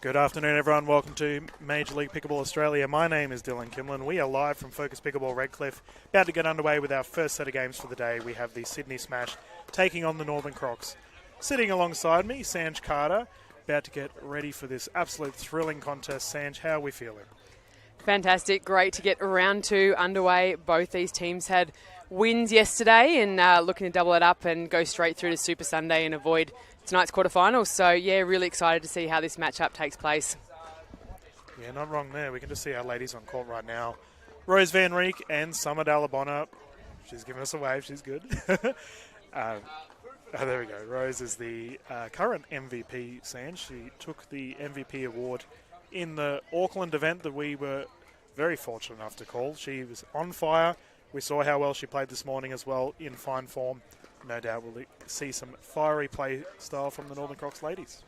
Good afternoon, everyone. Welcome to Major League Pickleball Australia. My name is Dylan Kimlin. We are live from Focus Pickleball Redcliffe, about to get underway with our first set of games for the day. We have the Sydney Smash taking on the Northern Crocs. Sitting alongside me, Sanj Carter, about to get ready for this absolute thrilling contest. Sanj, how are we feeling? Fantastic. Great to get round two underway. Both these teams had wins yesterday and looking to double it up and go straight through to Super Sunday and avoid tonight's quarterfinals. So, yeah, really excited to see how this matchup takes place. Yeah, not wrong there. We can just see our ladies on court right now. Rose Van Reek and Summer Dalabona. She's giving us a wave. She's good. There we go. Rose is the current MVP, Sanj. She took the MVP award in the Auckland event that we were very fortunate enough to call. She was on fire. We saw how well she played this morning as well, in fine form. No doubt we'll see some fiery play style from the Northern Crocs ladies.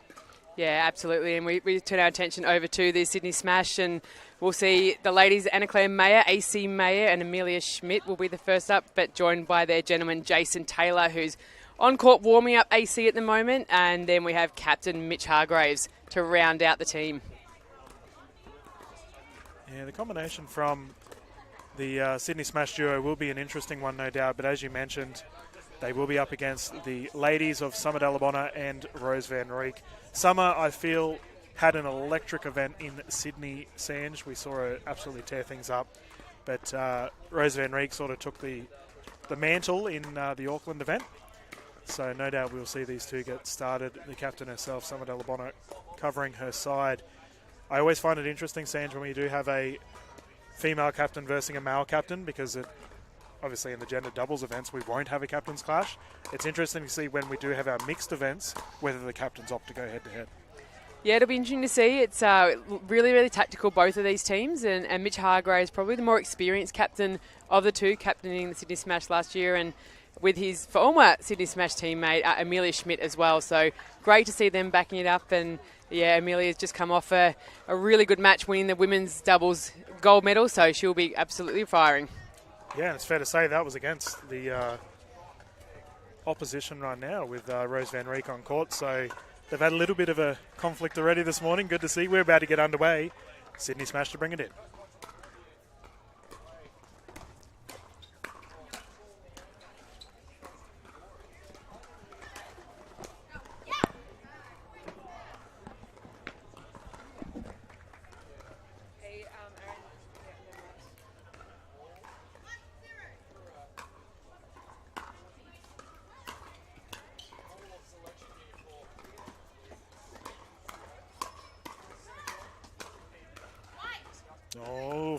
Yeah, absolutely. And we turn our attention over to the Sydney Smash, and we'll see the ladies, Anna Claire Mayer, AC Mayer and Amelia Schmidt will be the first up, but joined by their gentleman Jason Taylor, who's on court warming up AC at the moment. And then we have Captain Mitch Hargraves to round out the team. Yeah, the combination from the Sydney Smash duo will be an interesting one, no doubt. But as you mentioned, they will be up against the ladies of Summer Dalabona and Rose Van Reek. Summer, I feel, had an electric event in Sydney, Sanj. We saw her absolutely tear things up. But Rose Van Reek sort of took the mantle in the Auckland event. So no doubt we'll see these two get started. The captain herself, Summer Dalabona, covering her side. I always find it interesting, Sanj, when we do have a female captain versus a male captain, because obviously in the gender doubles events we won't have a captain's clash. It's interesting to see when we do have our mixed events whether the captains opt to go head-to-head. Yeah, it'll be interesting to see. It's really, really tactical, both of these teams, and Mitch Hargraves, probably the more experienced captain of the two, captaining the Sydney Smash last year, and with his former Sydney Smash teammate, Amelia Schmidt as well. So great to see them backing it up. And yeah, Amelia's just come off a really good match, winning the women's doubles gold medal, so she'll be absolutely firing. Yeah, and it's fair to say that was against the opposition right now with Rose Van Reek on court. So they've had a little bit of a conflict already this morning. Good to see. We're about to get underway. Sydney Smash to bring it in.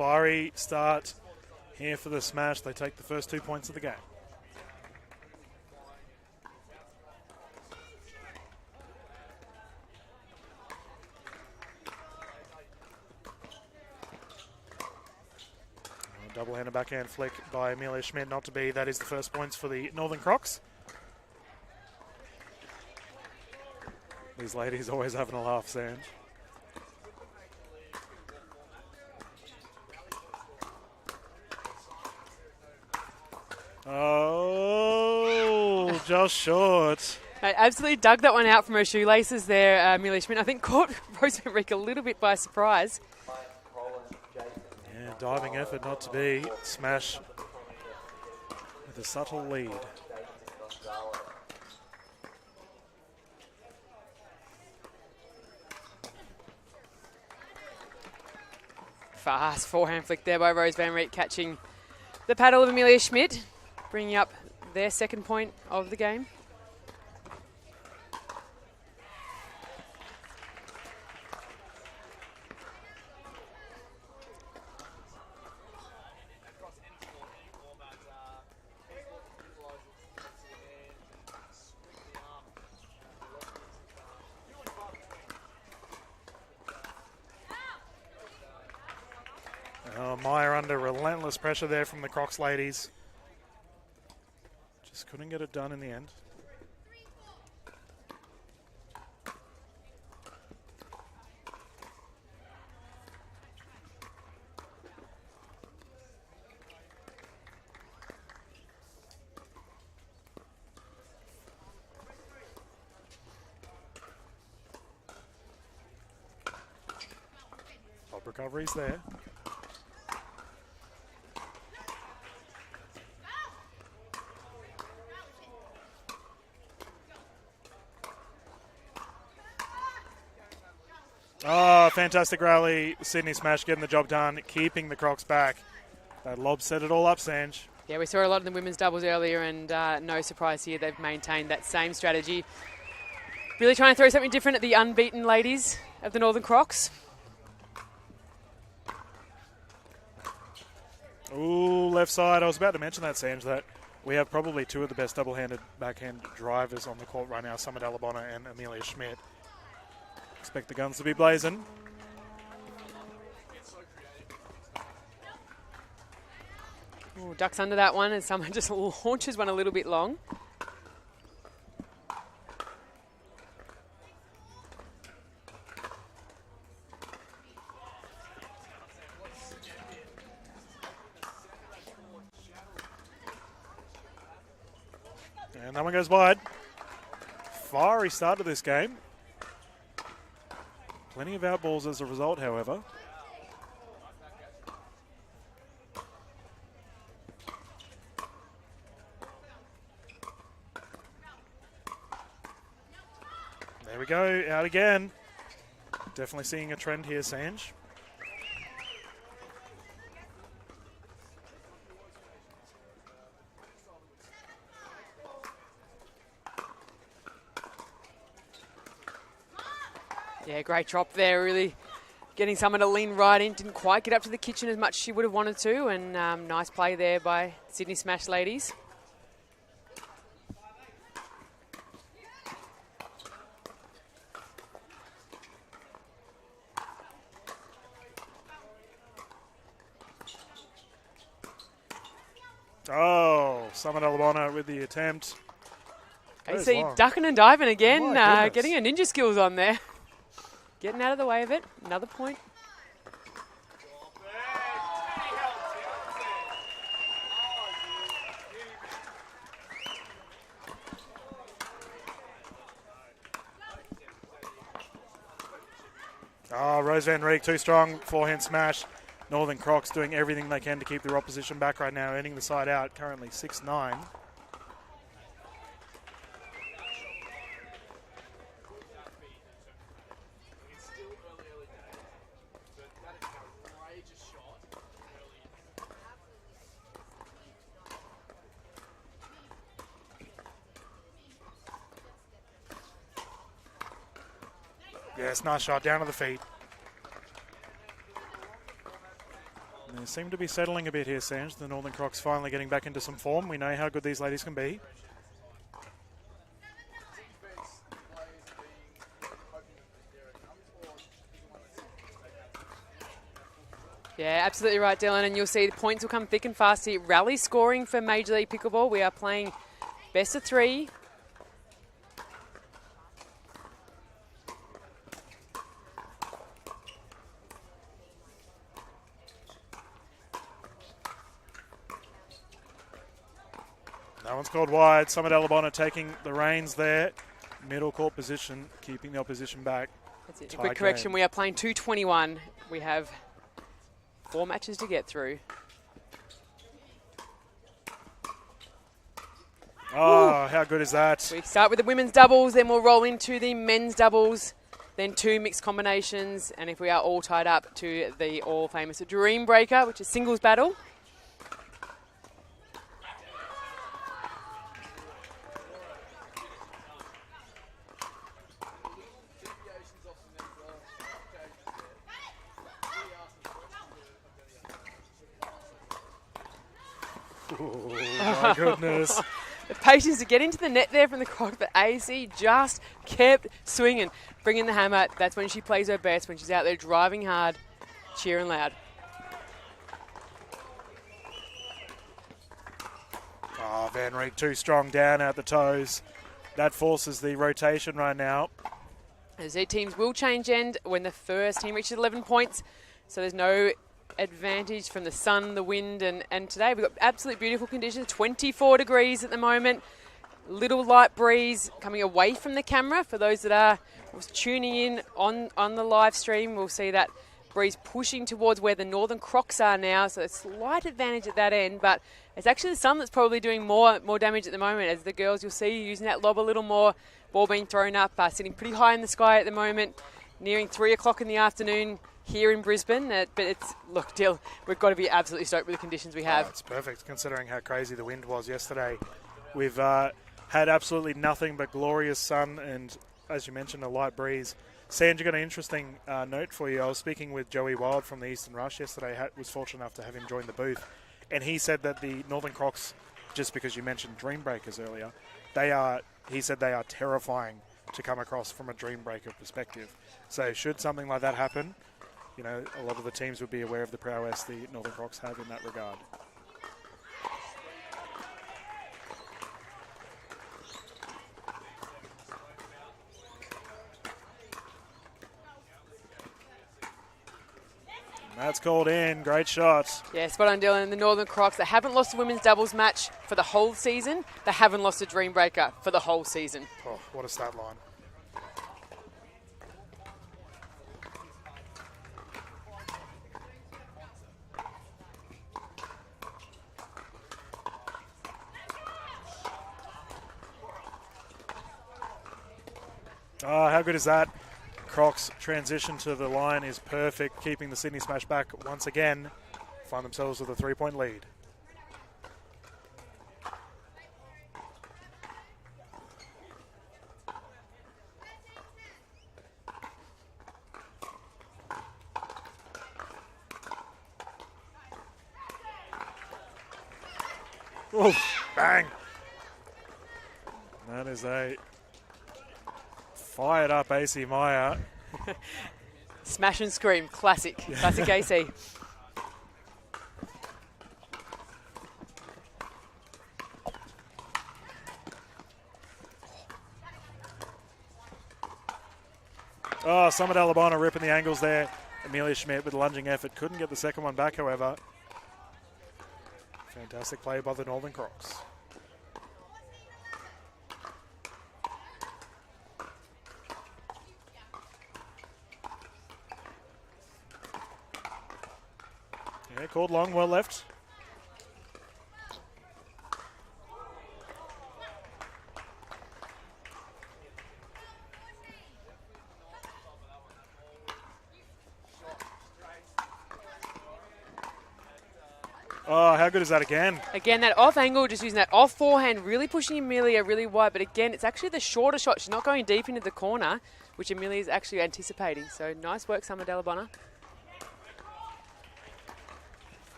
fiery start here for the Smash. They take the first 2 points of the game. Double-handed backhand flick by Amelia Schmidt, not to be. That is the first points for the Northern Crocs. These ladies always having a laugh, Sanj. Oh, just short. I absolutely dug that one out from her shoelaces there, Amelia Schmidt. I think caught Rosemary Reek a little bit by surprise. Yeah, diving effort not to be. Smash with a subtle lead. Fast forehand flick there by Rose Van Reek, catching the paddle of Amelia Schmidt, bringing up their second point of the game. Meyer under relentless pressure there from the Crocs ladies. Just couldn't get it done in the end. Top recoveries there. Oh, fantastic rally. Sydney Smash getting the job done, keeping the Crocs back. That lob set it all up, Sanj. Yeah, we saw a lot of the women's doubles earlier, and no surprise here, they've maintained that same strategy. Really trying to throw something different at the unbeaten ladies of the Northern Crocs. Ooh, left side. I was about to mention that, Sanj, that we have probably two of the best double-handed backhand drivers on the court right now, Summer Alabona and Amelia Schmidt. Expect the guns to be blazing. Ooh, ducks under that one, and someone just launches one a little bit long. And that one goes wide. Fiery start to this game. Plenty of out balls as a result, however. There we go, out again. Definitely seeing a trend here, Sanj. Yeah, great drop there, really getting someone to lean right in. Didn't quite get up to the kitchen as much as she would have wanted to, and nice play there by Sydney Smash ladies. Oh, Summit Alabona with the attempt. You see ducking and diving again, My goodness. getting her ninja skills on there. Getting out of the way of it. Another point. Oh, Rose Van Reek, too strong. Forehand smash. Northern Crocs doing everything they can to keep their opposition back right now, ending the side out, currently 6-9. Yes, nice shot, down to the feet. They seem to be settling a bit here, Sanj. The Northern Crocs finally getting back into some form. We know how good these ladies can be. Yeah, absolutely right, Dylan. And you'll see the points will come thick and fast here. Rally scoring for Major League Pickleball. We are playing best of 3. No one's called wide. Summit Alabama taking the reins there. Middle court position, keeping the opposition back. That's it. A quick correction. We are playing 2:21. We have 4 matches to get through. Oh, how good is that? We start with the women's doubles, then we'll roll into the men's doubles, then 2 mixed combinations, and if we are all tied up to the all-famous Dream Breaker, which is singles battle. Oh, my goodness. The patience to get into the net there from the Croc, but AC just kept swinging, bringing the hammer. That's when she plays her best, when she's out there driving hard, cheering loud. Oh, Van Reek too strong down at the toes. That forces the rotation right now. The Z teams will change end when the first team reaches 11 points, so there's no advantage from the sun, the wind, and today we've got absolutely beautiful conditions, 24 degrees at the moment, little light breeze coming away from the camera. For those that are tuning in on the live stream, we'll see that breeze pushing towards where the Northern Crocs are now, so a slight advantage at that end, but it's actually the sun that's probably doing more damage at the moment, as the girls, you'll see, using that lob a little more, ball being thrown up, sitting pretty high in the sky at the moment, nearing 3 o'clock in the afternoon here in Brisbane. But it's, look, Dill, we've got to be absolutely stoked with the conditions we have. Oh, it's perfect considering how crazy the wind was yesterday. We've had absolutely nothing but glorious sun and, as you mentioned, a light breeze. Sandra, got an interesting note for you. I was speaking with Joey Wild from the Eastern Rush yesterday. Was fortunate enough to have him join the booth. And he said that the Northern Crocs, just because you mentioned Dream Breakers earlier, he said they are terrifying to come across from a Dream Breaker perspective. So should something like that happen, you know, a lot of the teams would be aware of the prowess the Northern Crocs have in that regard. That's called in. Great shot. Yeah, spot on, Dylan. The Northern Crocs, they haven't lost a women's doubles match for the whole season. They haven't lost a Dream Breaker for the whole season. Oh, what a stat line. Oh, how good is that? Crocs' transition to the line is perfect, keeping the Sydney Smash back once again. Find themselves with a 3-point lead. Oof, bang. That is a fired up AC Meyer. Smash and scream, classic. Classic AC. Oh, Summit Alabama ripping the angles there. Amelia Schmidt with a lunging effort. Couldn't get the second one back, however. Fantastic play by the Northern Crocs. Yeah, called long, well left. Oh, how good is that again? Again, that off angle, just using that off forehand, really pushing Amelia really wide. But again, it's actually the shorter shot. She's not going deep into the corner, which Amelia is actually anticipating. So nice work, Summer Delabonna.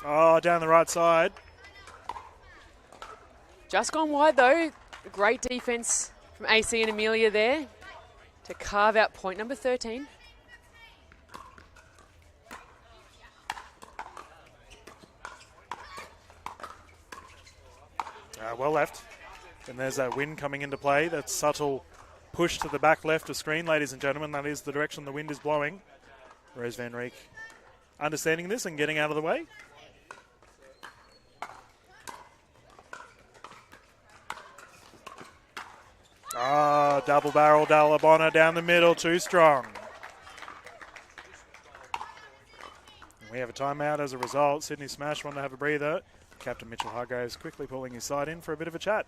Oh, down the right side. Just gone wide though. Great defense from AC and Amelia there to carve out point number 13. Well left. And there's that wind coming into play. That subtle push to the back left of screen, ladies and gentlemen. That is the direction the wind is blowing. Rose Van Rijk understanding this and getting out of the way. Double barrel Dalabona down the middle, too strong. We have a timeout as a result. Sydney Smash want to have a breather. Captain Mitchell Hargraves quickly pulling his side in for a bit of a chat.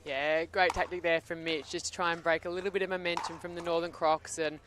Yeah, great tactic there from Mitch, just to try and break a little bit of momentum from the Northern Crocs and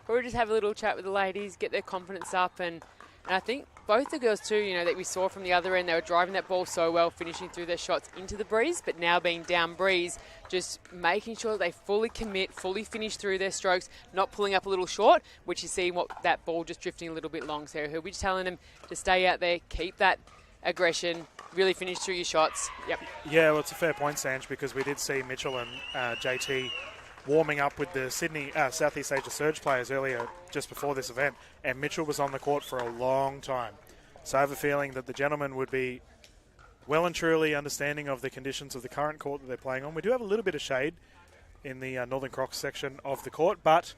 probably just have a little chat with the ladies, get their confidence up. And I think both the girls too, you know, that we saw from the other end, they were driving that ball so well, finishing through their shots into the breeze, but now being down breeze, just making sure that they fully commit, fully finish through their strokes, not pulling up a little short, which you see what that ball just drifting a little bit long. So he'll be telling them to stay out there, keep that aggression, really finish through your shots. Yep. Yeah, well, it's a fair point, Sanj, because we did see Mitchell and JT warming up with the Sydney Southeast Asia Surge players earlier, just before this event, and Mitchell was on the court for a long time. So I have a feeling that the gentlemen would be well and truly understanding of the conditions of the current court that they're playing on. We do have a little bit of shade in the Northern Crocs section of the court, but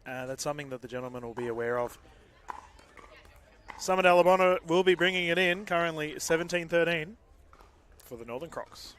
that's something that the gentlemen will be aware of. Summit Alabama will be bringing it in, currently 17-13 for the Northern Crocs.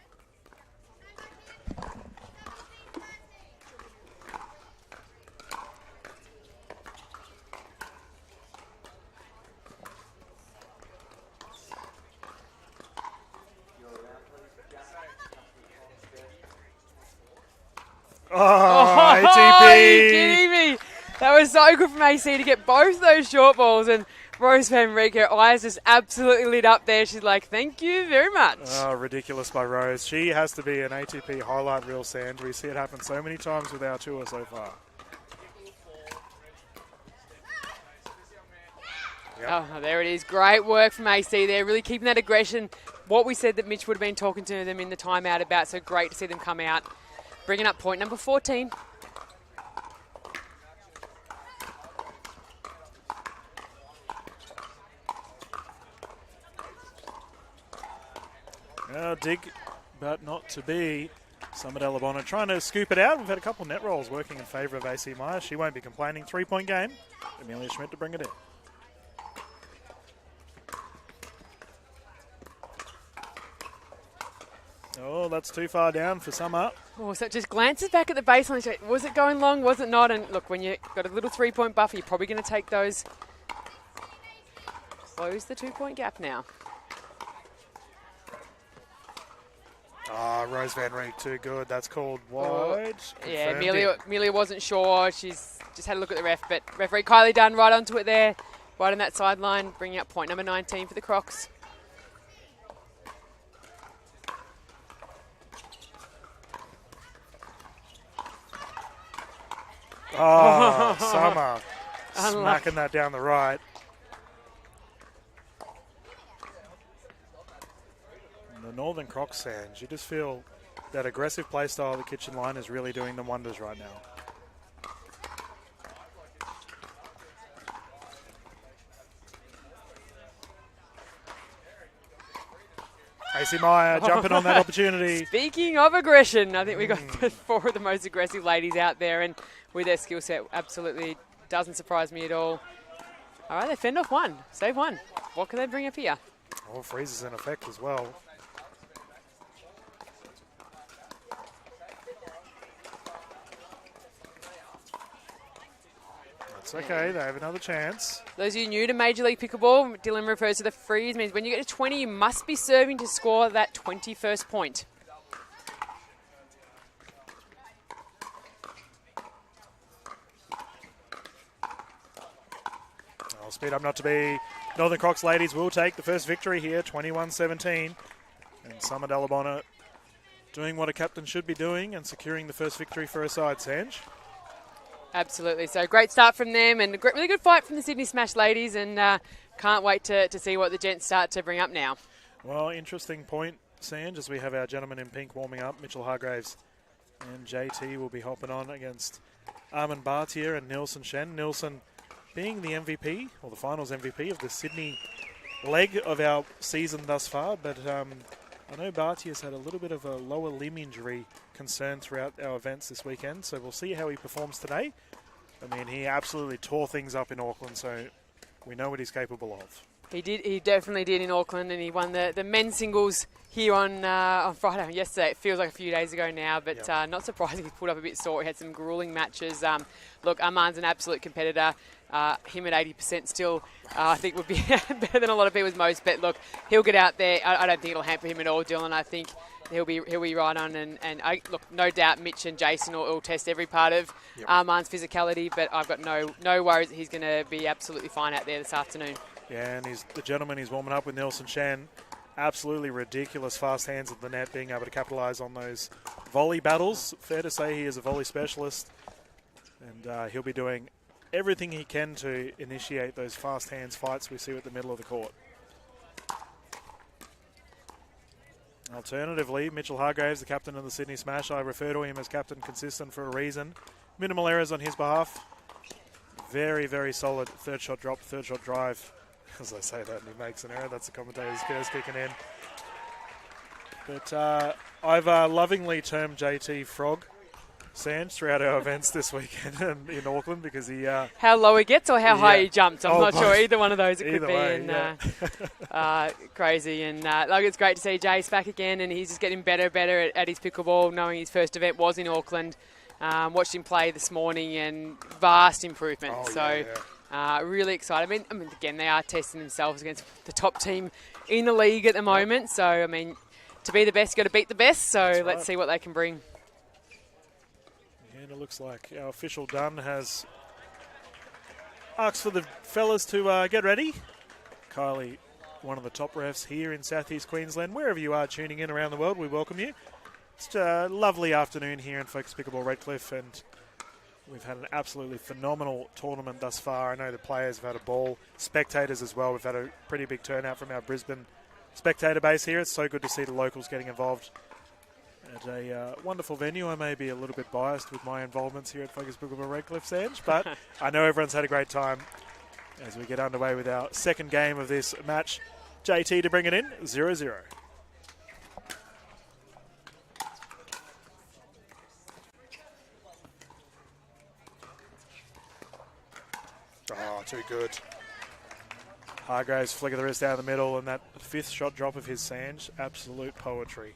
Oh, ATP! Are you kidding me? That was so good from AC to get both those short balls, and Rose Van Rijk, her eyes just absolutely lit up there. She's like, thank you very much. Oh, ridiculous by Rose. She has to be an ATP highlight reel, Sand. We see it happen so many times with our tour so far. Yep. Oh, there it is. Great work from AC there, really keeping that aggression. What we said that Mitch would have been talking to them in the timeout about, so great to see them come out. Bringing up point number 14. Dig, but not to be. Summit Alabama trying to scoop it out. We've had a couple net rolls working in favour of AC Meyer. She won't be complaining. 3-point game. Amelia Schmidt to bring it in. Oh, that's too far down for Summer. Oh, so it just glances back at the baseline. Was it going long? Was it not? And look, when you've got a little 3-point buffer, you're probably going to take those. Close the 2-point gap now. Rose Van Rijk, too good. That's called wide. Yeah, Amelia wasn't sure. She's just had a look at the ref, but referee Kylie Dunn right onto it there, right on that sideline, bringing up point number 19 for the Crocs. Oh, Summer smacking that down the right. The Northern Crocs, Sands, you just feel that aggressive play style of the kitchen line is really doing them wonders right now. AC Meyer jumping on that opportunity. Speaking of aggression, I think we got 4 of the most aggressive ladies out there, and with their skill set, absolutely doesn't surprise me at all. All right, they fend off one, save one. What can they bring up here? Oh, freezes in effect as well. It's okay, they have another chance. Those of you new to Major League Pickleball, Dylan refers to the freeze, means when you get to 20, you must be serving to score that 21st point. Oh, speed up not to be. Northern Crocs ladies will take the first victory here, 21-17. And Summit Alabama doing what a captain should be doing and securing the first victory for her side, Sanj. Absolutely. So great start from them, and a really good fight from the Sydney Smash ladies, and can't wait to see what the gents start to bring up now. Well, interesting point, Sanj, as we have our gentleman in pink warming up, Mitchell Hargraves and JT will be hopping on against Armin Bartier and Nilsson Shen. Nilsson being the MVP, or the finals MVP of the Sydney leg of our season thus far, but I know Bartier's had a little bit of a lower limb injury concern throughout our events this weekend, so we'll see how he performs today. I mean, he absolutely tore things up in Auckland, so we know what he's capable of. He did. He definitely did in Auckland, and he won the men's singles here on Friday. Yesterday, it feels like a few days ago now, but not surprising he pulled up a bit sore. He had some grueling matches. Look, Armand's an absolute competitor. Him at 80% still, I think, would be better than a lot of people's most. But look, he'll get out there. I don't think it'll hamper him at all, Dylan. I think he'll be right on. And look, no doubt Mitch and Jason will test every part of Armand's physicality. But I've got no worries that he's going to be absolutely fine out there this afternoon. Yeah, and the gentleman he's warming up with, Nilsson Shan, absolutely ridiculous fast hands at the net, being able to capitalise on those volley battles. Fair to say he is a volley specialist, and he'll be doing everything he can to initiate those fast hands fights we see at the middle of the court. Alternatively, Mitchell Hargraves, the captain of the Sydney Smash, I refer to him as captain consistent for a reason. Minimal errors on his behalf. Very, very solid third shot drop, third shot drive. As I say that and he makes an error, that's the commentator's curse kicking in. But I've lovingly termed JT Frog Sanj throughout our events this weekend in Auckland, because he... how low he gets or how high he jumps, I'm not both. Sure. Either one of those it could Either be. way, And crazy. And look, it's great to see Jace back again, and he's just getting better at his pickleball, knowing his first event was in Auckland. Watched him play this morning, and vast improvement. Really excited. I mean, again, they are testing themselves against the top team in the league at the moment. So, I mean, to be the best, you've got to beat the best. So let's see what they can bring. Yeah, and it looks like our official Dunn has asked for the fellas to get ready. Kylie, one of the top refs here in Southeast Queensland. Wherever you are tuning in around the world, we welcome you. It's a lovely afternoon here in Focus Pickleball Redcliffe, and we've had an absolutely phenomenal tournament thus far. I know the players have had a ball, spectators as well. We've had a pretty big turnout from our Brisbane spectator base here. It's so good to see the locals getting involved at a wonderful venue. I may be a little bit biased with my involvements here at Focus Pickleball Redcliffe, Sanj, but I know everyone's had a great time as we get underway with our second game of this match. JT to bring it in, 0-0. Oh, too good. Hargraves flick of the wrist down the middle, and that fifth shot drop of his, Sanj, absolute poetry.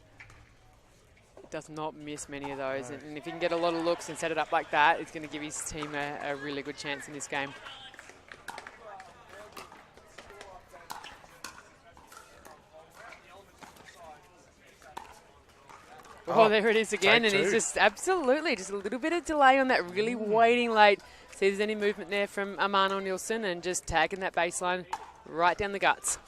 Does not miss many of those, and if he can get a lot of looks and set it up like that, it's going to give his team a really good chance in this game. Oh, there it is again, and he's just absolutely just a little bit of delay on that, really waiting late. See if there's any movement there from Amano Nilsson, and just tagging that baseline right down the guts.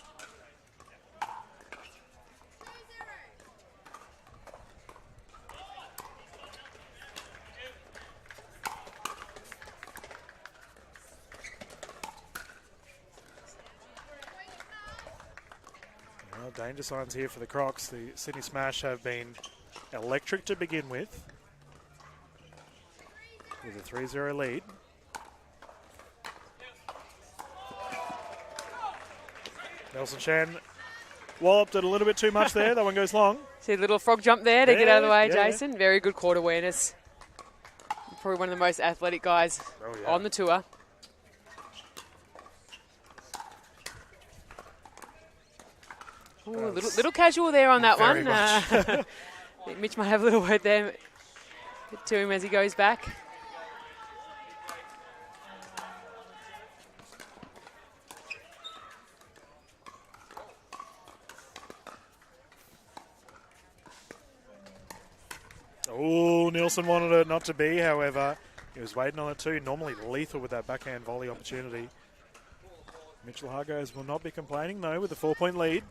Well, danger signs here for the Crocs. The Sydney Smash have been electric to begin with a 3-0 lead. Nelson Chan walloped it a little bit too much there. That one goes long. See a little frog jump there to get out of the way, Jason. Very good court awareness. Probably one of the most athletic guys on the tour. Ooh, a little casual there on that one. I think Mitch might have a little word there to him as he goes back. Oh, Nielsen wanted it not to be, however. He was waiting on it too. Normally lethal with that backhand volley opportunity. Mitchell Hargraves will not be complaining, though, with a 4-point lead.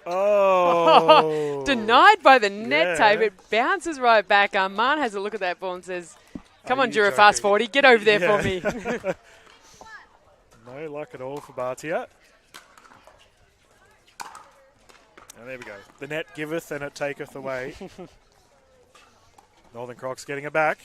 Oh! Denied by the net tape. It bounces right back. Armand has a look at that ball and says, come on, Durafast 40, get over there for me. No luck at all for Bhatia. And there we go. The net giveth and it taketh away. Northern Crocs getting it back.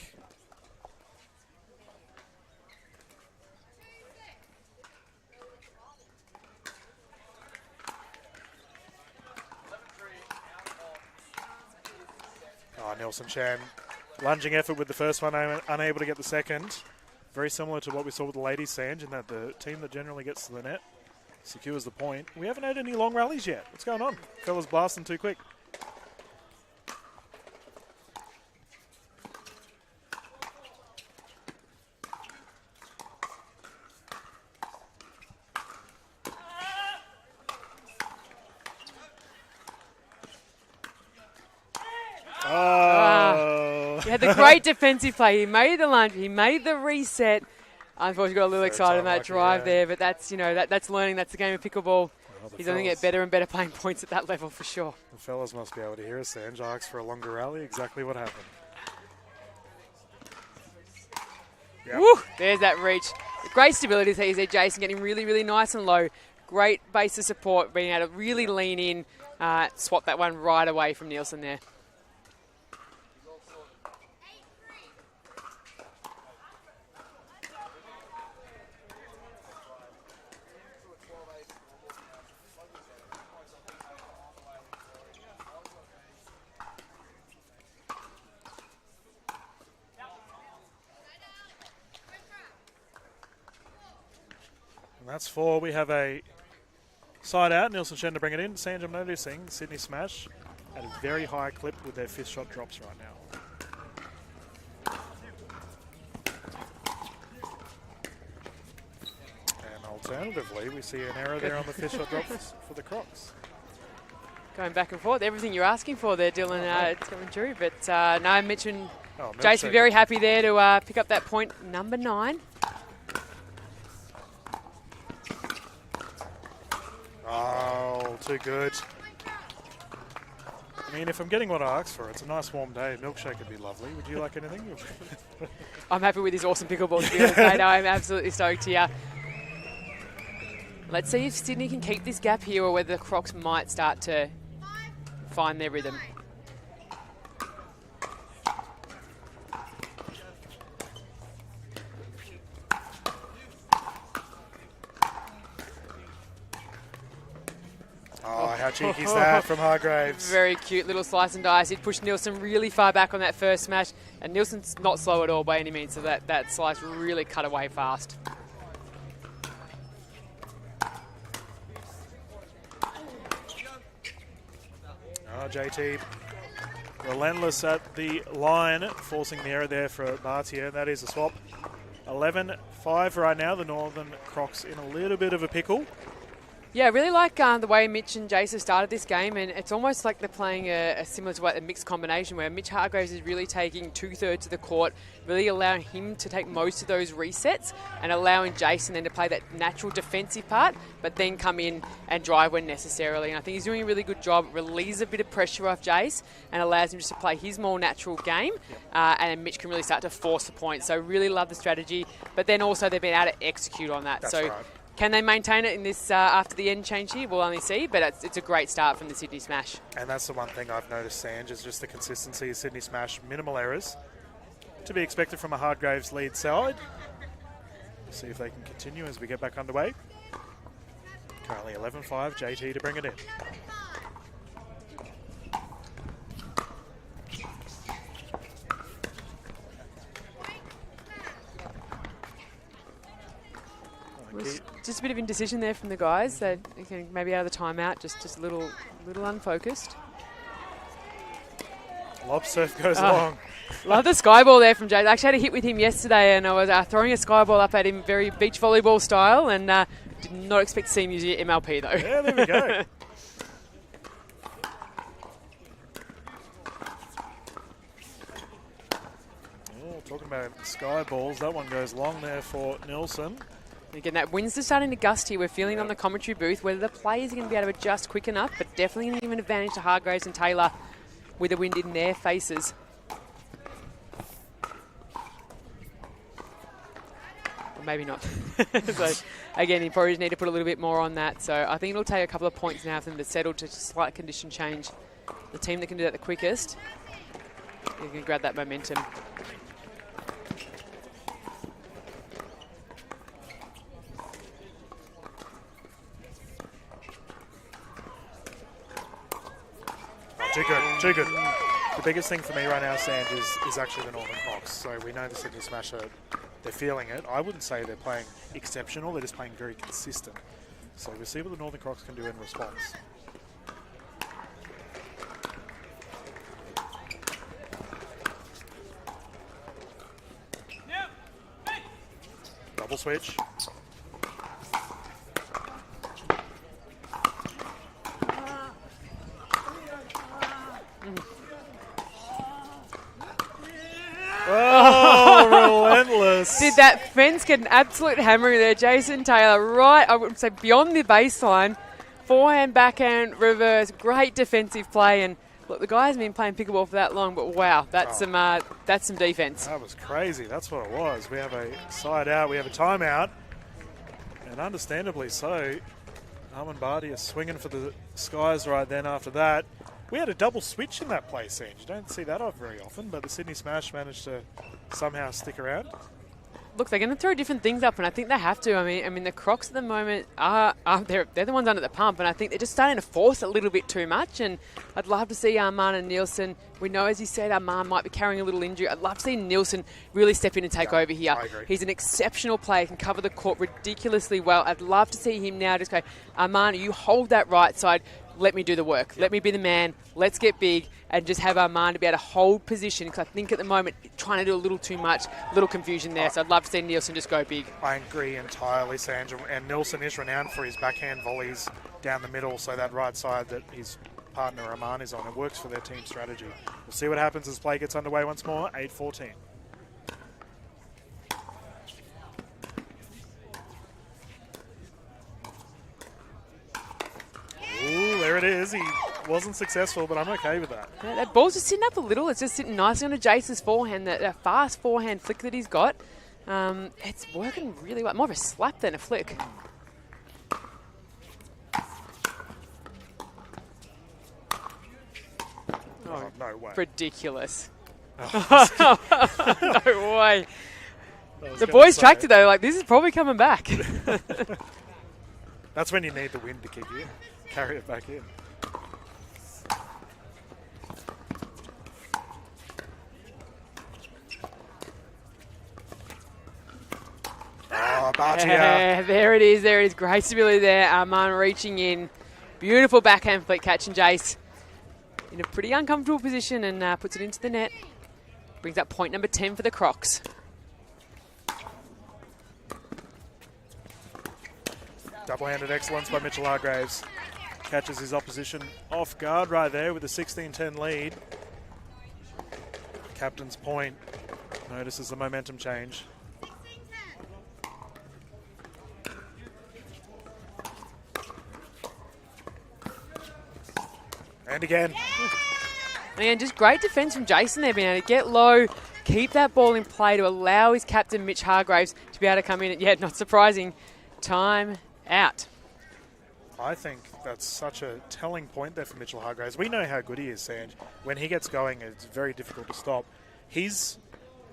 Nelson Chan, lunging effort with the first one, unable to get the second. Very similar to what we saw with the ladies, Sanj, in that the team that generally gets to the net secures the point. We haven't had any long rallies yet. What's going on? Fellas blasting too quick. He had the great defensive play. He made the lunge. He made the reset. Unfortunately, got a little excited on that drive there, but that's that's learning. That's the game of pickleball. He's going to get better and better playing points at that level for sure. The fellas must be able to hear us. Sanj asks for a longer rally. Exactly what happened. Yep. Woo! There's that reach. Great stability there, Jason, getting really, really nice and low. Great base of support, being able to really lean in, swap that one right away from Nielsen there. And that's 4. We have a side out. Nielsen Shen to bring it in. Sanj, I'm noticing Sydney Smash at a very high clip with their fifth shot drops right now. And alternatively, we see an error there on the fifth shot drops for the Crocs. Going back and forth. Everything you're asking for there, Dylan. It's coming true. But no, Mitch and Jace will be very happy there to pick up that point, number 9. Oh, too good. I mean, if I'm getting what I asked for, it's a nice warm day. Milkshake would be lovely. Would you like anything? I'm happy with this awesome pickleball, to be honest, mate. I'm absolutely stoked here. Let's see if Sydney can keep this gap here or whether the Crocs might start to find their rhythm. Oh, how cheeky is that from Hargraves? Very cute little slice and dice. It pushed Nielsen really far back on that first smash, and Nielsen's not slow at all by any means, so that slice really cut away fast. Oh, JT relentless at the line, forcing the error there for Bhatia. That is a swap. 11-5 right now. The Northern Crocs in a little bit of a pickle. Yeah, I really like the way Mitch and Jace have started this game, and it's almost like they're playing a similar to a mixed combination where Mitch Hargraves is really taking 2/3 of the court, really allowing him to take most of those resets and allowing Jason then to play that natural defensive part, but then come in and drive when necessarily. And I think he's doing a really good job. It relieves a bit of pressure off Jace and allows him just to play his more natural game, and then Mitch can really start to force the point. So really love the strategy, but then also they've been able to execute on that. That's so. Right. Can they maintain it in this after the end change here? We'll only see, but it's a great start from the Sydney Smash. And that's the one thing I've noticed, Sanj, is just the consistency of Sydney Smash. Minimal errors to be expected from a Hargraves lead side. We'll see if they can continue as we get back underway. Currently 11-5, JT to bring it in. Just a bit of indecision there from the guys. That maybe out of the timeout, just a little unfocused. Lob surf goes long. Love the sky ball there from Jay. I actually had a hit with him yesterday, and I was throwing a sky ball up at him, very beach volleyball style, and did not expect to see him use it MLP though. Yeah, there we go. Talking about sky balls, that one goes long there for Nielsen. Again, that wind's just starting to gust here. We're feeling on the commentary booth whether the players are going to be able to adjust quick enough, but definitely going to give an advantage to Hargraves and Taylor with the wind in their faces. Or maybe not. So, again, you probably need to put a little bit more on that. So I think it'll take a couple of points now for them to settle to slight condition change. The team that can do that the quickest, you can grab that momentum. Too good. The biggest thing for me right now, Sanj, is actually the Northern Crocs. So we know the Sydney Smash they're feeling it. I wouldn't say they're playing exceptional, they're just playing very consistent. So we'll see what the Northern Crocs can do in response. Double switch. Oh, relentless. Did that fence get an absolute hammering there? Jason Taylor, right, I would say beyond the baseline. Forehand, backhand, reverse, great defensive play. And look, the guy hasn't been playing pickleball for that long, but wow, that's some defense. That was crazy. That's what it was. We have a side out. We have a timeout. And understandably so, Armin Barty is swinging for the skies right then after that. We had a double switch in that play, Sanj. You don't see that off very often, but the Sydney Smash managed to somehow stick around. Look, they're going to throw different things up, and I think they have to. I mean, the Crocs at the moment they're the ones under the pump, and I think they're just starting to force a little bit too much. And I'd love to see Arman and Nielsen. We know, as you said, Arman might be carrying a little injury. I'd love to see Nielsen really step in and take over here. I agree. He's an exceptional player, can cover the court ridiculously well. I'd love to see him now just go, Arman, you hold that right side. Let me do the work. Yep. Let me be the man. Let's get big and just have Arman to be able to hold position, because I think at the moment trying to do a little too much, a little confusion there. So I'd love to see Nielsen just go big. I agree entirely, Sandra. And Nielsen is renowned for his backhand volleys down the middle, so that right side that his partner Arman is on, it works for their team strategy. We'll see what happens as play gets underway once more. 8-14. Ooh, there it is. He wasn't successful, but I'm okay with that. Yeah, that ball's just sitting up a little. It's just sitting nicely on a Jace's forehand. That fast forehand flick that he's got, it's working really well. More of a slap than a flick. Oh, no way. Ridiculous. No way. The boys tracked it though, like this is probably coming back. That's when you need the wind to kick in. Carry it back in. Oh, Bartia. Yeah, there it is. There it is. Great stability there. Arman reaching in. Beautiful backhand flick, catching Jace in a pretty uncomfortable position and puts it into the net. Brings up point number 10 for the Crocs. Double-handed excellence by Mitchell Hargraves. Catches his opposition off guard right there with a 16-10 lead. Captain's point. Notices the momentum change. And again. And just great defense from Jason there, being able to get low, keep that ball in play to allow his captain, Mitch Hargraves, to be able to come in. And, yeah, not surprising. Time out. I think that's such a telling point there for Mitchell Hargraves. We know how good he is, Sanj. When he gets going, it's very difficult to stop. He's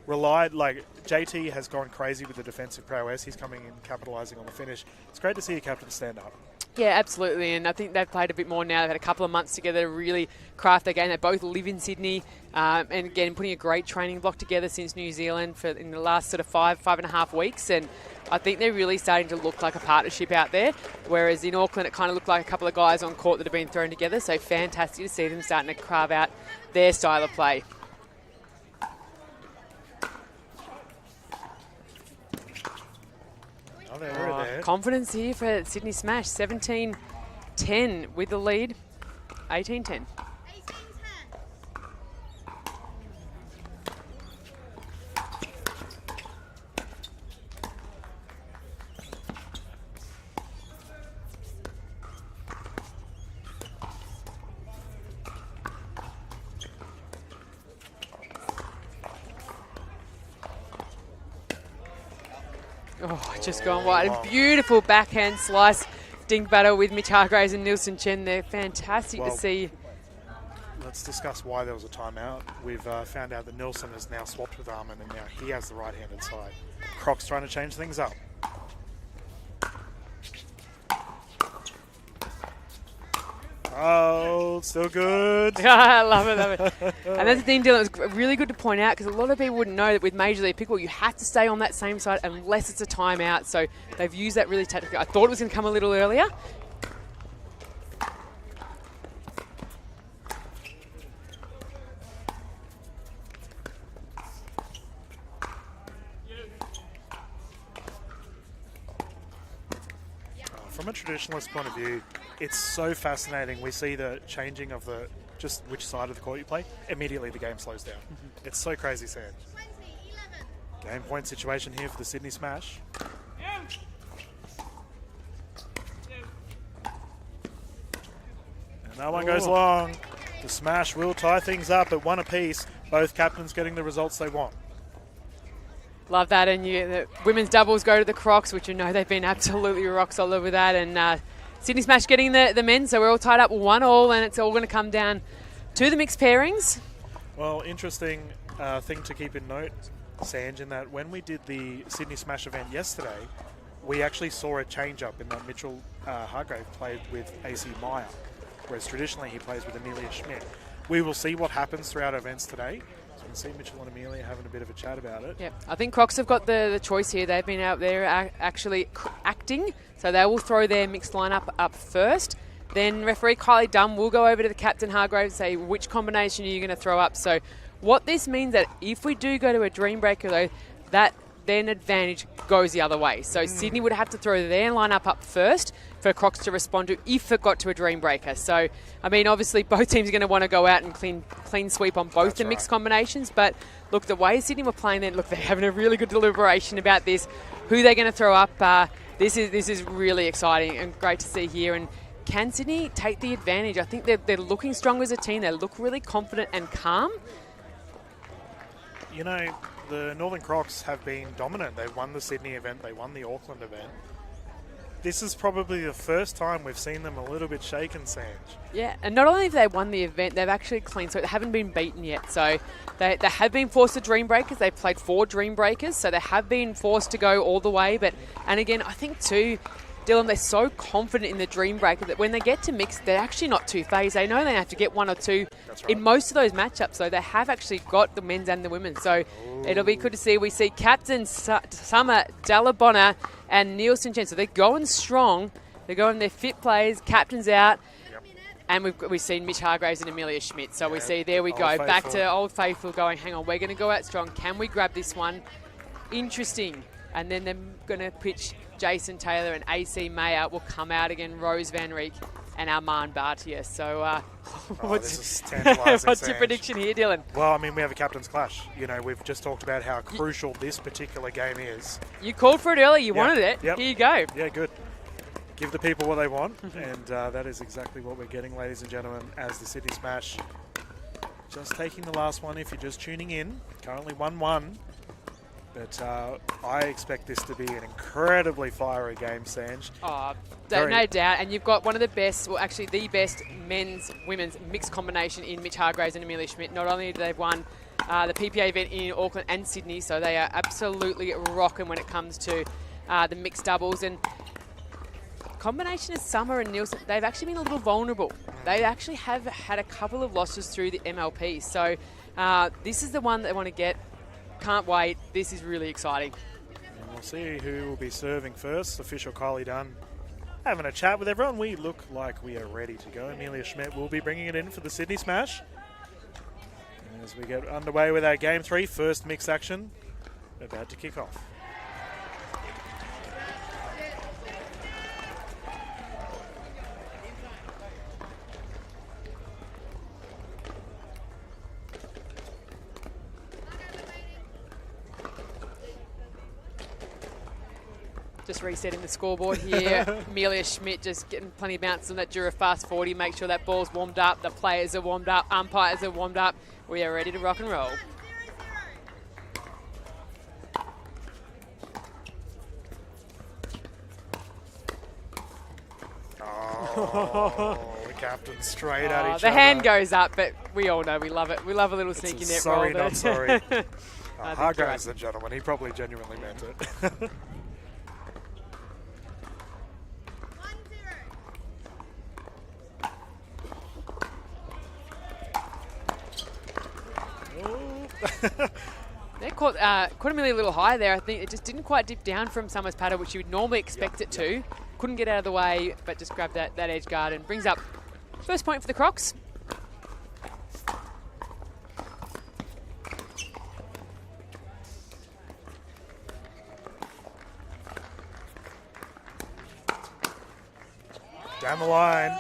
relied, like, JT has gone crazy with the defensive prowess. He's coming in, capitalising on the finish. It's great to see a captain stand up. Yeah, absolutely, and I think they've played a bit more now. They've had a couple of months together to really craft their game. They both live in Sydney, and again, putting a great training block together since New Zealand in the last sort of five and a half weeks, and I think they're really starting to look like a partnership out there, whereas in Auckland it kind of looked like a couple of guys on court that have been thrown together, so fantastic to see them starting to carve out their style of play. Confidence here for Sydney Smash. 17-10 with the lead. 18-10. Oh, just gone wide. A beautiful backhand slice dink battle with Mitch Hargraves and Nielsen Chen there. Fantastic to see. Let's discuss why there was a timeout. We've found out that Nielsen has now swapped with Armin, and now he has the right-handed side. Croc's trying to change things up. Oh, still good. I love it. And that's the thing, Dylan, it was really good to point out because a lot of people wouldn't know that with Major League Pickleball, you have to stay on that same side unless it's a timeout. So they've used that really tactically. I thought it was going to come a little earlier. From a traditionalist point of view, it's so fascinating. We see the changing of the just which side of the court you play. Immediately the game slows down. It's so crazy, Sam. Game point situation here for the Sydney Smash. And that one goes long. The Smash will tie things up at one apiece. Both captains getting the results they want. Love that, and the women's doubles go to the Crocs, which you know they've been absolutely rock solid with that, and Sydney Smash getting the men, so we're all tied up 1-1, and it's all going to come down to the mixed pairings. Well, interesting thing to keep in note, Sanj, in that when we did the Sydney Smash event yesterday, we actually saw a change up in that Mitchell Hargrave played with AC Meyer, whereas traditionally he plays with Amelia Schmidt. We will see what happens throughout events today. So we can see Mitchell and Amelia having a bit of a chat about it. Yep, I think Crocs have got the choice here. They've been out there actually acting, so they will throw their mixed lineup up first. Then referee Kylie Dunn will go over to the captain Hargrave and say which combination are you going to throw up. So what this means that if we do go to a dream breaker though, that then advantage goes the other way. So Sydney would have to throw their lineup up first for Crocs to respond to if it got to a dream breaker. So, I mean, obviously both teams are going to want to go out and clean sweep on both the mixed combinations. But look, the way Sydney were playing then, look, they're having a really good deliberation about this, who they're going to throw up. This is really exciting and great to see here. And can Sydney take the advantage? I think they're looking strong as a team. They look really confident and calm. You know, the Northern Crocs have been dominant. They won the Sydney event. They won the Auckland event. This is probably the first time we've seen them a little bit shaken, Sanj. Yeah, and not only have they won the event, they've actually cleaned, so they haven't been beaten yet. So they have been forced to dream breakers. They've played 4 dream breakers, so they have been forced to go all the way. And again, I think too, Dylan, they're so confident in the dream breaker that when they get to mix, they're actually not too phased. They know they have to get 1 or 2 in most of those matchups. So they have actually got the men's and the women. So it'll be good to see. We see Captain Summer Dalabona and Nielsen Chen. So they're going strong. They're going their fit players. Captain's out. And we've seen Mitch Hargraves and Amelia Schmidt. So we see, there we go. Faithful. Back to Old Faithful going, hang on, we're going to go out strong. Can we grab this one? Interesting. And then they're going to pitch Jason Taylor and AC Mayer will come out again, Rose Van Rieck and Armand Bartier. So what's your prediction here, Dylan? Well, I mean, we have a captain's clash. You know, we've just talked about how crucial this particular game is. You called for it earlier. You wanted it. Yep. Here you go. Yeah, good. Give the people what they want. And that is exactly what we're getting, ladies and gentlemen, as the Sydney Smash. Just taking the last one if you're just tuning in. Currently 1-1. But I expect this to be an incredibly fiery game, Sanj. Oh, no doubt. And you've got one of the best, well, actually the best men's, women's mixed combination in Mitch Hargraves and Amelia Schmidt. Not only do they won the PPA event in Auckland and Sydney, so they are absolutely rocking when it comes to the mixed doubles. And combination of Summer and Nielsen, they've actually been a little vulnerable. They actually have had a couple of losses through the MLP. So this is the one they want to get. Can't wait. This is really exciting. And we'll see who will be serving first. Official Kylie Dunn having a chat with everyone. We look like we are ready to go. Amelia Schmidt will be bringing it in for the Sydney Smash. And as we get underway with our Game 3, first mixed action about to kick off. Just resetting the scoreboard here. Amelia Schmidt just getting plenty of bounces on that Dura Fast 40. Make sure that ball's warmed up. The players are warmed up. Umpires are warmed up. We are ready to rock and roll. Oh, the captain straight at each other. The hand goes up, but we all know we love it. We love a little sneaky net roll. Sorry, not sorry. Hargraves, the gentleman. He probably genuinely meant it. They caught Millie a little high there. I think it just didn't quite dip down from Summers' paddle, which you would normally expect it to. Couldn't get out of the way, but just grabbed that edge guard and brings up first point for the Crocs. Down the line.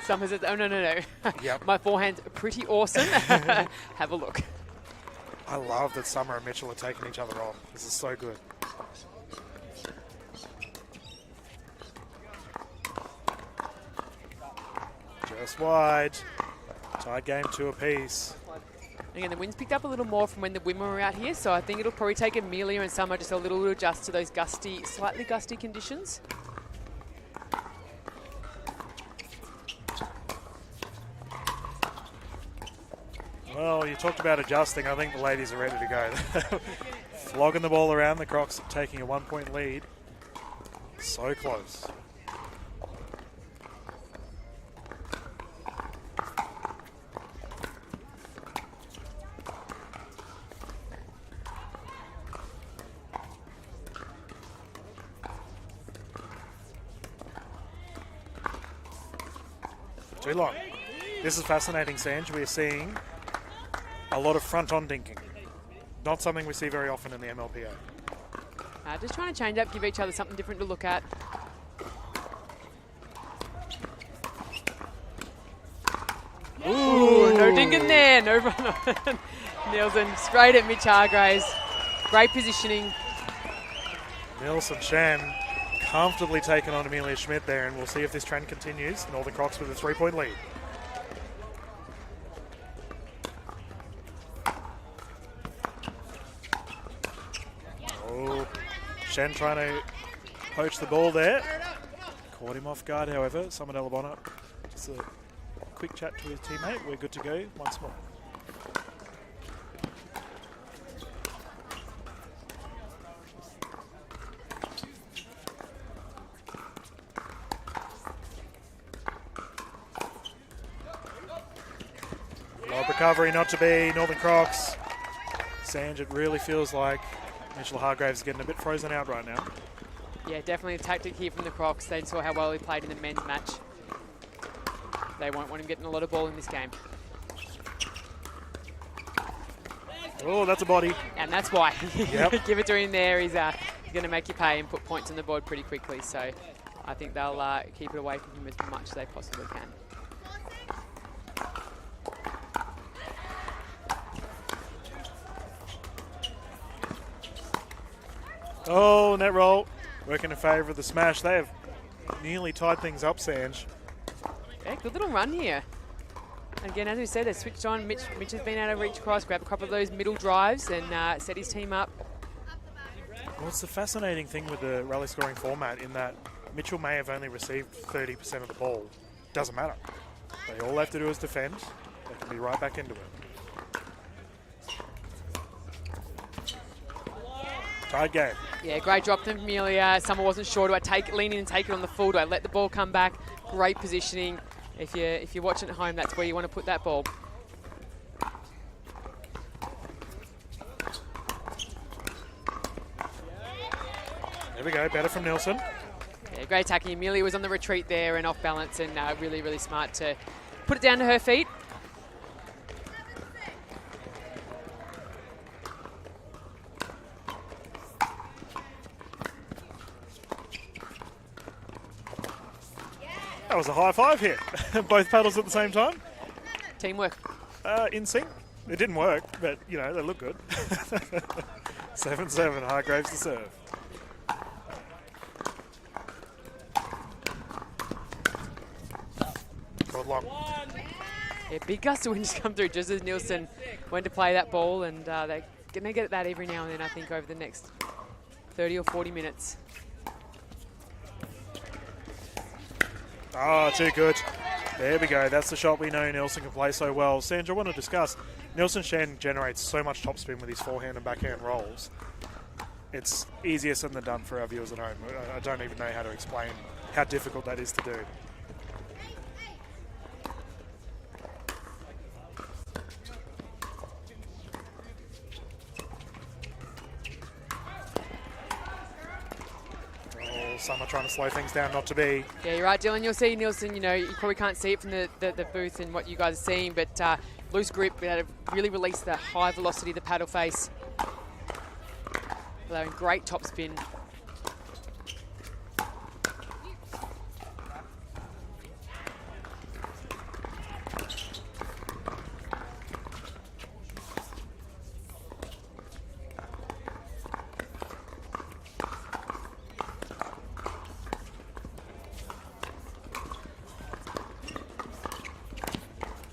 Summers says, oh, no. Yep. My forehand's pretty awesome. Have a look. I love that Summer and Mitchell are taking each other on. This is so good. Just wide. Tied game 2 apiece. Again, the wind's picked up a little more from when the women were out here, so I think it'll probably take Amelia and Summer just a little to adjust to those slightly gusty conditions. Well, you talked about adjusting. I think the ladies are ready to go. Flogging the ball around. The Crocs taking a 1-point lead. So close. Too long. This is fascinating, Sanj. We're seeing a lot of front-on dinking. Not something we see very often in the MLPA. Just trying to change up, give each other something different to look at. Ooh, no dinking there. No run on. Nielsen straight at Mitch Hargraves. Great positioning. Nielsen Shen comfortably taken on Amelia Schmidt there, and we'll see if this trend continues. Northern Crocs with a 3-point lead. Shen trying to poach the ball there. Caught him off guard, however. Summit Alabama. Just a quick chat to his teammate. We're good to go once more. Lob recovery, not to be. Northern Crocs. Sanj, it really feels like Mitchell Hargraves is getting a bit frozen out right now. Yeah, definitely a tactic here from the Crocs. They saw how well he played in the men's match. They won't want him getting a lot of ball in this game. Oh, that's a body. And that's why. Yep. Give it to him there. He's going to make you pay and put points on the board pretty quickly. So I think they'll keep it away from him as much as they possibly can. Oh, net roll. Working in favour of the smash. They have nearly tied things up, Sanj. Yeah, good little run here. And again, as we said, they switched on. Mitch has been able to reach across, grab a couple of those middle drives and set his team up. Well, it's the fascinating thing with the rally scoring format in that Mitchell may have only received 30% of the ball. Doesn't matter. They all have to do is defend. They can be right back into it. Tied game. Yeah, great drop from Amelia. Summer wasn't sure. Do I lean in and take it on the full? Do I let the ball come back? Great positioning. If you're watching at home, that's where you want to put that ball. There we go. Better from Nielsen. Yeah, great attacking. Amelia was on the retreat there and off balance, and really, really smart to put it down to her feet. That was a high five hit. Both paddles at the same time. Teamwork. In sync. It didn't work, but, you know, they look good. 7-7, Hargraves to serve. Good long. Yeah, big gust of wind just come through just as Nielsen went to play that ball, and they're going to get that every now and then, I think, over the next 30 or 40 minutes. Oh, too good. There we go. That's the shot we know Nielsen can play so well. Sandra, I want to discuss, Nielsen Shen generates so much topspin with his forehand and backhand rolls. It's easier said than done for our viewers at home. I don't even know how to explain how difficult that is to do. Some are trying to slow things down, not to be. Yeah, you're right, Dylan. You'll see Nielsen, you know, you probably can't see it from the booth and what you guys are seeing, but loose grip, we had to really release the high velocity of the paddle face. Allowing great top spin.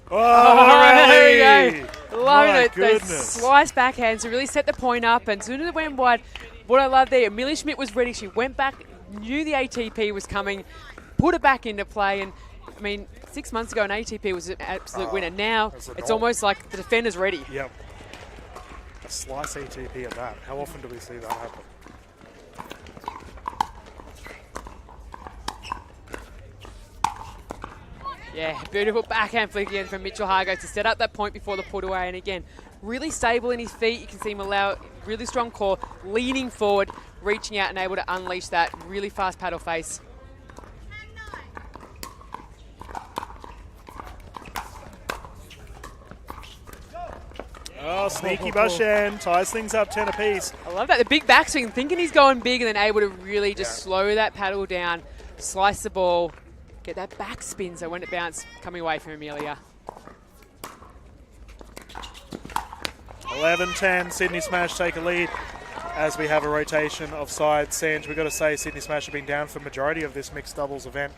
Oh, there we go. Loving it. Goodness. Those slice backhands to really set the point up. And as soon as it went wide, what I love there, Amelia Schmidt was ready. She went back, knew the ATP was coming, put it back into play. And I mean, 6 months ago, an ATP was an absolute winner. Now it's almost like the defender's ready. Yep. A slice ATP at that. How often do we see that happen? Yeah, beautiful backhand flick again from Mitchell Hargrave to set up that point before the put away. And again, really stable in his feet. You can see him allow really strong core, leaning forward, reaching out and able to unleash that really fast paddle face. Oh, sneaky Bashan ties things up 10 apiece. I love that. The big backswing, thinking he's going big and then able to really just slow that paddle down, slice the ball, get that backspin so when it bounced, coming away from Amelia. 11-10, Sydney Smash take a lead as we have a rotation of sides. Sanj, we've got to say Sydney Smash have been down for majority of this mixed doubles event,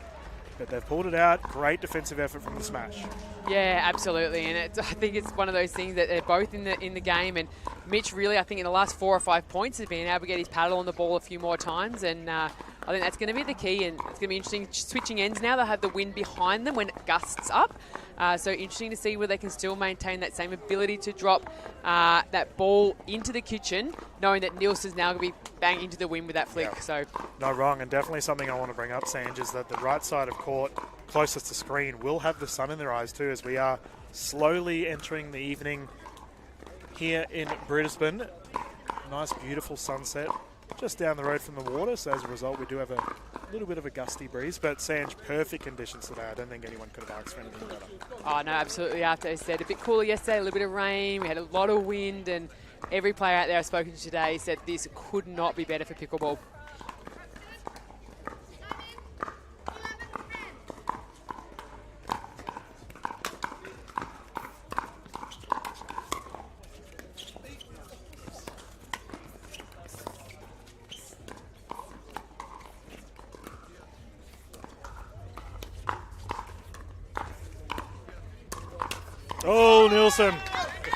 but they've pulled it out. Great defensive effort from the Smash. Yeah, absolutely, and I think it's one of those things that they're both in the game, and Mitch really, I think in the last 4 or 5 points has been able to get his paddle on the ball a few more times, and I think that's going to be the key, and it's going to be interesting switching ends now. They'll have the wind behind them when it gusts up, so interesting to see where they can still maintain that same ability to drop that ball into the kitchen, knowing that Nielsen's now going to be bang into the wind with that flick. Yeah. So not wrong, and definitely something I want to bring up, Sanj, is that the right side of court, closest to screen, will have the sun in their eyes too, as we are slowly entering the evening here in Brisbane. Nice, beautiful sunset just down the road from the water, so as a result we do have a little bit of a gusty breeze, but Sanj, perfect conditions today. I don't think anyone could have asked for anything better. Oh no, absolutely. After I said, a bit cooler yesterday, a little bit of rain, we had a lot of wind, and every player out there I've spoken to today said this could not be better for pickleball. Oh, Nielsen.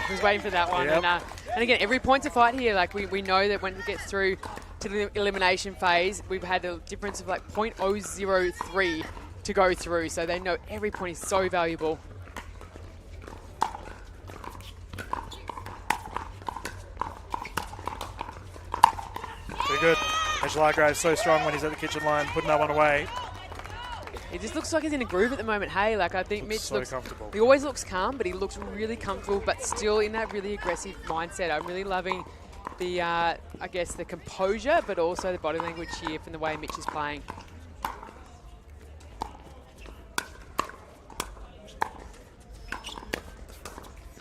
He was waiting for that one. Yep. And again, every point's a fight here. Like we know that when it gets through to the elimination phase, we've had a difference of like 0.003 to go through. So they know every point is so valuable. Too good. Mitchell Hargrave's so strong when he's at the kitchen line, putting that one away. It just looks like he's in a groove at the moment. Hey, like I think Mitch so looks comfortable. He always looks calm, but he looks really comfortable, but still in that really aggressive mindset. I'm really loving the, I guess, the composure, but also the body language here from the way Mitch is playing.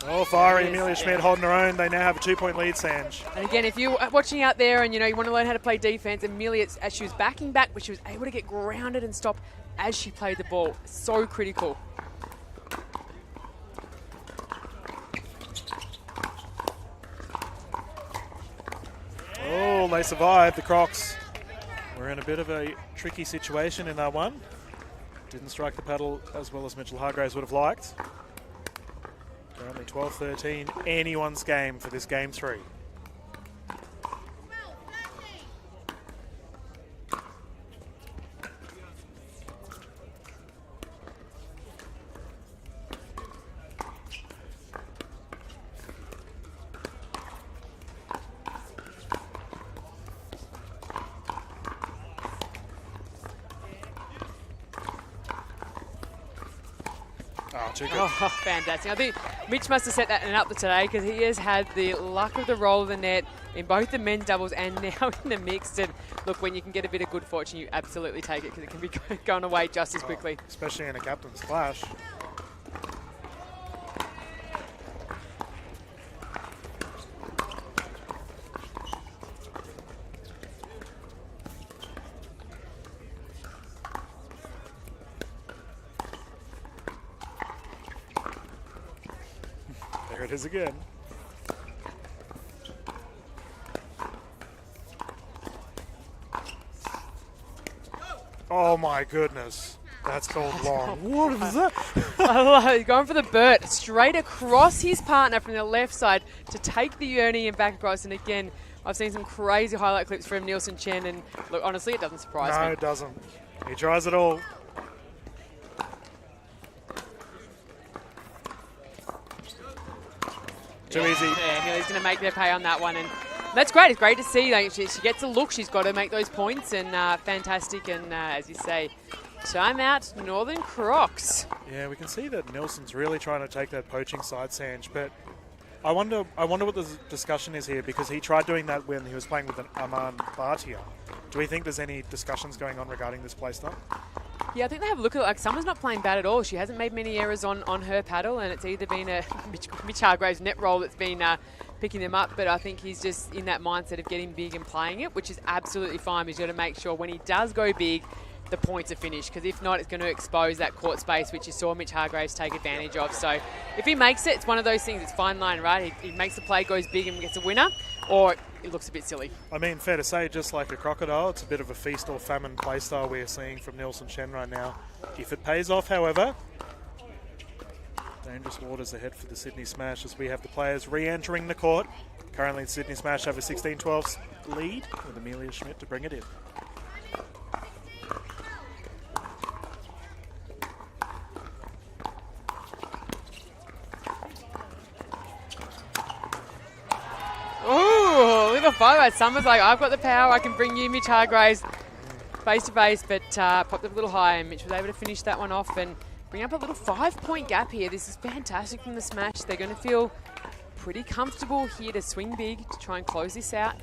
Oh, fiery Amelia Schmidt holding her own. They now have a 2-point lead, Sanj. And again, if you're watching out there and you want to learn how to play defense, Amelia, as she was backing back, but she was able to get grounded and stop as she played the ball. So critical. Oh, they survived, the Crocs. We're in a bit of a tricky situation in that one. Didn't strike the paddle as well as Mitchell Hargraves would have liked. Currently 12-13, anyone's game for this game 3. Oh, too good. Oh, fantastic. I think Mitch must have set that one up today because he has had the luck of the roll of the net in both the men's doubles and now in the mixed. And look, when you can get a bit of good fortune, you absolutely take it because it can be going away just as quickly. Especially in a captain's clash. There it is again. Oh my goodness. That's called long. What is that? I love it. Going for the Burt straight across his partner from the left side to take the Ernie and back across. And again, I've seen some crazy highlight clips from Nielsen Chen. And look, honestly, it doesn't surprise me. No, it doesn't. He tries it all. Too easy. Yeah, Amelia's going to make their pay on that one. And that's great. It's great to see. Like, she gets a look. She's got to make those points. And fantastic. And as you say, timeout, Northern Crocs. Yeah, we can see that Nelson's really trying to take that poaching side, Sanj. But I wonder what the discussion is here, because he tried doing that when he was playing with an Aman Bhatia. Do we think there's any discussions going on regarding this playstyle? Yeah, I think they have a look at it. Like, Summer's not playing bad at all. She hasn't made many errors on her paddle, and it's either been a Mitch Hargraves net roll that's been picking them up, but I think he's just in that mindset of getting big and playing it, which is absolutely fine. He's got to make sure when he does go big, the points are finished, because if not, it's going to expose that court space, which you saw Mitch Hargraves take advantage of. So if he makes it, it's one of those things. It's fine line, right? He makes the play, goes big and gets a winner, or it looks a bit silly. I mean, fair to say, just like a crocodile, it's a bit of a feast or famine playstyle we're seeing from Nielsen Chen right now. If it pays off, however, dangerous waters ahead for the Sydney Smash as we have the players re-entering the court. Currently, the Sydney Smash have a 16-12 lead with Amelia Schmidt to bring it in. Ooh, little follow. Summer's like, I've got the power. I can bring you, Mitch Hargraves, face to face, but popped up a little high, and Mitch was able to finish that one off and bring up a little 5-point gap here. This is fantastic from the Smash. They're going to feel pretty comfortable here to swing big to try and close this out.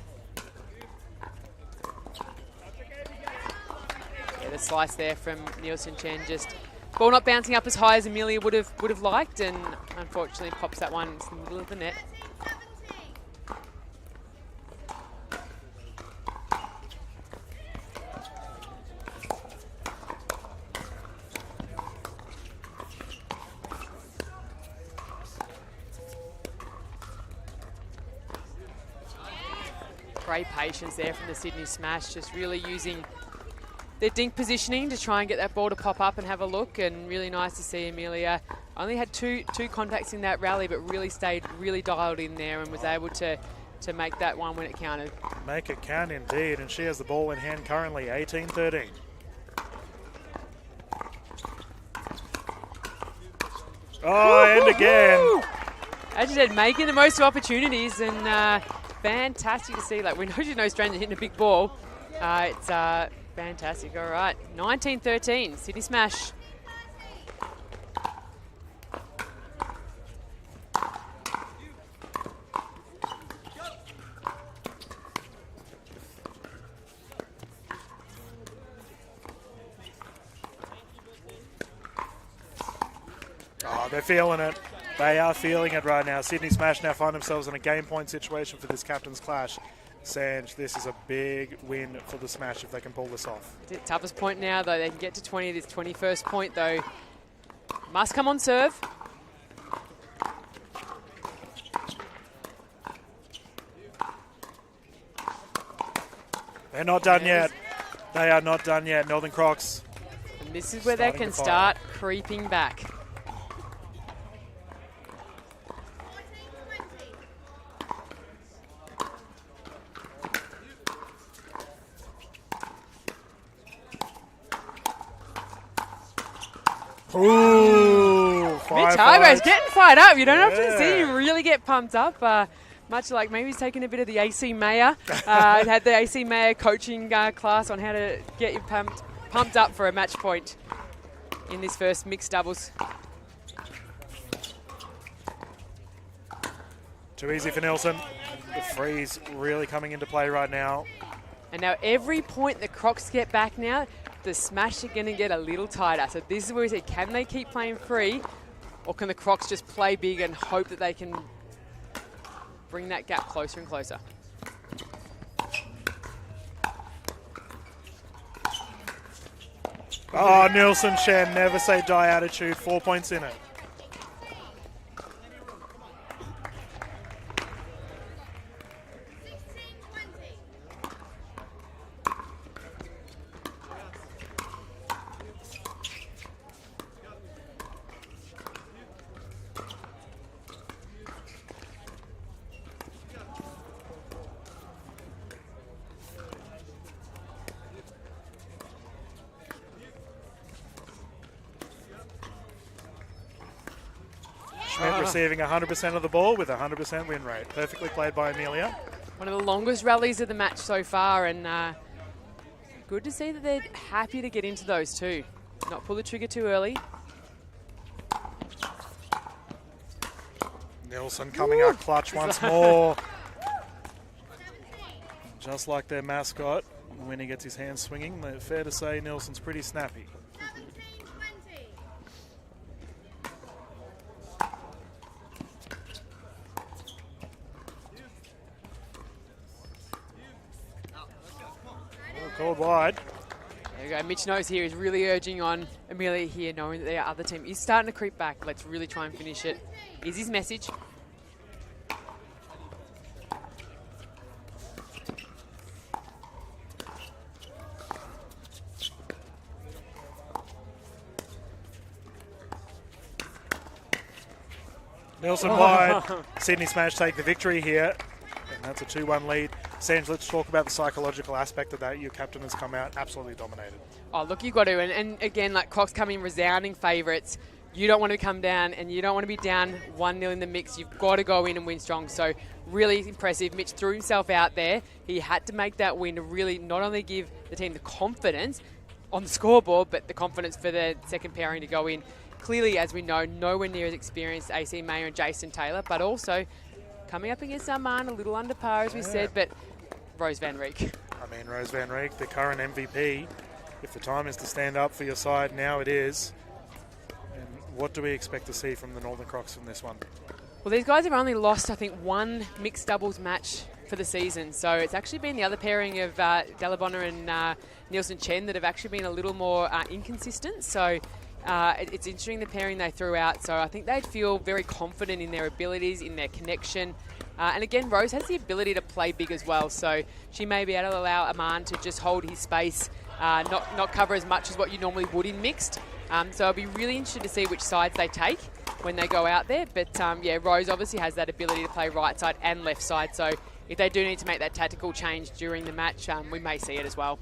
Yeah, the slice there from Nielsen Chen, just ball not bouncing up as high as Amelia would have liked, and unfortunately pops that one in the middle of the net. Great patience there from the Sydney Smash, just really using their dink positioning to try and get that ball to pop up and have a look, and really nice to see Amelia. Only had two contacts in that rally, but really stayed really dialed in there and was able to make that one when it counted. Make it count indeed, and she has the ball in hand currently, 18-13. Oh, and again. As you said, making the most of opportunities, and fantastic to see. Like, we know she's no stranger hitting a big ball. It's fantastic. All right, 19-13, Sydney Smash. Oh, they're feeling it. They are feeling it right now. Sydney Smash now find themselves in a game point situation for this captain's clash. Sanj, this is a big win for the Smash if they can pull this off. The toughest point now, though. They can get to 20. This 21st point, though, must come on serve. They're not done yet. They are not done yet. Northern Crocs. And this is where they can start creeping back. Ooh, Mitch Hargraves getting fired up. You don't often see him really get pumped up. Much like maybe he's taken a bit of the AC Mayer. Had the AC Mayer coaching class on how to get you pumped up for a match point in this first mixed doubles. Too easy for Nielsen. The freeze really coming into play right now. And now every point the Crocs get back now, the Smash are going to get a little tighter. So this is where we say, can they keep playing free, or can the Crocs just play big and hope that they can bring that gap closer and closer? Oh, Nielsen Shen, never say die attitude. 4 points in it. Receiving 100% of the ball with a 100% win rate. Perfectly played by Amelia. One of the longest rallies of the match so far, and good to see that they're happy to get into those too. Not pull the trigger too early. Nielsen coming out clutch once more. Just like their mascot, when he gets his hands swinging, fair to say Nielsen's pretty snappy. Called wide. There we go. Mitch knows here is really urging on Amelia here, knowing that their other team is starting to creep back. Let's really try and finish it. Is his message. Nielsen wide. Sydney Smash take the victory here. And that's a 2-1 lead. Sanj, let's talk about the psychological aspect of that. Your captain has come out absolutely dominated. Oh, look, you've got to. And again, like Crocs coming resounding favourites. You don't want to come down, and you don't want to be down 1-0 in the mix. You've got to go in and win strong. So really impressive. Mitch threw himself out there. He had to make that win to really not only give the team the confidence on the scoreboard, but the confidence for the second pairing to go in. Clearly, as we know, nowhere near as experienced AC Mayer and Jason Taylor, but also coming up against Armand, a little under par, as we said, but Rose Van Rijk. I mean, Rose Van Rijk, the current MVP. If the time is to stand up for your side, now it is. And what do we expect to see from the Northern Crocs from this one? Well, these guys have only lost, I think, one mixed doubles match for the season. So it's actually been the other pairing of Delabonna and Nielsen Chen that have actually been a little more inconsistent. So it's interesting the pairing they threw out. So I think they'd feel very confident in their abilities, in their connection. And again, Rose has the ability to play big as well. So she may be able to allow Armand to just hold his space, not cover as much as what you normally would in mixed. So I'll be really interested to see which sides they take when they go out there. But yeah, Rose obviously has that ability to play right side and left side. So if they do need to make that tactical change during the match, we may see it as well.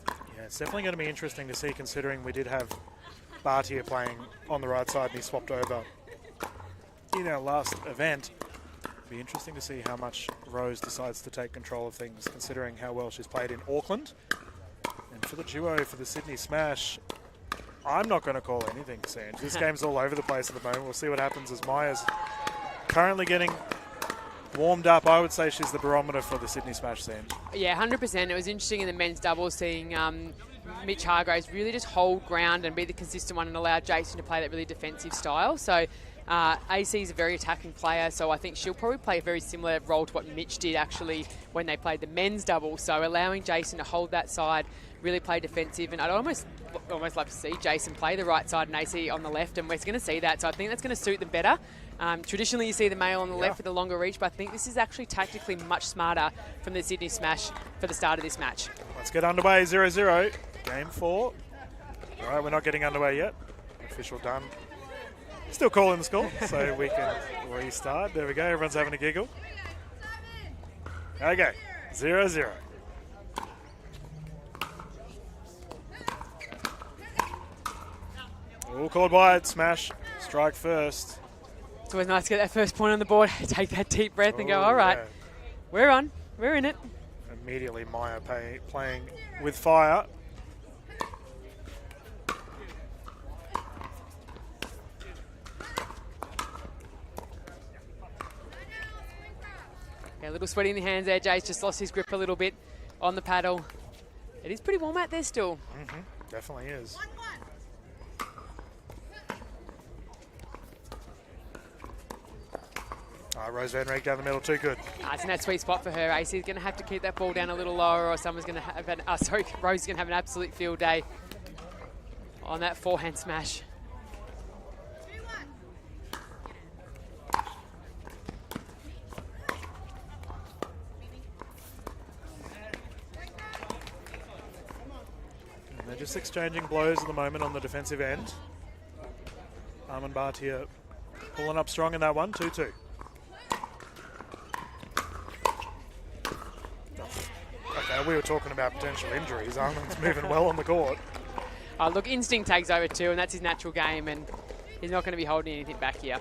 Yeah, it's definitely going to be interesting to see, considering we did have Bartier playing on the right side and he swapped over in our last event. It'll be interesting to see how much Rose decides to take control of things, considering how well she's played in Auckland. And for the duo, for the Sydney Smash, I'm not going to call anything, Sanj. This game's all over the place at the moment. We'll see what happens as Maya's currently getting warmed up. I would say she's the barometer for the Sydney Smash, Sanj. Yeah, 100%. It was interesting in the men's doubles seeing Mitch Hargraves really just hold ground and be the consistent one and allow Jason to play that really defensive style. So AC is a very attacking player, so I think she'll probably play a very similar role to what Mitch did actually when they played the men's double. So allowing Jason to hold that side, really play defensive, and I'd almost love to see Jason play the right side and AC on the left, and we're going to see that. So I think that's going to suit them better. Traditionally, you see the male on the left with a longer reach, but I think this is actually tactically much smarter from the Sydney Smash for the start of this match. Let's get underway, 0-0. Game 4. All right, we're not getting underway yet. Official done. Still calling the score, so we can restart. There we go, everyone's having a giggle. Okay, 0-0. All called wide, Smash, strike first. It's always nice to get that first point on the board, take that deep breath and go, all right, we're on, we're in it. Immediately Maya playing with fire. Yeah, a little sweaty in the hands there. Jay's just lost his grip a little bit on the paddle. It is pretty warm out there still. Definitely is. Rose Van Reek down the middle, too good. It's in that sweet spot for her. AC is going to have to keep that ball down a little lower, or someone's going to have Rose is going to have an absolute field day on that forehand smash. And they're just exchanging blows at the moment on the defensive end. Armin Bhatia pulling up strong in that one, 2-2. Okay, we were talking about potential injuries. Armin's moving well on the court. Look, instinct takes over too, and that's his natural game, and he's not going to be holding anything back here.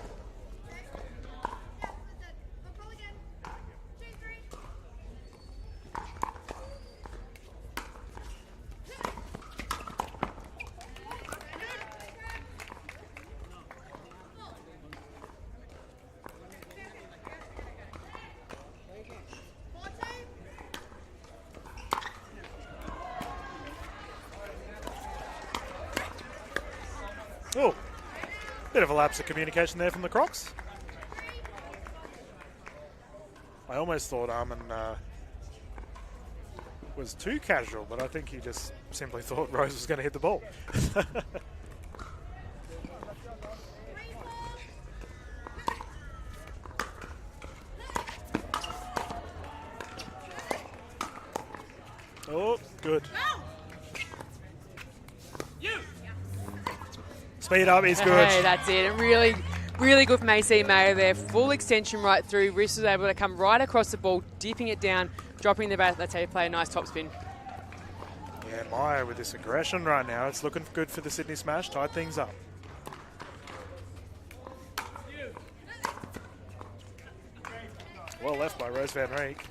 Oh, bit of a lapse of communication there from the Crocs. I almost thought Armin was too casual, but I think he just simply thought Rose was going to hit the ball. Oh, good. Speed up is good. Hey, that's it. And really, really good from AC Mayo there. Full extension right through. Wrist was able to come right across the ball, dipping it down, dropping the bat. That's how you play a nice topspin. Yeah, Mayo with this aggression right now. It's looking good for the Sydney Smash. Tied things up. Well left by Rose Van Reek.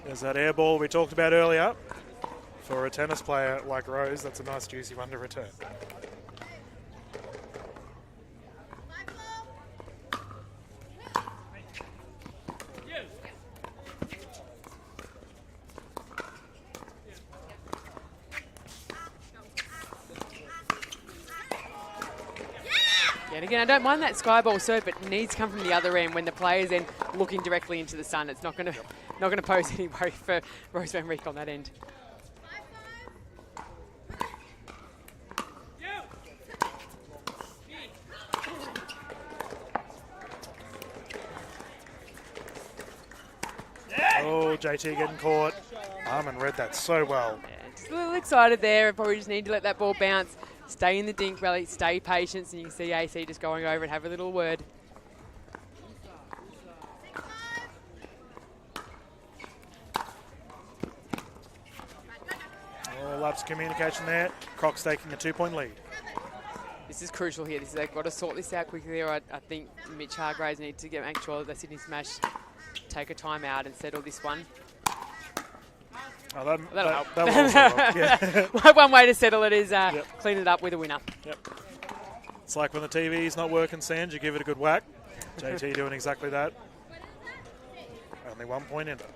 There's that air ball we talked about earlier. For a tennis player like Rose, that's a nice juicy one to return. And again, I don't mind that sky ball serve, but it needs to come from the other end when the player's then looking directly into the sun. It's not going to pose any worry for Rose Van Reek on that end. Oh, JT getting caught. Armin read that so well. Yeah, just a little excited there, and probably just need to let that ball bounce. Stay in the dink rally, stay patient, and you can see AC just going over and have a little word. Oh, lapse communication there. Crocs taking a 2-point lead. This is crucial here. They've got to sort this out quickly, or I think Mitch Hargraves need to make sure that the Sydney Smash take a timeout and settle this one. Oh, that'll help. That will also help. Yeah. One way to settle it is clean it up with a winner. Yep. It's like when the TV's not working, Sands, you give it a good whack. JT doing exactly that. Only 1 point in it.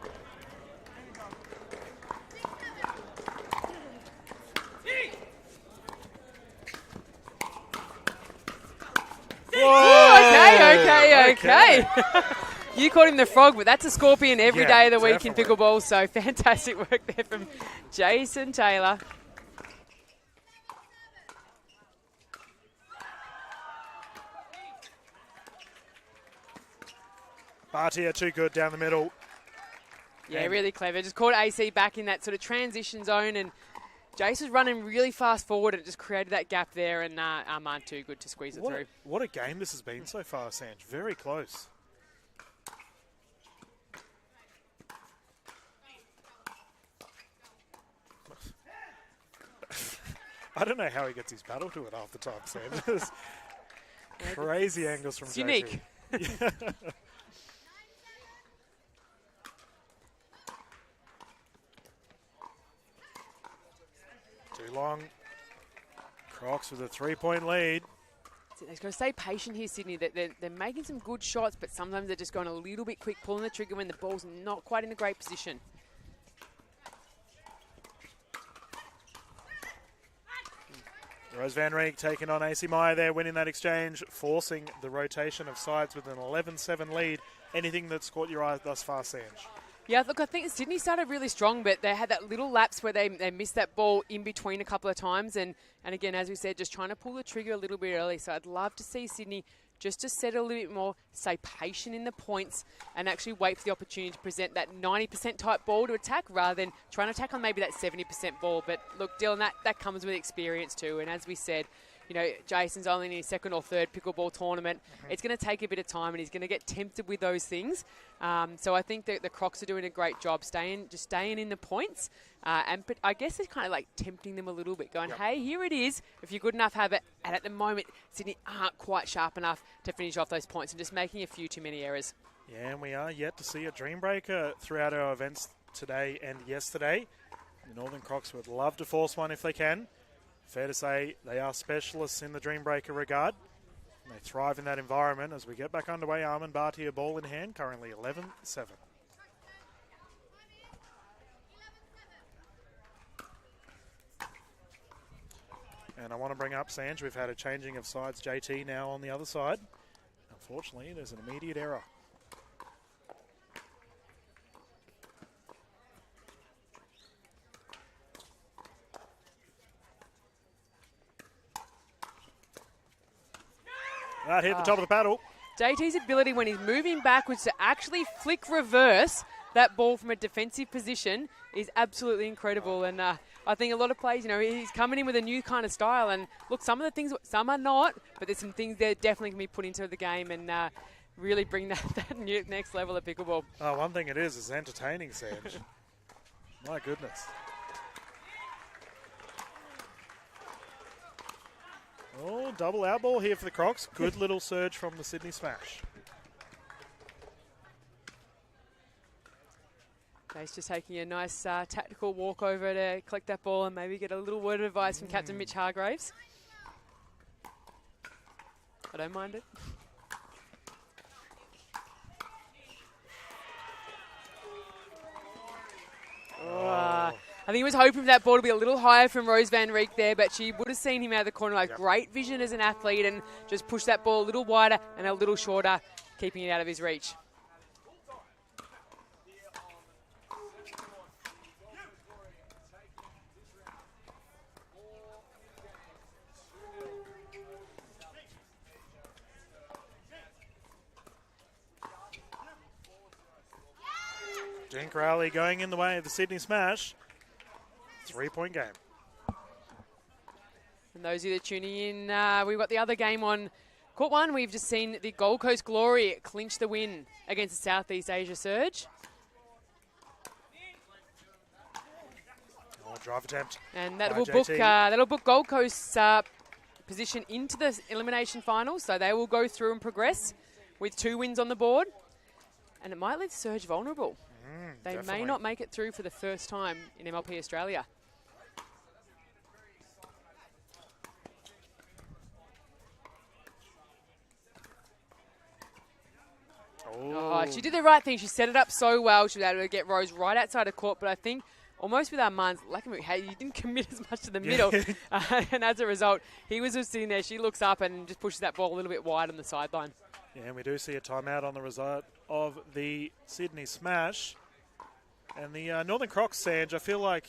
Whoa, okay. You called him the frog, but that's a scorpion every day of the week in pickleball, so fantastic work there from Jason Taylor. Bhatia too good down the middle. Yeah, really clever. Just caught AC back in that sort of transition zone, and Jace was running really fast forward and it just created that gap there, and Armand too good to squeeze it through. What a game this has been so far, Sanj. Very close. I don't know how he gets his paddle to it half the time, Sanj. Crazy angles from JT. Unique. Yeah. Too long. Crocs with a 3-point lead. They've got to stay patient here, Sydney. They're making some good shots, but sometimes they're just going a little bit quick, pulling the trigger when the ball's not quite in a great position. Rose Van Reek taking on AC Meyer there, winning that exchange, forcing the rotation of sides with an 11-7 lead. Anything that's caught your eye thus far, Sanj? Yeah, look, I think Sydney started really strong, but they had that little lapse where they missed that ball in between a couple of times. And again, as we said, just trying to pull the trigger a little bit early. So I'd love to see Sydney just to settle a little bit more, stay patient in the points, and actually wait for the opportunity to present that 90% type ball to attack rather than trying to attack on maybe that 70% ball. But look, Dylan, that comes with experience too. And as we said, you know, Jason's only in his second or third pickleball tournament. It's going to take a bit of time, and he's going to get tempted with those things. So I think that the Crocs are doing a great job staying in the points. But I guess it's kind of like tempting them a little bit, going, hey, here it is. If you're good enough, have it. And at the moment, Sydney aren't quite sharp enough to finish off those points and just making a few too many errors. Yeah, and we are yet to see a dream breaker throughout our events today and yesterday. The Northern Crocs would love to force one if they can. Fair to say they are specialists in the dream breaker regard. And they thrive in that environment. As we get back underway, Armin Bhatia ball in hand, currently 11-7. And I want to bring up, Sanj, we've had a changing of sides. JT now on the other side. Unfortunately, there's an immediate error. That hit the top of the paddle. JT's ability when he's moving backwards to actually flick reverse that ball from a defensive position is absolutely incredible. And I think a lot of players, you know, he's coming in with a new kind of style. And look, some of the things, some are not, but there's some things that definitely can be put into the game and really bring that new next level of pickleball. Oh, one thing it is entertaining, Sanj. My goodness. Oh, double out ball here for the Crocs. Good little surge from the Sydney Smash. He's just taking a nice tactical walk over to collect that ball and maybe get a little word of advice from Captain Mitch Hargraves. I don't mind it. I think he was hoping for that ball to be a little higher from Rose Van Reek there, but she would have seen him out of the corner. Like great vision as an athlete and just pushed that ball a little wider and a little shorter, keeping it out of his reach. Dink Rowley going in the way of the Sydney Smash. 3-point game. And those of you that are tuning in, we've got the other game on court one. We've just seen the Gold Coast Glory clinch the win against the Southeast Asia Surge. Oh, drive attempt. And that'll book Gold Coast's position into the elimination finals. So they will go through and progress with 2 wins on the board. And it might leave Surge vulnerable. They definitely may not make it through for the first time in MLP Australia. Oh, she did the right thing. She set it up so well. She was able to get Rose right outside of court. But I think almost with Armand's lack of he didn't commit as much to the middle. And as a result, he was just sitting there. She looks up and just pushes that ball a little bit wide on the sideline. Yeah, and we do see a timeout on the result of the Sydney Smash. And the Northern Crocs, Sanj, I feel like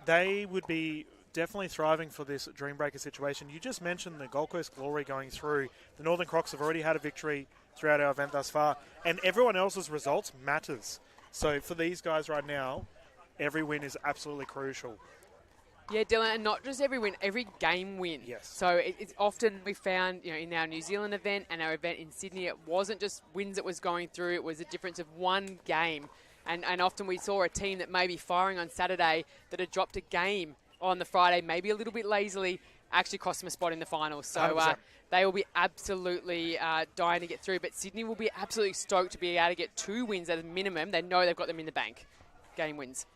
they would be definitely thriving for this Dream Breaker situation. You just mentioned the Gold Coast Glory going through. The Northern Crocs have already had a victory throughout our event thus far, and everyone else's results matters. So for these guys right now, every win is absolutely crucial. Yeah, Dylan, and not just every win, every game win. Yes. So it's often we found, you know, in our New Zealand event and our event in Sydney, it wasn't just wins that was going through, it was a difference of one game. And often we saw a team that may be firing on Saturday that had dropped a game on the Friday, maybe a little bit lazily, actually cost them a spot in the finals. So they will be absolutely dying to get through. But Sydney will be absolutely stoked to be able to get 2 wins at a minimum. They know they've got them in the bank. Game wins.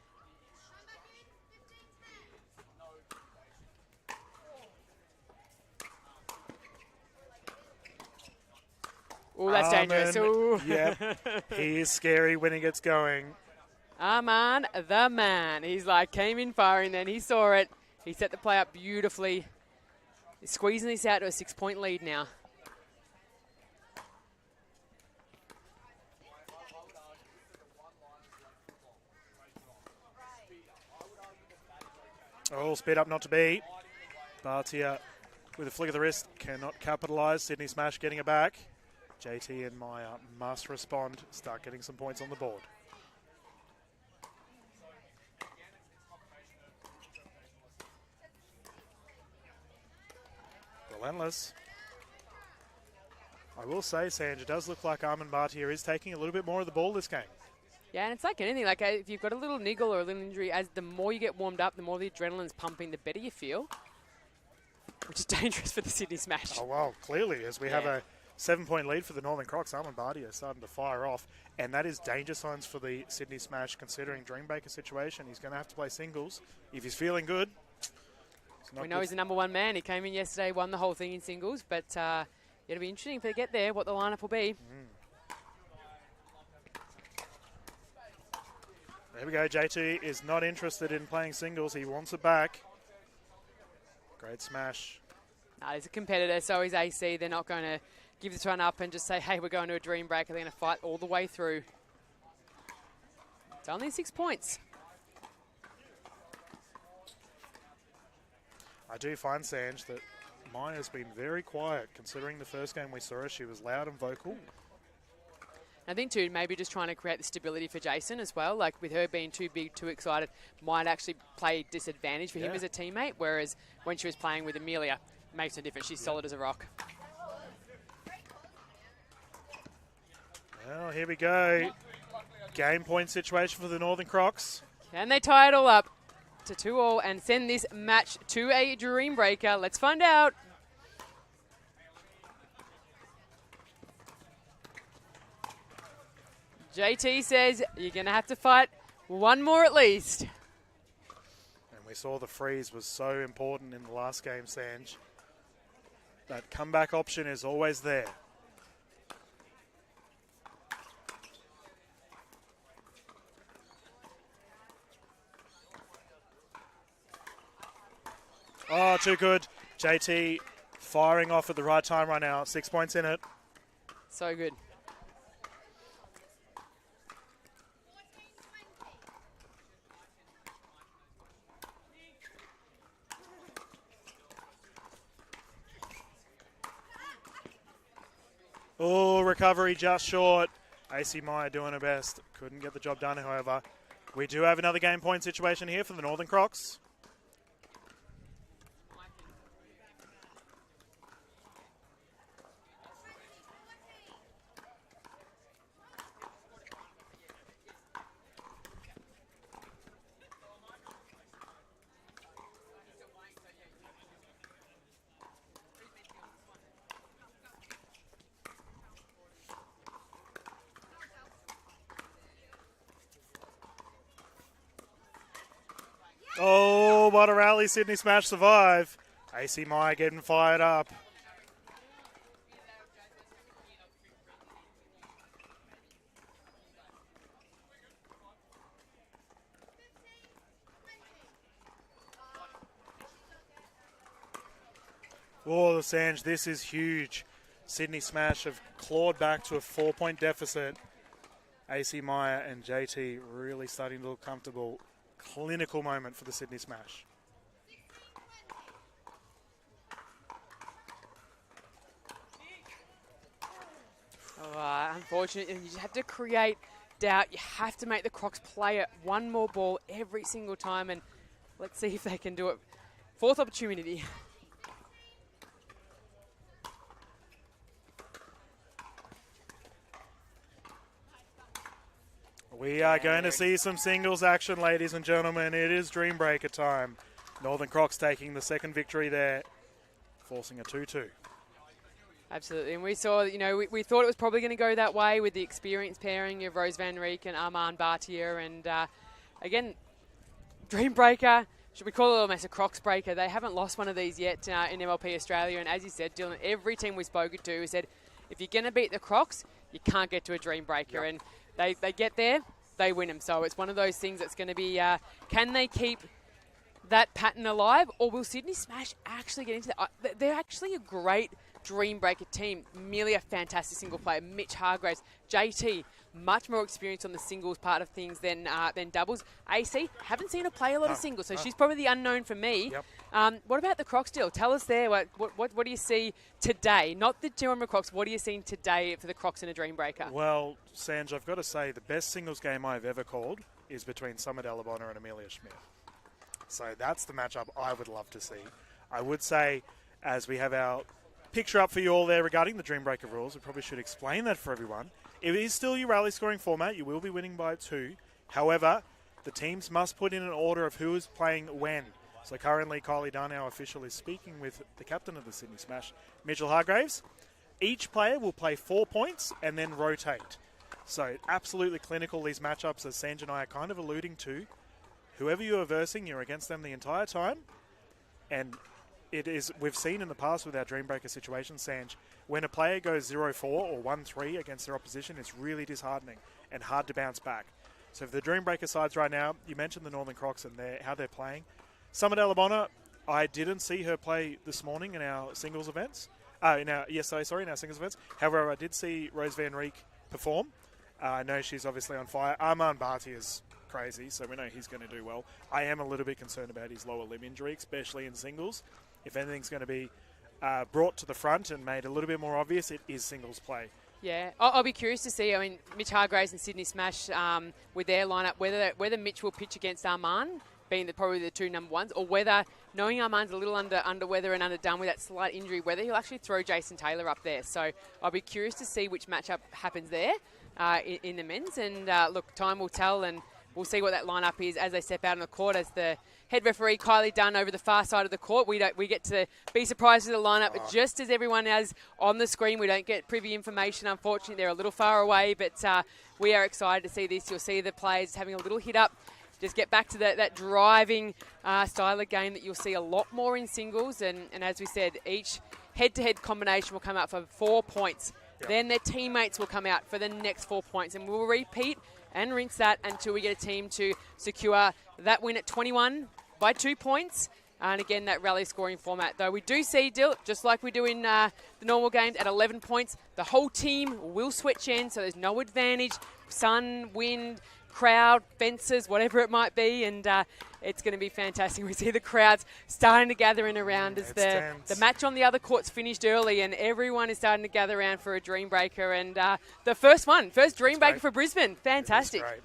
Oh, that's dangerous. Ooh. Yep. He is scary when he gets going. Arman, the man. He's like, came in firing then. He saw it. He set the play up beautifully. He's squeezing this out to a 6-point lead now. Oh, speed up not to be. Bartia with a flick of the wrist cannot capitalise. Sydney Smash getting it back. JT and Maya must respond, start getting some points on the board. Relentless. I will say, Sanj, it does look like Armin Bartia is taking a little bit more of the ball this game. Yeah, and it's like anything. Like if you've got a little niggle or a little injury, as the more you get warmed up, the more the adrenaline's pumping, the better you feel. Which is dangerous for the Sydney Smash. Oh, well, clearly, as we have a 7-point lead for the Northern Crocs, Armin Bartia is starting to fire off. And that is danger signs for the Sydney Smash, considering Dreambreaker's situation. He's going to have to play singles. If he's feeling good, we know he's the number one man. He came in yesterday, won the whole thing in singles. But it'll be interesting if they get there, what the lineup will be. There we go. JT is not interested in playing singles. He wants it back. Great smash. No, he's a competitor, so he's AC. They're not going to give this one up and just say, hey, we're going to a dream breaker. They're going to fight all the way through. It's only 6 points. I do find, Sanj, that Maya's been very quiet. Considering the first game we saw her, she was loud and vocal. I think, too, maybe just trying to create the stability for Jason as well. Like, with her being too big, too excited, might actually play disadvantage for him as a teammate, whereas when she was playing with Amelia, makes no difference. She's solid as a rock. Well, here we go. Game point situation for the Northern Crocs. Can they tie it all up to 2-2 and send this match to a dream breaker? Let's find out. JT says you're going to have to fight one more at least. And we saw the freeze was so important in the last game, Sanj. That comeback option is always there. Oh, too good. JT firing off at the right time right now. 6 points in it. So good. Oh, recovery just short. AC Maya doing her best. Couldn't get the job done, however. We do have another game point situation here for the Northern Crocs. Oh, what a rally Sydney Smash survive. AC Maya getting fired up. Oh, the Sanj, this is huge. Sydney Smash have clawed back to a 4-point deficit. AC Maya and JT really starting to look comfortable. Clinical moment for the Sydney Smash. Unfortunately, you just have to create doubt. You have to make the Crocs play it one more ball every single time, and let's see if they can do it. Fourth opportunity. We are going to see some singles action, ladies and gentlemen. It is Dream Breaker time. Northern Crocs taking the second victory there, forcing a 2-2. Absolutely, and we saw, we thought it was probably going to go that way with the experienced pairing of Rose Van Rieck and Arman Bartia, and again, Dream Breaker, should we call it almost a Crocs breaker? They haven't lost one of these yet in MLP Australia, and as you said, Dylan, every team we've spoken to said, if you're going to beat the Crocs, you can't get to a Dream Breaker. Yep. And they get there, they win them. So it's one of those things that's going to be, can they keep that pattern alive, or will Sydney Smash actually get into that? They're actually a great Dream Breaker team. Merely a fantastic single player. Mitch Hargraves, JT, much more experience on the singles part of things than doubles. AC, haven't seen her play a lot of singles, so she's probably the unknown for me. Yep. What about the Crocs deal? Tell us there, what do you see today? Not the German Crocs, what are you seeing today for the Crocs in a Dream Breaker? Well, Sanj, I've got to say the best singles game I've ever called is between Summer Delabona and Amelia Schmidt. So that's the matchup I would love to see. I would say, as we have our picture up for you all there regarding the Dream Breaker rules, we probably should explain that for everyone. It is still your rally scoring format. You will be winning by 2. However, the teams must put in an order of who is playing when. So currently, Kylie Dunn, our official, is speaking with the captain of the Sydney Smash, Mitchell Hargraves. Each player will play 4 points and then rotate. So absolutely clinical, these matchups, as Sanj and I are kind of alluding to. Whoever you are versing, you're against them the entire time. And it is, we've seen in the past with our Dream Breaker situation, Sanj, when a player goes 0-4 or 1-3 against their opposition, it's really disheartening and hard to bounce back. So for the Dream Breaker sides right now, you mentioned the Northern Crocs and how they're playing. Summer Delabona, I didn't see her play this morning in our singles events. In our singles events. However, I did see Rose Van Rieck perform. I know she's obviously on fire. Armand Barty is crazy, so we know he's going to do well. I am a little bit concerned about his lower limb injury, especially in singles. If anything's going to be brought to the front and made a little bit more obvious, it is singles play. Yeah, I'll be curious to see. I mean, Mitch Hargraves and Sydney Smash with their lineup, whether Mitch will pitch against Armand, being probably the 2 number ones, or whether, knowing Armand's a little under weather and underdone with that slight injury, whether he'll actually throw Jason Taylor up there. So I'll be curious to see which matchup happens there in the men's. And look, time will tell, and we'll see what that lineup is as they step out on the court. As the head referee, Kylie Dunn, over the far side of the court, we get to be surprised with the lineup, but just as everyone has on the screen, we don't get privy information. Unfortunately, they're a little far away, but we are excited to see this. You'll see the players having a little hit up. Just get back to that driving style of game that you'll see a lot more in singles. And as we said, each head-to-head combination will come out for 4 points. Yep. Then their teammates will come out for the next 4 points. And we'll repeat and rinse that until we get a team to secure that win at 21 by 2 points. And again, that rally scoring format. Though we do see, just like we do in the normal games, at 11 points, the whole team will switch in. So there's no advantage. Sun, wind, crowd, fences, whatever it might be, and it's going to be fantastic. We see the crowds starting to gather in around as the match on the other court's finished early, and everyone is starting to gather around for a Dream Breaker, and the first Dream Breaker for Brisbane. Fantastic. Great.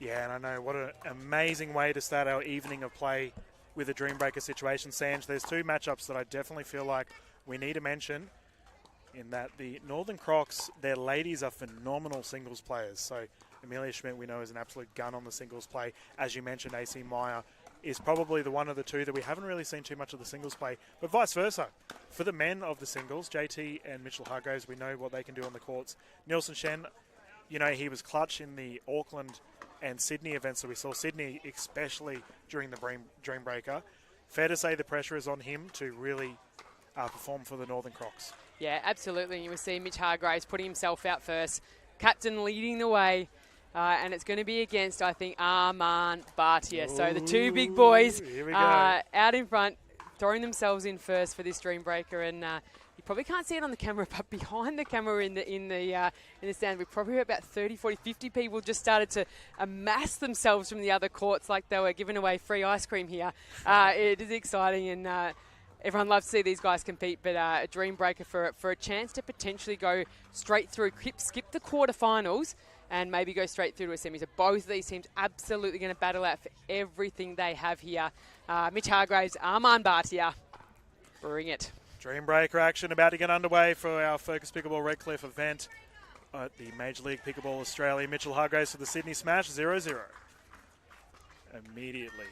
Yeah, and I know what an amazing way to start our evening of play with a Dream Breaker situation. Sanj, there's 2 matchups that I definitely feel like we need to mention, in that the Northern Crocs, their ladies are phenomenal singles players. So Amelia Schmidt, we know, is an absolute gun on the singles play. As you mentioned, AC Meyer is probably the one of the 2 that we haven't really seen too much of the singles play, but vice versa. For the men of the singles, JT and Mitchell Hargraves, we know what they can do on the courts. Nielsen Shen, you know, he was clutch in the Auckland and Sydney events, so we saw Sydney, especially during the Dream Breaker. Fair to say the pressure is on him to really perform for the Northern Crocs. Yeah, absolutely. You will see Mitch Hargraves putting himself out first. Captain leading the way. And it's going to be against, I think, Armand Bartia. So the 2 big boys out in front, throwing themselves in first for this Dream Breaker. And you probably can't see it on the camera, but behind the camera in the stand, we probably have about 30, 40, 50 people just started to amass themselves from the other courts like they were giving away free ice cream here. It is exciting, and everyone loves to see these guys compete, but a Dream Breaker for a chance to potentially go straight through, skip the quarterfinals, and maybe go straight through to a semi. So both of these teams absolutely going to battle out for everything they have here. Mitch Hargraves, Armand Bartia, bring it. Dream Breaker action about to get underway for our Focus Pickleball Redcliffe event at the Major League Pickleball Australia. Mitchell Hargraves for the Sydney Smash, 0-0. Immediately,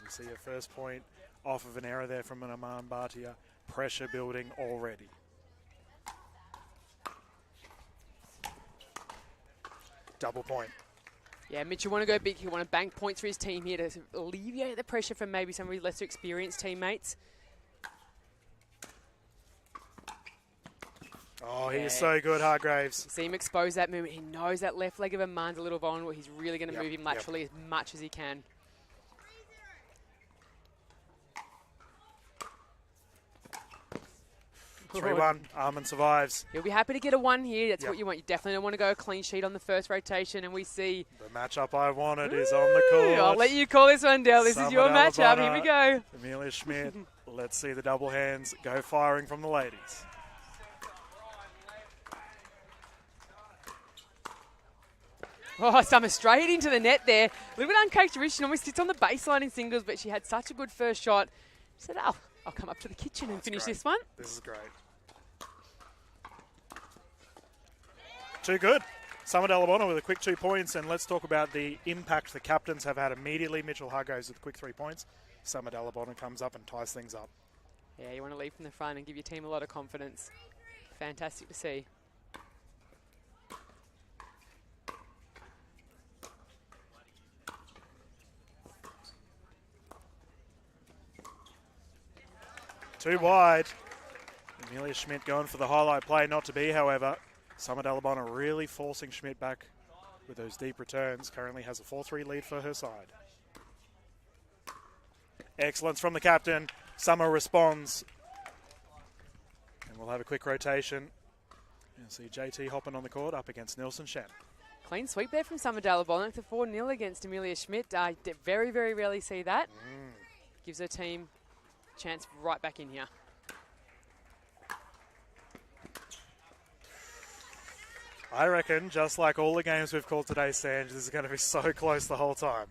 you see a first point off of an error there from an Armand Bartia. Pressure building already. Double point. Yeah, Mitch, you want to go big. You want to bank points for his team here to alleviate the pressure from maybe some of his lesser experienced teammates. Oh, he is so good, Hargraves. See him expose that movement. He knows that left leg of Aman's a little vulnerable. He's really going to move him laterally as much as he can. 3-1, Armin survives. He'll be happy to get a 1 here. That's what you want. You definitely don't want to go a clean sheet on the first rotation. And we see... The matchup I wanted is on the court. I'll let you call this one, Dell. This is your matchup. Here we go. Amelia Schmidt. Let's see the double hands go firing from the ladies. Oh, Summer straight into the net there. A little bit uncharacteristic. She almost sits on the baseline in singles, but she had such a good first shot. She said, oh, I'll come up to the kitchen and finish this one. This is great. Too good. Summer Alabama with a quick 2 points, and let's talk about the impact the captains have had immediately. Mitchell Hargraves with a quick 3 points. Summer Alabama comes up and ties things up. Yeah, you want to lead from the front and give your team a lot of confidence. Fantastic to see. Too wide. Amelia Schmidt going for the highlight play, not to be, however. Summer Alabama really forcing Schmidt back with those deep returns. Currently has a 4-3 lead for her side. Excellence from the captain. Summer responds. And we'll have a quick rotation. You'll see JT hopping on the court up against Nielsen Shen. Clean sweep there from Summer Dalabonic to 4-0 against Amelia Schmidt. I very, very rarely see that. Gives her team a chance right back in here. I reckon, just like all the games we've called today, Sanj, this is going to be so close the whole time.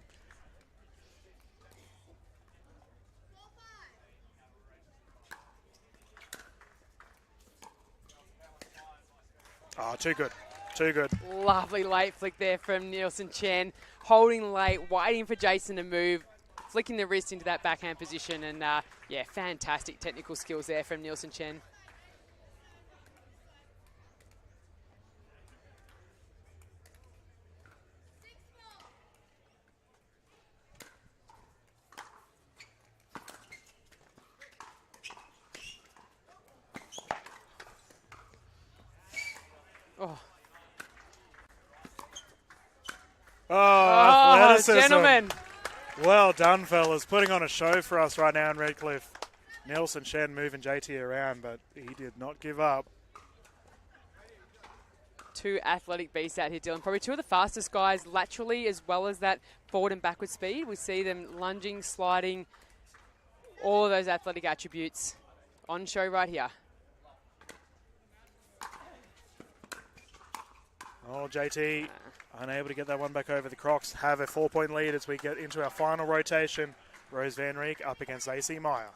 Oh, too good. Too good. Lovely late flick there from Nielsen Chen. Holding late, waiting for Jason to move. Flicking the wrist into that backhand position. And, yeah, fantastic technical skills there from Nielsen Chen. Oh, athleticism. Gentlemen. Well done, fellas. Putting on a show for us right now in Redcliffe. Nielsen Shen moving JT around, but he did not give up. Two athletic beasts out here, Dylan. Probably two of the fastest guys laterally as well as that forward and backward speed. We see them lunging, sliding, all of those athletic attributes on show right here. Oh, JT unable to get that one back over the Crocs. Have a 4-point lead as we get into our final rotation. Rose Van Rieck up against AC Meyer.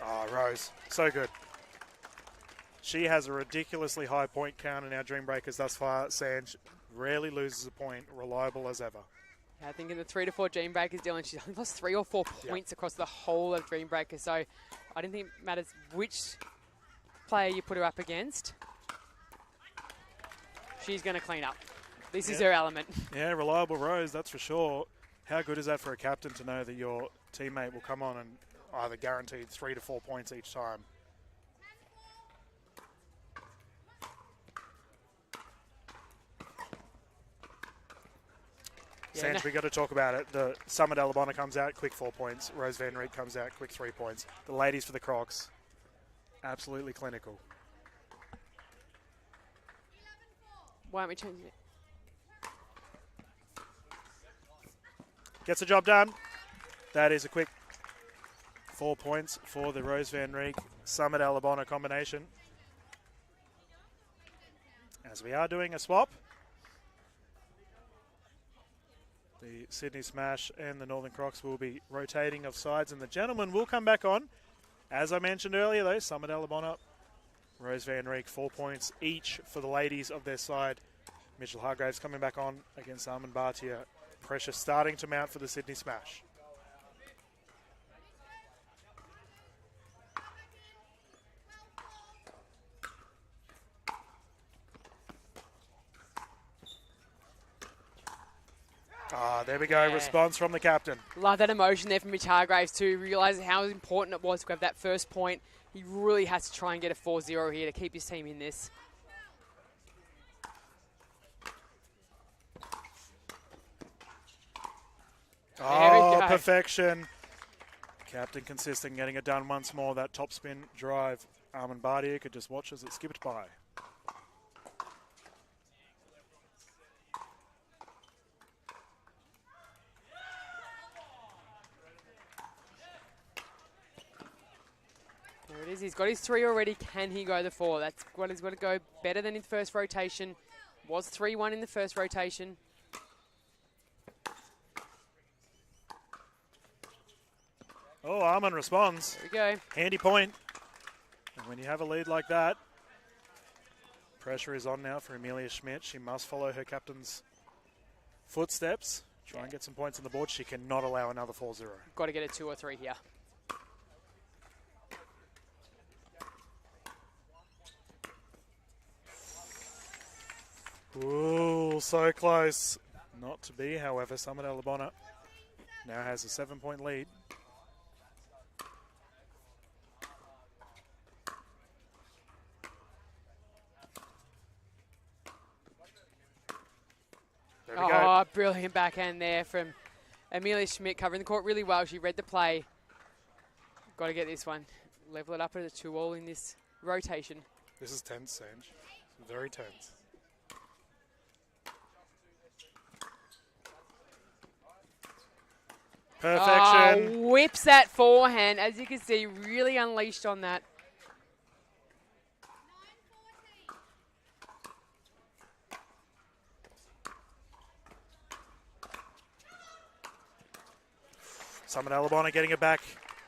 Oh, Rose, so good. She has a ridiculously high point count in our Dream Breakers thus far. Sanj rarely loses a point, reliable as ever. Yeah, I think in the 3 to 4 Dream Breakers, Dylan, she's only lost 3 or 4 points across the whole of Dream Breakers. So I don't think it matters which player you put her up against. She's going to clean up. This is her element. Yeah, reliable Rose, that's for sure. How good is that for a captain to know that your teammate will come on and either guaranteed 3 to 4 points each time? Sanj, we got to talk about it. The Summer Alabama comes out, quick 4 points. Rose Van Rieck comes out, quick 3 points. The ladies for the Crocs, absolutely clinical. Why aren't we changing it? Gets the job done. That is a quick 4 points for the Rose Van Rieck Summit Alabama combination. As we are doing a swap, the Sydney Smash and the Northern Crocs will be rotating of sides, and the gentlemen will come back on. As I mentioned earlier, though, Summit Alabama, Rose Van Rieck, 4 points each for the ladies of their side. Mitchell Hargraves coming back on against Armin Bhatia. Pressure starting to mount for the Sydney Smash. There we go. Yeah. Response from the captain. Love that emotion there from Mitch Hargraves too. Realising how important it was to have that first point. He really has to try and get a 4-0 here to keep his team in this. Perfection. Captain consistent, getting it done once more. That top spin drive. Armin Bardia could just watch as it skipped by. There it is. He's got his 3 already. Can he go the 4? That's what he's got to go better than his first rotation. Was 3-1 in the first rotation. Oh, Armin responds. There we go. Handy point. And when you have a lead like that, pressure is on now for Amelia Schmidt. She must follow her captain's footsteps. Try and get some points on the board. She cannot allow another 4-0. Got to get a 2 or 3 here. Ooh, so close. Not to be, however. Summit Alabona now has a 7-point lead. There we go. Brilliant backhand there from Amelia Schmidt, covering the court really well. She read the play. Got to get this one. Level it up at a 2-all in this rotation. This is tense, Sanj. Very tense. Perfection. Whips that forehand. As you can see, really unleashed on that. Summit Alabona getting it back,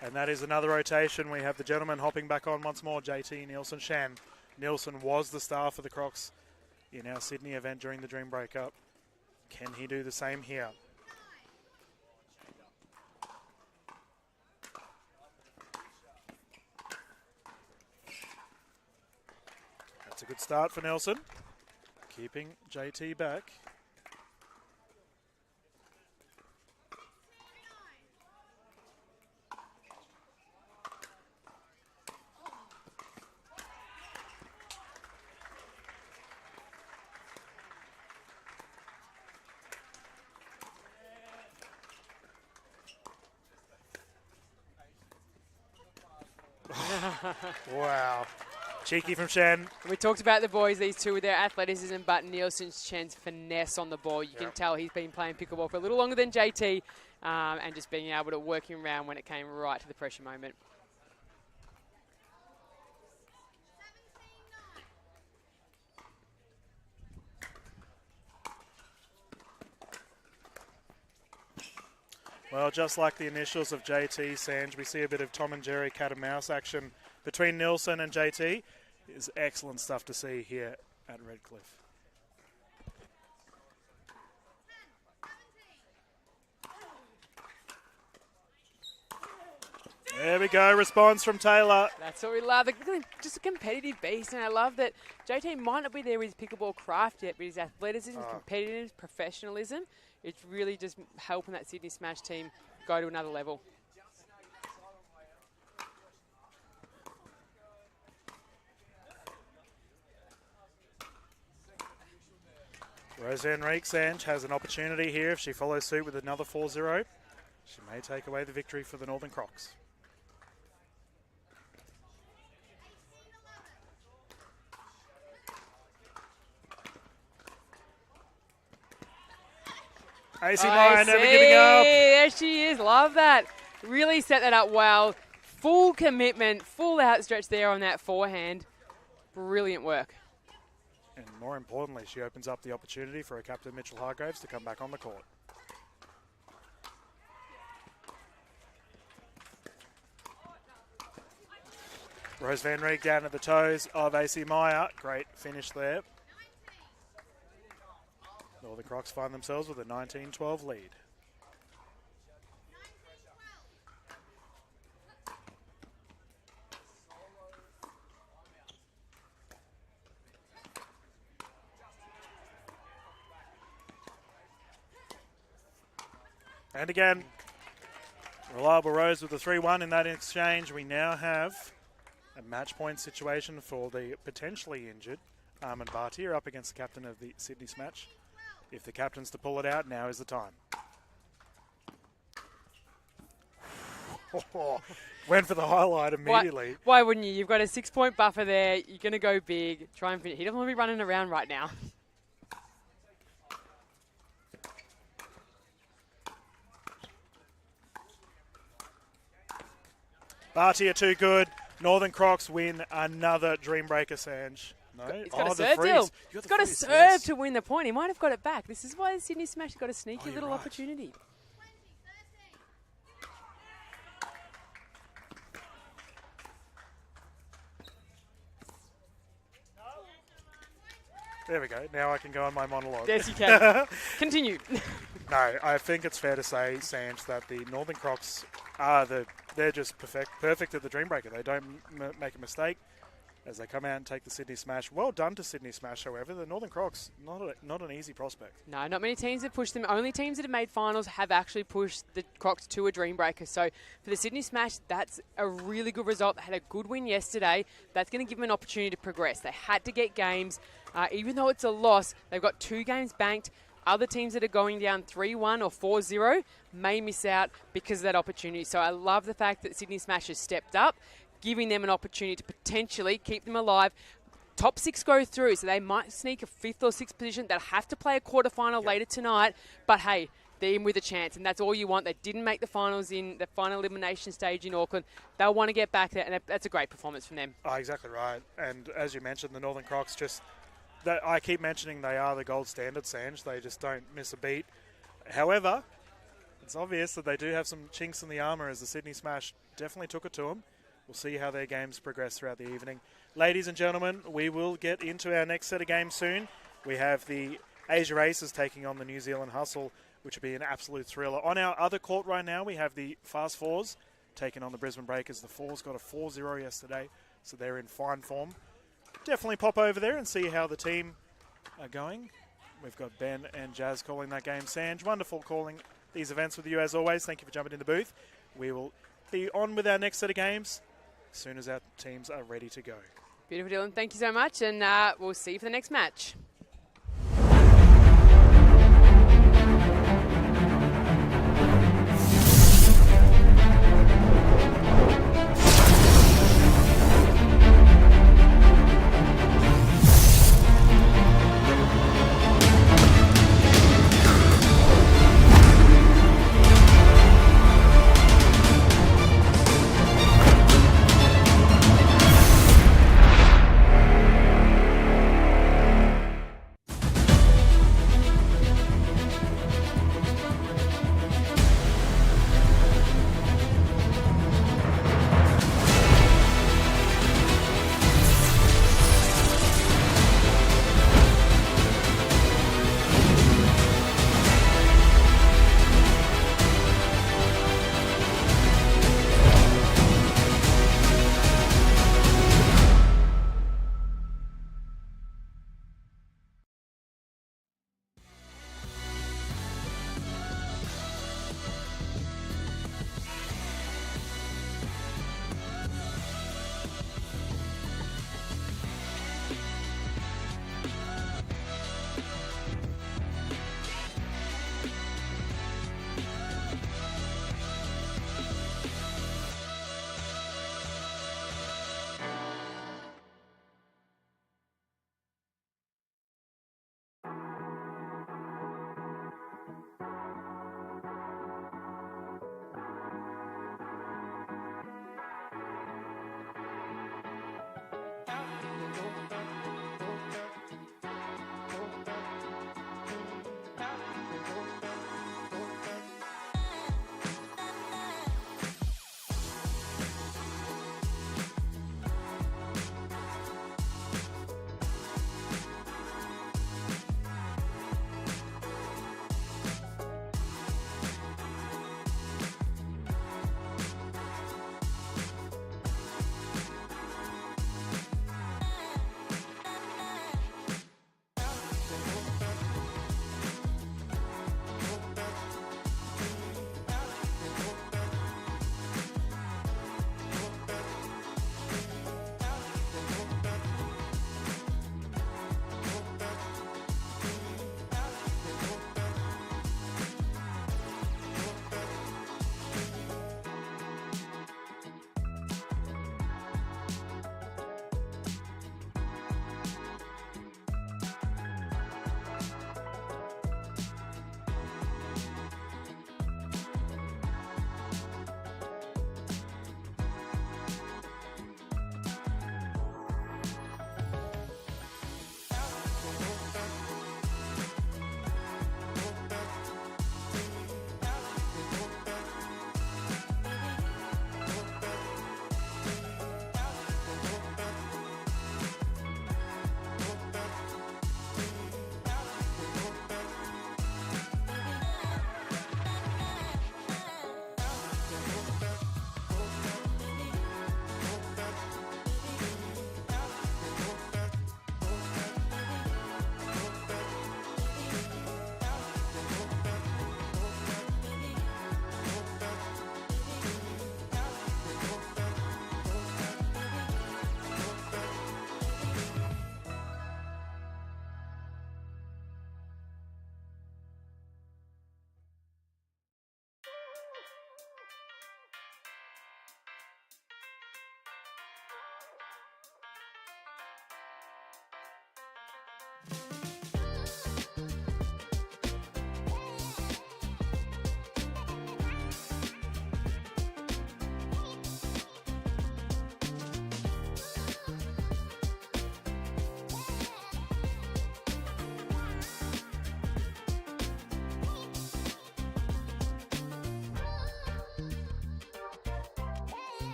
and that is another rotation. We have the gentleman hopping back on once more, JT Nielsen Shan. Nielsen was the star for the Crocs in our Sydney event during the Dream Breakup. Can he do the same here? That's a good start for Nelson, keeping JT back. Wow. Cheeky from Shen. We talked about the boys, these two with their athleticism, but Nielsen Chen's finesse on the ball. You can tell he's been playing pickleball for a little longer than JT and just being able to work him around when it came right to the pressure moment. Well, just like the initials of JT, Sanj, we see a bit of Tom and Jerry cat and mouse action between Nielsen and JT. It's excellent stuff to see here at Redcliffe. There we go, response from Taylor. That's what we love. Just a competitive beast, and I love that JT might not be there with his pickleball craft yet, but his athleticism, competitiveness, professionalism, it's really just helping that Sydney Smash team go to another level. Rose Enrique Sanch has an opportunity here. If she follows suit with another 4-0, she may take away the victory for the Northern Crocs. AC Meyer never giving up. There she is. Love that. Really set that up well. Full commitment, full outstretch there on that forehand. Brilliant work. And more importantly, she opens up the opportunity for her captain, Mitchell Hargraves, to come back on the court. Rose Van Riek down at the toes of AC Meyer. Great finish there. Northern Crocs find themselves with a 19-12 lead. And again, Reliable Rose with the 3-1 in that exchange. We now have a match point situation for the potentially injured Armand Bhatia up against the captain of the Sydney Smash. If the captain's to pull it out, now is the time. Went for the highlight immediately. Why wouldn't you? You've got a 6-point buffer there. You're going to go big. Try and finish. He doesn't want to be running around right now. Bhatia too good. Northern Crocs win another Dreambreaker, Sanj. No? He's got a the serve freeze. deal. He's got a serve to win the point. He might have got it back. This is why the Sydney Smash got a sneaky little opportunity. There we go. Now I can go on my monologue. Yes, you can. Continue. No, I think it's fair to say, Sanj, that the Northern Crocs are they're just perfect at the Dreambreaker. They don't make a mistake as they come out and take the Sydney Smash. Well done to Sydney Smash, however. The Northern Crocs, not an easy prospect. No, not many teams have pushed them. Only teams that have made finals have actually pushed the Crocs to a Dreambreaker. So for the Sydney Smash, that's a really good result. They had a good win yesterday. That's going to give them an opportunity to progress. They had to get games. Even though it's a loss, they've got 2 games banked. Other teams that are going down 3-1 or 4-0 may miss out because of that opportunity. So I love the fact that Sydney Smash has stepped up, giving them an opportunity to potentially keep them alive. Top 6 go through, so they might sneak a 5th or 6th position. They'll have to play a quarterfinal later tonight. But hey, they're in with a chance, and that's all you want. They didn't make the finals in the final elimination stage in Auckland. They'll want to get back there, and that's a great performance from them. Oh, exactly right. And as you mentioned, the Northern Crocs just... I keep mentioning they are the gold standard, Sanj. They just don't miss a beat. However, it's obvious that they do have some chinks in the armour as the Sydney Smash definitely took it to them. We'll see how their games progress throughout the evening. Ladies and gentlemen, we will get into our next set of games soon. We have the Asia Aces taking on the New Zealand Hustle, which will be an absolute thriller. On our other court right now, we have the Fast Fours taking on the Brisbane Breakers. The Fours got a 4-0 yesterday, so they're in fine form. Definitely pop over there and see how the team are going. We've got Ben and Jazz calling that game. Sanj, wonderful calling these events with you as always. Thank you for jumping in the booth. We will be on with our next set of games as soon as our teams are ready to go. Beautiful, Dylan. Thank you so much, and we'll see you for the next match.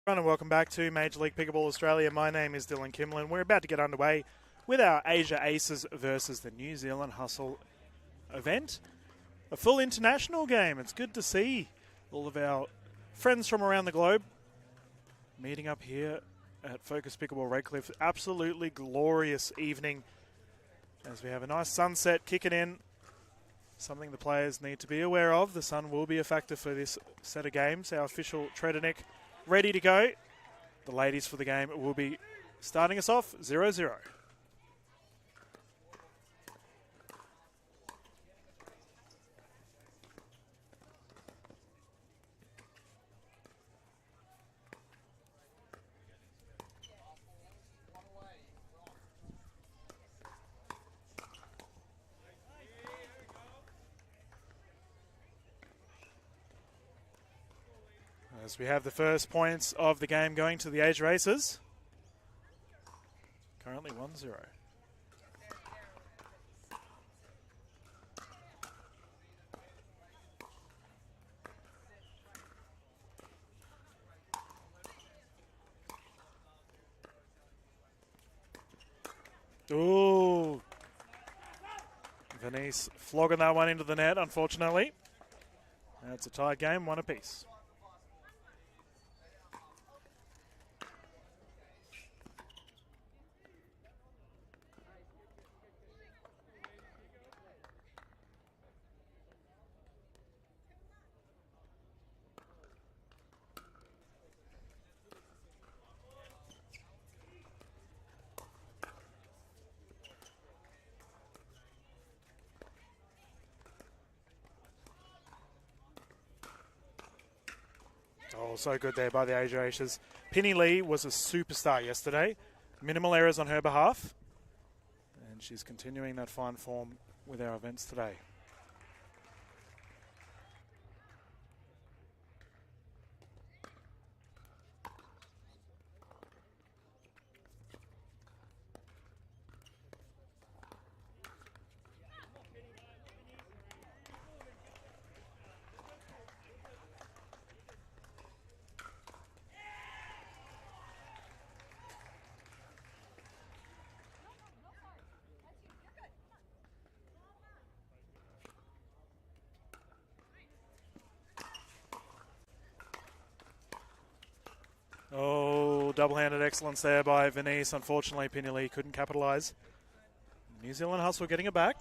And welcome back to Major League Pickleball Australia. My name is Dylan Kimlin. We're about to get underway with our Asia Aces versus the New Zealand Hustle event. A full international game. It's good to see all of our friends from around the globe meeting up here at Focus Pickleball Redcliffe. Absolutely glorious evening as we have a nice sunset kicking in. Something the players need to be aware of. The sun will be a factor for this set of games. Our official Tredenick ready to go. The ladies for the game will be starting us off 0-0. As we have the first points of the game going to the Asia Aces. Currently 1-0. Ooh. Venice flogging that one into the net, unfortunately. That's a tied game, one apiece. Oh, so good there by the Asia Aces. Penny Lee was a superstar yesterday. Minimal errors on her behalf. And she's continuing that fine form with our events today. Oh, double-handed excellence there by Venice. Unfortunately, Penny Lee couldn't capitalise. New Zealand Hustle getting it back.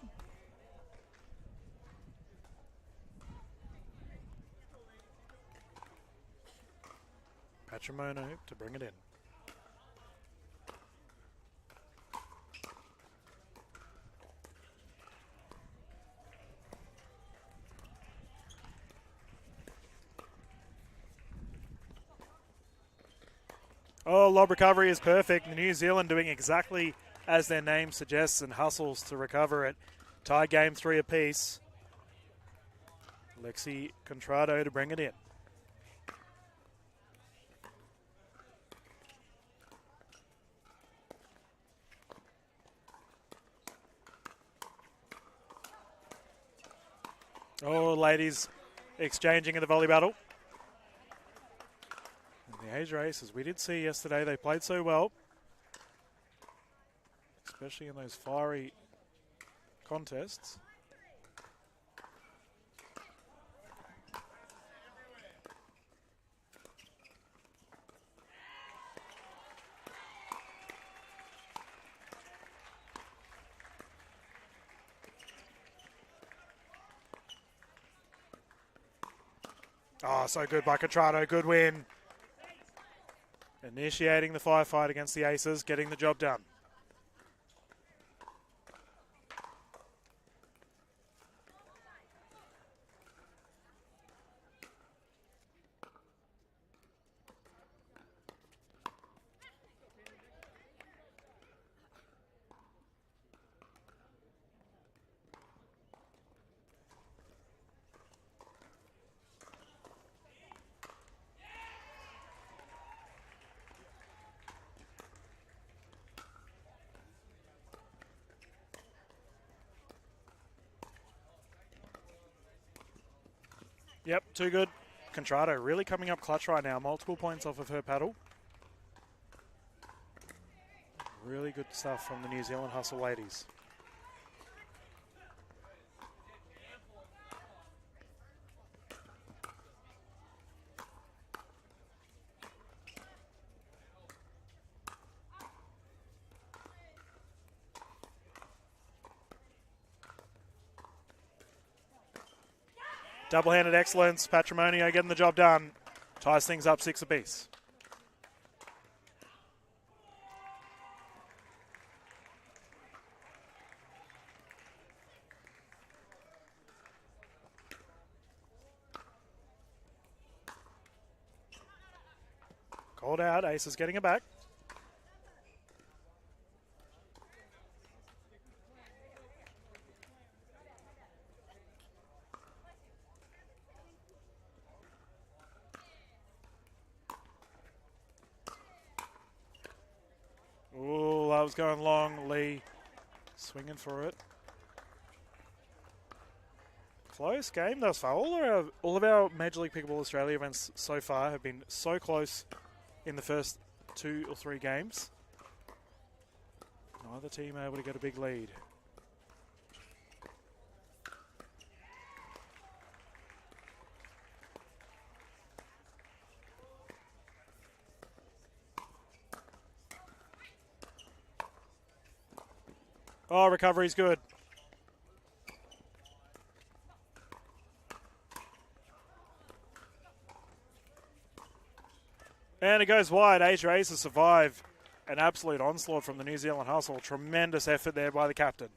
Patrimono to bring it in. Oh, lob recovery is perfect. New Zealand doing exactly as their name suggests and hustles to recover it. Tie game 3 apiece. Lexi Contrado to bring it in. Oh, ladies exchanging in the volley battle. The Asia Aces, we did see yesterday, they played so well, especially in those fiery contests. Oh, so good by Contrado, good win. Initiating the firefight against the Aces, getting the job done. Yep, too good. Contrado really coming up clutch right now. Multiple points off of her paddle. Really good stuff from the New Zealand Hustle ladies. Double-handed excellence. Patrimonio getting the job done. Ties things up 6 apiece. Called out. Ace is getting it back. Ooh, that was going long. Lee swinging for it. Close game thus far. All of our Major League Pickleball Australia events so far have been so close in the first 2 or 3 games. Neither team able to get a big lead. Oh, recovery's good. And it goes wide. Asia Ace has survived an absolute onslaught from the New Zealand Hustle. Tremendous effort there by the captain.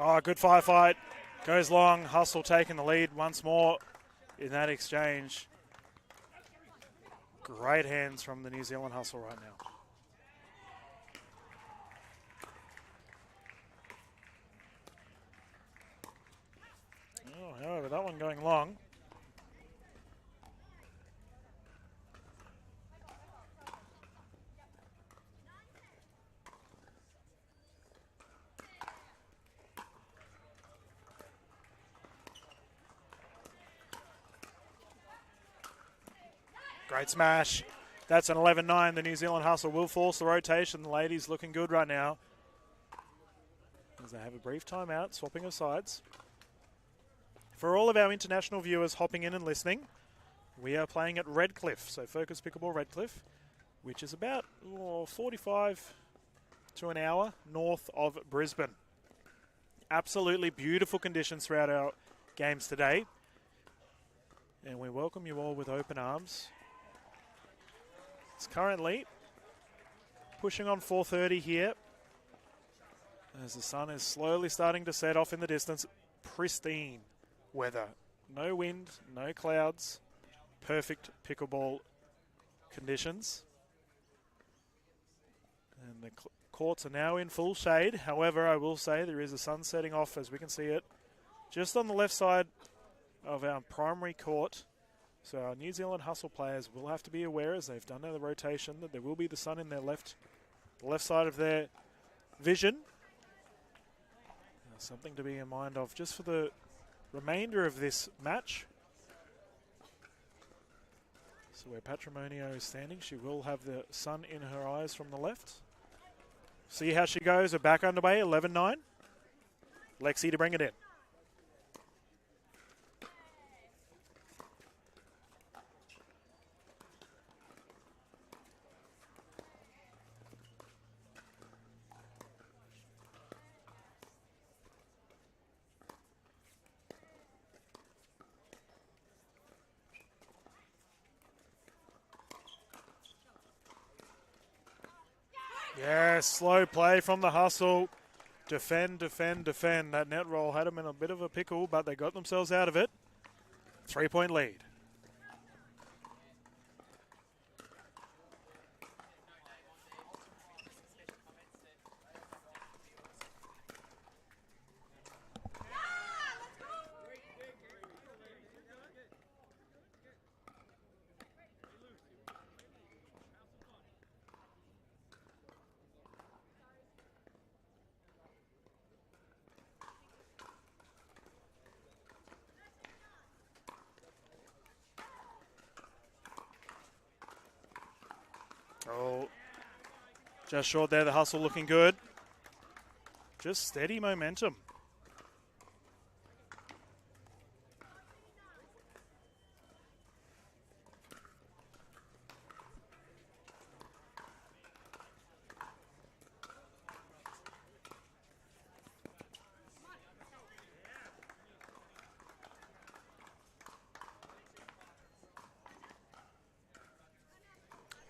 Oh, good firefight. Goes long. Hustle taking the lead once more in that exchange. Great hands from the New Zealand Hustle right now. Oh, however, that one going long. Great smash. That's an 11-9. The New Zealand Hustle will force the rotation. The ladies looking good right now, as they have a brief timeout, swapping of sides. For all of our international viewers hopping in and listening, we are playing at Redcliffe, so Focus Pickleball Redcliffe, which is about 45 to an hour north of Brisbane. Absolutely beautiful conditions throughout our games today, and we welcome you all with open arms. It's currently pushing on 4:30 here, as the sun is slowly starting to set off in the distance. Pristine weather. No wind, no clouds. Perfect pickleball conditions. And the courts are now in full shade. However, I will say there is a sun setting off, as we can see it, just on the left side of our primary court So our New Zealand Hustle players will have to be aware, as they've done the rotation, that there will be the sun in their left side of their vision. Something to be in mind of just for the remainder of this match. So where Patrimonio is standing, she will have the sun in her eyes from the left. See how she goes. Her back underway, 11-9. Lexi to bring it in. Yeah, slow play from the Hustle. Defend, defend, defend. That net roll had them in a bit of a pickle, but they got themselves out of it. 3-point lead. Oh, just short there, the Hustle looking good. Just steady momentum.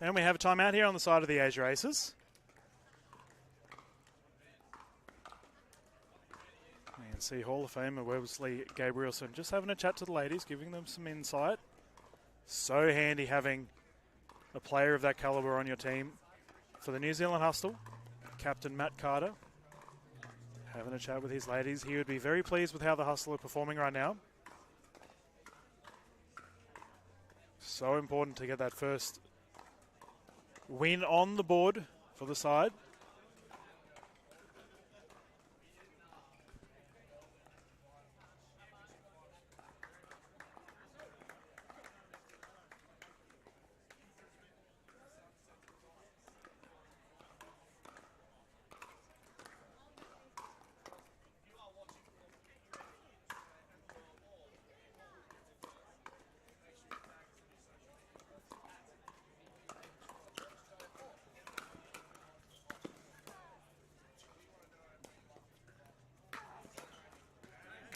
And we have a timeout here on the side of the Asia Aces. And see Hall of Famer Wesley Gabrielson just having a chat to the ladies, giving them some insight. So handy having a player of that caliber on your team. For the New Zealand Hustle, Captain Matt Carter, having a chat with his ladies. He would be very pleased with how the Hustle are performing right now. So important to get that first win on the board for the side.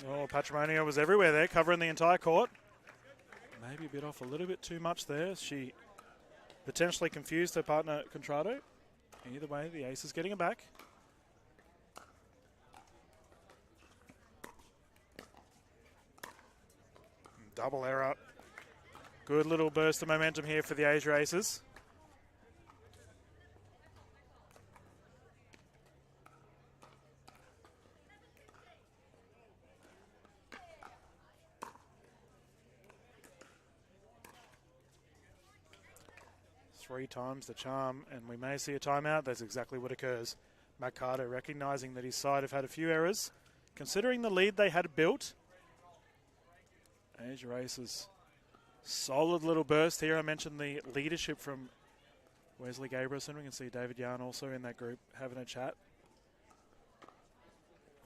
Oh, Patrimonio was everywhere there, covering the entire court. Maybe a bit off a little bit too much there. She potentially confused her partner, Contrado. Either way, the ace is getting it back. Double error. Good little burst of momentum here for the Asia Aces. Three times the charm, and we may see a timeout. That's exactly what occurs. Matt Carter recognising that his side have had a few errors. Considering the lead they had built, Asia Aces, solid little burst here. I mentioned the leadership from Wesley Gabrielson. We can see David Yarn also in that group having a chat.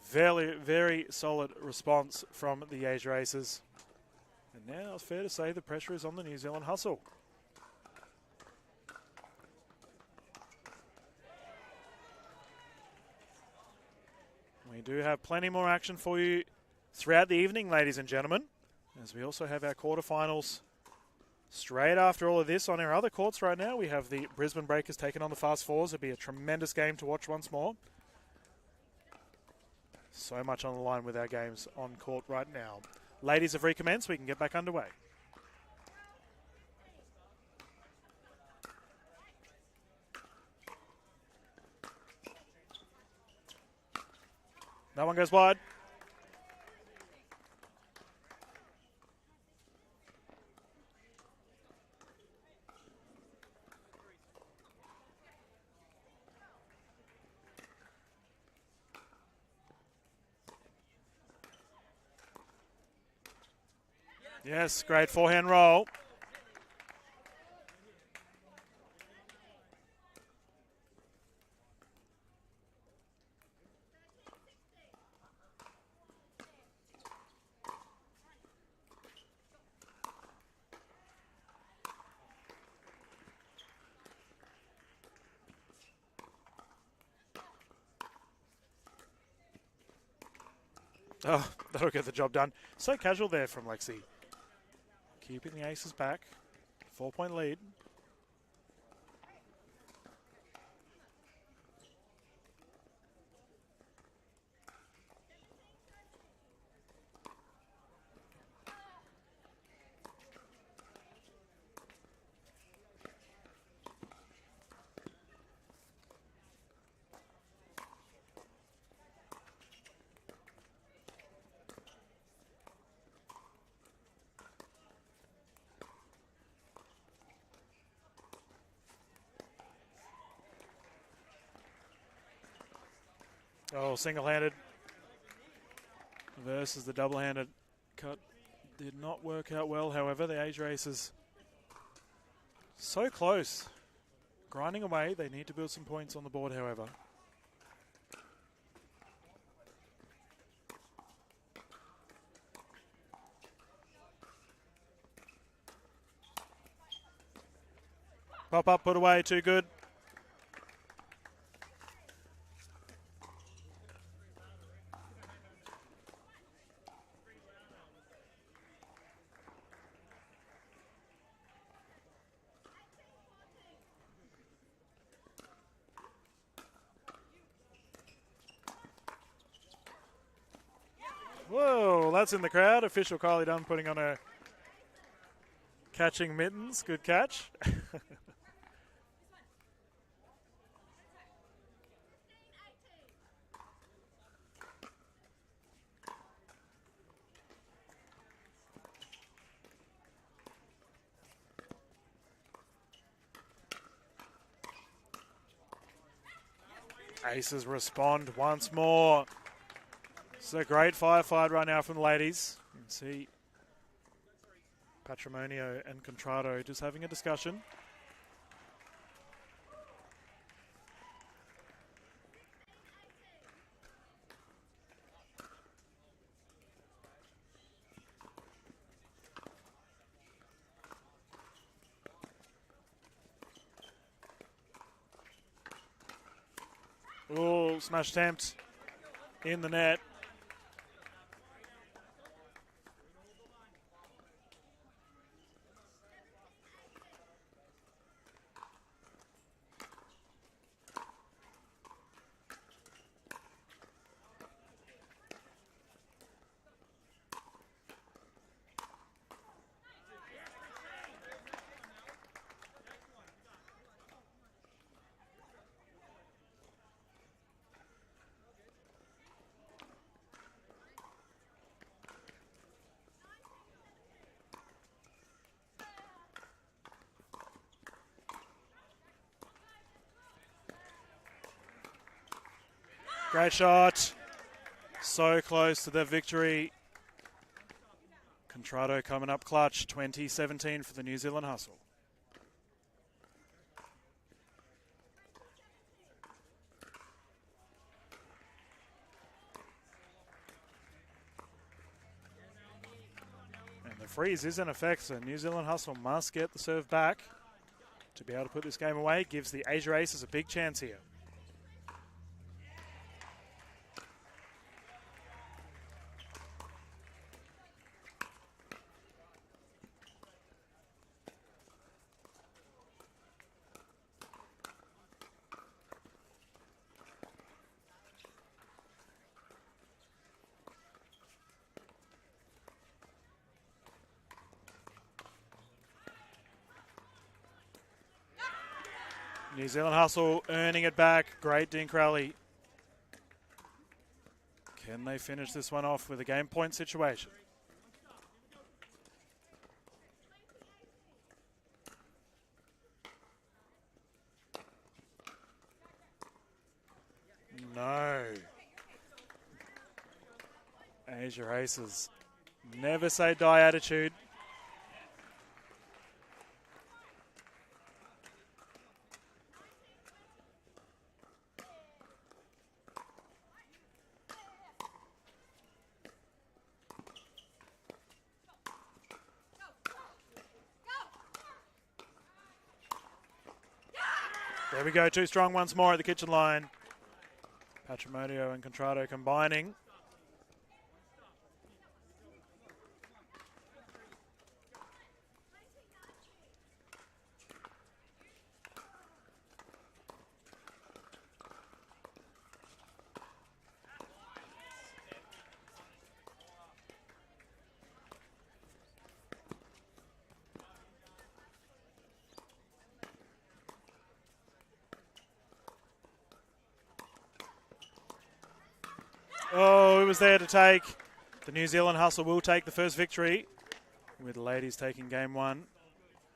Very, very solid response from the Asia Aces. And now it's fair to say the pressure is on the New Zealand Hustle. We do have plenty more action for you throughout the evening, ladies and gentlemen, as we also have our quarterfinals straight after all of this. On our other courts right now, we have the Brisbane Breakers taking on the Fast Fours. It'll be a tremendous game to watch once more. So much on the line with our games on court right now. Ladies have recommenced. We can get back underway. That one goes wide. Yes, great forehand roll. Oh, that'll get the job done. So casual there from Lexi. Keeping the aces back. 4-point lead. Oh, single-handed versus the double-handed cut. Did not work out well, however. The age race is so close. Grinding away. They need to build some points on the board, however. Pop up, put away, too good. Whoa, that's in the crowd. Official Kylie Dunn putting on her catching mittens. Good catch. Aces respond once more. It's a great firefight right now from the ladies. You can see Patrimonio and Contrado just having a discussion. Oh, smash attempt in the net. Great shot. So close to their victory. Contrado coming up clutch. 2017 for the New Zealand Hustle. And the freeze is in effect, so New Zealand Hustle must get the serve back to be able to put this game away. Gives the Asia Aces a big chance here. New Zealand Hustle earning it back. Great dink rally. Can they finish this one off with a game point situation? No. Asia Aces. Never say die attitude. There we go, too strong once more at the kitchen line. Patrimonio and Contrado combining. Oh, it was there to take. The New Zealand Hustle will take the first victory, with the ladies taking game one.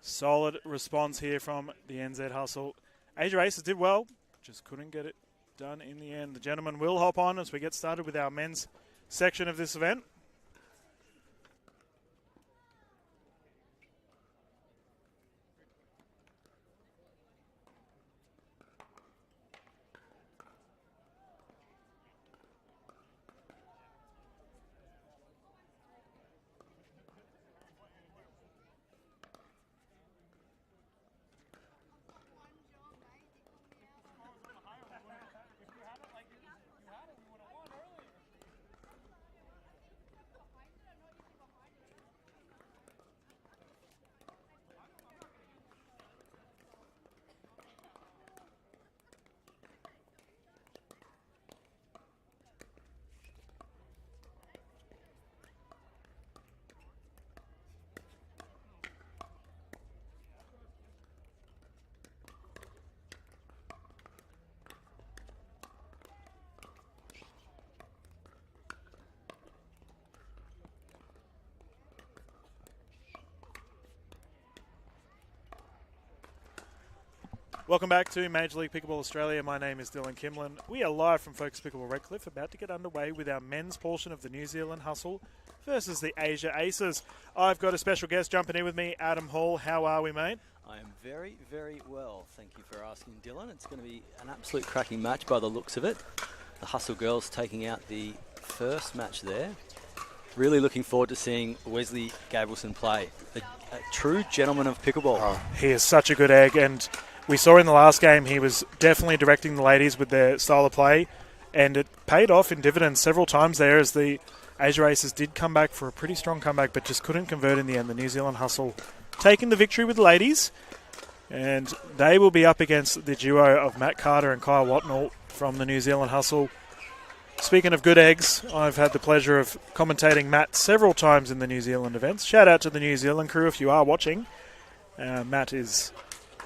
Solid response here from the NZ Hustle. Asia Aces did well, just couldn't get it done in the end. The gentlemen will hop on as we get started with our men's section of this event. Welcome back to Major League Pickleball Australia. My name is Dylan Kimlin. We are live from Focus Pickleball Redcliffe, about to get underway with our men's portion of the New Zealand Hustle versus the Asia Aces. I've got a special guest jumping in with me, Adam Hall. How are we, mate? I am very, very well. Thank you for asking, Dylan. It's going to be an absolute cracking match by the looks of it. The Hustle girls taking out the first match there. Really looking forward to seeing Wesley Gabrielson play. A true gentleman of pickleball. Oh, he is such a good egg, and we saw in the last game he was definitely directing the ladies with their style of play, and it paid off in dividends several times there as the Asia Aces did come back for a pretty strong comeback, but just couldn't convert in the end. The New Zealand Hustle taking the victory with the ladies, and they will be up against the duo of Matt Carter and Kyle Watnell from the New Zealand Hustle. Speaking of good eggs, I've had the pleasure of commentating Matt several times in the New Zealand events. Shout out to the New Zealand crew if you are watching. Matt is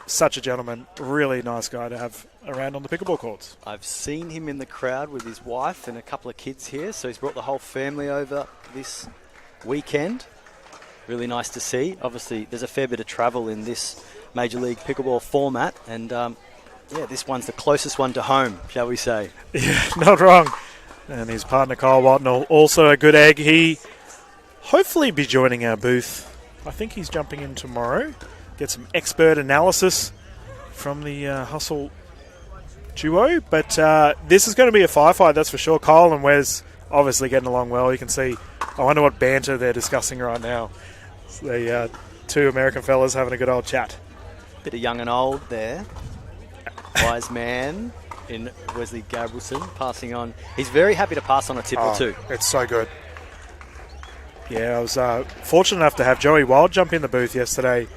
such a gentleman, really nice guy to have around on the pickleball courts. I've seen him in the crowd with his wife and a couple of kids here, so he's brought the whole family over this weekend. Really nice to see. Obviously, there's a fair bit of travel in this Major League Pickleball format, and this one's the closest one to home, shall we say. Yeah, not wrong. And his partner, Kyle Watnell, also a good egg. He hopefully be joining our booth. I think he's jumping in tomorrow. Get some expert analysis from the Hustle duo. But this is going to be a firefight, that's for sure. Kyle and Wes obviously getting along well. You can see, I wonder what banter they're discussing right now. It's the two American fellas having a good old chat. Bit of young and old there. Wise man in Wesley Gabrielson passing on. He's very happy to pass on a tip or two. It's so good. Yeah, I was fortunate enough to have Joey Wild jump in the booth yesterday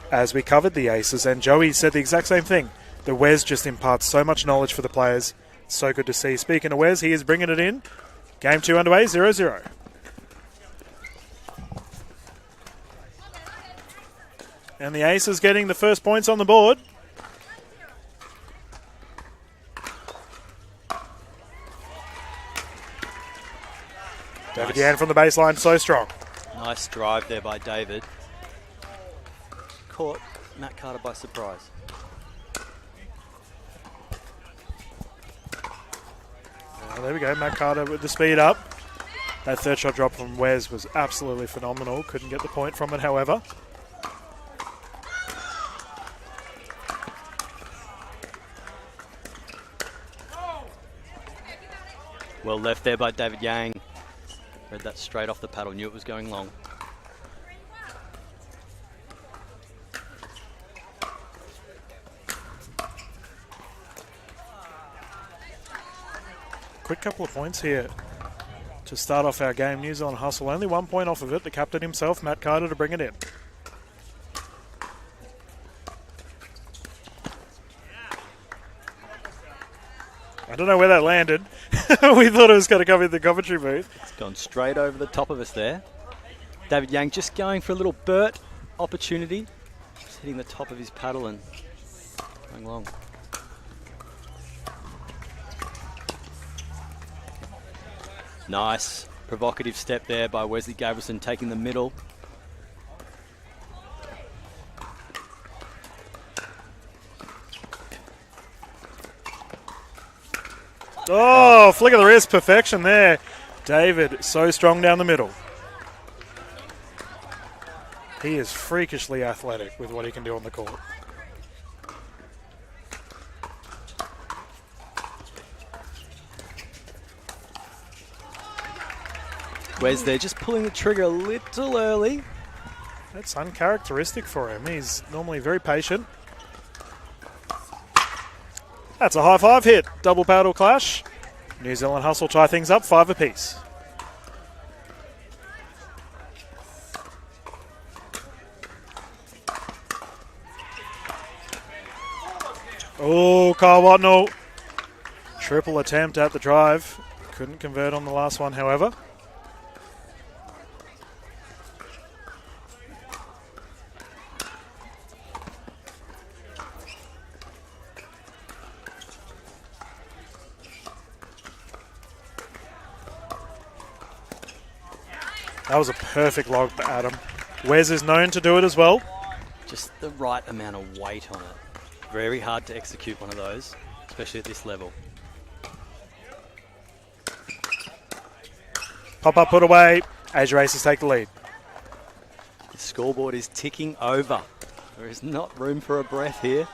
as we covered the Aces, and Joey said the exact same thing. The Wes just imparts so much knowledge for the players. It's so good to see. Speaking of Wes, he is bringing it in. Game 2 underway, 0-0. And the Aces getting the first points on the board. David Yan from the baseline, so strong. Nice drive there by David. Caught Matt Carter by surprise. There we go, Matt Carter with the speed up. That third shot drop from Wes was absolutely phenomenal. Couldn't get the point from it, however. Well left there by David Yang. Read that straight off the paddle, knew it was going long. quick couple of points here to start off our game. New Zealand Hustle only 1 point off of it. The captain himself, Matt Carter, to bring it in. I don't know where that landed. We thought it was going to come in the commentary booth. It's gone straight over the top of us there. David Yang just going for a little Burt opportunity. Just hitting the top of his paddle and going long. Nice provocative step there by Wesley Gabrielson, taking the middle. Oh, flick of the wrist, perfection there. David, so strong down the middle. He is freakishly athletic with what he can do on the court. Wes there just pulling the trigger a little early. That's uncharacteristic for him. He's normally very patient. That's a high five hit. Double paddle clash. New Zealand Hustle tie things up 5 apiece. Oh, Kyle Watnell. Triple attempt at the drive. Couldn't convert on the last one, however. That was a perfect log for Adam. Wes is known to do it as well. Just the right amount of weight on it. Very hard to execute one of those, especially at this level. Pop-up put away. Asia Aces take the lead. The scoreboard is ticking over. There is not room for a breath here.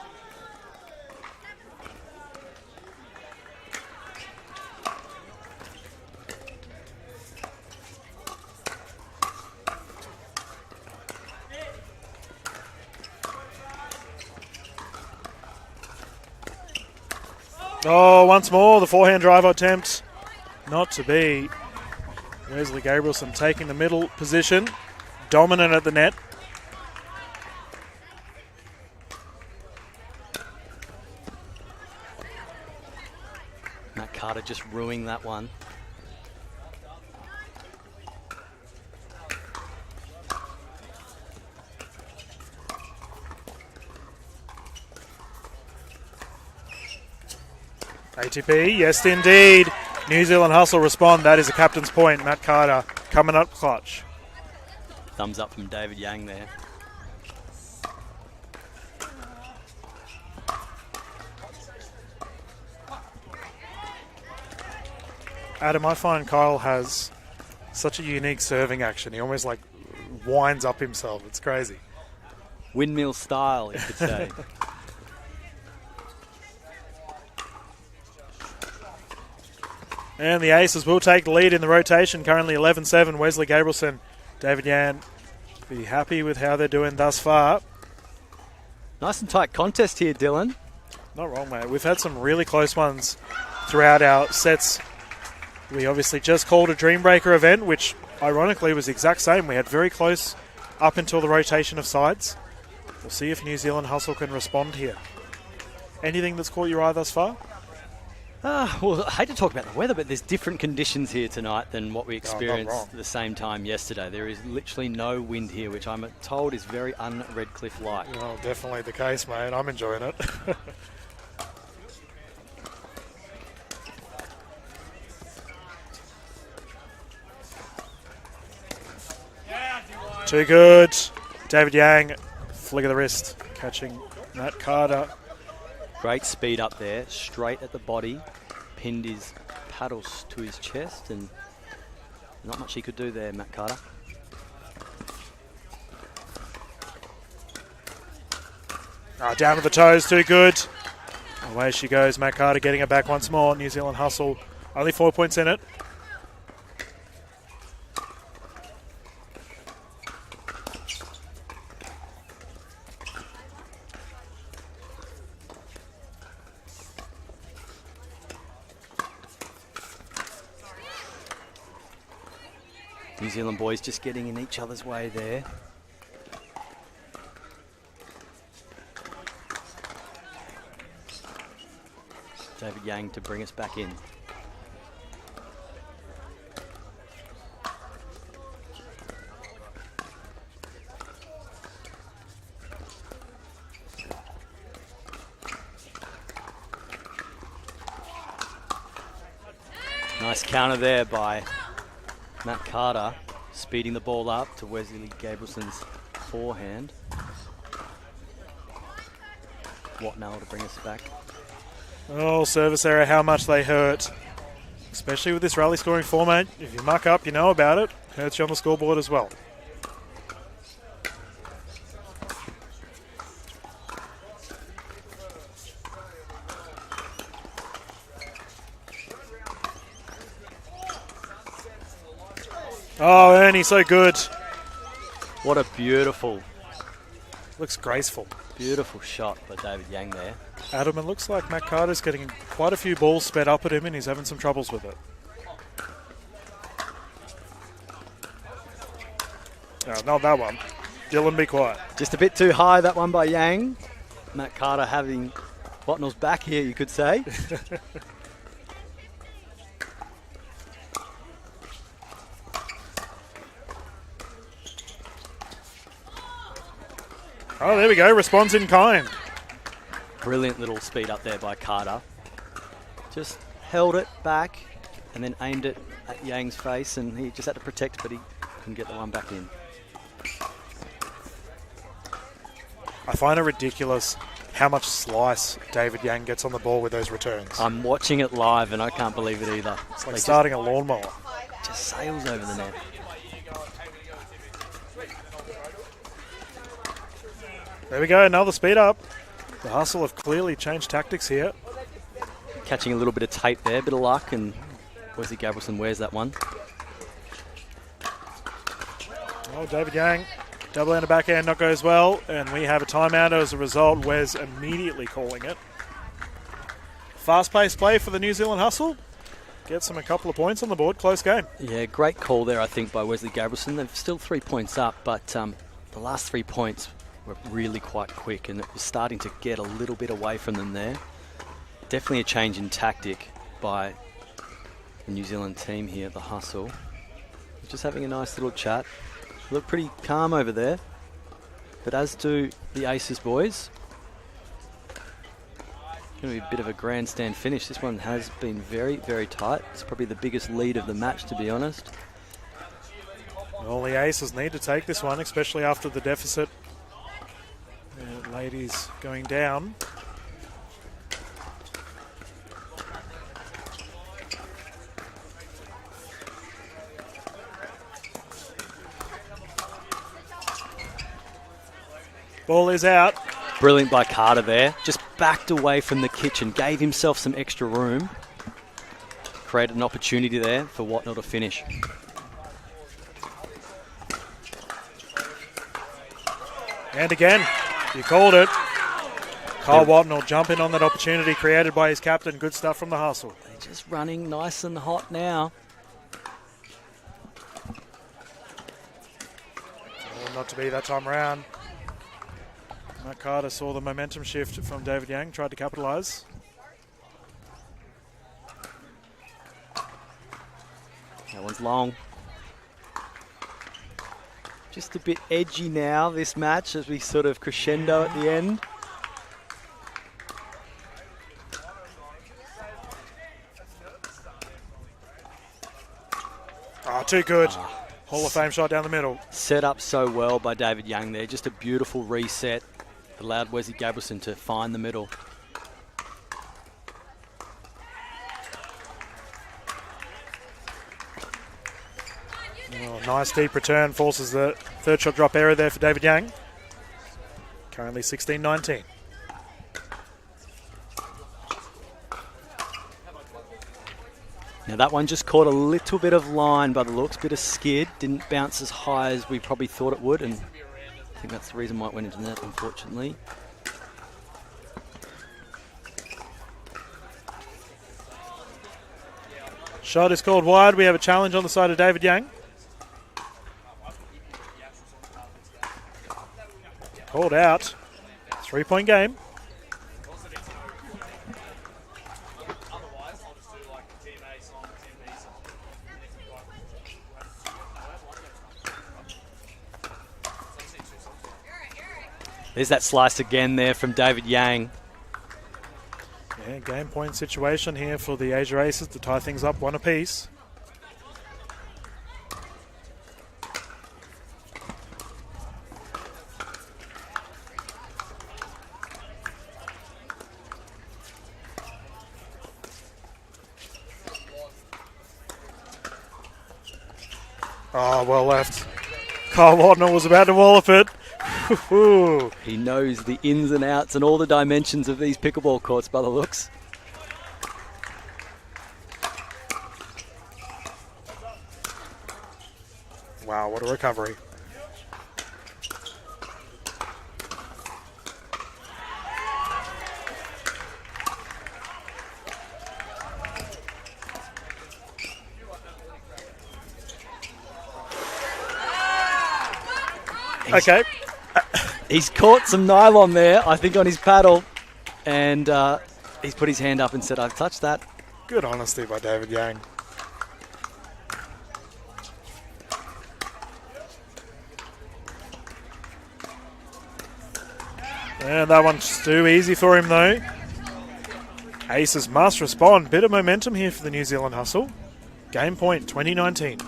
Oh, once more, the forehand drive attempt. Not to be. Wesley Gabrielson taking the middle position. Dominant at the net. Matt Carter just ruining that one. ATP, yes indeed. New Zealand Hustle respond. That is a captain's point. Matt Carter coming up clutch. Thumbs up from David Yang there. Adam, I find Kyle has such a unique serving action. He almost like winds up himself. It's crazy. Windmill style, you could say. And the Aces will take the lead in the rotation. Currently 11-7. Wesley Gabrielson, David Yan, be happy with how they're doing thus far. Nice and tight contest here, Dylan. Not wrong, mate. We've had some really close ones throughout our sets. We obviously just called a Dreambreaker event, which ironically was the exact same. We had very close up until the rotation of sides. We'll see if New Zealand Hustle can respond here. Anything that's caught your eye thus far? Well, I hate to talk about the weather, but there's different conditions here tonight than what we not experienced wrong. at the same time yesterday. There is literally no wind here, which I'm told is very un-Redcliffe-like. Oh, definitely the case, mate. I'm enjoying it. Too good. David Yang, flick of the wrist, catching Matt Carter. Great speed up there, straight at the body, pinned his paddles to his chest, and not much he could do there, Matt Carter. Down to the toes, too good. Away she goes, Matt Carter getting it back once more. New Zealand Hustle, only 4 points in it. New Zealand boys just getting in each other's way there. David Yang to bring us back in. Nice counter there by Matt Carter, speeding the ball up to Wesley Gabrielson's forehand. Watnell to bring us back. Oh, service error, how much they hurt. Especially with this rally scoring format. If you muck up, you know about it. Hurts you on the scoreboard as well. Oh, Ernie, so good. What a beautiful, Looks graceful. beautiful shot by David Yang there. Adam, it looks like Matt Carter's getting quite a few balls sped up at him and he's having some troubles with it. No, not that one. Dylan, be quiet. Just a bit too high, that one by Yang. Matt Carter having Watnell's back here, you could say. Oh, there we go. Response in kind. Brilliant little speed up there by Carter. Just held it back and then aimed it at Yang's face, and he just had to protect, but he couldn't get the one back in. I find it ridiculous how much slice David Yang gets on the ball with those returns. I'm watching it live and I can't believe it either. It's like starting a lawnmower. Just sails over the net. There we go, another speed up. The Hustle have clearly changed tactics here. Catching a little bit of tape there, bit of luck, and Wesley Gabrielson wears that one. Oh, David Yang, double end of backhand, not goes well, and we have a timeout as a result. Wes immediately calling it. Fast-paced play for the New Zealand Hustle. Gets them a couple of points on the board, close game. Yeah, great call there, I think, by Wesley Gabrielson. They're still 3 points up, but the last 3 points were really quite quick, and it was starting to get a little bit away from them there. Definitely a change in tactic by the New Zealand team here, the Hustle. Just having a nice little chat. Look pretty calm over there, but as do the Aces boys. Going to be a bit of a grandstand finish. This one has been very, very tight. It's probably the biggest lead of the match, to be honest. Well, the Aces need to take this one, especially after the deficit. Ladies going down. Ball is out. Brilliant by Carter there. Just backed away from the kitchen, gave himself some extra room. Created an opportunity there for Watnell to finish. And again, you called it. Kyle Watnell jumping on that opportunity created by his captain. Good stuff from the Hustle. They're just running nice and hot now. Well, not to be that time around. Matt Carter saw the momentum shift from David Yang, tried to capitalise. That one's long. Just a bit edgy now, this match, as we sort of crescendo at the end. Oh, too good. Hall of Fame shot down the middle. Set up so well by David Yang there. Just a beautiful reset. Allowed Wesley Gabrielson to find the middle. Oh, nice deep return. Forces the third shot drop error there for David Yang. Currently 16-19. Now that one just caught a little bit of line by the looks, bit of skid. Didn't bounce as high as we probably thought it would, and I think that's the reason why it went into net, unfortunately. Shot is called wide. We have a challenge on the side of David Yang. Called out. 3-point game. There's that slice again there from David Yang. Yeah, game point situation here for the Asia Aces to tie things up 1 apiece. Oh, well left. Kyle Wardner was about to wallop it. He knows the ins and outs and all the dimensions of these pickleball courts by the looks. Wow, what a recovery. Okay. He's caught some nylon there, I think, on his paddle. And he's put his hand up and said, I've touched that. Good honesty by David Yang. And that one's too easy for him, though. Aces must respond. Bit of momentum here for the New Zealand Hustle. Game point, 2019.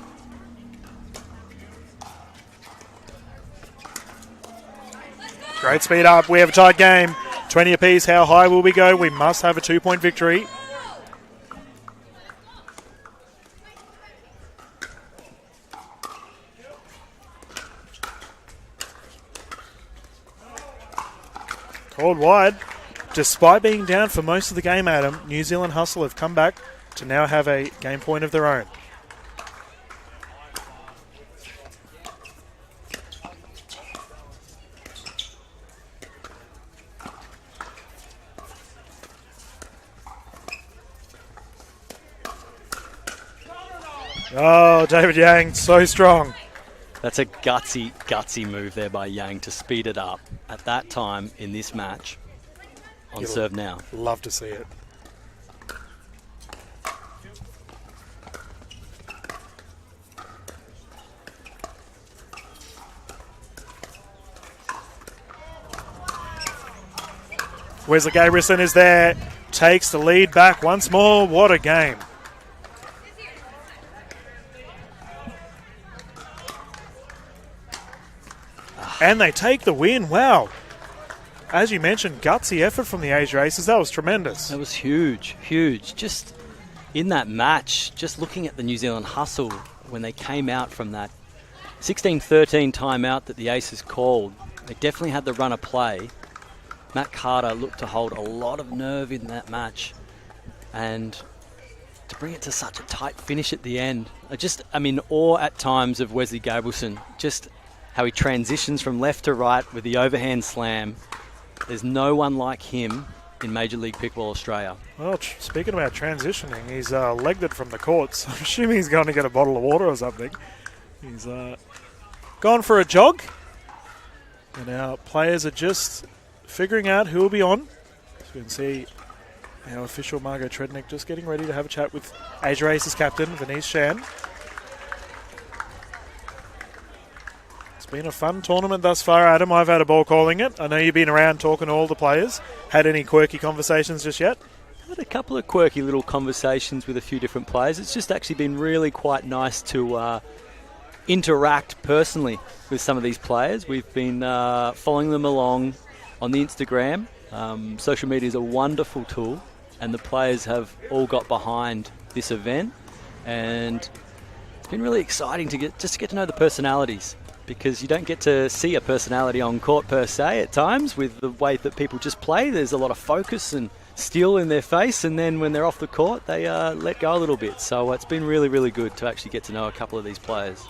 Great speed up. We have a tight game. 20 apiece. How high will we go? We must have a 2-point victory. Called wide. Despite being down for most of the game, Adam, New Zealand Hustle have come back to now have a game point of their own. Oh, David Yang, so strong. That's a gutsy move there by Yang to speed it up at that time in this match. On You'll serve now. Love to see it. Wesley Gabrielson is there, takes the lead back once more. What a game. And they take the win. Wow. As you mentioned, gutsy effort from the Asia Aces. That was tremendous. That was huge, huge. Just in that match, just looking at the New Zealand Hustle when they came out from that 16-13 timeout that the Aces called, they definitely had the run of play. Matt Carter looked to hold a lot of nerve in that match. And to bring it to such a tight finish at the end, I'm in awe at times of Wesley Gabrielson. Just how he transitions from left to right with the overhand slam. There's no one like him in Major League Pickleball Australia. Well, speaking about transitioning, he's legged it from the courts. I'm assuming he's going to get a bottle of water or something. He's gone for a jog. And our players are just figuring out who will be on. So we can see our official Margot Trednick just getting ready to have a chat with Asia Aces captain, Venice Shan. It's been a fun tournament thus far, Adam. I've had a ball calling it. I know you've been around talking to all the players. Had any quirky conversations just yet? Had a couple of quirky little conversations with a few different players. It's just actually been really quite nice to interact personally with some of these players. We've been following them along on the Instagram. Social media is a wonderful tool, and the players have all got behind this event. And it's been really exciting to get to know the personalities, because you don't get to see a personality on court per se at times with the way that people just play. There's a lot of focus and steel in their face, and then when they're off the court, they let go a little bit. So it's been really, really good to actually get to know a couple of these players.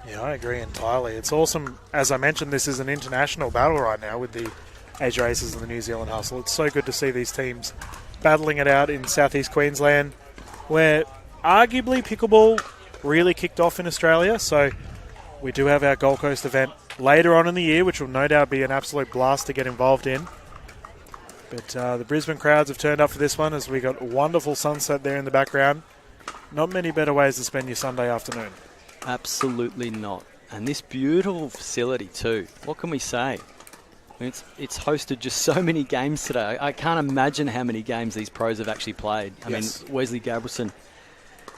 Yeah, I agree entirely. It's awesome. As I mentioned, this is an international battle right now with the Asia Aces and the New Zealand Hustle. It's so good to see these teams battling it out in southeast Queensland, where arguably pickleball really kicked off in Australia. So we do have our Gold Coast event later on in the year, which will no doubt be an absolute blast to get involved in. But the Brisbane crowds have turned up for this one as we got a wonderful sunset there in the background. Not many better ways to spend your Sunday afternoon. Absolutely not. And this beautiful facility too. What can we say? I mean, it's hosted just so many games today. I can't imagine how many games these pros have actually played. I mean, Wesley Gabrielson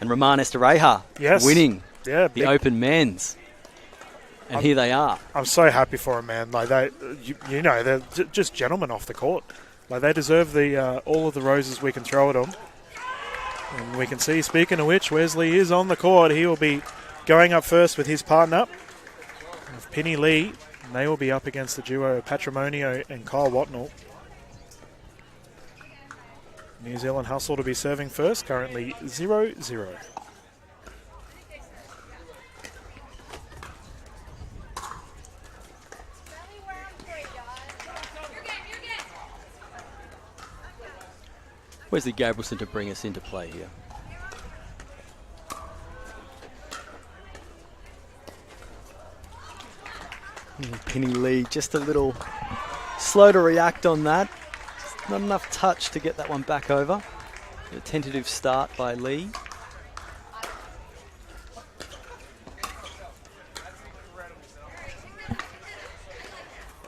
and Roman Estereja winning the Open Men's. And here they are. I'm so happy for them, man. Like they're just gentlemen off the court. Like they deserve all of the roses we can throw at them. And we can see, speaking of which, Wesley is on the court. He will be going up first with his partner, of Penny Lee. And they will be up against the duo of Patrimonio and Kyle Watnell. New Zealand Hustle to be serving first, currently 0-0. Wesley Gabrielson to bring us into play here. Penny Lee just a little slow to react on that. Just not enough touch to get that one back over. A tentative start by Lee.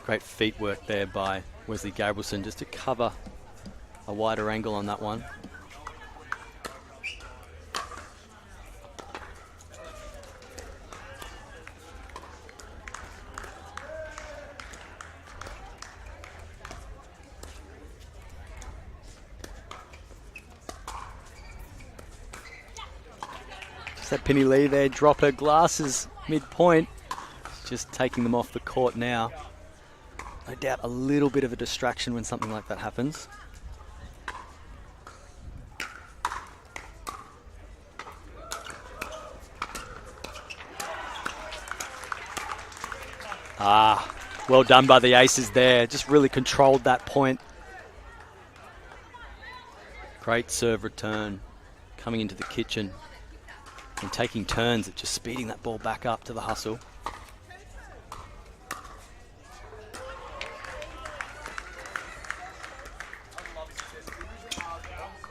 Great feet work there by Wesley Gabrielson just to cover a wider angle on that one. Just that Penny Lee there, drop her glasses mid-point. Just taking them off the court now. No doubt a little bit of a distraction when something like that happens. Well done by the aces there. Just really controlled that point. Great serve return. Coming into the kitchen and taking turns at just speeding that ball back up to the hustle.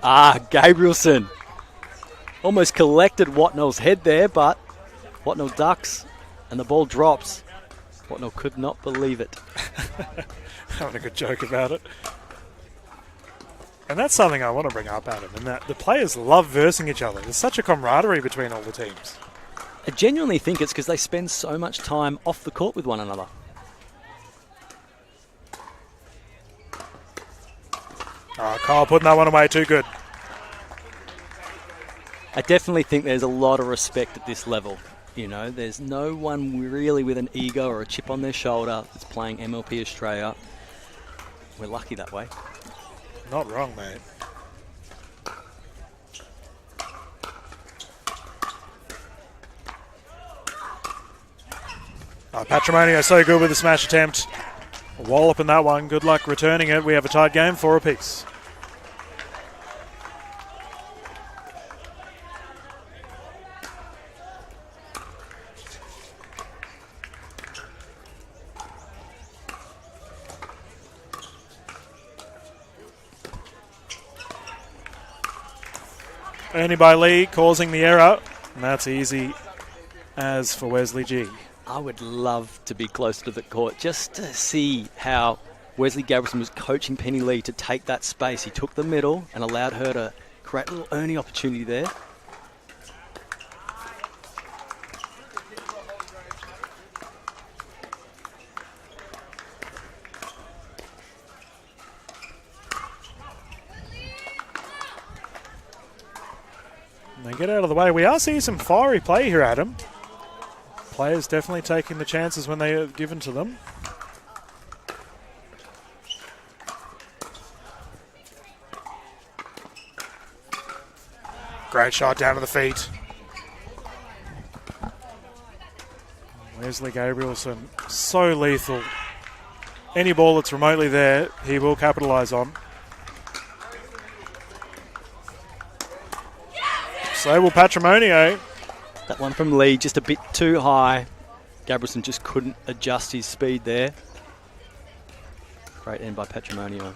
Gabrielson almost collected Watnell's head there, but Watnell ducks and the ball drops. Watnell could not believe it. Having a good joke about it. And that's something I want to bring up, Adam, and that the players love versing each other. There's such a camaraderie between all the teams. I genuinely think it's because they spend so much time off the court with one another. Kyle putting that one away too good. I definitely think there's a lot of respect at this level. You know, there's no one really with an ego or a chip on their shoulder that's playing MLP Australia. We're lucky that way. Not wrong, mate. Patrimonio so good with the smash attempt. A wallop in that one. Good luck returning it. We have a tied game, 4 apiece. Earning by Lee, causing the error. And that's easy as for Wesley G. I would love to be closer to the court just to see how Wesley Gabrielson was coaching Penny Lee to take that space. He took the middle and allowed her to create a little earning opportunity there. They get out of the way. We are seeing some fiery play here, Adam. Players definitely taking the chances when they are given to them. Great shot down to the feet. Wesley Gabrielson, so lethal. Any ball that's remotely there, he will capitalise on. So will Patrimonio. That one from Lee just a bit too high. Gabrielson just couldn't adjust his speed there. Great end by Patrimonio.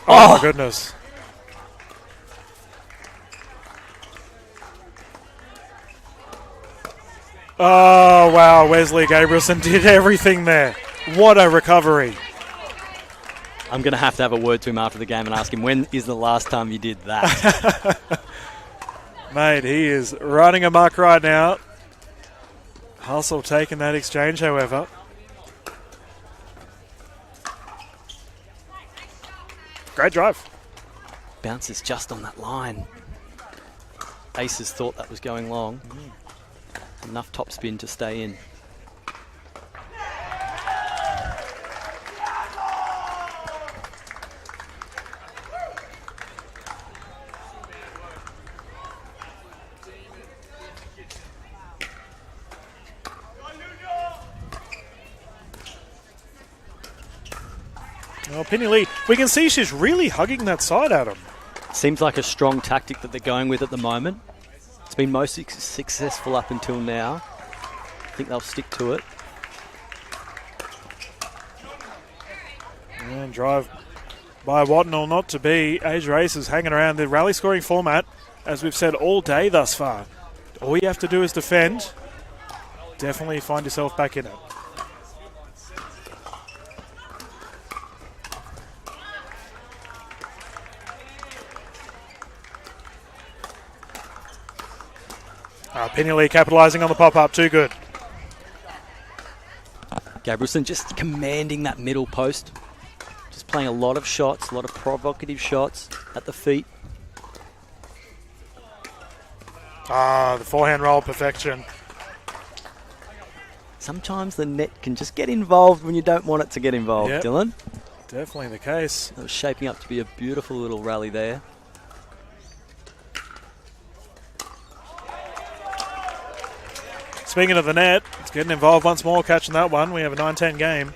Oh, my goodness. Oh, wow. Wesley Gabrielson did everything there. What a recovery. I'm going to have a word to him after the game and ask him, when is the last time you did that? Mate, he is running amok right now. Hustle taking that exchange, however. Great drive. Bounces just on that line. Aces thought that was going long. Enough topspin to stay in. Well, Penny Lee, we can see she's really hugging that side at him. Seems like a strong tactic that they're going with at the moment. It's been most successful up until now. I think they'll stick to it. And drive by Watnell, not to be. Asia Aces hanging around the rally scoring format, as we've said all day thus far. All you have to do is defend. Definitely find yourself back in it. Penny Lee capitalising on the pop-up, too good. Gabrielson just commanding that middle post. Just playing a lot of shots, a lot of provocative shots at the feet. The forehand roll, perfection. Sometimes the net can just get involved when you don't want it to get involved, Yep. Dylan. Definitely the case. That was shaping up to be a beautiful little rally there. Speaking of the net, it's getting involved once more, catching that one. We have a 9-10 game.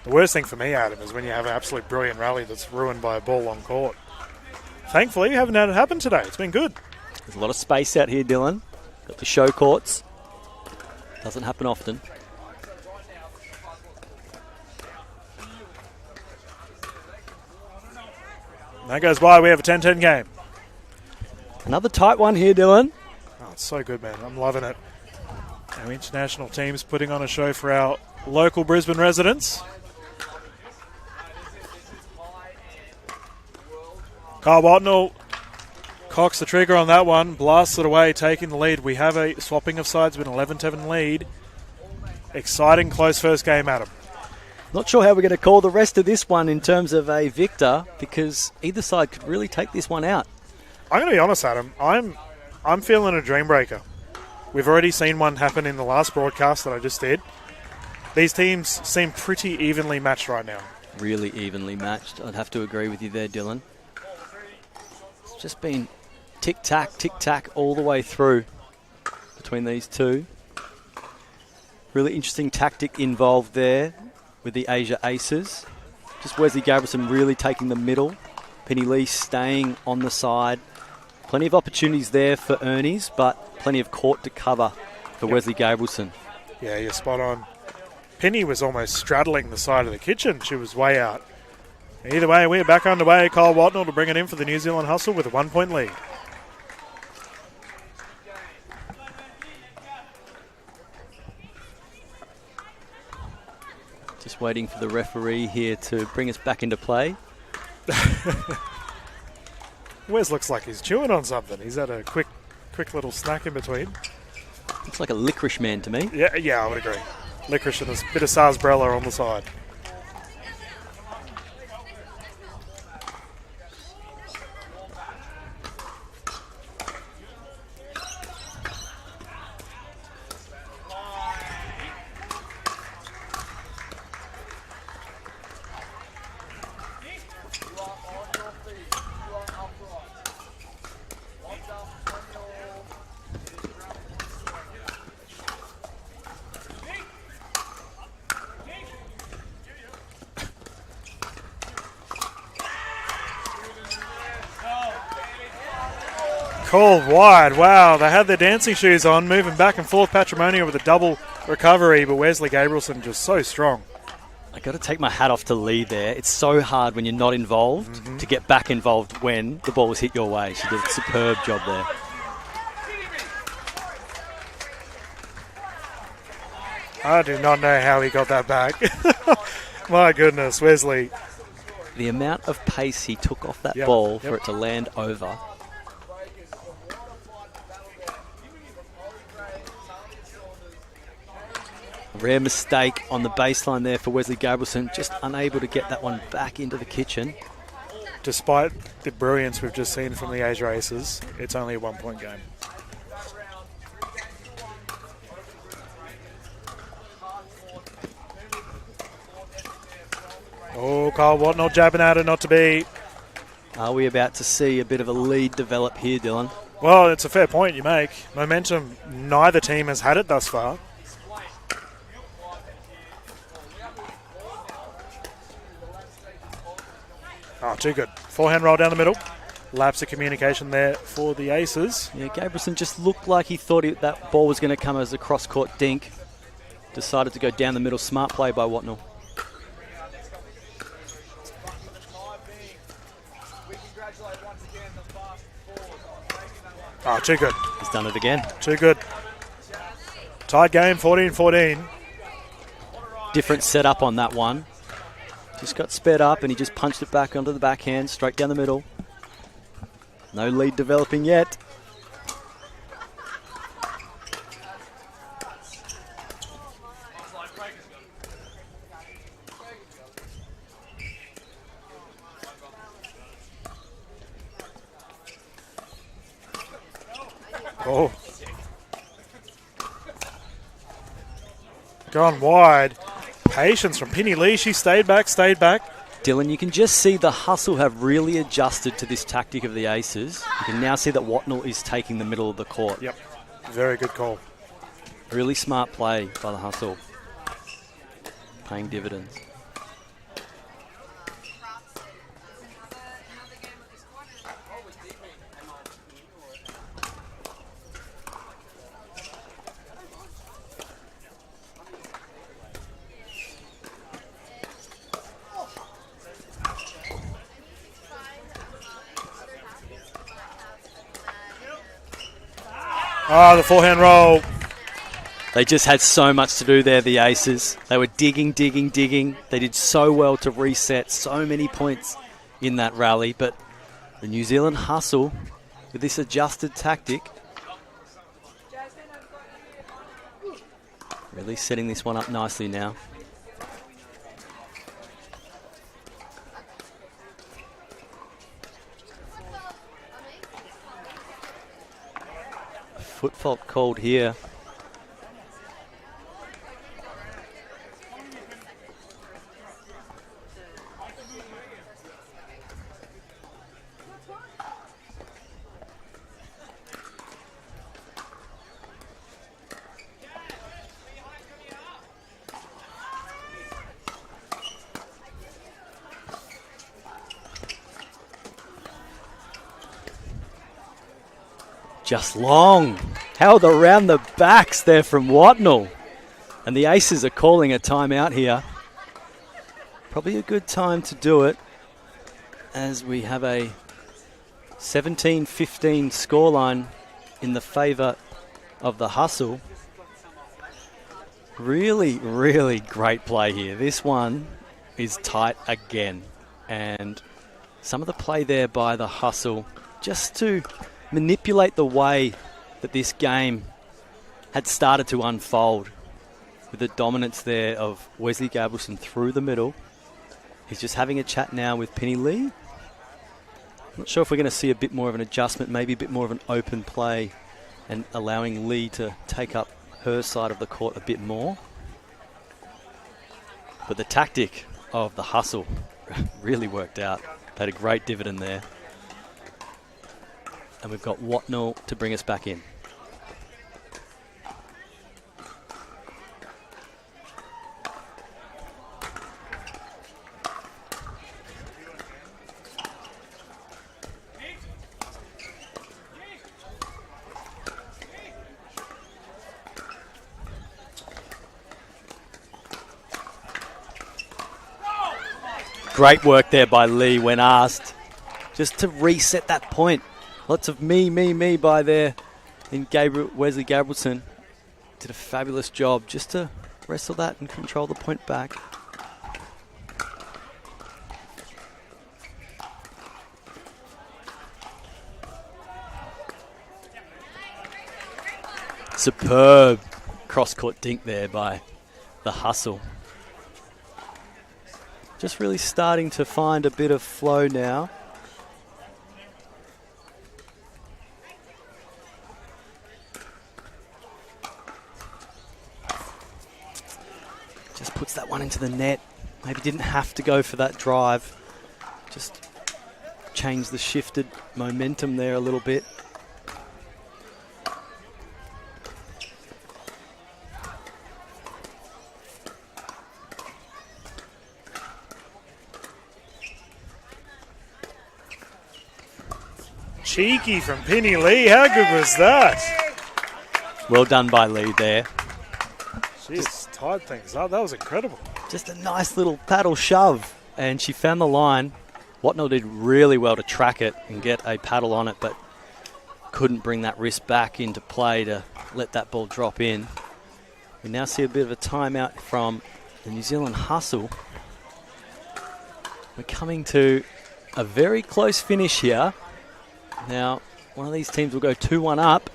The worst thing for me, Adam, is when you have an absolute brilliant rally that's ruined by a ball on court. Thankfully, we haven't had it happen today. It's been good. There's a lot of space out here, Dylan. Got the show courts. Doesn't happen often. And that goes by. We have a 10-10 game. Another tight one here, Dylan. Oh, it's so good, man. I'm loving it. Our international team's putting on a show for our local Brisbane residents. Kyle Watnell cocks the trigger on that one, blasts it away, taking the lead. We have a swapping of sides with an 11-7 lead. Exciting, close first game, Adam. Not sure how we're going to call the rest of this one in terms of a victor, because either side could really take this one out. I'm going to be honest, Adam. I'm feeling a dream breaker. We've already seen one happen in the last broadcast that I just did. These teams seem pretty evenly matched right now. Really evenly matched. I'd have to agree with you there, Dylan. It's just been tick-tack all the way through between these two. Really interesting tactic involved there with the Asia Aces. Just Wesley Gabrielson really taking the middle. Penny Lee staying on the side. Plenty of opportunities there for Ernie's, but plenty of court to cover for Wesley Gabrielson. Yeah, you're spot on. Penny was almost straddling the side of the kitchen. She was way out. Either way, we're back underway. Kyle Watnell to bring it in for the New Zealand Hustle with a 1-point lead. Just waiting for the referee here to bring us back into play. Wes looks like he's chewing on something. He's had a quick little snack in between. Looks like a licorice man to me. Yeah, I would agree. Licorice and a bit of sarsaparilla on the side. Called wide. Wow, they had their dancing shoes on, moving back and forth. Patrimonio with a double recovery, but Wesley Gabrielson just so strong. I got to take my hat off to Lee there. It's so hard when you're not involved to get back involved when the ball was hit your way. She did a superb job there. I do not know how he got that back. My goodness, Wesley. The amount of pace he took off that ball for it to land over. Rare mistake on the baseline there for Wesley Gabrielson, just unable to get that one back into the kitchen. Despite the brilliance we've just seen from the Asia Aces, it's only a 1-point game. Oh, Kyle Watnell jabbing at it, not to be. Are we about to see a bit of a lead develop here, Dylan? Well, it's a fair point you make. Momentum, neither team has had it thus far. Oh, too good. Forehand roll down the middle. Lapse of communication there for the Aces. Yeah, Gabrielson just looked like he thought that ball was going to come as a cross-court dink. Decided to go down the middle. Smart play by Watnell. Oh, too good. He's done it again. Too good. Tied game, 14-14. Different setup on that one. Just got sped up and he just punched it back onto the backhand, straight down the middle. No lead developing yet. Oh. Gone wide. Patience from Penny Lee. She stayed back. Dylan, you can just see the hustle have really adjusted to this tactic of the Aces. You can now see that Watnell is taking the middle of the court. Yep. Very good call. Really smart play by the hustle. Paying dividends. Oh, the forehand roll. They just had so much to do there, the Aces. They were digging. They did so well to reset so many points in that rally. But the New Zealand hustle, with this adjusted tactic, really setting this one up nicely now. Foot fault called here. Just long. Held around the backs there from Watnell. And the Aces are calling a timeout here. Probably a good time to do it as we have a 17-15 scoreline in the favour of the hustle. Really, really great play here. This one is tight again. And some of the play there by the hustle just to manipulate the way that this game had started to unfold with the dominance there of Wesley Gabrielson through the middle. He's just having a chat now with Penny Lee. Not sure if we're going to see a bit more of an adjustment, maybe a bit more of an open play and allowing Lee to take up her side of the court a bit more. But the tactic of the hustle really worked out. Paid a great dividend there. And we've got Watnell to bring us back in. Great work there by Lee when asked, just to reset that point. Lots of me by there in Wesley Gabrielson. Did a fabulous job just to wrestle that and control the point back. Superb cross-court dink there by the Hustle. Just really starting to find a bit of flow now. Just puts that one into the net. Maybe didn't have to go for that drive. Just changed the shifted momentum there a little bit. Cheeky from Penny Lee. How good was that? Well done by Lee there. She just tied things up. That was incredible. Just a nice little paddle shove. And she found the line. Watnell did really well to track it and get a paddle on it, but couldn't bring that wrist back into play to let that ball drop in. We now see a bit of a timeout from the New Zealand Hustle. We're coming to a very close finish here. Now, one of these teams will go 2-1 up.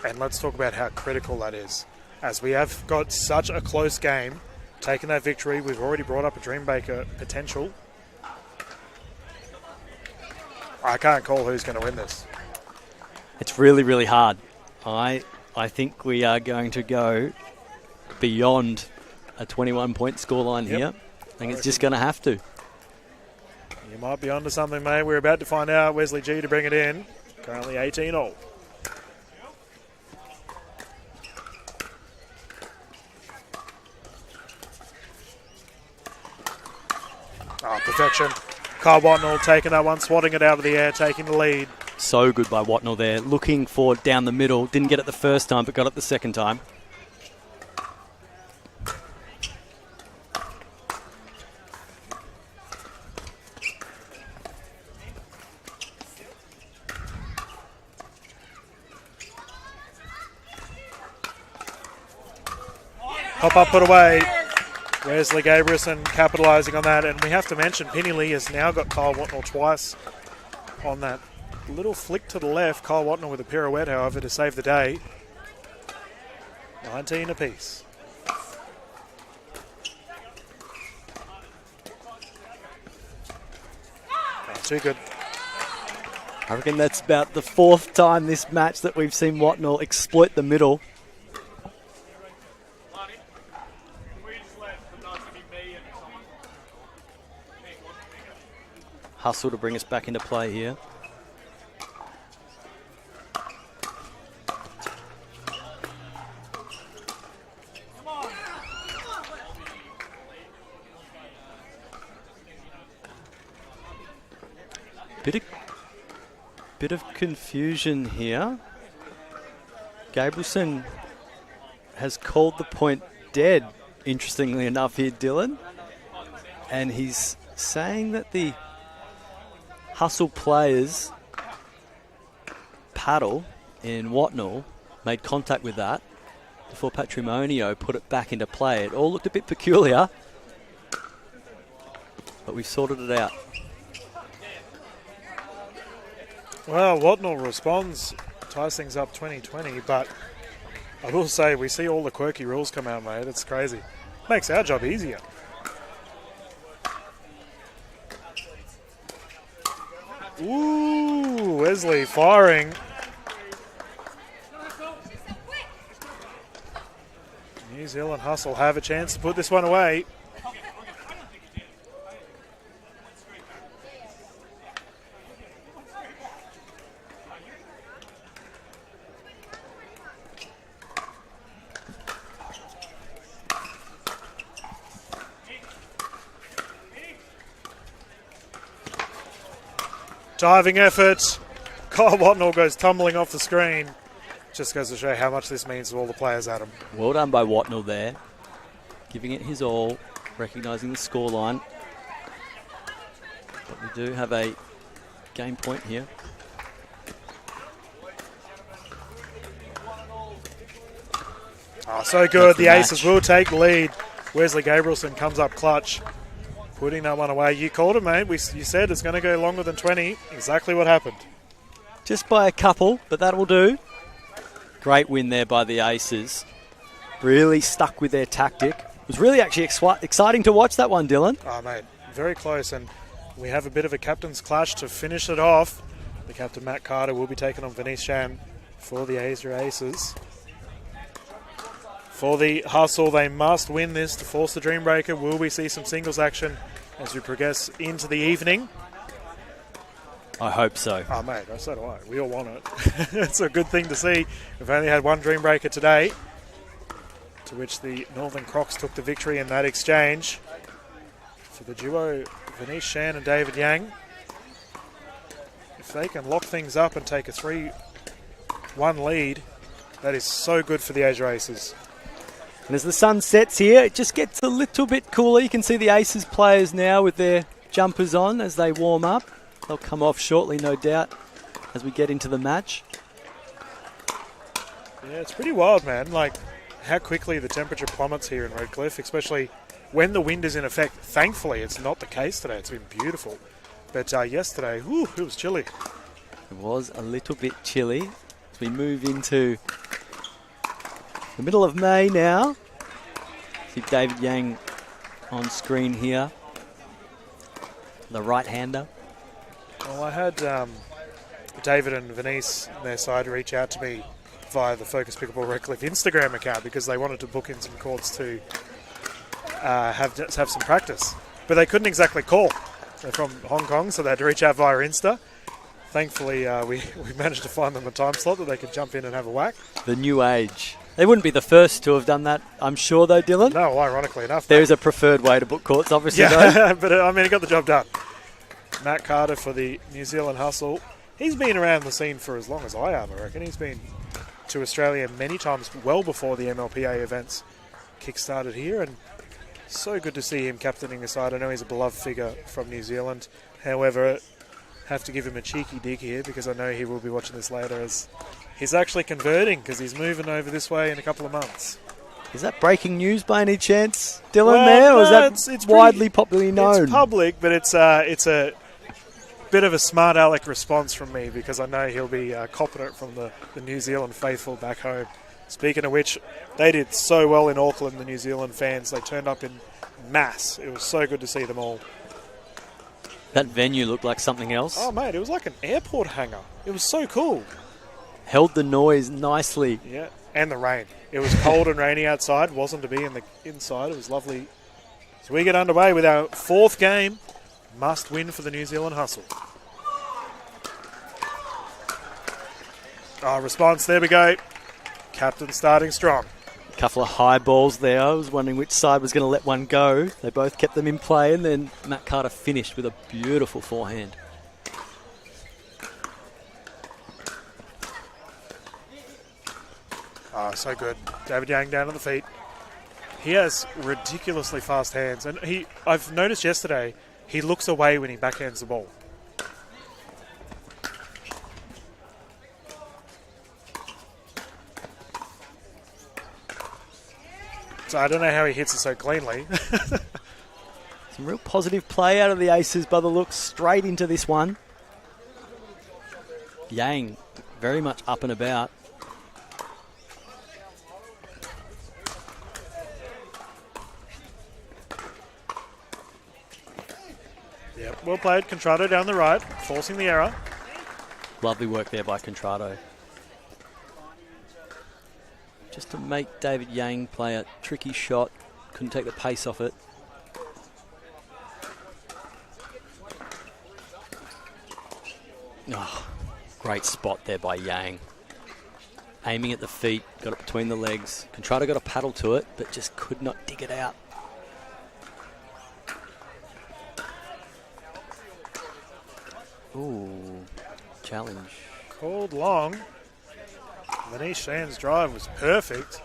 And let's talk about how critical that is. As we have got such a close game, taking that victory, we've already brought up a Dreambaker potential. I can't call who's going to win this. It's really, really hard. I think we are going to go beyond a 21-point scoreline here. I think it's just going to have to. You might be onto something, mate. We're about to find out. Wesley G to bring it in. Currently 18-all. Oh, perfection. Kyle Watnell taking that one, swatting it out of the air, taking the lead. So good by Watnell there. Looking for down the middle. Didn't get it the first time, but got it the second time. Hop up, put away. Wesley Gabrielson capitalising on that. And we have to mention, Penny Lee has now got Kyle Watnell twice on that little flick to the left. Kyle Watnell with a pirouette, however, to save the day. 19 apiece. Oh, too good. I reckon that's about the fourth time this match that we've seen Watnell exploit the middle. Hustle to bring us back into play here. Bit of confusion here. Gabrielson has called the point dead, interestingly enough here, Dylan. And he's saying that the Hustle players paddle in Watnell made contact with that before Patrimonio put it back into play. It all looked a bit peculiar, but we've sorted it out. Well, Watnell responds, ties things up 20-20, but I will say we see all the quirky rules come out, mate. It's crazy. Makes our job easier. Ooh, Wesley firing. New Zealand Hustle have a chance to put this one away. Diving effort. Kyle Watnell goes tumbling off the screen. Just goes to show how much this means to all the players, Adam. Well done by Watnell there. Giving it his all, recognising the scoreline. But we do have a game point here. Oh, so good. The That's the Aces match. will take the lead. Wesley Gabrielson comes up clutch, putting that one away. You called it, mate. You said it's going to go longer than 20. Exactly what happened. Just by a couple, but that will do. Great win there by the Aces. Really stuck with their tactic. It was really actually exciting to watch that one, Dylan. Oh, mate, very close. And we have a bit of a captain's clash to finish it off. The captain, Matt Carter, will be taking on Venice Shan for the Asia Aces. For the hustle, they must win this to force the Dream Breaker. Will we see some singles action as we progress into the evening? I hope so. Oh, mate, so do I. We all want it. It's a good thing to see. We've only had one Dream Breaker today, to which the Northern Crocs took the victory in that exchange. For the duo, Venice Shan and David Yang, if they can lock things up and take a 3-1 lead, that is so good for the Asia Aces. And as the sun sets here, it just gets a little bit cooler. You can see the Aces players now with their jumpers on as they warm up. They'll come off shortly, no doubt, as we get into the match. Yeah, it's pretty wild, man. Like, how quickly the temperature plummets here in Redcliffe, especially when the wind is in effect. Thankfully, it's not the case today. It's been beautiful. But yesterday, whew, it was chilly. It was a little bit chilly as we move into the middle of May now. See David Yang on screen here, the right-hander. Well, I had David and Venice on their side reach out to me via the Focus Pickleball Redcliffe Instagram account because they wanted to book in some courts to have some practice. But they couldn't exactly call. They're from Hong Kong, so they had to reach out via Insta. Thankfully, we managed to find them a time slot that they could jump in and have a whack. The new age. They wouldn't be the first to have done that, I'm sure, though, Dylan. No, ironically enough. There is a preferred way to book courts, obviously, though. Yeah, but I mean, he got the job done. Matt Carter for the New Zealand Hustle. He's been around the scene for as long as I have, I reckon. He's been to Australia many times, well before the MLPA events kick-started here, and so good to see him captaining the side. I know he's a beloved figure from New Zealand. However, have to give him a cheeky dig here because I know he will be watching this later as he's actually converting because he's moving over this way in a couple of months. Is that breaking news by any chance, Dylan, Well, there? Or is no, that it's widely popularly known? It's public, but it's a bit of a smart aleck response from me because I know he'll be copping it from the New Zealand faithful back home. Speaking of which, they did so well in Auckland, the New Zealand fans. They turned up in mass. It was so good to see them all. That venue looked like something else. Oh, mate, it was like an airport hangar. It was so cool. Held the noise nicely. Yeah, and the rain. It was cold and rainy outside. Wasn't to be in the inside. It was lovely. So we get underway with our fourth game. Must win for the New Zealand Hustle. Response. There we go. Captain starting strong. A couple of high balls there. I was wondering which side was going to let one go. They both kept them in play, and then Matt Carter finished with a beautiful forehand. Oh, so good. David Yang down on the feet. He has ridiculously fast hands, and I've noticed yesterday he looks away when he backhands the ball. So I don't know how he hits it so cleanly. Some real positive play out of the Aces by the looks, straight into this one. Yang very much up and about. Yep, well played. Contrado down the right, forcing the error. Lovely work there by Contrado. Just to make David Yang play a tricky shot. Couldn't take the pace off it. Oh, great spot there by Yang. Aiming at the feet, got it between the legs. Contrado got a paddle to it, but just could not dig it out. Ooh, challenge. Called long. Venice Shan's drive was perfect.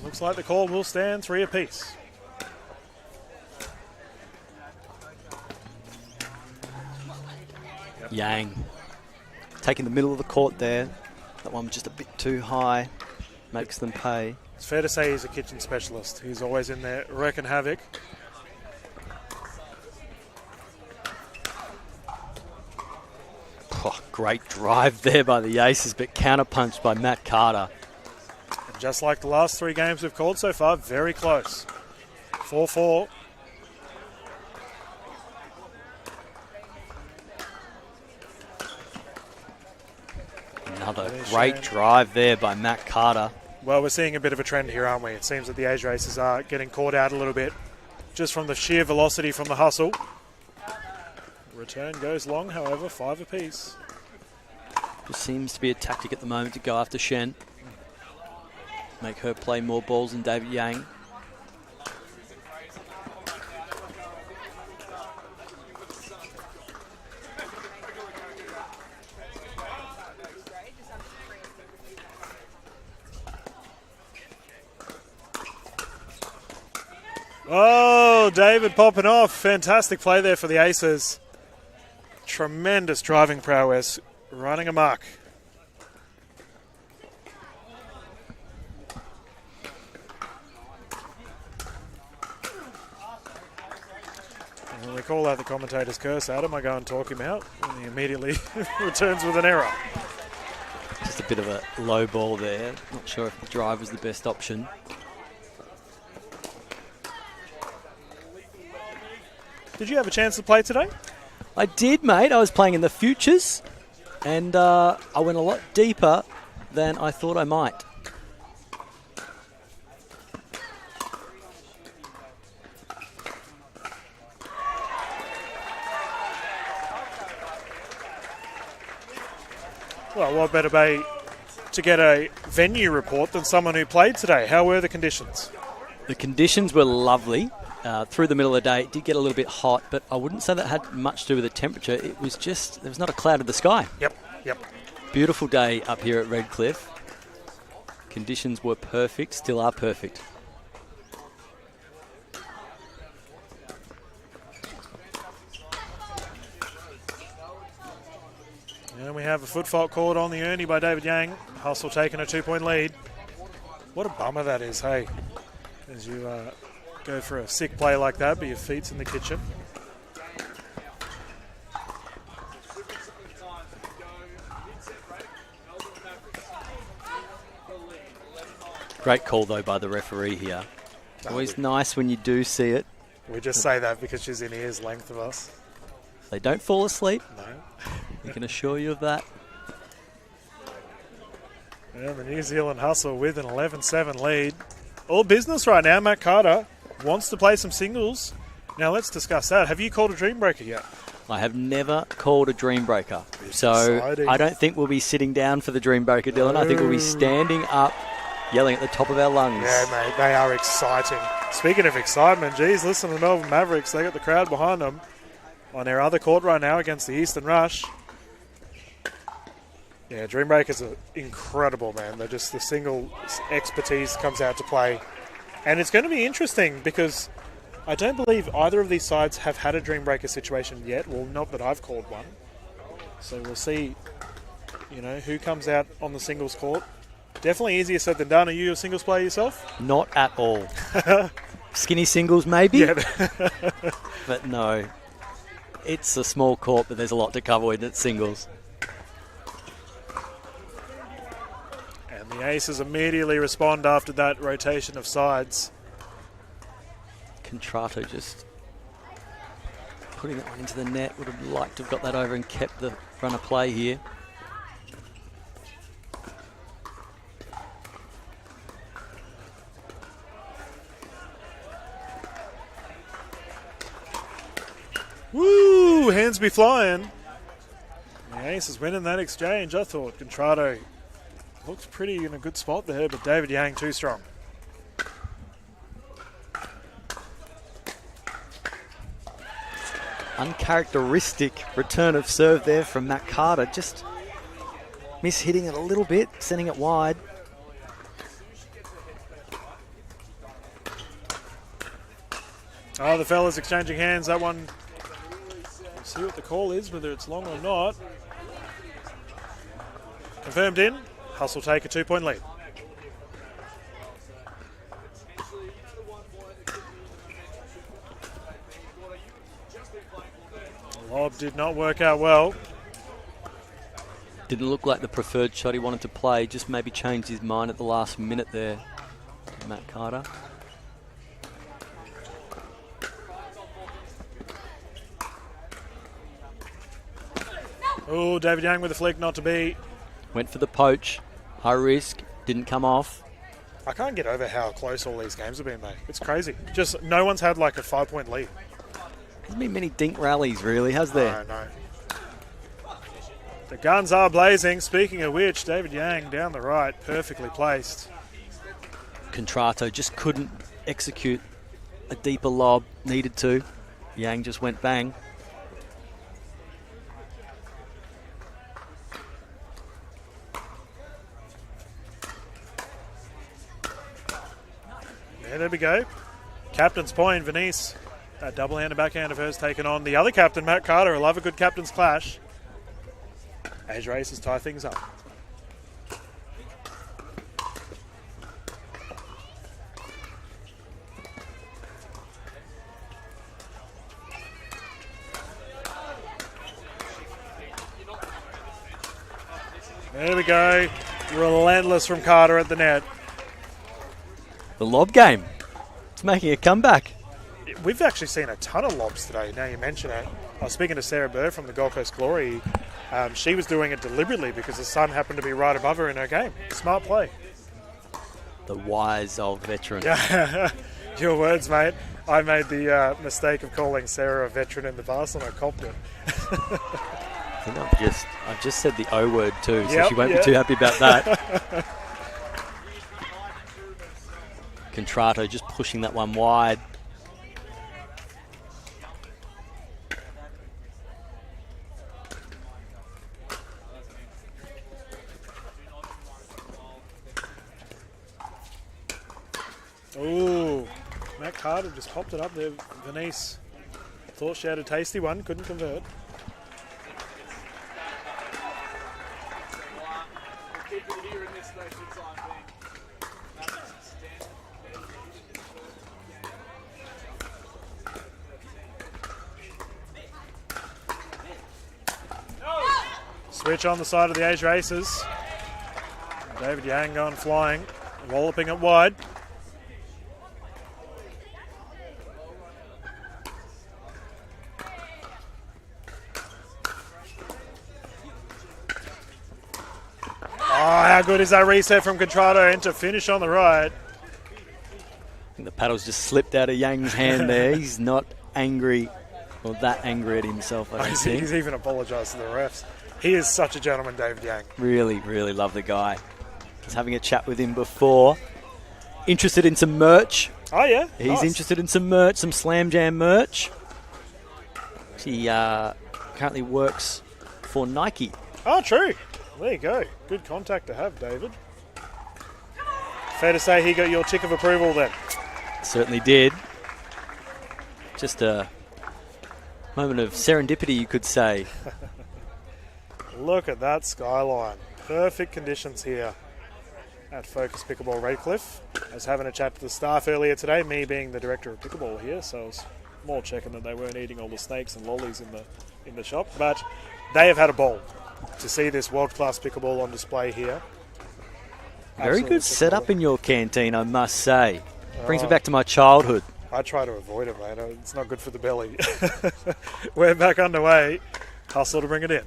Looks like the call will stand 3 apiece. Yang taking the middle of the court there. That one just a bit too high. Makes them pay. It's fair to say he's a kitchen specialist. He's always in there wrecking havoc. Oh, great drive there by the Aces, but counterpunched by Matt Carter. And just like the last 3 games we've called so far, very close. 4-4. Another great drive there by Matt Carter. Well, we're seeing a bit of a trend here, aren't we? It seems that the Asia Aces are getting caught out a little bit just from the sheer velocity from the hustle. Return goes long, however, 5 apiece. Just seems to be a tactic at the moment to go after Shen. Make her play more balls than David Yang. Oh, David popping off. Fantastic play there for the Aces. Tremendous driving prowess, running amok. And we call that the commentator's curse, Adam. I go and talk him out, and he immediately returns with an error. Just a bit of a low ball there. Not sure if the drive was the best option. Did you have a chance to play today? I did, mate. I was playing in the futures, and I went a lot deeper than I thought I might. Well, what better way to get a venue report than someone who played today? How were the conditions? The conditions were lovely. Through the middle of the day, it did get a little bit hot, but I wouldn't say that had much to do with the temperature. It was just, there was not a cloud in the sky. Yep. Beautiful day up here at Redcliffe. Conditions were perfect, still are perfect. And we have a foot fault called on the Ernie by David Yang. Hustle taking a 2-point lead. What a bummer that is, hey. As you go for a sick play like that, but your feet's in the kitchen. Great call, though, by the referee here. Always nice when you do see it. We just say that because she's in ear's length of us. They don't fall asleep. No. I can assure you of that. And the New Zealand Hustle with an 11-7 lead. All business right now. Matt Carter wants to play some singles. Now let's discuss that. Have you called a dream breaker yet? I have never called a dream breaker. So exciting. I don't think we'll be sitting down for the dream breaker, Dylan. I think we'll be standing up, yelling at the top of our lungs. Yeah, mate, they are exciting. Speaking of excitement, geez, listen to the Melbourne Mavericks. They got the crowd behind them on their other court right now against the Eastern Rush. Yeah, Dream Breakers are incredible, man. They're just, the single expertise comes out to play. And it's going to be interesting because I don't believe either of these sides have had a Dream Breaker situation yet. Well, not that I've called one. So we'll see, who comes out on the singles court. Definitely easier said than done. Are you a singles player yourself? Not at all. Skinny singles, maybe? Yeah. But no. It's a small court, but there's a lot to cover with it, singles. And the Aces immediately respond after that rotation of sides. Contrato just putting that one into the net. Would have liked to have got that over and kept the run of play here. Woo! Hands be flying. The Ace is winning that exchange. I thought Contrato looks pretty in a good spot there, but David Yang too strong. Uncharacteristic return of serve there from Matt Carter. Just miss-hitting it a little bit, sending it wide. Oh, the fellas exchanging hands. That one See what the call is, whether it's long or not. Confirmed in. Huss will take a 2-point lead. Lob did not work out well. Didn't look like the preferred shot he wanted to play. Just maybe changed his mind at the last minute there, Matt Carter. Oh, David Young with a flick, not to be. Went for the poach. High risk. Didn't come off. I can't get over how close all these games have been, mate. It's crazy. Just no one's had like a 5-point lead. Hasn't been many dink rallies, really, has there? No. The guns are blazing. Speaking of which, David Yang down the right, perfectly placed. Contrato just couldn't execute a deeper lob. Needed to. Yang just went bang. Yeah, there we go. Captain's point, Venice. That double-handed backhand of hers taken on the other captain, Matt Carter. I love a good captain's clash. As races tie things up. There we go. Relentless from Carter at the net. The lob game. It's making a comeback. We've actually seen a ton of lobs today, now you mention it. I was speaking to Sarah Burr from the Gold Coast Glory. She was doing it deliberately because the sun happened to be right above her in her game. Smart play. The wise old veteran. Yeah, your words, mate. I made the mistake of calling Sarah a veteran in the past and I copped it. I think I've just said the O word too, so Yep, she won't be too happy about that. Contrato just pushing that one wide. Ooh, Matt Carter just popped it up there. Venice thought she had a tasty one, couldn't convert. Switch on the side of the Asia Aces. David Yang going flying, walloping it wide. Oh, how good is that reset from Contrato and to finish on the right. I think the paddle's just slipped out of Yang's hand there. He's not angry or that angry at himself, I don't think. He's even apologised to the refs. He is such a gentleman, David Yang. Really, really love the guy. Was having a chat with him before. Interested in some merch. Oh, yeah? He's nice. interested in some merch, some Slam Jam merch. He currently works for Nike. Oh, true. There you go. Good contact to have, David. Fair to say he got your tick of approval then. Certainly did. Just a moment of serendipity, you could say. Look at that skyline. Perfect conditions here at Focus Pickleball Redcliffe. I was having a chat to the staff earlier today, me being the director of pickleball here, so I was more checking that they weren't eating all the snakes and lollies in the shop. But they have had a ball to see this world-class pickleball on display here. Very good setup in your canteen, I must say. Brings me back to my childhood. I try to avoid it, mate. It's not good for the belly. We're back underway. Hustle to bring it in.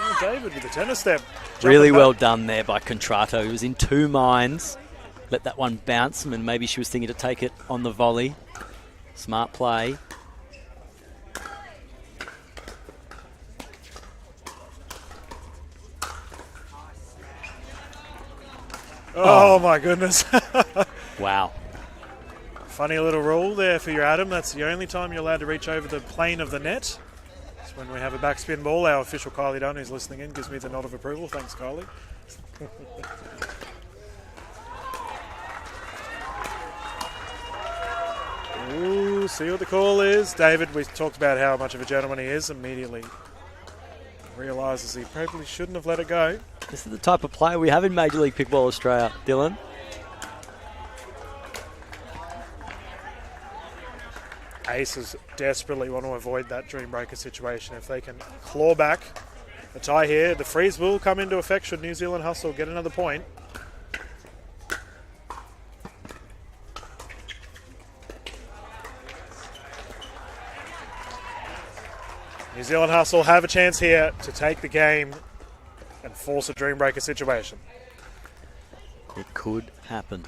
Oh, David with the tennis step. Really well done there by Contrato. He was in two minds. Let that one bounce, and maybe she was thinking to take it on the volley. Smart play. Oh my goodness. Wow. Funny little rule there for your Adam. That's the only time you're allowed to reach over the plane of the net. It's when we have a backspin ball. Our official Kylie Dunn, who's listening in, gives me the nod of approval. Thanks, Kylie. Ooh, see what the call is. David, we talked about how much of a gentleman he is. Immediately realises he probably shouldn't have let it go. This is the type of player we have in Major League Pickleball Australia, Dylan. Aces desperately want to avoid that dream breaker situation. If they can claw back a tie here, the freeze will come into effect should New Zealand Hustle get another point. New Zealand Hustle have a chance here to take the game and force a dream breaker situation. It could happen.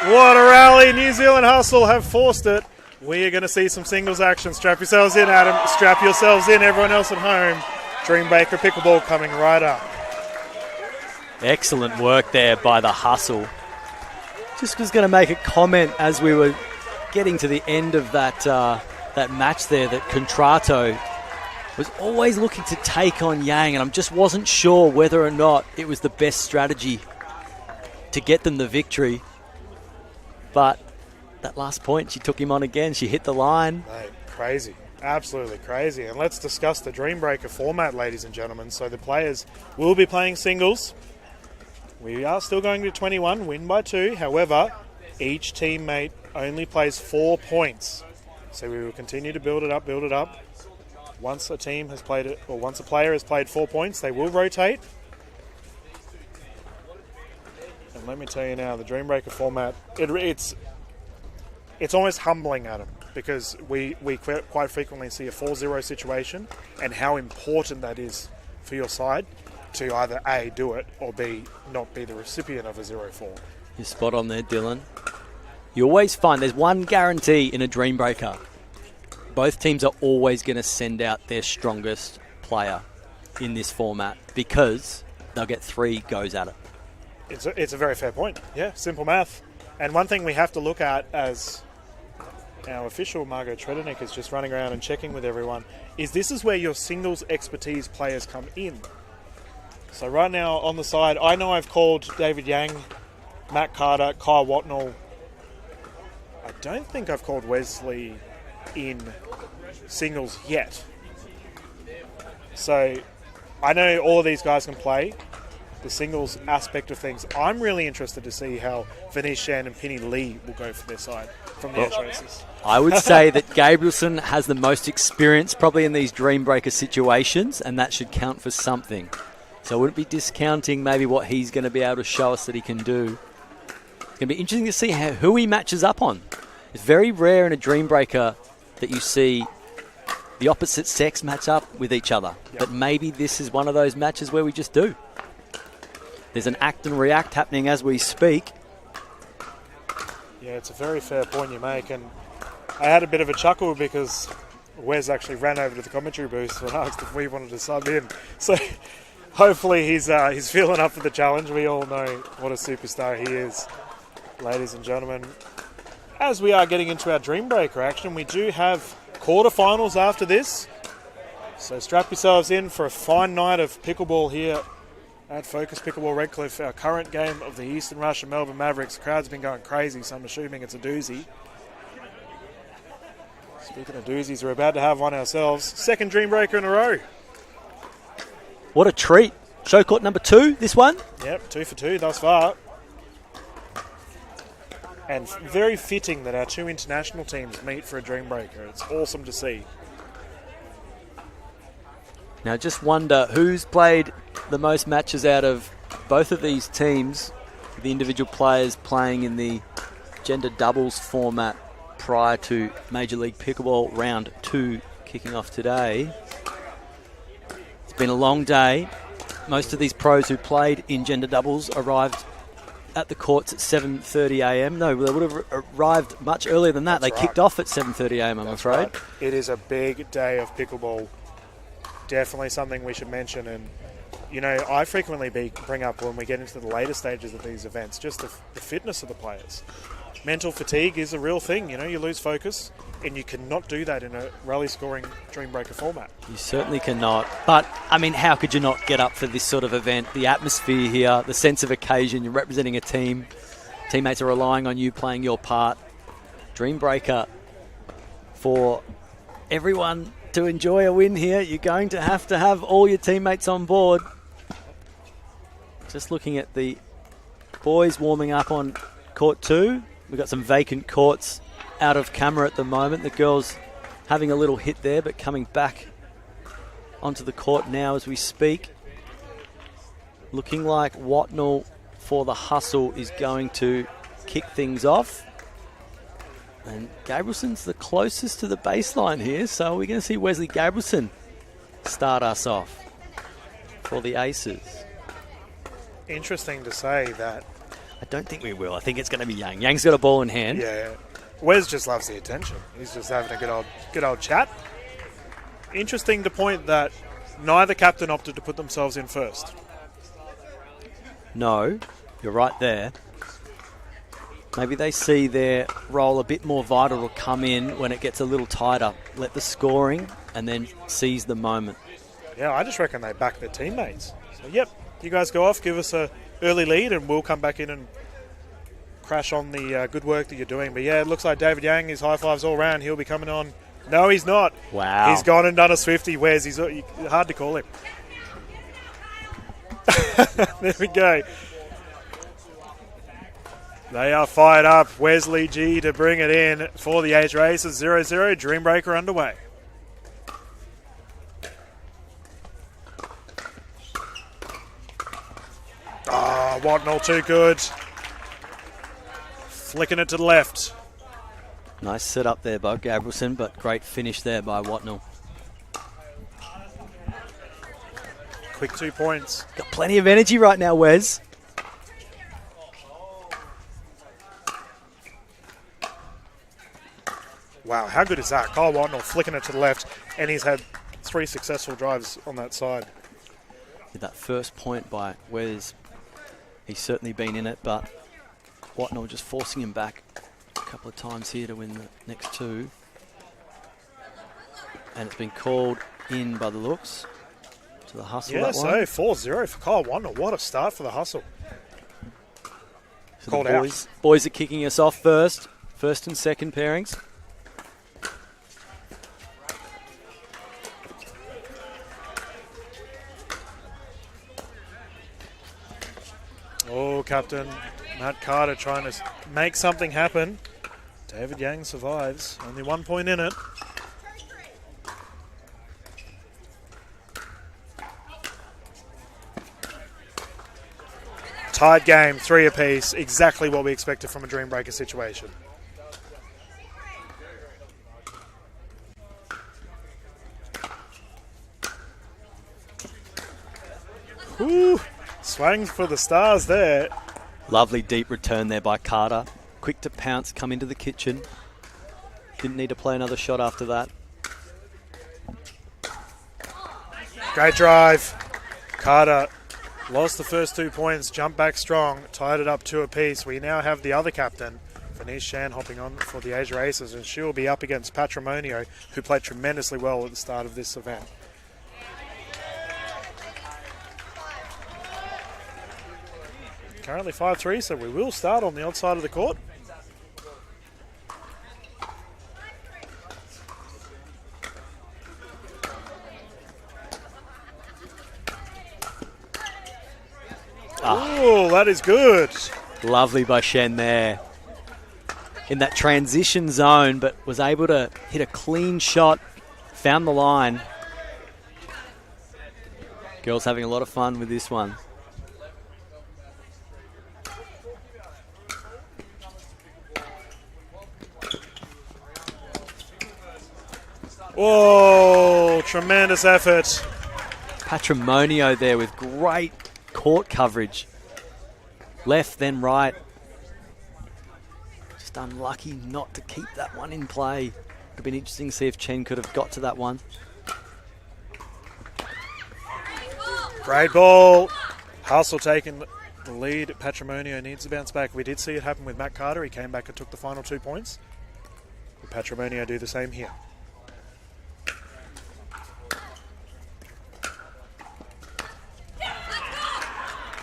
What a rally. New Zealand Hustle have forced it. We are going to see some singles action. Strap yourselves in, Adam. Strap yourselves in, everyone else at home. Dream Breaker Pickleball coming right up. Excellent work there by the Hustle. Just was going to make a comment as we were getting to the end of that match there that Contrato was always looking to take on Yang, and I just wasn't sure whether or not it was the best strategy to get them the victory. But that last point, she took him on again. She hit the line. Mate, crazy. Absolutely crazy. And let's discuss the Dream Breaker format, ladies and gentlemen. So the players will be playing singles. We are still going to 21, win by 2. However, each teammate only plays 4 points. So we will continue to build it up, build it up. Once a team has played it, or once a player has played 4 points, they will rotate. And let me tell you now, the Dream Breaker format, it's almost humbling, Adam, because we quite frequently see a 4-0 situation and how important that is for your side to either A, do it, or B, not be the recipient of a 0-4. You're spot on there, Dylan. You always find there's one guarantee in a Dream Breaker. Both teams are always going to send out their strongest player in this format because they'll get 3 goes at it. It's a very fair point. Yeah, simple math. And one thing we have to look at as our official Margot Tredenik is just running around and checking with everyone, is this is where your singles expertise players come in. So right now on the side, I know I've called David Yang, Matt Carter, Kyle Watnell. I don't think I've called Wesley in singles yet. So I know all of these guys can play the singles aspect of things. I'm really interested to see how Venice Shan and Penny Lee will go for their side from the edge races. I would say that Gabrielson has the most experience probably in these Dream Breaker situations, and that should count for something. So I wouldn't be discounting maybe what he's going to be able to show us that he can do. It's going to be interesting to see who he matches up on. It's very rare in a Dream Breaker that you see the opposite sex match up with each other. Yep. But maybe this is one of those matches where we just do. There's an act and react happening as we speak. Yeah, it's a very fair point you make, and I had a bit of a chuckle because Wes actually ran over to the commentary booth and asked if we wanted to sub in. So hopefully he's feeling up for the challenge. We all know what a superstar he is, ladies and gentlemen. As we are getting into our Dream Breaker action, we do have quarterfinals after this. So strap yourselves in for a fine night of pickleball here at Focus Pickleball Redcliffe, our current game of the Eastern Rush and Melbourne Mavericks. The crowd's been going crazy, so I'm assuming it's a doozy. Speaking of doozies, we're about to have one ourselves. Second Dream Breaker in a row. What a treat. Showcourt number 2, this one? Yep, 2 for 2 thus far. And very fitting that our 2 international teams meet for a Dream Breaker. It's awesome to see. Now, just wonder who's played the most matches out of both of these teams, the individual players playing in the gender doubles format prior to Major League Pickleball Round 2 kicking off today. It's been a long day. Most of these pros who played in gender doubles arrived at the courts at 7:30am. No, they would have arrived much earlier than that. That's they kicked off at 7:30am, I'm afraid. Right. It is a big day of pickleball. definitely something we should mention. And, you know, I frequently bring up when we get into the later stages of these events, just the fitness of the players. Mental fatigue is a real thing. You know, you lose focus, and you cannot do that in a rally scoring Dream Breaker format. You certainly cannot. But, I mean, how could you not get up for this sort of event? The atmosphere here, the sense of occasion, you're representing a team. Teammates are relying on you playing your part. Dream Breaker, for everyone to enjoy a win here, you're going to have all your teammates on board. Just looking at the boys warming up on court 2. We've got some vacant courts out of camera at the moment. The girls having a little hit there, but coming back onto the court now as we speak. Looking like Watnell for the hustle is going to kick things off. And Gabrielson's the closest to the baseline here, so we're going to see Wesley Gabrielson start us off for the Aces. Interesting to say that. I don't think we will. I think it's going to be Yang. Yang's got a ball in hand. Yeah. Wes just loves the attention. He's just having a good old chat. Interesting to point that neither captain opted to put themselves in first. No, you're right there. Maybe they see their role a bit more vital to come in when it gets a little tighter. Let the scoring and then seize the moment. Yeah, I just reckon they back their teammates. So, yep, you guys go off, give us a early lead, and we'll come back in and crash on the good work that you're doing. But yeah, it looks like David Yang, his high fives all round. He'll be coming on. No, he's not. Wow. He's gone and done a Swifty. Where's he's hard to call him. There we go. They are fired up. Wesley G to bring it in for the Age Races. 0-0. Dream Breaker underway. Oh, Watnell too good. Flicking it to the left. Nice set up there by Gabrielson, but great finish there by Watnell. Quick 2 points. Got plenty of energy right now, Wes. Wow, how good is that? Kyle Watnell flicking it to the left, and he's had 3 successful drives on that side. With that first point by Wes, he's certainly been in it, but Watnell just forcing him back a couple of times here to win the next 2. And it's been called in by the looks to the hustle. Yeah, that so one. 4-0 for Kyle Watnell. What a start for the hustle. So Called the out. boys are kicking us off first and second pairings. Oh, Captain Matt Carter trying to make something happen. David Yang survives. Only 1 point in it. Tied game, 3 apiece. Exactly what we expected from a Dream Breaker situation. Whew. Swings for the stars there. Lovely deep return there by Carter. Quick to pounce, come into the kitchen. Didn't need to play another shot after that. Great drive. Carter lost the first 2 points, jumped back strong, tied it up 2 apiece. We now have the other captain, Denise Shan, hopping on for the Asia Races, and she will be up against Patrimonio, who played tremendously well at the start of this event. Currently 5-3, so we will start on the outside of the court. Oh, that is good. Lovely by Shen there. In that transition zone, but was able to hit a clean shot. Found the line. Girls having a lot of fun with this one. Oh, tremendous effort. Patrimonio there with great court coverage. Left, then right. Just unlucky not to keep that one in play. Would have been interesting to see if Chen could have got to that one. Great ball. Hustle taking the lead. Patrimonio needs to bounce back. We did see it happen with Matt Carter. He came back and took the final 2 points. Will Patrimonio do the same here?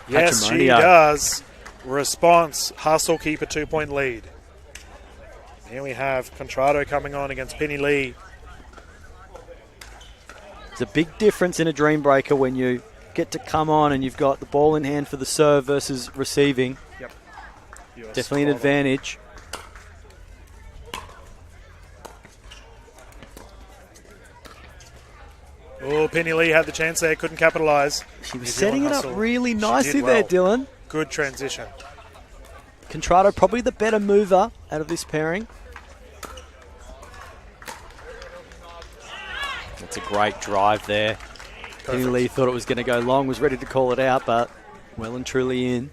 Yes, she does. Response. Hustle keep a 2-point lead. Here we have Contrado coming on against Penny Lee. There's a big difference in a dream breaker when you get to come on and you've got the ball in hand for the serve versus receiving. Yep. Definitely an advantage. Oh, Penny Lee had the chance there, couldn't capitalise. She was setting it up really nicely there, Dylan. Good transition. Contrado probably the better mover out of this pairing. That's a great drive there. Penny Lee thought it was going to go long, was ready to call it out, but well and truly in.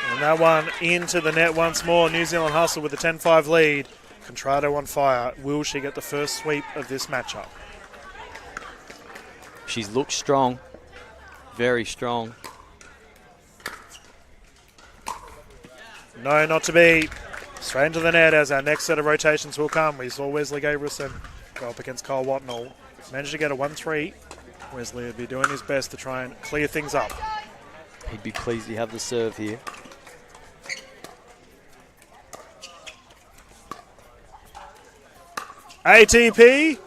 And that one into the net once more. New Zealand Hustle with a 10-5 lead. Contrado on fire. Will she get the first sweep of this matchup? She's looked strong. Very strong. No, not to be. Straight into the net as our next set of rotations will come. We saw Wesley Gabrielson go up against Kyle Watnell. Managed to get a 1-3. Wesley would be doing his best to try and clear things up. He'd be pleased to have the serve here. ATP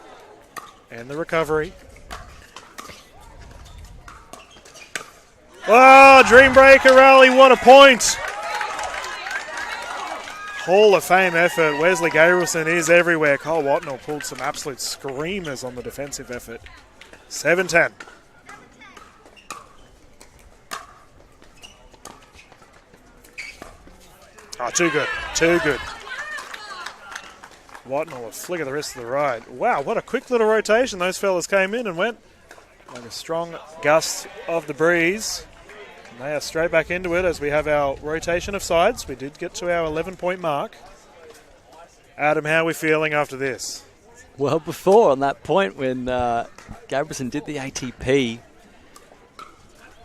and the recovery. Oh, Dreambreaker rally, what a point. Hall of Fame effort. Wesley Gabrielson is everywhere. Kyle Watnell pulled some absolute screamers on the defensive effort. 7-10. Oh, too good. Too good. Watnell a flick of the rest of the ride. Wow, what a quick little rotation. Those fellas came in and went like a strong gust of the breeze. And they are straight back into it as we have our rotation of sides. We did get to our 11-point mark. Adam, how are we feeling after this? Well, before on that point when Gabrielson did the ATP,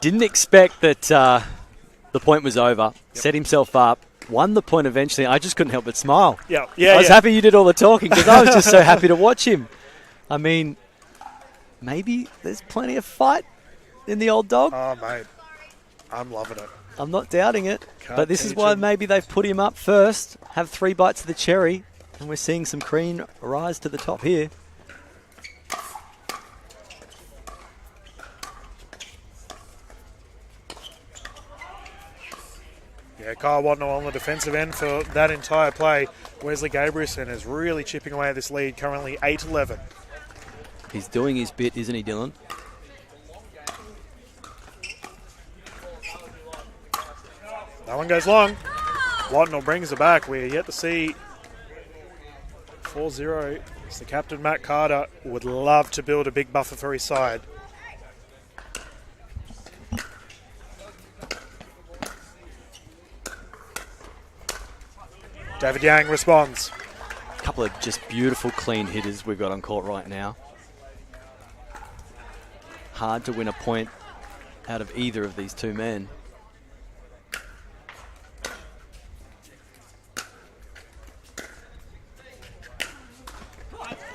didn't expect that the point was over. Yep. Set himself up. Won the point eventually. I just couldn't help but smile. I was happy you did all the talking because I was just so happy to watch him. I mean, maybe there's plenty of fight in the old dog. Oh, mate. I'm loving it. I'm not doubting it. But this is why maybe they've put him up first, have 3 bites of the cherry, and we're seeing some cream rise to the top here. Yeah, Kyle Watnell on the defensive end for that entire play. Wesley Gabrielson is really chipping away at this lead, currently 8-11. He's doing his bit, isn't he, Dylan? That one goes long. Watnell brings it back. We're yet to see 4-0. It's the captain, Matt Carter, would love to build a big buffer for his side. David Yang responds. A couple of just beautiful clean hitters we've got on court right now. Hard to win a point out of either of these two men.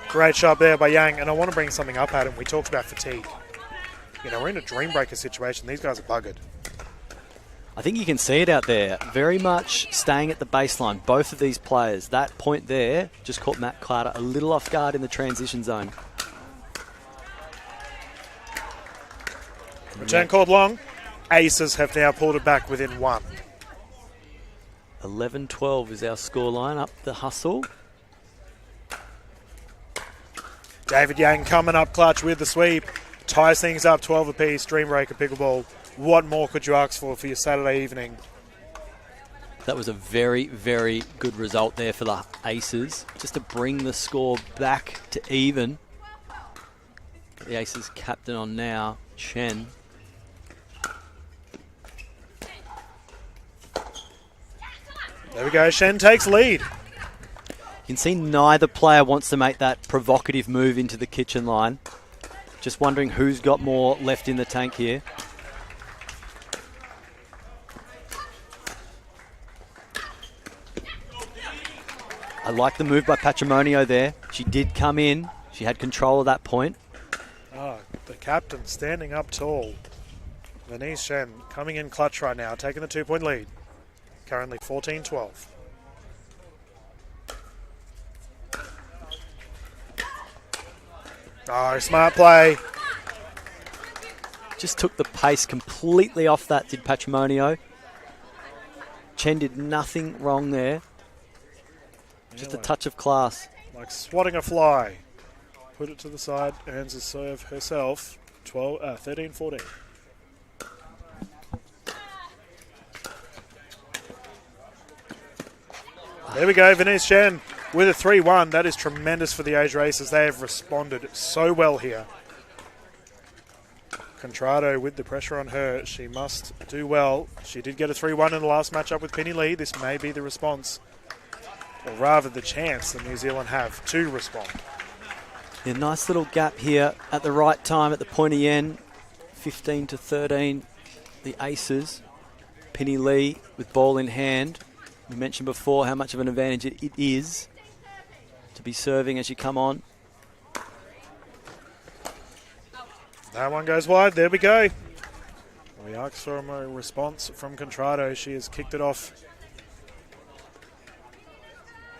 Great shot there by Yang, and I want to bring something up, Adam. We talked about fatigue. You know, we're in a dream breaker situation. These guys are buggered. I think you can see it out there. Very much staying at the baseline. Both of these players. That point there just caught Matt Carter a little off guard in the transition zone. Return called long. Aces have now pulled it back within 1. 11-12 is our scoreline up the Hustle. David Yang coming up clutch with the sweep. Ties things up 12 apiece. Dreambreaker pickleball. What more could you ask for your Saturday evening? That was a very, very good result there for the Aces. Just to bring the score back to even. The Aces captain on now, Chen. There we go. Shen takes lead. You can see neither player wants to make that provocative move into the kitchen line. Just wondering who's got more left in the tank here. I like the move by Patrimonio there. She did come in. She had control of that point. Oh, the captain standing up tall. Denise Shen coming in clutch right now, taking the 2-point lead. Currently 14-12. Oh, smart play. Just took the pace completely off that, did Patrimonio. Chen did nothing wrong there. Just a touch of class. Like swatting a fly. Put it to the side, earns a serve herself. 13-14. There we go, Venice Chen with a 3-1. That is tremendous for the Asia Aces. They have responded so well here. Contrado with the pressure on her. She must do well. She did get a 3-1 in the last matchup with Penny Lee. This may be the response, or rather the chance that New Zealand have to respond. Yeah, nice little gap here at the right time at the pointy end. 15-13, the Aces. Penny Lee with ball in hand. We mentioned before how much of an advantage it is to be serving as you come on. That one goes wide. There we go. We asked for a response from Contrado. She has kicked it off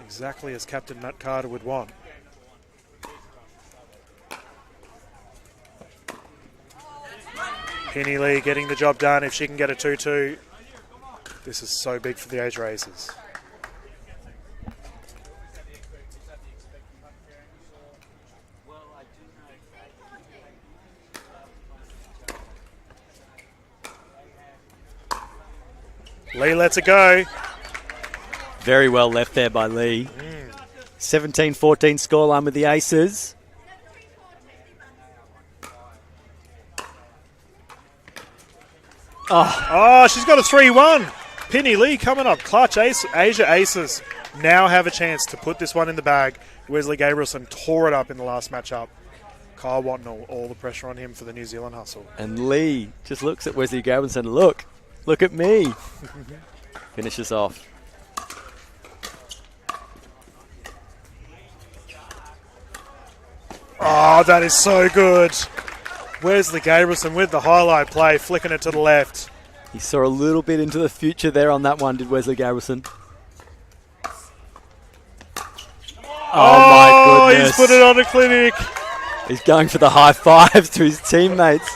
exactly as Captain Matt Carter would want. Penny Lee getting the job done. If she can get a 2-2, this is so big for the Asia Aces. Lee lets it go. Very well left there by Lee. 17-14 scoreline with the Aces. Oh, she's got a 3-1. Penny Lee coming up clutch. Asia Aces now have a chance to put this one in the bag. Wesley Gabrielson tore it up in the last matchup. Kyle Watnell, all the pressure on him for the New Zealand hustle. And Lee just looks at Wesley Gabrielson and look at me. Finishes off. Oh, that is so good. Wesley Gabrielson with the highlight play, flicking it to the left. He saw a little bit into the future there on that one, did Wesley Gabrielson. Oh my goodness. He's put it on a clinic. He's going for the high fives to his teammates.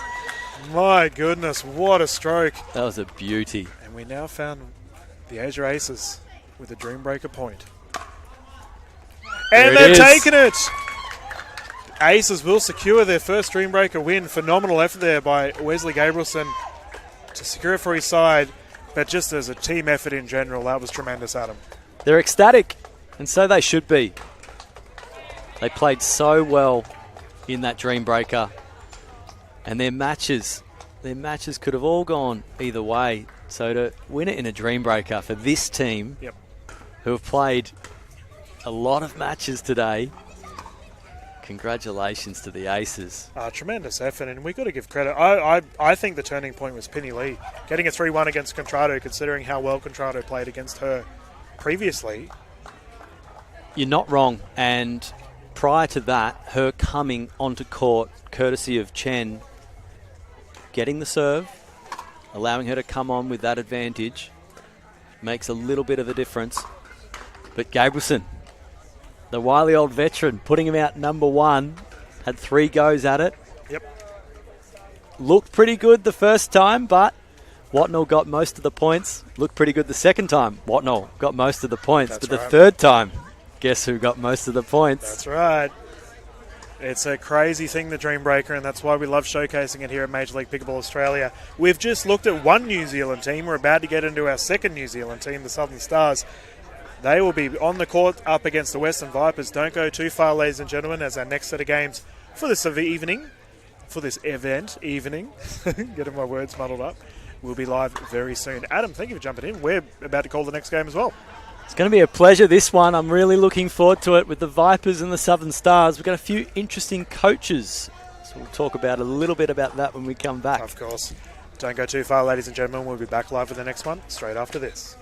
My goodness, what a stroke. That was a beauty. And we now found the Asia Aces with a Dreambreaker point. And they're taking it. Aces will secure their first Dreambreaker win. Phenomenal effort there by Wesley Gabrielson to secure it for his side. But just as a team effort in general, that was tremendous, Adam. They're ecstatic, and so they should be. They played so well in that Dreambreaker. And their matches could have all gone either way. So to win it in a Dreambreaker for this team, who have played a lot of matches today, congratulations to the Aces. Tremendous effort, and we've got to give credit. I think the turning point was Penny Lee getting a 3-1 against Contrado, considering how well Contrado played against her previously. You're not wrong, and prior to that, her coming onto court, courtesy of Chen, getting the serve, allowing her to come on with that advantage, makes a little bit of a difference. But Gabrielson, the wily old veteran, putting him out number one, had 3 goes at it. Yep. Looked pretty good the first time, but Watnell got most of the points. Looked pretty good the second time. Watnell got most of the points. That's but right. The third time, guess who got most of the points? That's right. It's a crazy thing, the Dreambreaker, and that's why we love showcasing it here at Major League Pickleball Australia. We've just looked at one New Zealand team. We're about to get into our second New Zealand team, the Southern Stars. They will be on the court up against the Western Vipers. Don't go too far, ladies and gentlemen, as our next set of games for this evening, getting my words muddled up, will be live very soon. Adam, thank you for jumping in. We're about to call the next game as well. It's going to be a pleasure, this one. I'm really looking forward to it with the Vipers and the Southern Stars. We've got a few interesting coaches. So we'll talk about a little bit about that when we come back. Of course. Don't go too far, ladies and gentlemen. We'll be back live with the next one straight after this.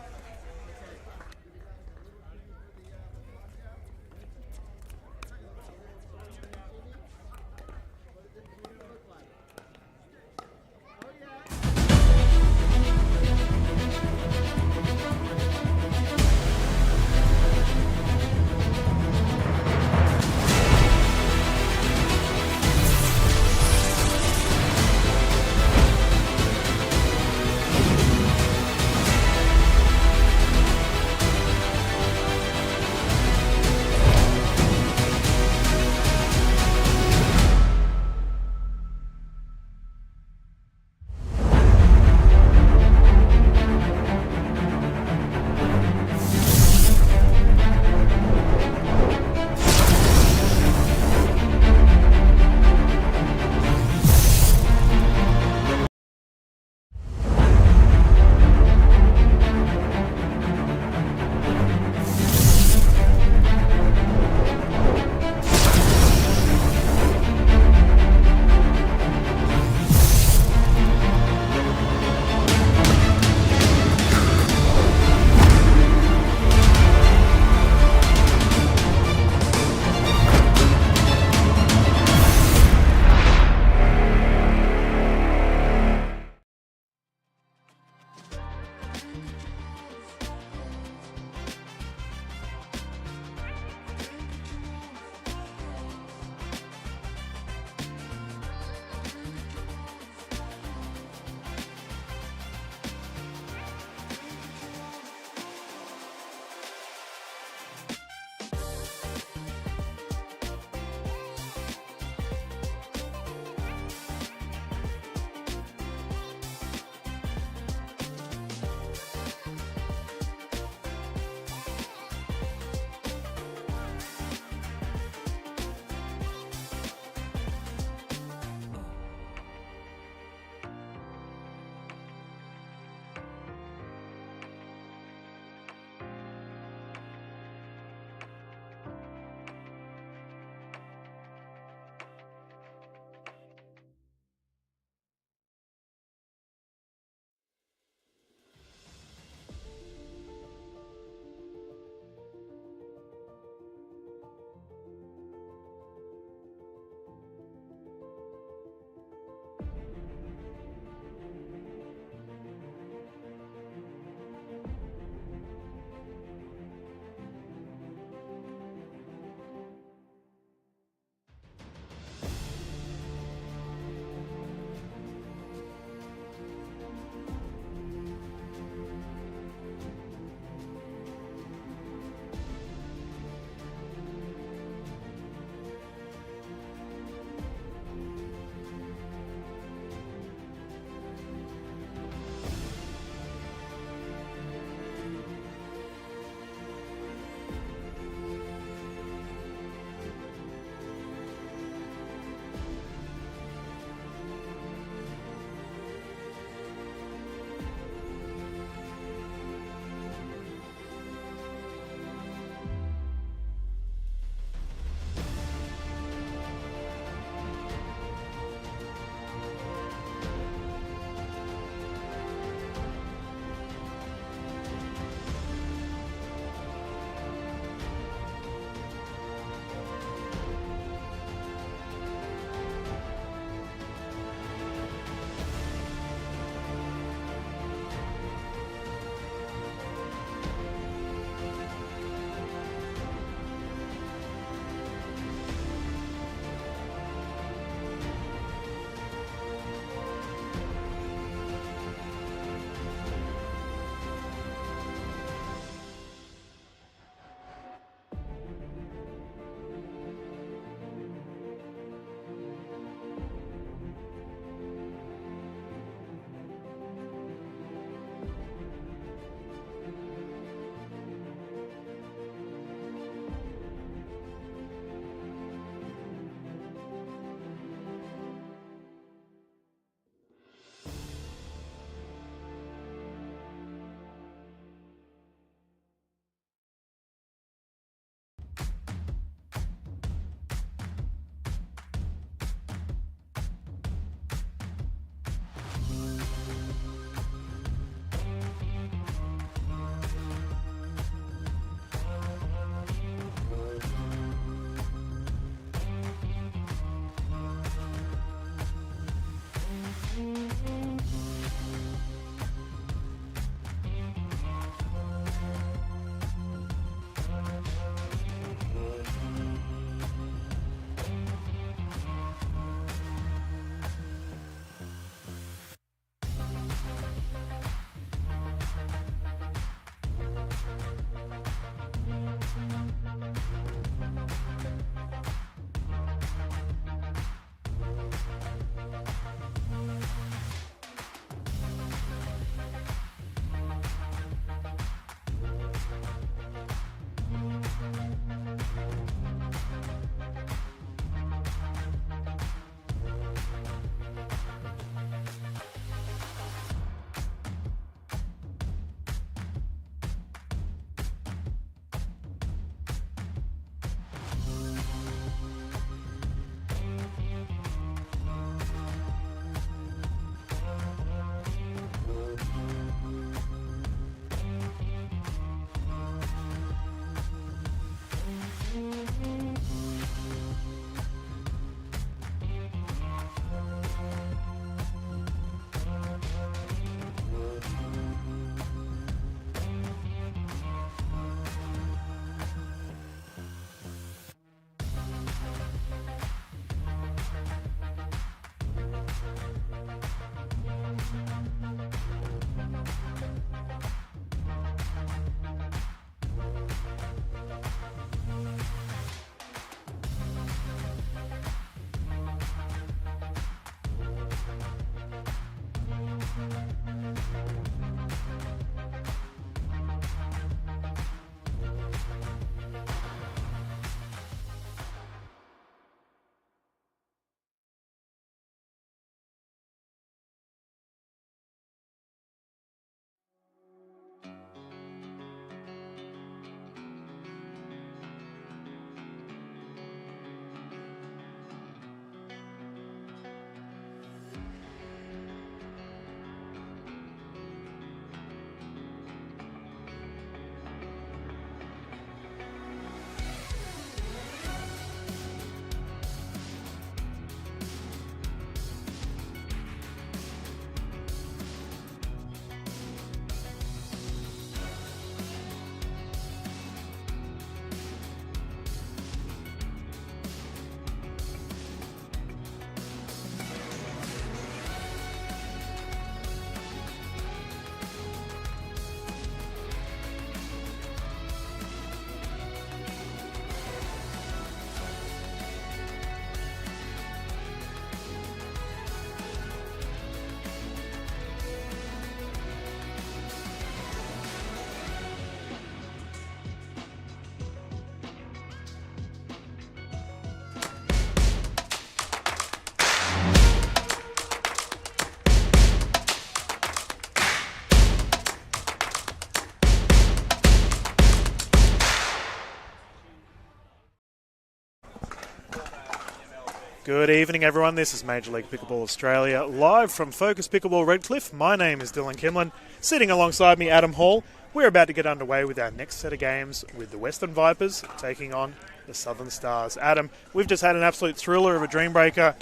Good evening, everyone. This is Major League Pickleball Australia, live from Focus Pickleball Redcliffe. My name is Dylan Kimlin. Sitting alongside me, Adam Hall. We're about to get underway with our next set of games with the Western Vipers taking on the Southern Stars. Adam, we've just had an absolute thriller of a dream breaker,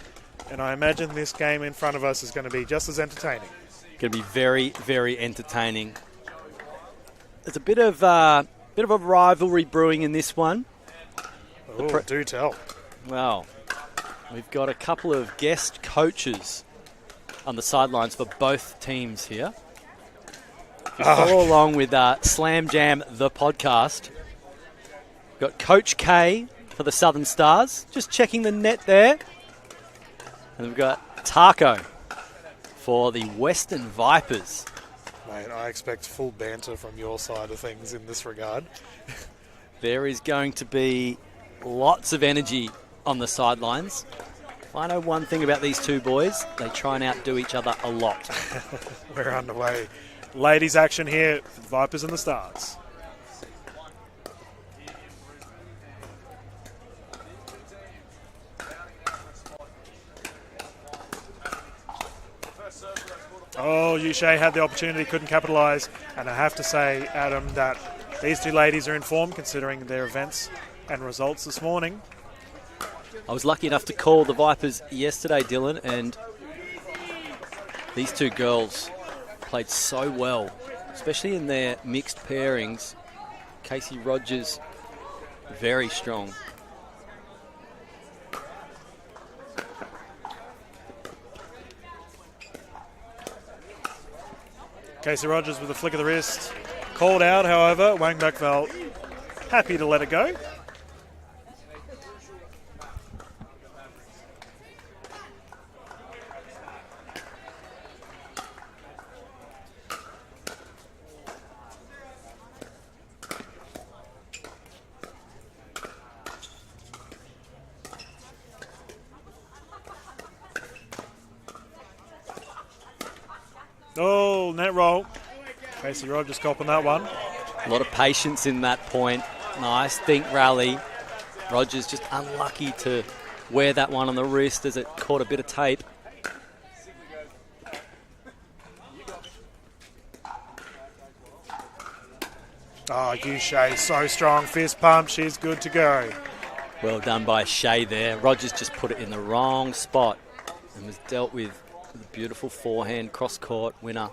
and I imagine this game in front of us is going to be just as entertaining. Going to be very, very entertaining. There's a bit of a rivalry brewing in this one. Oh, do tell. Well, we've got a couple of guest coaches on the sidelines for both teams here. If you follow along with Slam Jam, the podcast. We've got Coach K for the Southern Stars, just checking the net there. And we've got Taco for the Western Vipers. Mate, I expect full banter from your side of things in this regard. There is going to be lots of energy on the sidelines. If I know one thing about these two boys, they try and outdo each other a lot. We're underway. Ladies action here for the Vipers and the Stars. Oh, Uche had the opportunity, couldn't capitalise. And I have to say, Adam, that these two ladies are in form considering their events and results this morning. I was lucky enough to call the Vipers yesterday, Dylan, and these two girls played so well, especially in their mixed pairings. Casey Rogers, very strong. Casey Rogers with a flick of the wrist. Called out, however. Wang Bakval happy to let it go. Oh, net roll. Casey Rogers copping that one. A lot of patience in that point. Nice think rally. Rogers just unlucky to wear that one on the wrist as it caught a bit of tape. Oh, Uche, so strong. Fist pump. She's good to go. Well done by Shea there. Rogers just put it in the wrong spot and was dealt with a beautiful forehand cross-court winner.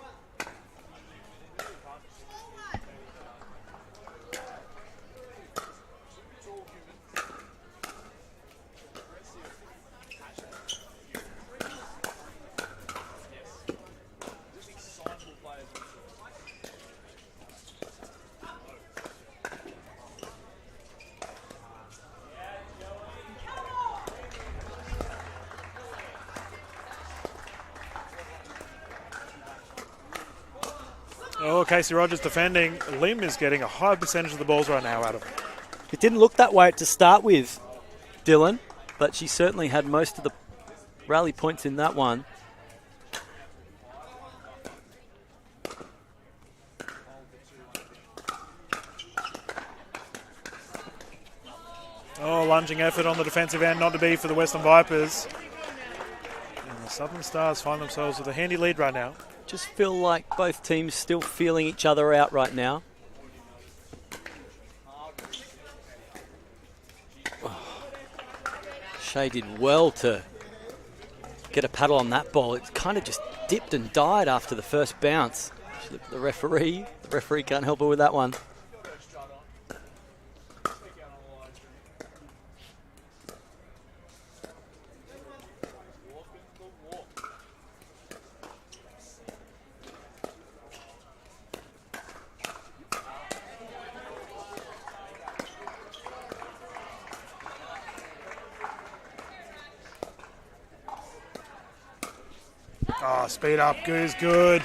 Oh, Casey Rogers defending. Lim is getting a high percentage of the balls right now, Adam. It didn't look that way to start with, Dylan, but she certainly had most of the rally points in that one. Oh, lunging effort on the defensive end, not to be for the Western Vipers. And the Southern Stars find themselves with a handy lead right now. Just feel like both teams still feeling each other out right now. Shea did well to get a paddle on that ball. It kind of just dipped and died after the first bounce. She looked at the referee. The referee can't help her with that one. Oh, speed up, Goose, good.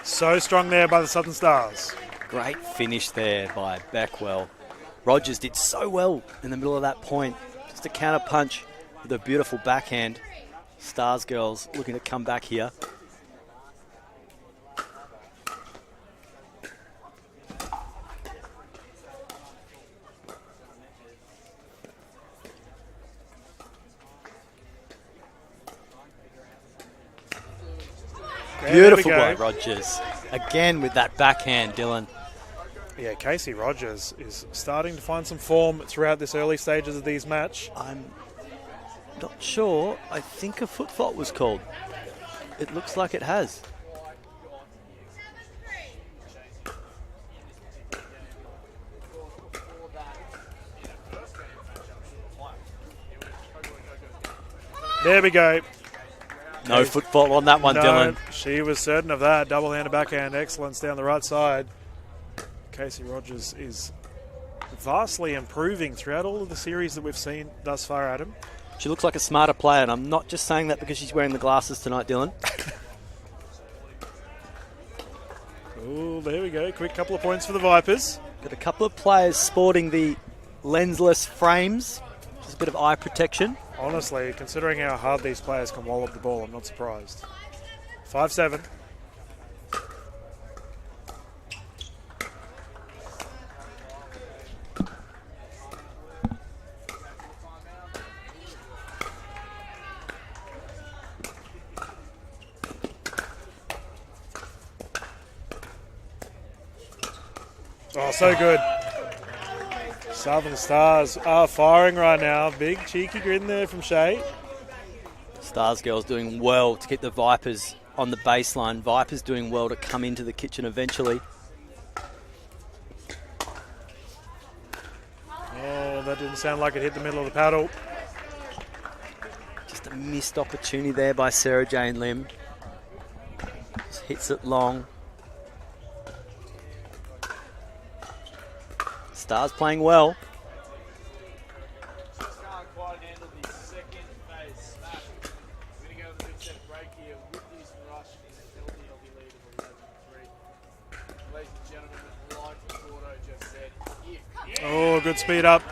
So strong there by the Southern Stars. Great finish there by Beckwell. Rogers did so well in the middle of that point. Just a counter punch with a beautiful backhand. Stars girls looking to come back here. Beautiful by Rogers. Again with that backhand, Dylan. Yeah, Casey Rogers is starting to find some form throughout this early stages of these match. I'm not sure. I think a foot fault was called. It looks like it has. There we go. No foot fault on that one, no, Dylan. She was certain of that. Double-handed backhand excellence down the right side. Casey Rogers is vastly improving throughout all of the series that we've seen thus far, Adam. She looks like a smarter player, and I'm not just saying that because she's wearing the glasses tonight, Dylan. Oh, there we go. Quick couple of points for the Vipers. Got a couple of players sporting the lensless frames. Just a bit of eye protection. Honestly, considering how hard these players can wallop the ball, I'm not surprised. 5-7. Oh, so good. Southern Stars are firing right now. Big cheeky grin there from Shay. Stars girls doing well to keep the Vipers on the baseline. Vipers doing well to come into the kitchen eventually. Oh, that didn't sound like it hit the middle of the paddle. Just a missed opportunity there by Sarah Jane Lim. Just hits it long. Stars playing well. Oh, good speed up.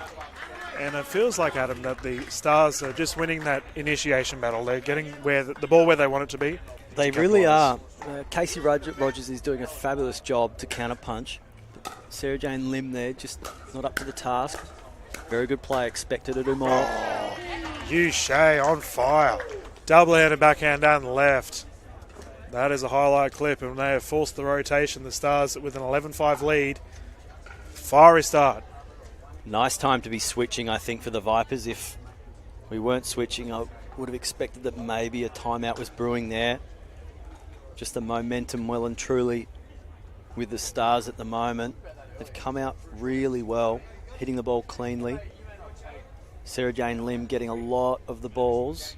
And it feels like, Adam, that the Stars are just winning that initiation battle. They're getting where the ball where they want it to be. They really are. Casey Rogers is doing a fabulous job to counterpunch. Sarah Jane Lim there, just not up to the task. Very good play, expected to do more. Oh, Yu Shay on fire. Double-handed backhand down the left. That is a highlight clip, and they have forced the rotation. The Stars with an 11-5 lead. Fiery start. Nice time to be switching, I think, for the Vipers. If we weren't switching, I would have expected that maybe a timeout was brewing there. Just the momentum well and truly with the Stars at the moment. They've come out really well, hitting the ball cleanly. Sarah Jane Lim getting a lot of the balls.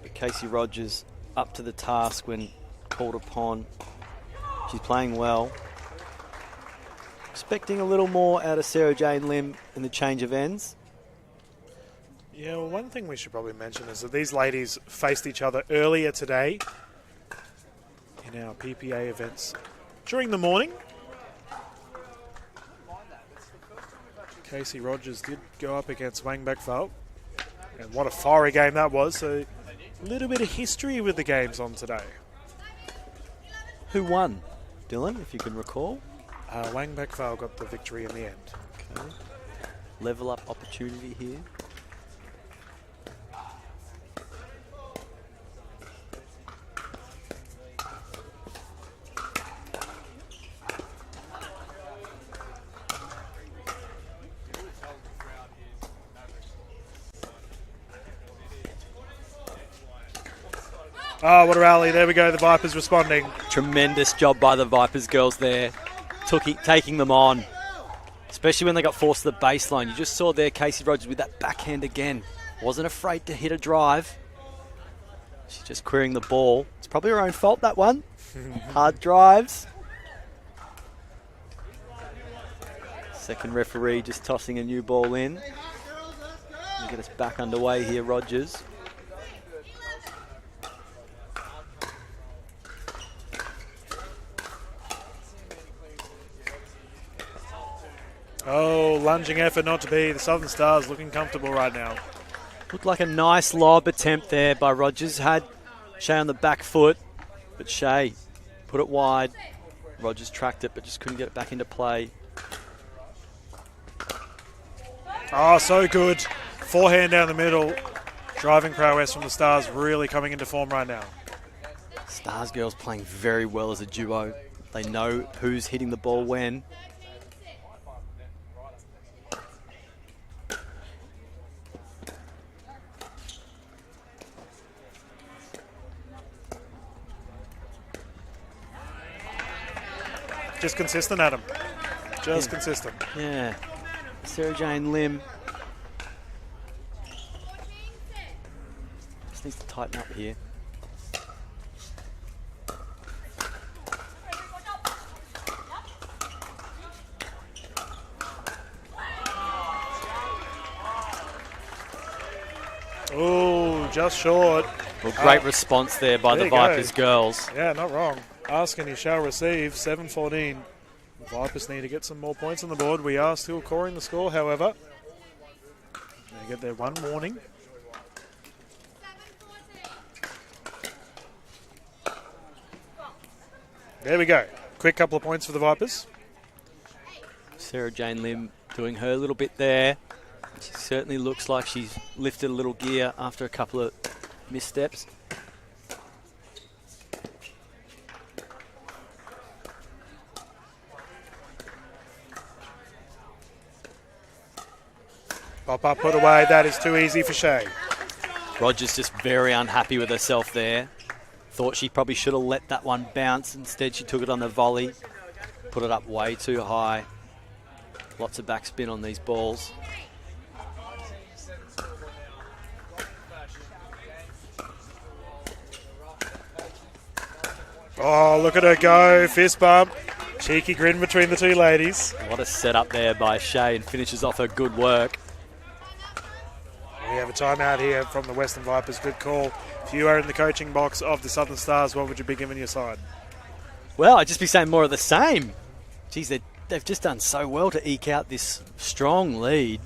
But Casey Rogers up to the task when called upon. She's playing well. Expecting a little more out of Sarah Jane Lim in the change of ends. Yeah, well, one thing we should probably mention is that these ladies faced each other earlier today in our PPA events during the morning. Casey Rogers did go up against Wang Bekfal, and what a fiery game that was. So a little bit of history with the games on today. Who won? Dylan, if you can recall. Wang Bekfal got the victory in the end. Okay. Level up opportunity here. Oh, what a rally. There we go. The Vipers responding. Tremendous job by the Vipers girls there. Taking them on. Especially when they got forced to the baseline. You just saw there Casey Rogers with that backhand again. Wasn't afraid to hit a drive. She's just querying the ball. It's probably her own fault, that one. Hard drives. Second referee just tossing a new ball in. And get us back underway here, Rogers. Oh, lunging effort not to be. The Southern Stars looking comfortable right now. Looked like a nice lob attempt there by Rogers. Had Shay on the back foot, but Shay put it wide. Rogers tracked it, but just couldn't get it back into play. Oh, so good. Forehand down the middle. Driving prowess from the Stars really coming into form right now. Stars girls playing very well as a duo. They know who's hitting the ball when. Just consistent, Adam. Just consistent. Yeah. Sarah Jane Lim just needs to tighten up here. Oh, just short. Well, great response there by the Vipers girls. Yeah, not wrong. Ask and you shall receive. 7-14. The Vipers need to get some more points on the board. We are still coring the score, however. They get their one warning. There we go. Quick couple of points for the Vipers. Sarah Jane Lim doing her little bit there. She certainly looks like she's lifted a little gear after a couple of missteps. Pop up, put away. That is too easy for Shay. Rogers just very unhappy with herself there. Thought she probably should have let that one bounce. Instead, she took it on the volley. Put it up way too high. Lots of backspin on these balls. Oh, look at her go. Fist bump. Cheeky grin between the two ladies. What a setup there by Shay, and finishes off her good work. We have a timeout here from the Western Vipers. Good call. If you are in the coaching box of the Southern Stars, what would you be giving your side? Well, I'd just be saying more of the same. Geez, they've just done so well to eke out this strong lead.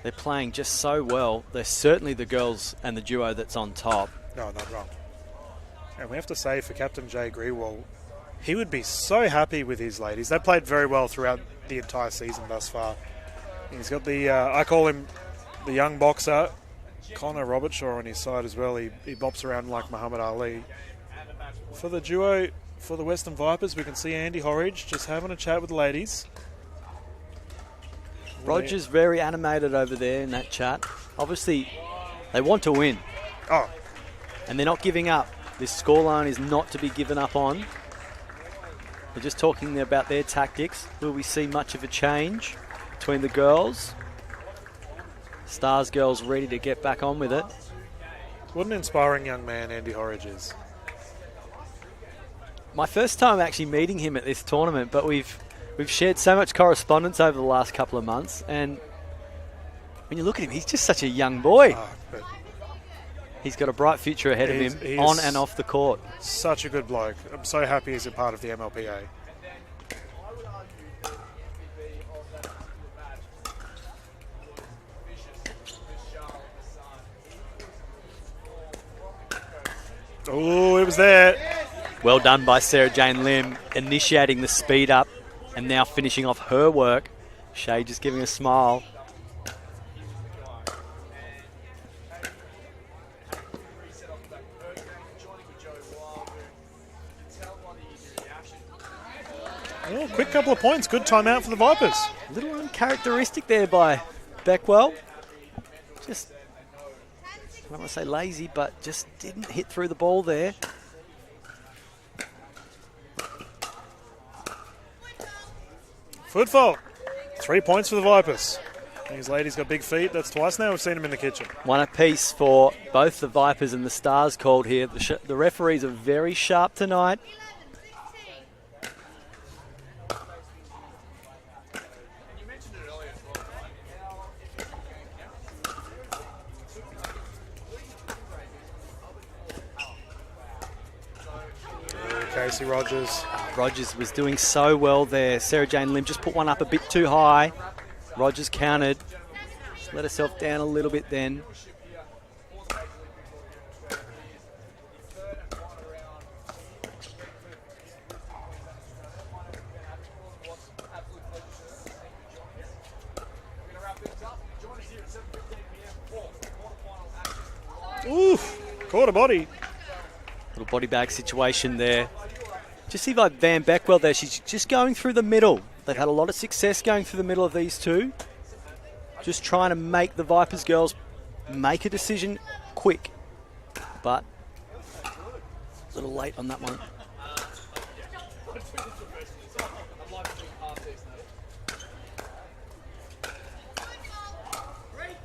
They're playing just so well. They're certainly the girls and the duo that's on top. No, not wrong. And we have to say for Captain Jay Grewal, he would be so happy with his ladies. They played very well throughout the entire season thus far. He's got the, I call him the young boxer, Connor Robertshaw on his side as well. He bops around like Muhammad Ali. For the duo, for the Western Vipers, we can see Andy Horridge just having a chat with the ladies. Rogers very animated over there in that chat. Obviously, they want to win. Oh. And they're not giving up. This scoreline is not to be given up on. They're just talking about their tactics. Will we see much of a change between the girls? Stars girls ready to get back on with it. What an inspiring young man Andy Horridge is. My first time actually meeting him at this tournament, but we've shared so much correspondence over the last couple of months, and when you look at him, he's just such a young boy. But he's got a bright future ahead of him, on and off the court. Such a good bloke. I'm so happy he's a part of the MLPA. Oh, it was there. Well done by Sarah Jane Lim, initiating the speed up and now finishing off her work. Shay just giving a smile. Oh, quick couple of points. Good timeout for the Vipers. A little uncharacteristic there by Beckwell. Just, I don't want to say lazy, but just didn't hit through the ball there. Foot fault. 3 points for the Vipers. These ladies got big feet. That's twice now we've seen them in the kitchen. One apiece for both the Vipers and the Stars called here. The referees are very sharp tonight. Casey Rogers. Rogers was doing so well there. Sarah Jane Lim just put one up a bit too high. Rogers countered. Just let herself down a little bit then. Oof, caught a body. Little body bag situation there. Just see by Van Beckwell there. She's just going through the middle. They've had a lot of success going through the middle of these two. Just trying to make the Vipers girls make a decision quick. But a little late on that one.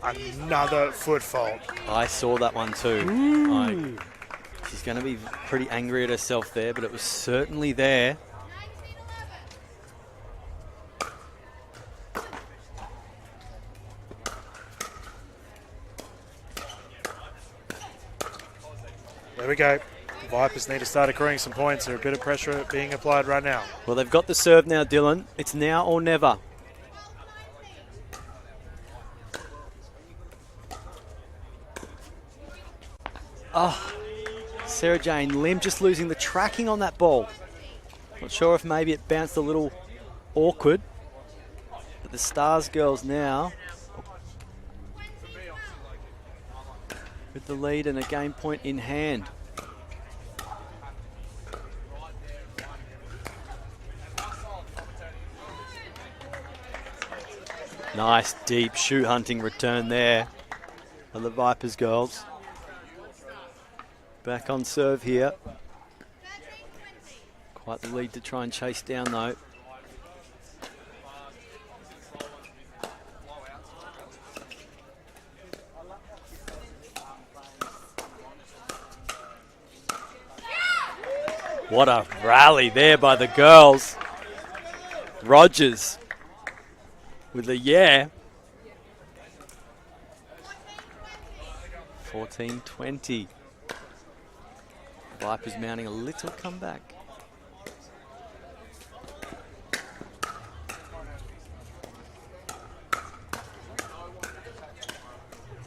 Another foot fault. I saw that one too. She's going to be pretty angry at herself there, but it was certainly there. There we go. The Vipers need to start accruing some points. There's a bit of pressure being applied right now. Well, they've got the serve now, Dylan. It's now or never. Oh, Sarah Jane Lim just losing the tracking on that ball. Not sure if maybe it bounced a little awkward. But the Stars girls now with the lead and a game point in hand. Nice deep shoe hunting return there for the Vipers girls. Back on serve here. Quite the lead to try and chase down though. What a rally there by the girls. Rogers with a yeah. 14-20. Vipers mounting a little comeback.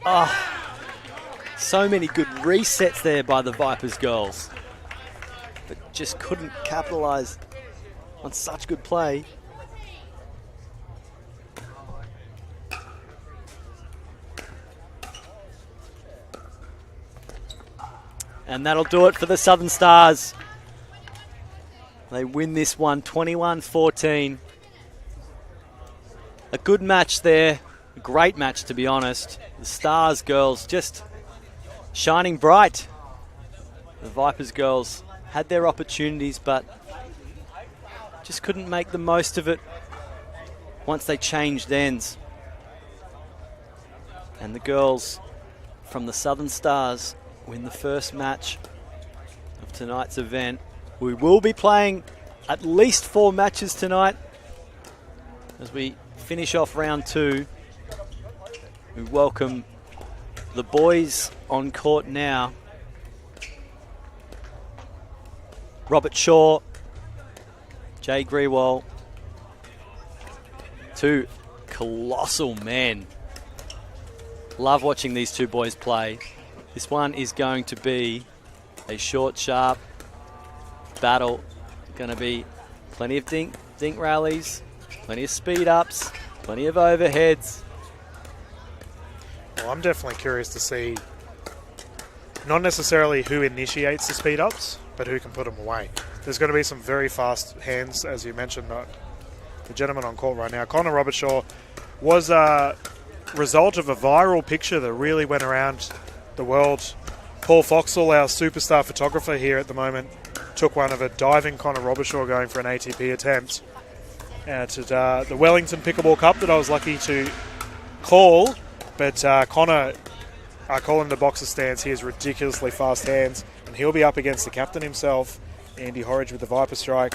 Oh, so many good resets there by the Vipers girls, but just couldn't capitalise on such good play. And that'll do it for the Southern Stars. They win this one 21-14. A good match there. A great match, to be honest. The Stars girls just shining bright. The Vipers girls had their opportunities, but just couldn't make the most of it once they changed ends. And the girls from the Southern Stars win the first match of tonight's event. We will be playing at least 4 matches tonight as we finish off round 2. We welcome the boys on court now. Robert Shaw, Jay Grewal, 2 colossal men. Love watching these 2 boys play. This one is going to be a short, sharp battle. Going to be plenty of dink rallies, plenty of speed ups, plenty of overheads. Well, I'm definitely curious to see not necessarily who initiates the speed ups, but who can put them away. There's going to be some very fast hands, as you mentioned. The gentleman on court right now, Connor Robertshaw, was a result of a viral picture that really went around the world. Paul Foxall, our superstar photographer here at the moment, took one of a diving Connor Robertshaw going for an ATP attempt at the Wellington Pickleball Cup that I was lucky to call. But Connor, I call him the boxer stance. He has ridiculously fast hands, and he'll be up against the captain himself, Andy Horridge, with the Viper Strike.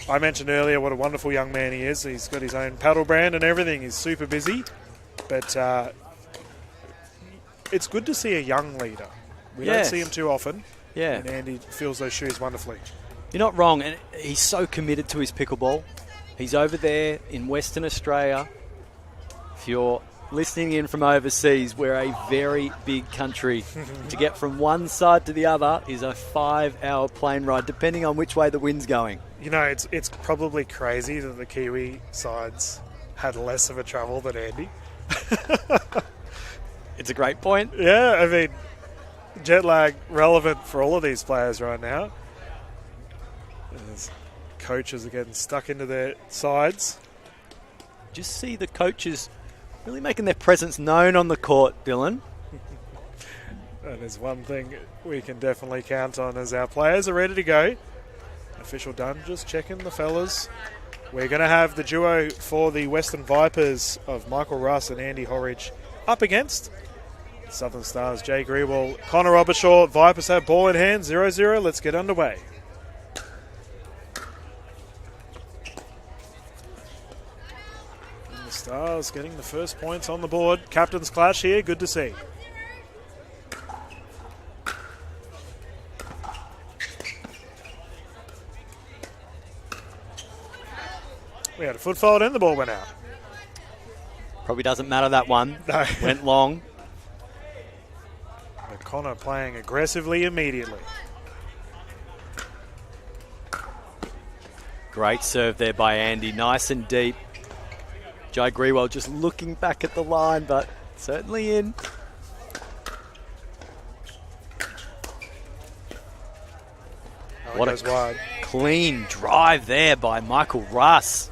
I mentioned earlier what a wonderful young man he is. He's got his own paddle brand and everything. He's super busy, but it's good to see a young leader. We don't see him too often. Yeah. And Andy fills those shoes wonderfully. You're not wrong, and he's so committed to his pickleball. He's over there in Western Australia. If you're listening in from overseas, we're a very big country. To get from one side to the other is a 5-hour plane ride, depending on which way the wind's going. You know, it's probably crazy that the Kiwi sides had less of a travel than Andy. It's a great point. Yeah, I mean, jet lag relevant for all of these players right now. As coaches are getting stuck into their sides. Just see the coaches really making their presence known on the court, Dylan. And there's one thing we can definitely count on as our players are ready to go. Official done, just checking the fellas. We're going to have the duo for the Western Vipers of Michael Russ and Andy Horridge up against Southern Stars, Jay Grewal, Connor Robershaw. Vipers have ball in hand, 0-0. Let's get underway. And the Stars getting the first points on the board. Captain's clash here, good to see. We had a foot fault and the ball went out. Probably doesn't matter, that one. No. Went long. But Connor playing aggressively immediately. Great serve there by Andy. Nice and deep. Jai Grewal just looking back at the line, but certainly in. What Goes wide. Clean drive there by Michael Russ.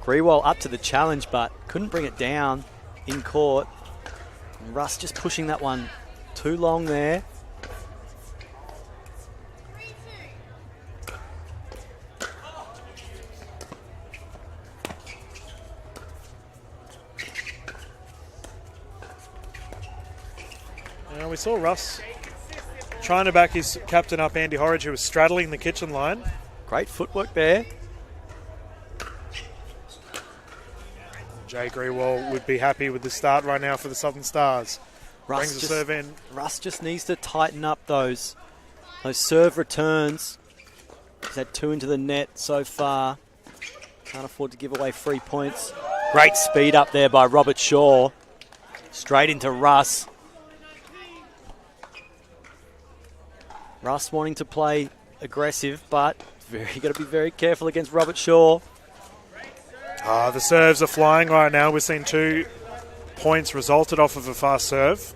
Grewal up to the challenge, but couldn't bring it down in court. And Russ just pushing that one too long there. Now we saw Russ trying to back his captain up, Andy Horridge, who was straddling the kitchen line. Great footwork there. Jay Grewal would be happy with the start right now for the Southern Stars. Brings the serve in. Russ just needs to tighten up those serve returns. He's had 2 into the net so far. Can't afford to give away free points. Great speed up there by Robert Shaw. Straight into Russ. Russ wanting to play aggressive, but you got to be very careful against Robert Shaw. The serves are flying right now. We've seen 2 points resulted off of a fast serve.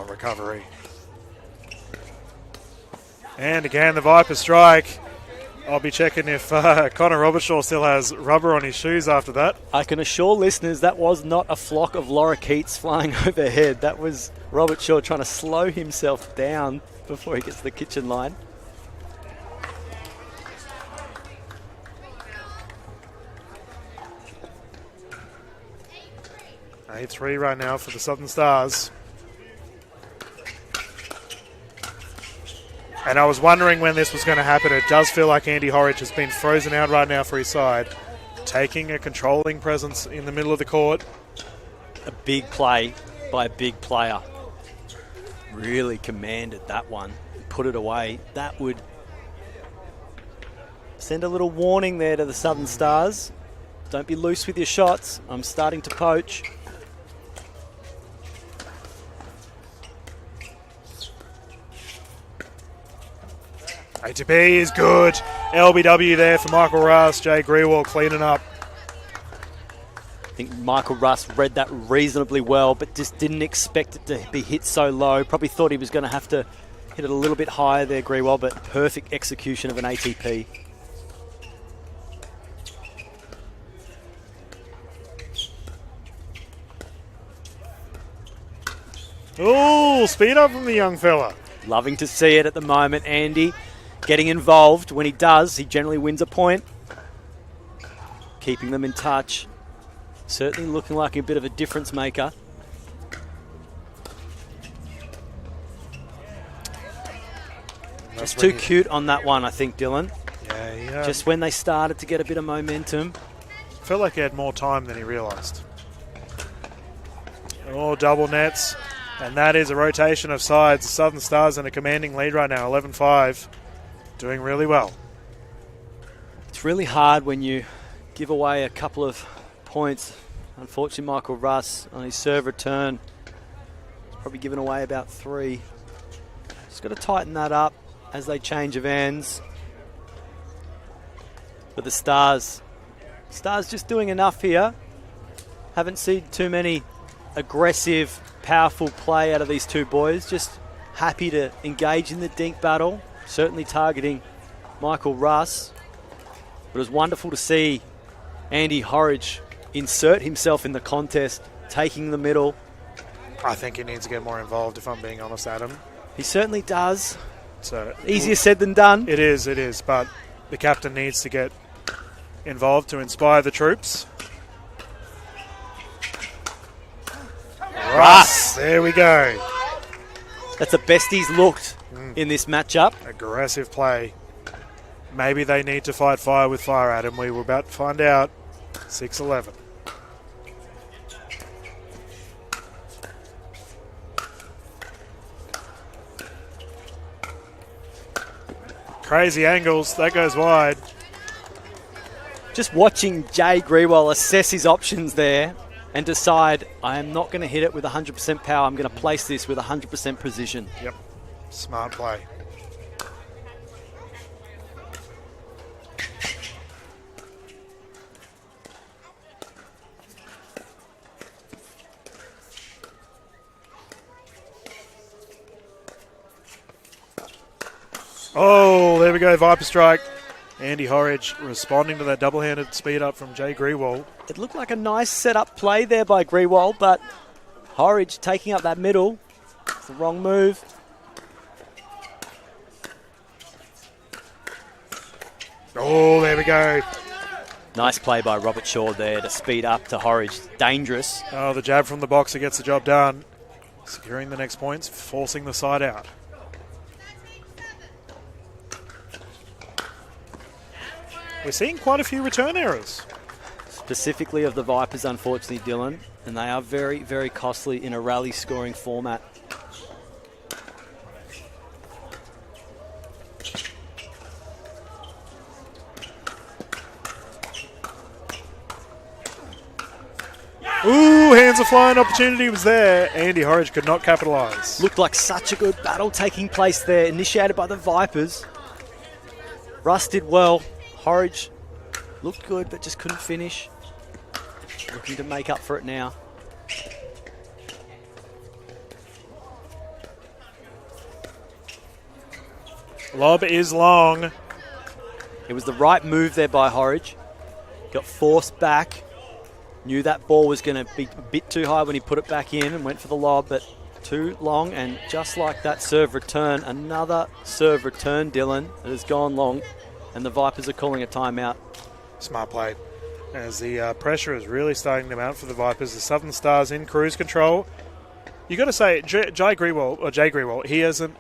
Recovery. And again, the Vipers strike. I'll be checking if Connor Robershaw still has rubber on his shoes after that. I can assure listeners that was not a flock of lorikeets flying overhead. That was Robert Shaw trying to slow himself down before he gets to the kitchen line. A 3 right now for the Southern Stars. And I was wondering when this was going to happen. It does feel like Andy Horridge has been frozen out right now for his side. Taking a controlling presence in the middle of the court. A big play by a big player. Really commanded that one. Put it away. That would send a little warning there to the Southern Stars. Don't be loose with your shots. I'm starting to poach. ATP is good. LBW there for Michael Russ. Jay Grewal cleaning up. I think Michael Russ read that reasonably well, but just didn't expect it to be hit so low. Probably thought he was going to have to hit it a little bit higher there, Grewal, but perfect execution of an ATP. Ooh, speed up from the young fella. Loving to see it at the moment, Andy. Getting involved. When he does, he generally wins a point. Keeping them in touch. Certainly looking like a bit of a difference maker. Just too cute on that one, I think, Dylan. Yeah. Just when they started to get a bit of momentum. Felt like he had more time than he realised. Oh, double nets. And that is a rotation of sides. The Southern Stars in a commanding lead right now, 11-5. Doing really well. It's really hard when you give away a couple of points. Unfortunately, Michael Russ on his serve return has probably given away about 3. Just got to tighten that up as they change of ends. But the Stars just doing enough here. Haven't seen too many aggressive, powerful play out of these two boys. Just happy to engage in the dink battle. Certainly targeting Michael Russ. But it was wonderful to see Andy Horridge insert himself in the contest, taking the middle. I think he needs to get more involved, if I'm being honest, Adam. He certainly does. So easier said than done. It is. But the captain needs to get involved to inspire the troops. Russ! There we go. That's the best he's looked in this matchup. Aggressive play. Maybe they need to fight fire with fire, Adam. We were about to find out. 6-11. Crazy angles. That goes wide. Just watching Jay Grewal assess his options there and decide, I am not going to hit it with 100% power. I'm going to place this with 100% precision. Yep. Smart play. Oh, there we go, Viper strike. Andy Horridge responding to that double-handed speed up from Jay Grewal. It looked like a nice set-up play there by Grewal, but Horridge taking up that middle. It's the wrong move. Oh, there we go. Nice play by Robert Shaw there to speed up to Horridge. Dangerous. Oh, the jab from the boxer gets the job done. Securing the next points, forcing the side out. We're seeing quite a few return errors. Specifically of the Vipers, unfortunately, Dylan. And they are very, very costly in a rally scoring format. Ooh, hands are flying. Opportunity was there. Andy Horridge could not capitalise. Looked like such a good battle taking place there, initiated by the Vipers. Russ did well. Horridge looked good, but just couldn't finish. Looking to make up for it now. Lob is long. It was the right move there by Horridge. Got forced back. Knew that ball was going to be a bit too high when he put it back in and went for the lob, but too long. And just like that serve return, another serve return, Dylan, that has gone long. And the Vipers are calling a timeout. Smart play. As the pressure is really starting to mount for the Vipers. The Southern Stars in cruise control. You got to say, Jay Grewal, he hasn't.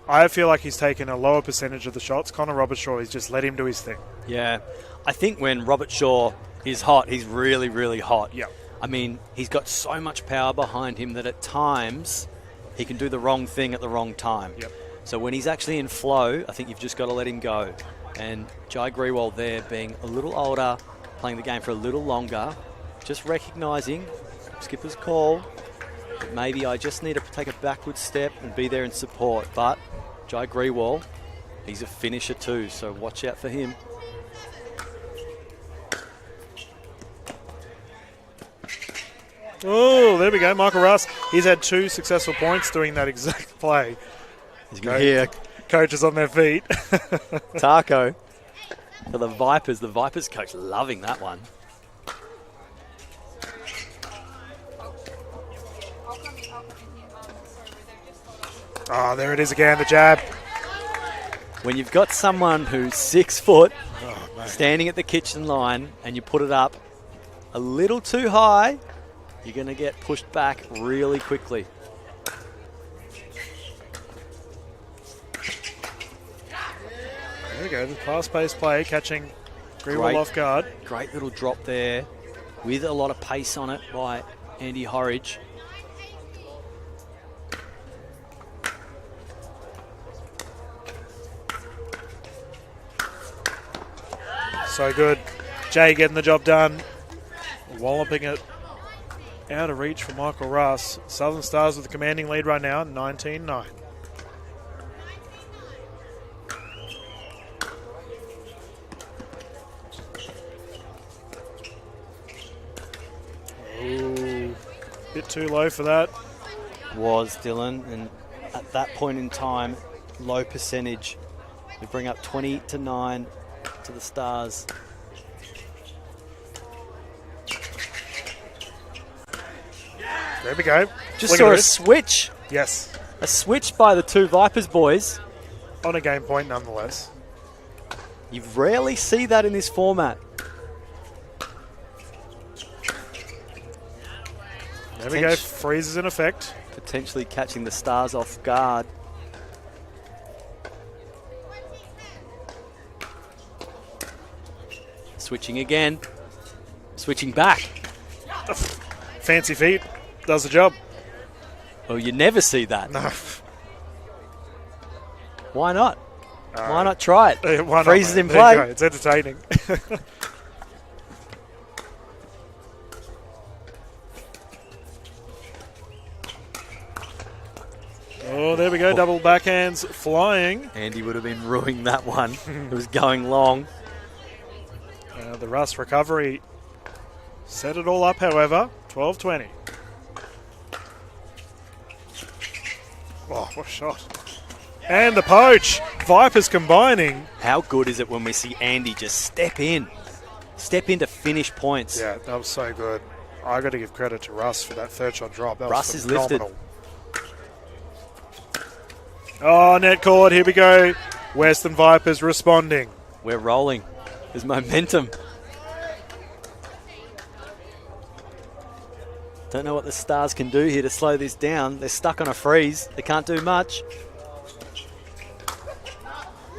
I feel like he's taken a lower percentage of the shots. Connor Robert Shaw, he's just let him do his thing. Yeah, I think when Robert Shaw is hot, he's really, really hot. Yeah. I mean, he's got so much power behind him that at times he can do the wrong thing at the wrong time. Yep. So when he's actually in flow, I think you've just got to let him go. And Jai Grewal there being a little older, playing the game for a little longer, just recognising skipper's call. That maybe I just need to take a backward step and be there in support. But Jai Grewal, he's a finisher too, so watch out for him. Oh, there we go. Michael Russ. He's had 2 successful points doing that exact play. He's going to hear coaches on their feet. Taco for the Vipers. The Vipers coach loving that one. Oh, there it is again, the jab. When you've got someone who's 6 foot, Oh, standing at the kitchen line, and you put it up a little too high, you're going to get pushed back really quickly. There we go, the fast-paced play, catching Grewal off guard. Great little drop there with a lot of pace on it by Andy Horridge. so good. Jay getting the job done. Walloping it out of reach for Michael Russ. Southern Stars with the commanding lead right now, 19-9. Ooh, bit too low for that. Was Dylan, and at that point in time, low percentage. We bring up 20-9 to the Stars. There we go. Just saw a switch. Yes. A switch by the two Vipers boys. On a game point nonetheless. You rarely see that in this format. There we go. Freezes in effect. Potentially catching the Stars off guard. Switching again. Switching back. Fancy feet. Does the job. Well, you never see that. No. Why not? Why not try it? Why not, Freezes mate? in There you go. play. It's entertaining. Oh, there we go. Double backhands flying. Andy would have been ruining that one. It was going long. The Russ recovery set it all up, however. 12-20. Oh, what a shot. And the poach. Vipers combining. How good is it when we see Andy just step in? Step in to finish points. Yeah, that was so good. I got to give credit to Russ for that third shot drop. That Russ was is lifted. phenomenal. Oh, net cord. Here we go. Western Vipers responding. We're rolling. There's momentum. Don't know what the Stars can do here to slow this down. They're stuck on a freeze. They can't do much.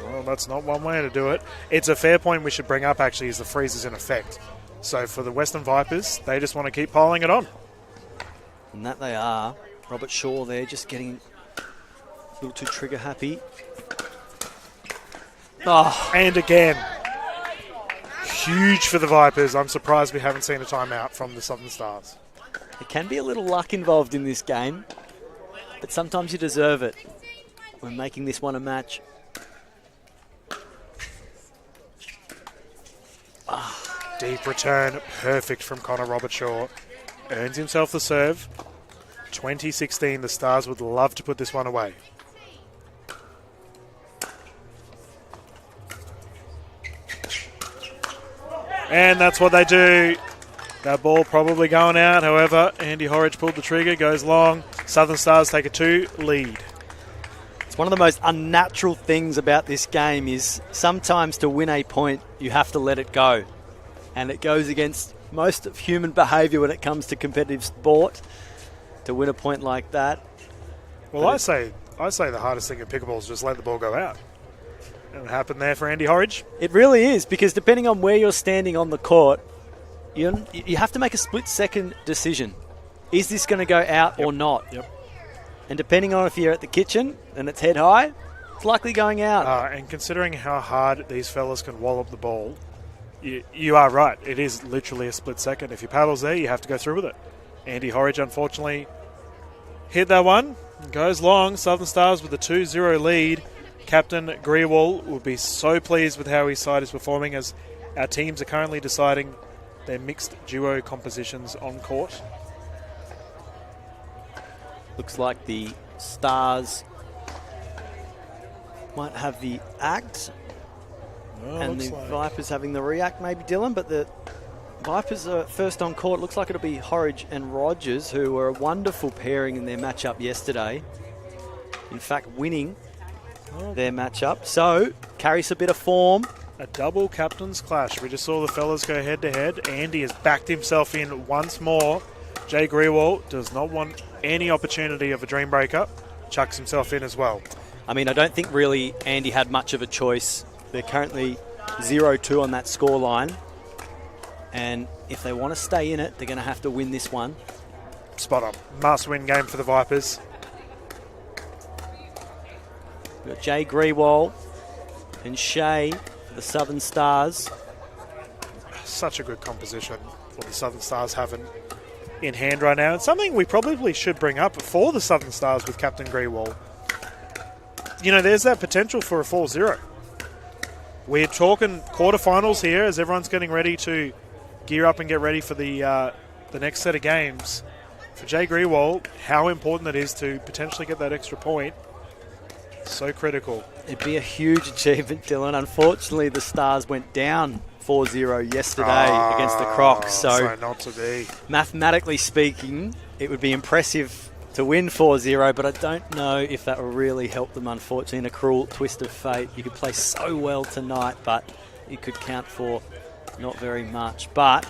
Well, that's not one way to do it. It's a fair point we should bring up, actually, is the freeze is in effect. So for the Western Vipers, they just want to keep piling it on. And that they are. Robert Shaw there just getting a little too trigger happy. Oh, And again, huge for the Vipers. I'm surprised we haven't seen a timeout from the Southern Stars. there can be a little luck involved in this game, but sometimes you deserve it when making this one a match. Deep return, perfect from Connor Robertshaw. Earns himself the serve. 2016, the Stars would love to put this one away. And that's what they do. That ball probably going out. However, Andy Horridge pulled the trigger, goes long. Southern Stars take a 2 lead. It's one of the most unnatural things about this game is sometimes to win a point, you have to let it go. And it goes against most of human behaviour when it comes to competitive sport to win a point like that. Well, I say the hardest thing in pickleball is just let the ball go out. And it happened there for Andy Horridge. It really is, because depending on where you're standing on the court, you have to make a split-second decision. Is this going to go out or not? Yep. And depending on if you're at the kitchen and it's head high, it's likely going out. And considering how hard these fellas can wallop the ball, you are right. It is literally a split second. If your paddle's there, you have to go through with it. Andy Horridge, unfortunately, hit that one. Goes long. Southern Stars with a 2-0 lead. Captain Grewal will be so pleased with how his side is performing, as our teams are currently deciding their mixed duo compositions on court. Looks like the Stars might have the act, and the Vipers having the react, maybe, Dylan. But the Vipers are first on court. Looks like it'll be Horridge and Rogers, who were a wonderful pairing in their matchup yesterday. In fact, winning their matchup. So, carries a bit of form. A double captain's clash. We just saw the fellas go head-to-head. Andy has backed himself in once more. Jay Grewal does not want any opportunity of a dream breaker. Chucks himself in as well. I mean, I don't think really Andy had much of a choice. They're currently 0-2 on that scoreline. And if they want to stay in it, they're going to have to win this one. Spot on. Must-win game for the Vipers. We've got Jay Grewal and Shea for the Southern Stars. such a good composition what the Southern Stars have in hand right now. It's something we probably should bring up for the Southern Stars with Captain Greenwald. You know, there's that potential for a 4-0. We're talking quarterfinals here as everyone's getting ready to gear up and get ready for the next set of games. For Jay Greenwald, how important it is to potentially get that extra point. So critical. It'd be a huge achievement, Dylan. Unfortunately, the Stars went down 4-0 yesterday against the Crocs. So not to be. Mathematically speaking, it would be impressive to win 4-0, but I don't know if that will really help them, unfortunately, in a cruel twist of fate. You could play so well tonight, but it could count for not very much. But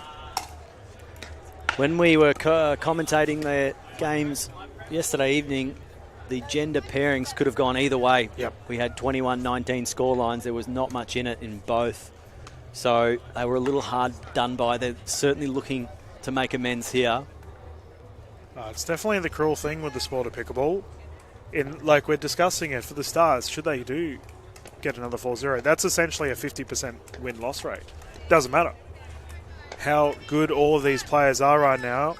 when we were commentating the games yesterday evening, the gender pairings could have gone either way. Yep. We had 21-19 scorelines. There was not much in it in both. So they were a little hard done by. They're certainly looking to make amends here. It's definitely the cruel thing with the sport of pickleball. Like we're discussing it for the Stars, should they do get another 4-0, that's essentially a 50% win-loss rate. Doesn't matter how good all of these players are right now.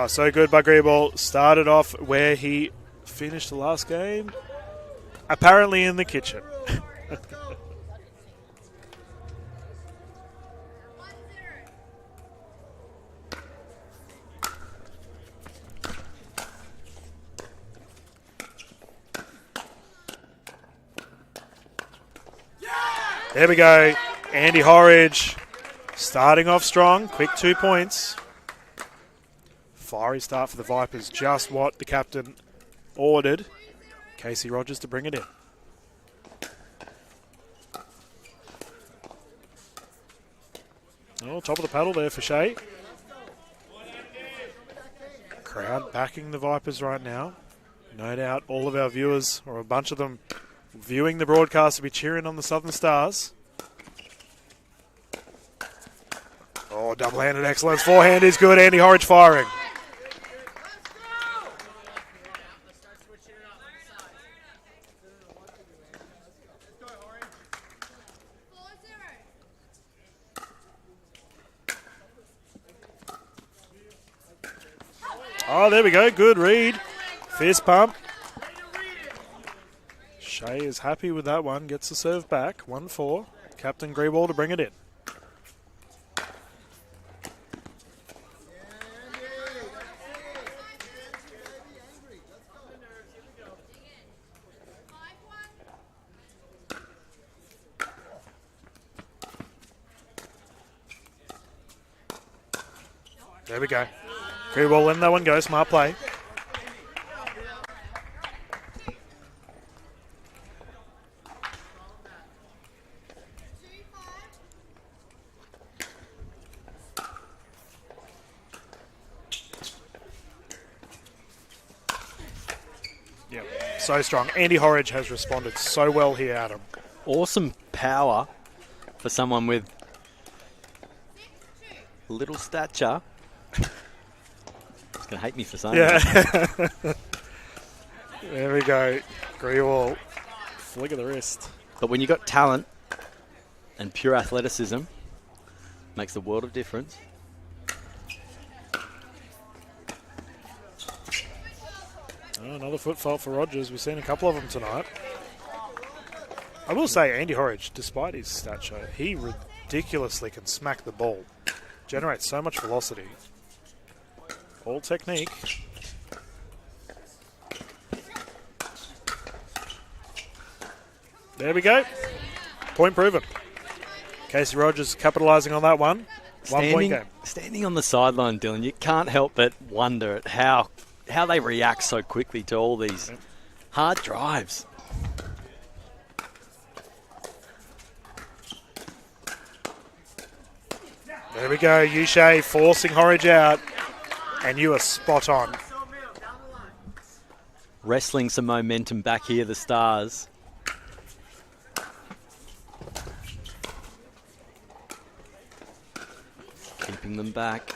So good by Greeball. Started off where he finished the last game. Apparently in the kitchen. There we go. Andy Horridge starting off strong. Quick 2 points. Fiery start for the Vipers. Just what the captain ordered. Casey Rogers to bring it in. Oh, top of the paddle there for Shea. Crowd backing the Vipers right now. No doubt all of our viewers, or a bunch of them, viewing the broadcast will be cheering on the Southern Stars. Oh, double-handed excellence. Forehand is good. Andy Horridge firing. Oh, there we go. Good read. Fist pump. Shea is happy with that one. Gets the serve back. 1-4. Captain Greywall to bring it in. There we go. Greywall letting that one go. Smart play. Yep, so strong. Andy Horridge has responded so well here, Adam. Awesome power for someone with little stature. He's going to hate me for saying that. There we go. Greywall. Flick of the wrist. But when you've got talent and pure athleticism, makes a world of difference. Oh, another foot fault for Rogers. We've seen a couple of them tonight. I will say Andy Horridge, despite his stature, he ridiculously can smack the ball. Generates so much velocity. All technique. There we go. Point proven. Casey Rogers capitalising on that one. 1 point game. Standing on the sideline, Dylan, you can't help but wonder at how they react so quickly to all these hard drives. There we go. Uche forcing Horridge out. And you are spot on. Wrestling some momentum back here, the Stars. Keeping them back.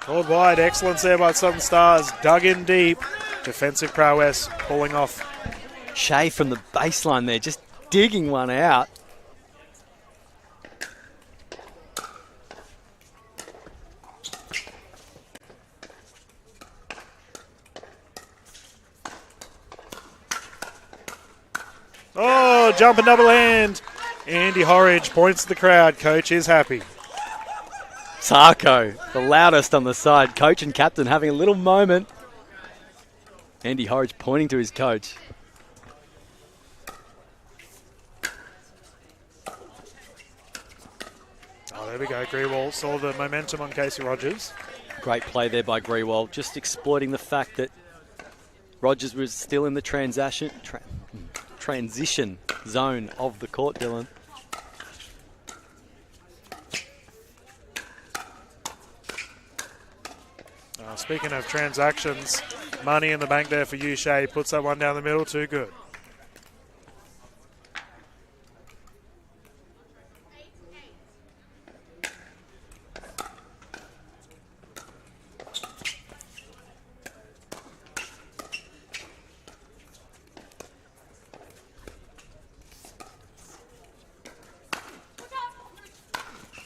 Called wide. Excellence there by Southern Stars. Dug in deep. Defensive prowess pulling off. Shea from the baseline there, just digging one out. Oh, jumping double hand. Andy Horridge points to the crowd. Coach is happy. Sarko, the loudest on the side. Coach and captain having a little moment. Andy Horridge pointing to his coach. Oh, there we go. Grewal saw the momentum on Casey Rogers. Great play there by Grewal, just exploiting the fact that Rogers was still in the transition zone of the court, Dylan. Speaking of transactions, money in the bank there for you, Shea. Puts that one down the middle. Too good.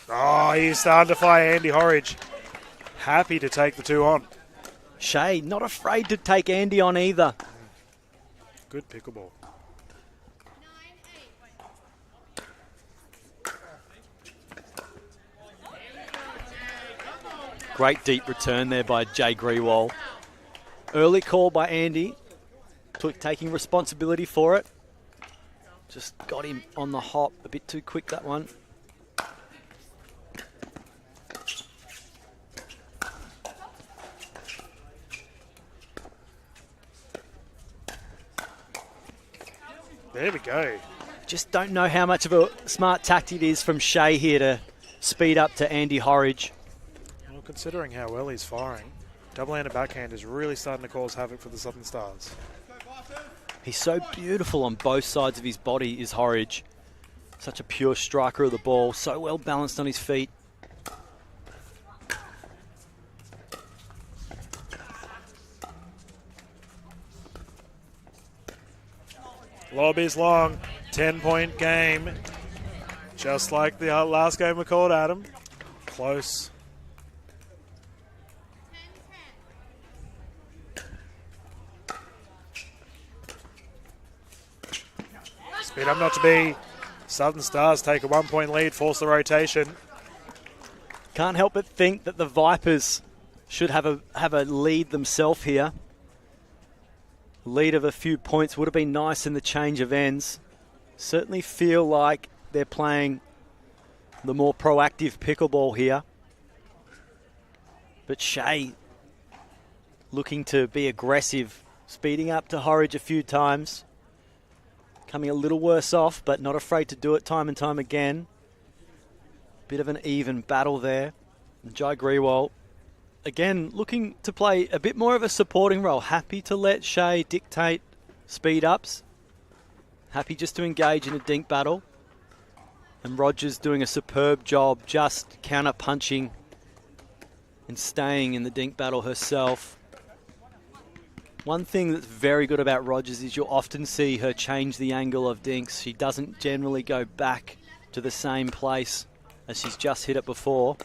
Oh, he's starting to fire Andy Horridge. Happy to take the two on. Shea not afraid to take Andy on either. Good pickleball. Great deep return there by Jay Grewal. Early call by Andy, taking responsibility for it. Just got him on the hop a bit too quick, that one. There we go. Just don't know how much of a smart tactic it is from Shea here to speed up to Andy Horridge. Well, considering how well he's firing, double-handed backhand is really starting to cause havoc for the Southern Stars. He's so beautiful on both sides of his body, is Horridge. Such a pure striker of the ball, so well balanced on his feet. Lob is long. 10-point game. Just like the last game we called, Adam. Close. Speed up not to be. Southern Stars take a 1-point lead, force the rotation. Can't help but think that the Vipers should have a lead themselves here. Lead of a few points would have been nice in the change of ends. Certainly feel like they're playing the more proactive pickleball here. But Shea looking to be aggressive, speeding up to Horridge a few times. Coming a little worse off, but not afraid to do it time and time again. Bit of an even battle there. And Jai Grewal, again, looking to play a bit more of a supporting role. Happy to let Shea dictate speed ups. Happy just to engage in a dink battle. And Rogers doing a superb job just counter punching and staying in the dink battle herself. One thing that's very good about Rogers is you'll often see her change the angle of dinks. She doesn't generally go back to the same place as she's just hit it before.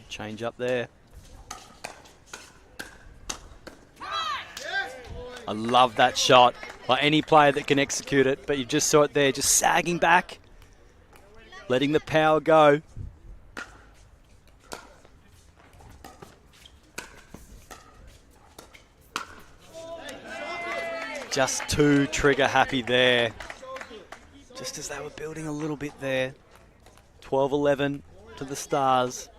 Change up there. I love that shot by any player that can execute it, but you just saw it there, just sagging back, letting the power go. Just too trigger happy there. Just as they were building a little bit there. 12-11 to the Stars.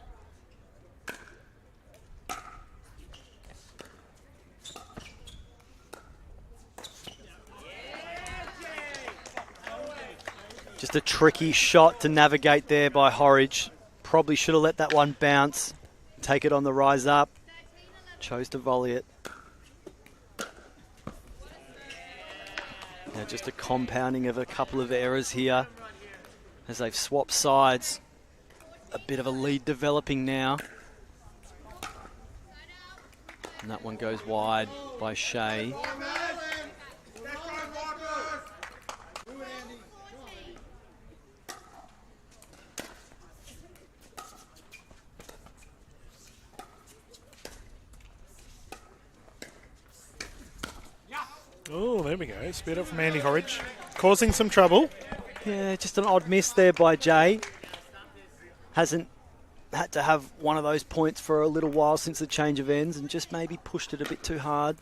Just a tricky shot to navigate there by Horridge. Probably should have let that one bounce. Take it on the rise up. Chose to volley it. Now just a compounding of a couple of errors here as they've swapped sides. A bit of a lead developing now. And that one goes wide by Shea. Oh, there we go. Speed up from Andy Horridge. Causing some trouble. Yeah, just an odd miss there by Jay. Hasn't had to have one of those points for a little while since the change of ends and just maybe pushed it a bit too hard.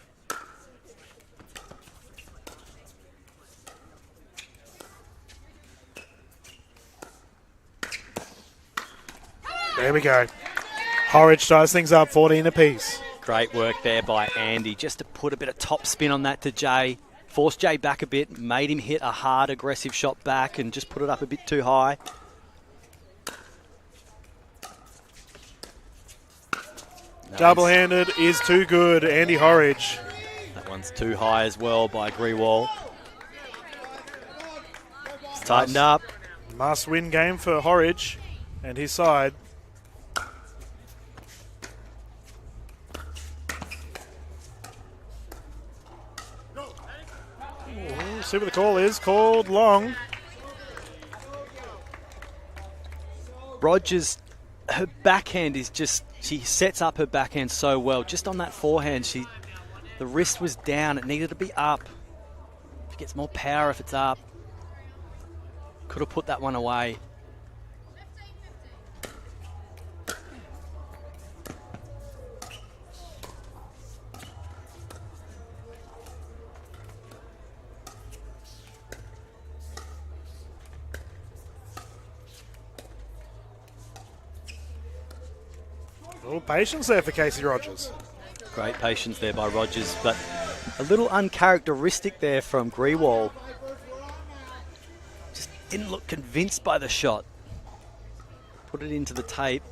There we go. Horridge ties things up, 14 apiece. Great work there by Andy, just to put a bit of top spin on that to Jay. Forced Jay back a bit, made him hit a hard, aggressive shot back and just put it up a bit too high. Nice. Double-handed is too good, Andy Horridge. That one's too high as well by Grewal. It's tightened up. Must-win game for Horridge and his side. See what the call is. Called long. Rogers, her backhand is just, she sets up her backhand so well. Just on that forehand, the wrist was down. It needed to be up. She gets more power if it's up. Could have put that one away. A little patience there for Casey Rogers. Great patience there by Rogers, but a little uncharacteristic there from Grewal. Just didn't look convinced by the shot. Put it into the tape.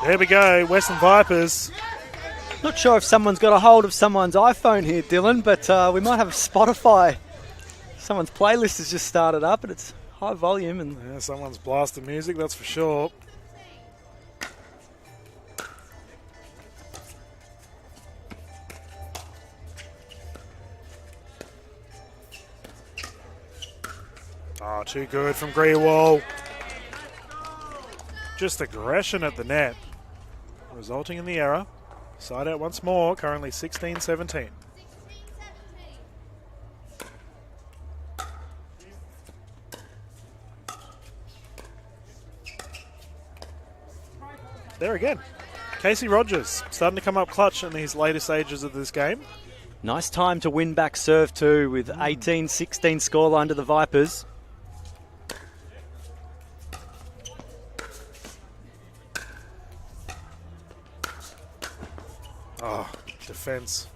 There we go, Western Vipers. Not sure if someone's got a hold of someone's iPhone here, Dylan, but we might have Spotify. Someone's playlist has just started up and it's high volume. And yeah, someone's blasting music, that's for sure. Oh, too good from Grewal. Just aggression at the net, resulting in the error. Side out once more, currently 16-17. There again. Casey Rogers starting to come up clutch in these later stages of this game. nice time to win back serve too with 18-16 scoreline to the Vipers. Oh, defense.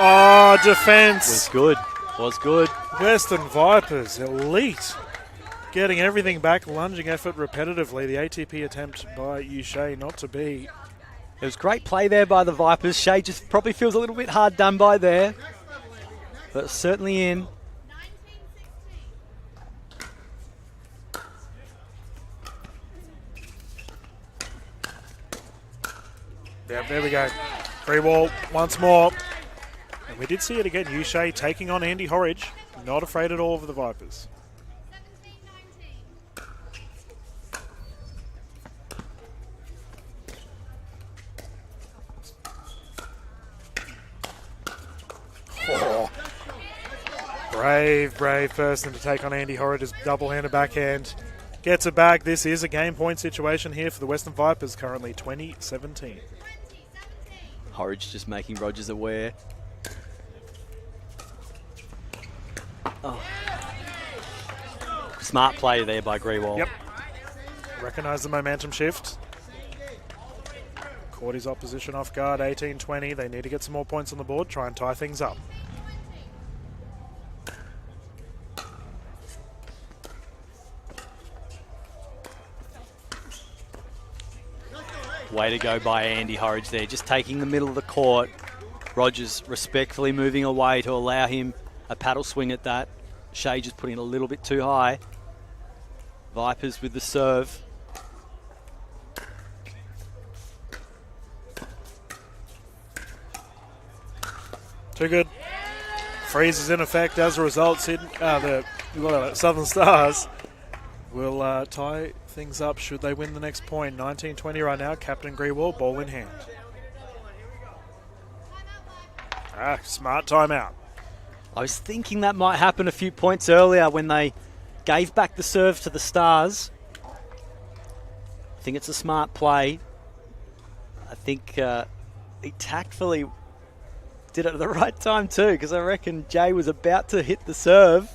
Oh, defense. Was good. Was good. Western Vipers, elite. Getting everything back, lunging effort repetitively. The ATP attempt by Shea not to be. It was great play there by the Vipers. Shea just probably feels a little bit hard done by there. But certainly in. Yep, there we go. Free wall once more. And we did see it again. Shea taking on Andy Horridge. Not afraid at all of the Vipers. Oh. Brave person to take on Andy Horridge's double-handed backhand. Gets it back. This is a game point situation here for the Western Vipers, currently 20-17. Horridge just making Rogers aware. Oh. Smart play there by Grewal. Yep. Recognise the momentum shift. Caught his opposition off guard, 18-20. They need to get some more points on the board, try and tie things up. Way to go by Andy Horridge there, just taking the middle of the court. Rogers respectfully moving away to allow him a paddle swing at that. Shea just putting it a little bit too high. Vipers with the serve. Too good. Freeze is in effect as a result. The Southern Stars will tie things up should they win the next point. 19-20 right now. Captain Grewal, ball in hand. Smart timeout. I was thinking that might happen a few points earlier when they gave back the serve to the Stars. I think it's a smart play. I think he tactfully did it at the right time too, because I reckon Jay was about to hit the serve.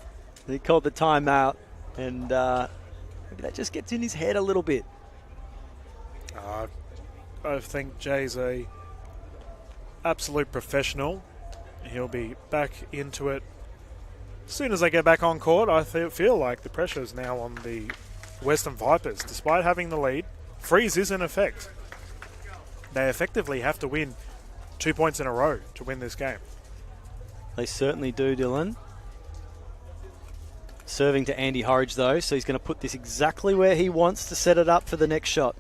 He called the timeout, and maybe that just gets in his head a little bit. I think Jay's a absolute professional. He'll be back into it as soon as they get back on court. I feel like the pressure is now on the Western Vipers. Despite having the lead, freeze is in effect. They effectively have to win 2 points in a row to win this game. They certainly do, Dylan. Serving to Andy Horridge though, so he's going to put this exactly where he wants to set it up for the next shot.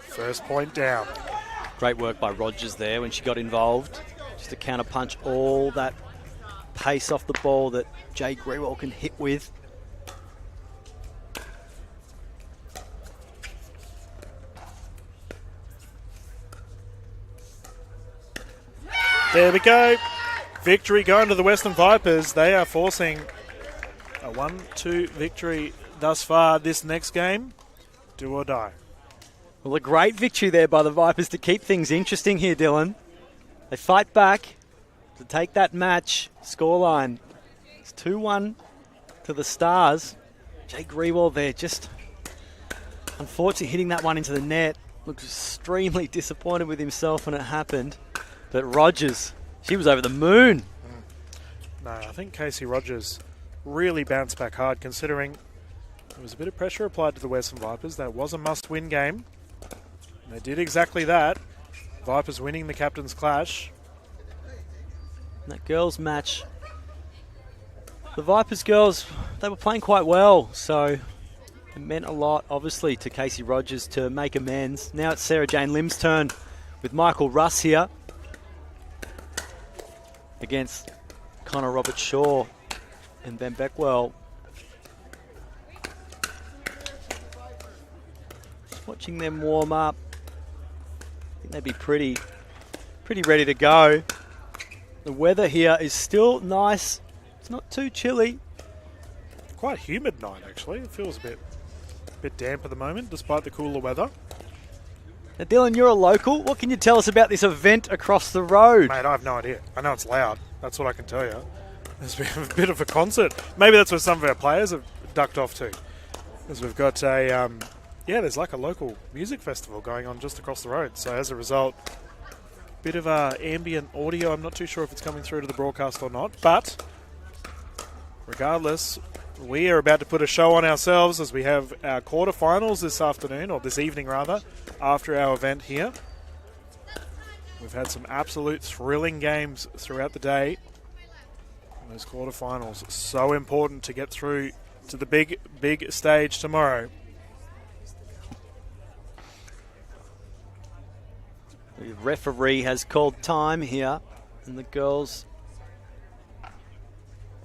First point down. Great work by Rogers there when she got involved. Just to counter-punch all that pace off the ball that Jay Grewal can hit with. There we go. Victory going to the Western Vipers. They are forcing a 1-2 victory thus far. This next game, do or die. Well, a great victory there by the Vipers to keep things interesting here, Dylan. They fight back to take that match scoreline. It's 2-1 to the Stars. Jay Grewal there just unfortunately hitting that one into the net. Looks extremely disappointed with himself when it happened. But Rogers, she was over the moon. No, I think Casey Rogers really bounced back hard considering there was a bit of pressure applied to the Western Vipers. That was a must-win game. And they did exactly that. Vipers winning the Captain's Clash. That girls' match, the Vipers girls, they were playing quite well, so it meant a lot, obviously, to Casey Rogers to make amends. Now it's Sarah Jane Lim's turn with Michael Russ here against Connor Robert Shaw and Ben Beckwell. Just watching them warm up. I think they'd be pretty ready to go. The weather here is still nice. It's not too chilly. Quite humid night, actually. It feels a bit damp at the moment, despite the cooler weather. Now, Dylan, you're a local. What can you tell us about this event across the road? Mate, I have no idea. I know it's loud. That's what I can tell you. There's been a bit of a concert. Maybe that's where some of our players have ducked off to. Because we've got there's like a local music festival going on just across the road. So as a result, bit of ambient audio. I'm not too sure if it's coming through to the broadcast or not. But regardless, we are about to put a show on ourselves as we have our quarterfinals this afternoon, or this evening rather, after our event here. We've had some absolute thrilling games throughout the day. And those quarterfinals, so important to get through to the big stage tomorrow. The referee has called time here, and the girls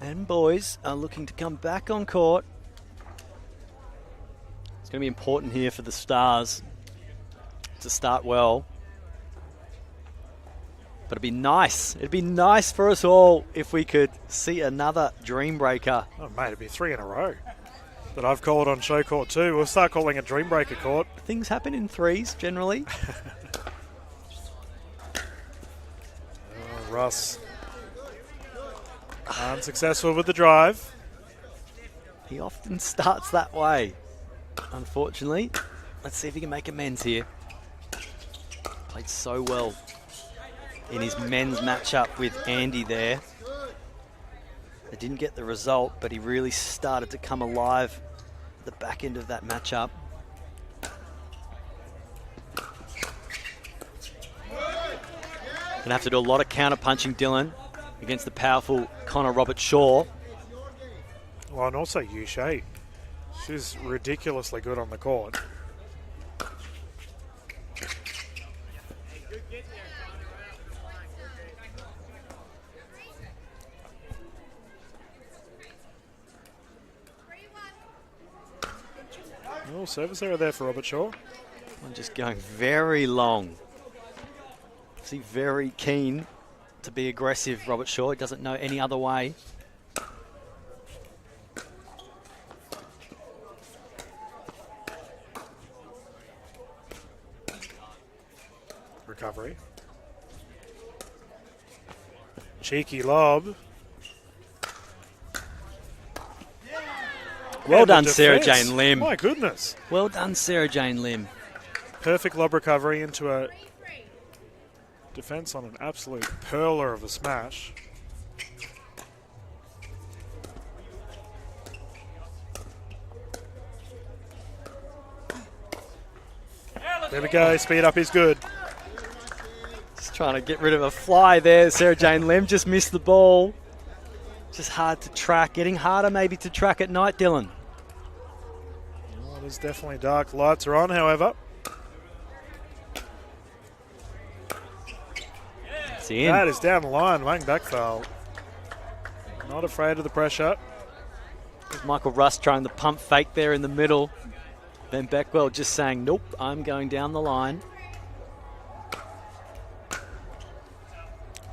and boys are looking to come back on court. It's going to be important here for the Stars to start well. But it'd be nice. It'd be nice for us all if we could see another dream breaker. Oh, mate, it'd be 3 in a row that I've called on Showcourt too. We'll start calling a dream breaker court. Things happen in threes, generally. Russ unsuccessful with the drive. He often starts that way, unfortunately. Let's see if he can make amends here. Played so well in his men's matchup with Andy there. They didn't get the result, but he really started to come alive at the back end of that matchup. Gonna have to do a lot of counter-punching, Dylan, against the powerful Connor Roberts-Shaw. Well, and also Yushai. She's ridiculously good on the court. Oh, service error there for Robert Shaw. I'm just going very long. Is he very keen to be aggressive, Robert Shaw? He doesn't know any other way. Recovery. Cheeky lob. Well And the done, Sarah defense. Jane Lim. My goodness. Well done, Sarah Jane Lim. Perfect lob recovery into a defense on an absolute pearler of a smash. There we go. Speed up is good. Just trying to get rid of a fly there. Sarah Jane Lim just missed the ball. Just hard to track. Getting harder maybe to track at night, Dylan. Well, it is definitely dark. Lights are on, however. It's in. That is down the line. Wang back foul. Not afraid of the pressure. Michael Russ trying the pump fake there in the middle. Ben Beckwell just saying, nope, I'm going down the line.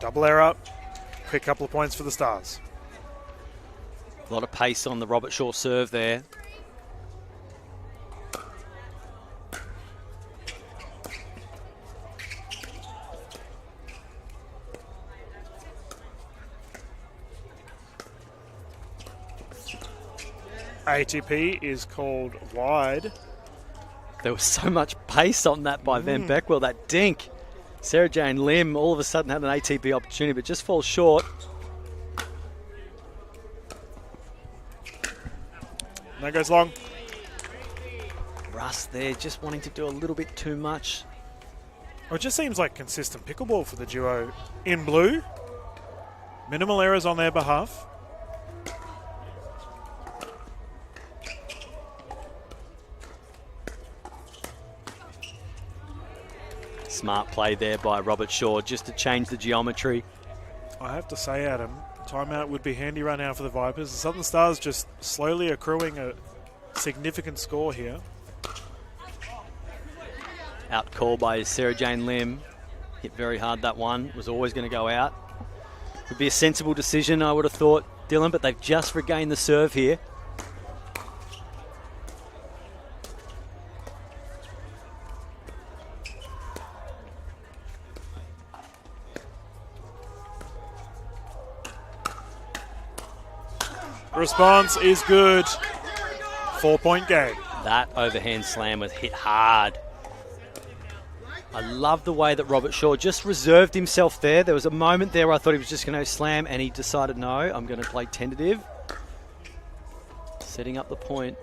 Double error. Quick couple of points for the Stars. A lot of pace on the Robert Shaw serve there. ATP is called wide. There was so much pace on that by Van Beckwell, that dink. Sarah Jane Lim all of a sudden had an ATP opportunity, but just falls short. And that goes long. Russ there just wanting to do a little bit too much. Well, it just seems like consistent pickleball for the duo in blue. Minimal errors on their behalf. Smart play there by Robert Shaw just to change the geometry. I have to say, Adam, timeout would be handy right now for the Vipers. The Southern Stars just slowly accruing a significant score here. Out call by Sarah Jane Lim. Hit very hard that one. Was always going to go out. Would be a sensible decision, I would have thought, Dylan, but they've just regained the serve here. Response is good. 4-point game. That overhand slam was hit hard. I love the way that Robert Shaw just reserved himself there. There was a moment there where I thought he was just going to slam, and he decided, no, I'm going to play tentative. Setting up the point.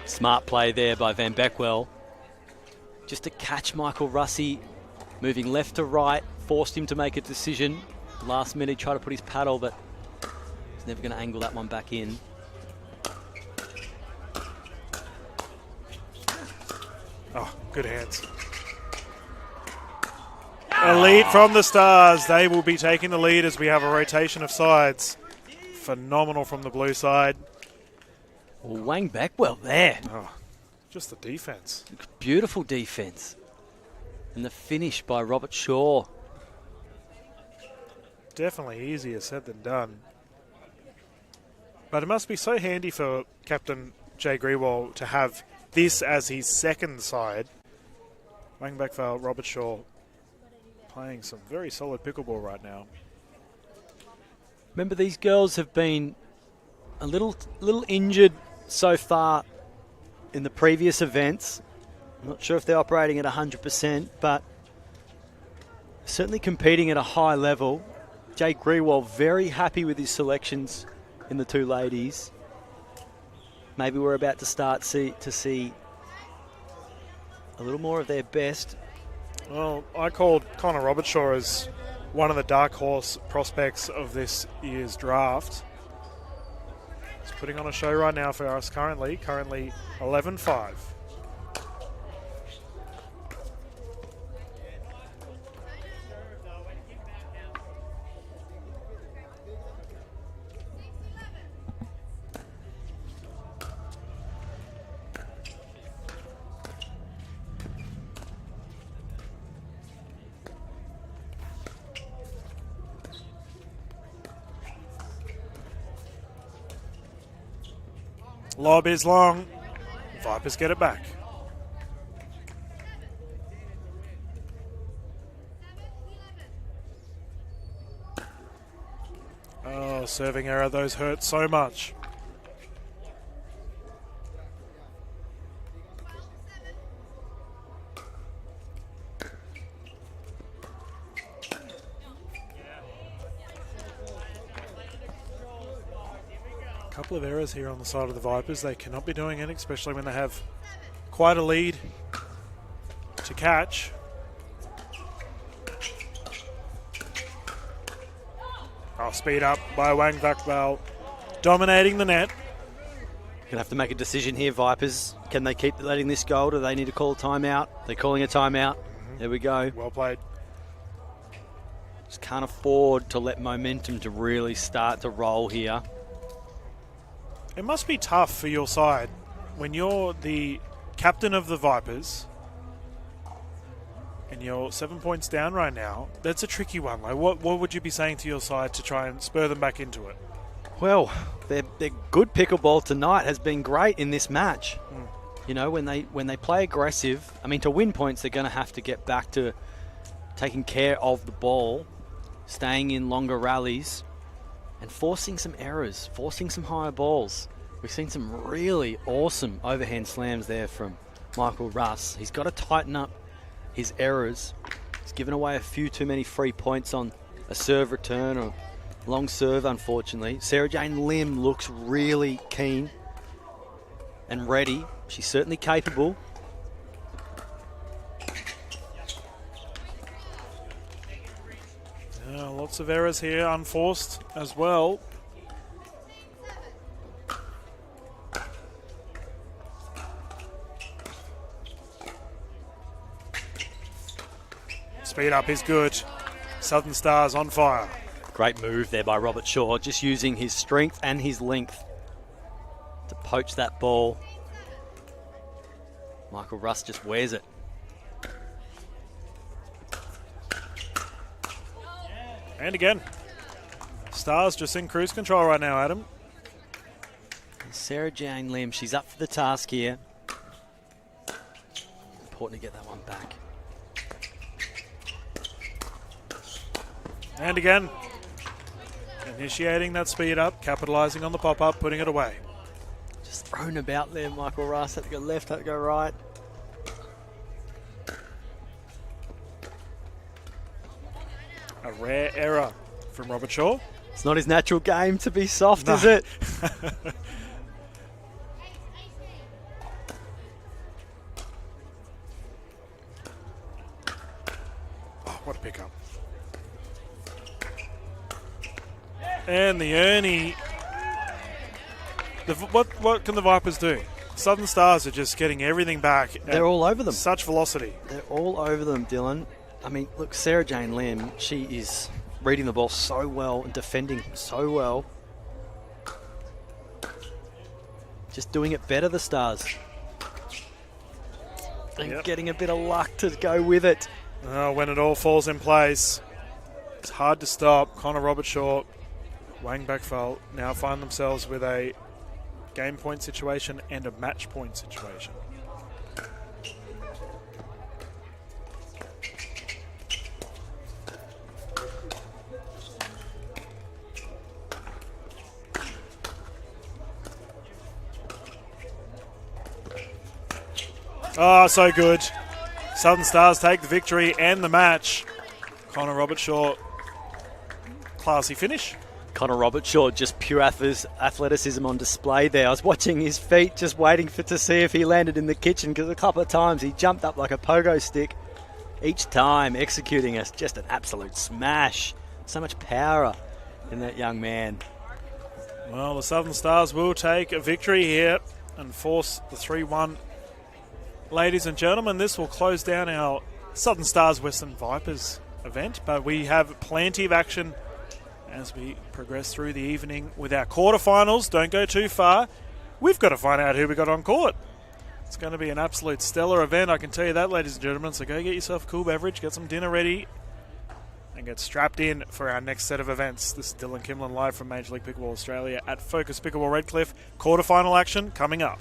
Smart play there by Van Beckwell. Just to catch Michael Russi moving left to right. Forced him to make a decision. Last minute, he tried to put his paddle, but he's never going to angle that one back in. Oh, good hands. A lead from the Stars. They will be taking the lead as we have a rotation of sides. Phenomenal from the blue side. Well, Wang Beckwell there. Oh, just the defense. Beautiful defense. And the finish by Robert Shaw. Definitely easier said than done. But it must be so handy for Captain Jay Grewal to have this as his second side. Wang Backvale, Robert Shaw playing some very solid pickleball right now. Remember, these girls have been a little injured so far in the previous events. I'm not sure if they're operating at 100%, but certainly competing at a high level. Jay Grewal very happy with his selections in the two ladies. Maybe we're about to start to see a little more of their best. Well, I called Connor Robertshaw as one of the dark horse prospects of this year's draft. He's putting on a show right now for us currently 11-5. Lob is long. Vipers get it back. Oh, serving error. Those hurt so much. Couple of errors here on the side of the Vipers. They cannot be doing it, especially when they have quite a lead to catch. Oh, speed up by Wang Vakbal, dominating the net. Gonna have to make a decision here, Vipers. Can they keep letting this go, or do they need to call a timeout? They're calling a timeout. There we go. Well played. Just can't afford to let momentum to really start to roll here. It must be tough for your side when you're the captain of the Vipers and you're 7 points down right now. That's a tricky one. Like, what would you be saying to your side to try and spur them back into it? Well, their good pickleball tonight has been great in this match. You know, when they play aggressive, I mean, to win points, they're going to have to get back to taking care of the ball, staying in longer rallies, and forcing some errors, forcing some higher balls. We've seen some really awesome overhand slams there from Michael Russ. He's got to tighten up his errors. He's given away a few too many free points on a serve return or long serve, unfortunately. Sarah Jane Lim looks really keen and ready. She's certainly capable. Lots of errors here, unforced as well. Speed up is good. Southern Stars on fire. Great move there by Robert Shaw, just using his strength and his length to poach that ball. Michael Russ just wears it. And again, Stars just in cruise control right now, Adam. Sarah Jane Lim, she's up for the task here. Important to get that one back. And again, initiating that speed up, capitalising on the pop-up, putting it away. Just thrown about there, Michael Russ. Had to go left, had to go right. A rare error from Robert Shaw. It's not his natural game to be soft, No. is it? Oh, what a pickup. And the Ernie. What can the Vipers do? Southern Stars are just getting everything back. They're all over them. Such velocity. They're all over them, Dylan. I mean, look, Sarah Jane Lim, she is reading the ball so well and defending so well. Just doing it better, the Stars. And getting a bit of luck to go with it. When it all falls in place, it's hard to stop. Connor Robertshaw, Wang Bakfal now find themselves with a game point situation and a match point situation. Oh, so good. Southern Stars take the victory and the match. Connor Robertshaw, classy finish. Connor Robertshaw, just pure athleticism on display there. I was watching his feet, just waiting to see if he landed in the kitchen, because a couple of times he jumped up like a pogo stick. Each time executing us, just an absolute smash. So much power in that young man. Well, the Southern Stars will take a victory here and force the 3-1. Ladies and gentlemen, this will close down our Southern Stars Western Vipers event, but we have plenty of action as we progress through the evening with our quarterfinals. Don't go too far. We've got to find out who we got on court. It's going to be an absolute stellar event, I can tell you that, ladies and gentlemen. So go get yourself a cool beverage, get some dinner ready, and get strapped in for our next set of events. This is Dylan Kimlin live from Major League Pickleball Australia at Focus Pickleball Redcliffe. Quarterfinal action coming up.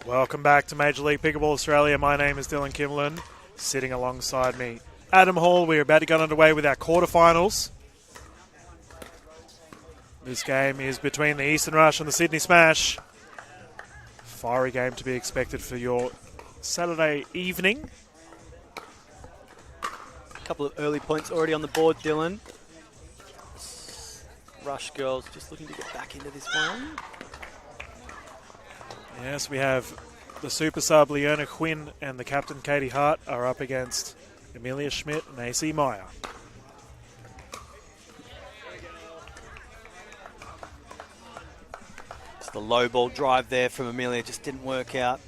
Welcome back to Major League Pickleball Australia. My name is Dylan Kimlin. Sitting alongside me, Adam Hall. We're about to get underway with our quarterfinals. This game is between the Eastern Rush and the Sydney Smash. Fiery game to be expected for your Saturday evening. A couple of early points already on the board, Dylan. Rush girls just looking to get back into this one. Yes, we have the super sub Leona Quinn and the captain Katie Hart are up against Amelia Schmidt and AC Meyer. It's the low ball drive there from Amelia, just didn't work out.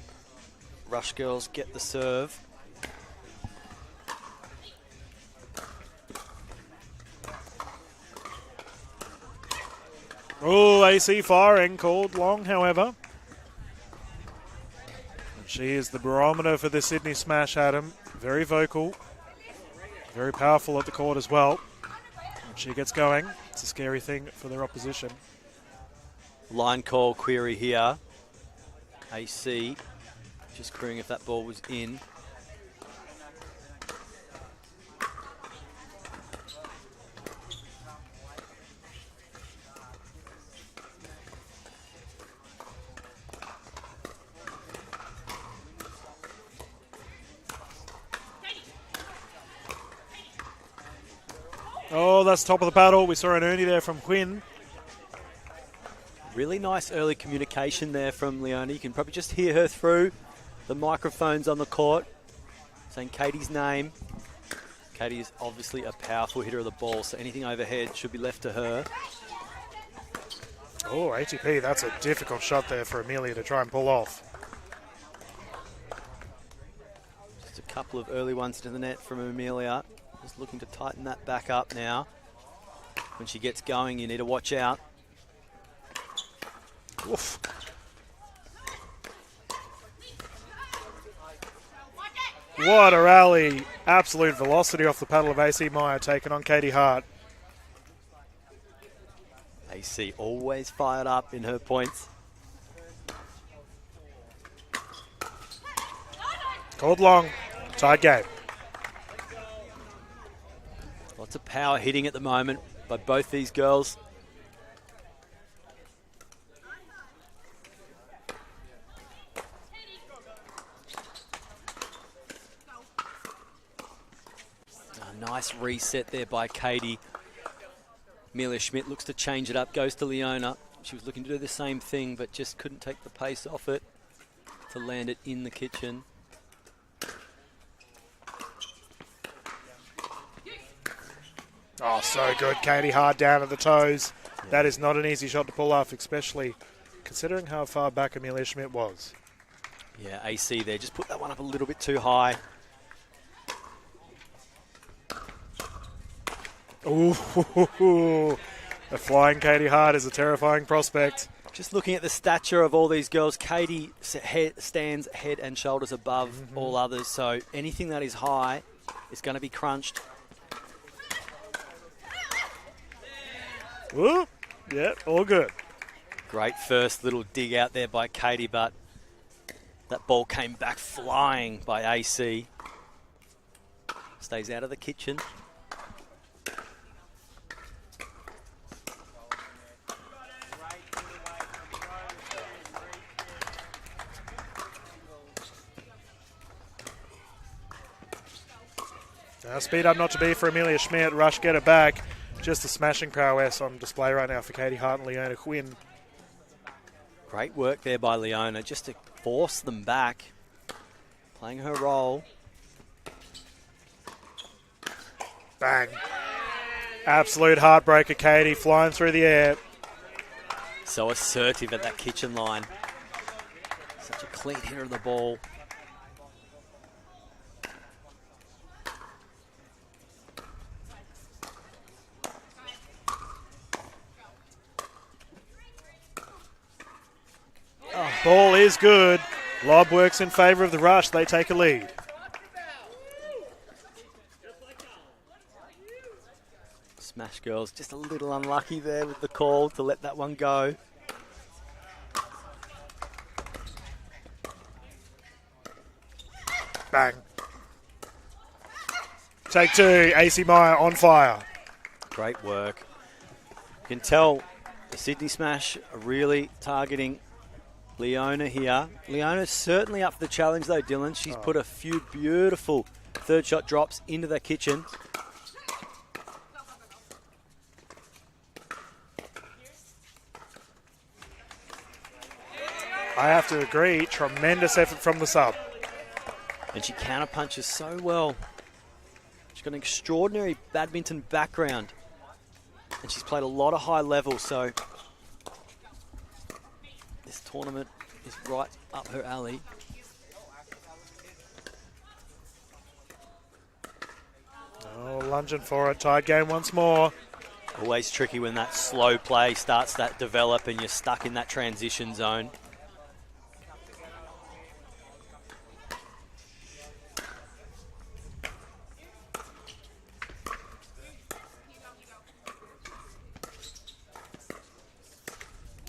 Rush girls get the serve. Oh, AC firing, called long, however. And she is the barometer for the Sydney Smash, Adam. Very vocal, very powerful at the court as well. When she gets going, it's a scary thing for their opposition. Line call query here. AC just querying if that ball was in. Oh, that's top of the paddle. We saw an Ernie there from Quinn. Really nice early communication there from Leona. You can probably just hear her through the microphones on the court saying Katie's name. Katie is obviously a powerful hitter of the ball, so anything overhead should be left to her. Oh, ATP, that's a difficult shot there for Amelia to try and pull off. Just a couple of early ones to the net from Amelia. Just looking to tighten that back up now. When she gets going, you need to watch out. Oof. What a rally. Absolute velocity off the paddle of AC Meyer taking on Katie Hart. AC always fired up in her points. Called long. Tied game. Lots of power hitting at the moment by both these girls. A nice reset there by Katie. Amelia Schmidt looks to change it up, goes to Leona. She was looking to do the same thing, but just couldn't take the pace off it to land it in the kitchen. Oh, so good. Katie Hart down at the toes. Yeah. That is not an easy shot to pull off, especially considering how far back Amelia Schmidt was. Yeah, AC there. Just put that one up a little bit too high. Ooh, a flying Katie Hart is a terrifying prospect. Just looking at the stature of all these girls, Katie stands head and shoulders above all others, so anything that is high is going to be crunched. Ooh, yeah, all good. Great first little dig out there by Katie, but that ball came back flying by AC. Stays out of the kitchen. Speed up not to be for Amelia Schmidt. Rush get it back. Just a smashing prowess on display right now for Katie Hart and Leona Quinn. Great work there by Leona just to force them back. Playing her role. Bang. Absolute heartbreaker, Katie, flying through the air. So assertive at that kitchen line. Such a clean hitter of the ball. Ball is good. Lob works in favour of the Rush. They take a lead. Smash girls just a little unlucky there with the call to let that one go. Bang. Take two. AC Meyer on fire. Great work. You can tell the Sydney Smash are really targeting Leona here. Leona's certainly up for the challenge though, Dylan. She's put a few beautiful third shot drops into the kitchen. I have to agree, tremendous effort from the sub. And she counter punches so well. She's got an extraordinary badminton background. And she's played a lot of high level, so this tournament is right up her alley. Oh, lunging for it. Tied game once more. Always tricky when that slow play starts to develop and you're stuck in that transition zone.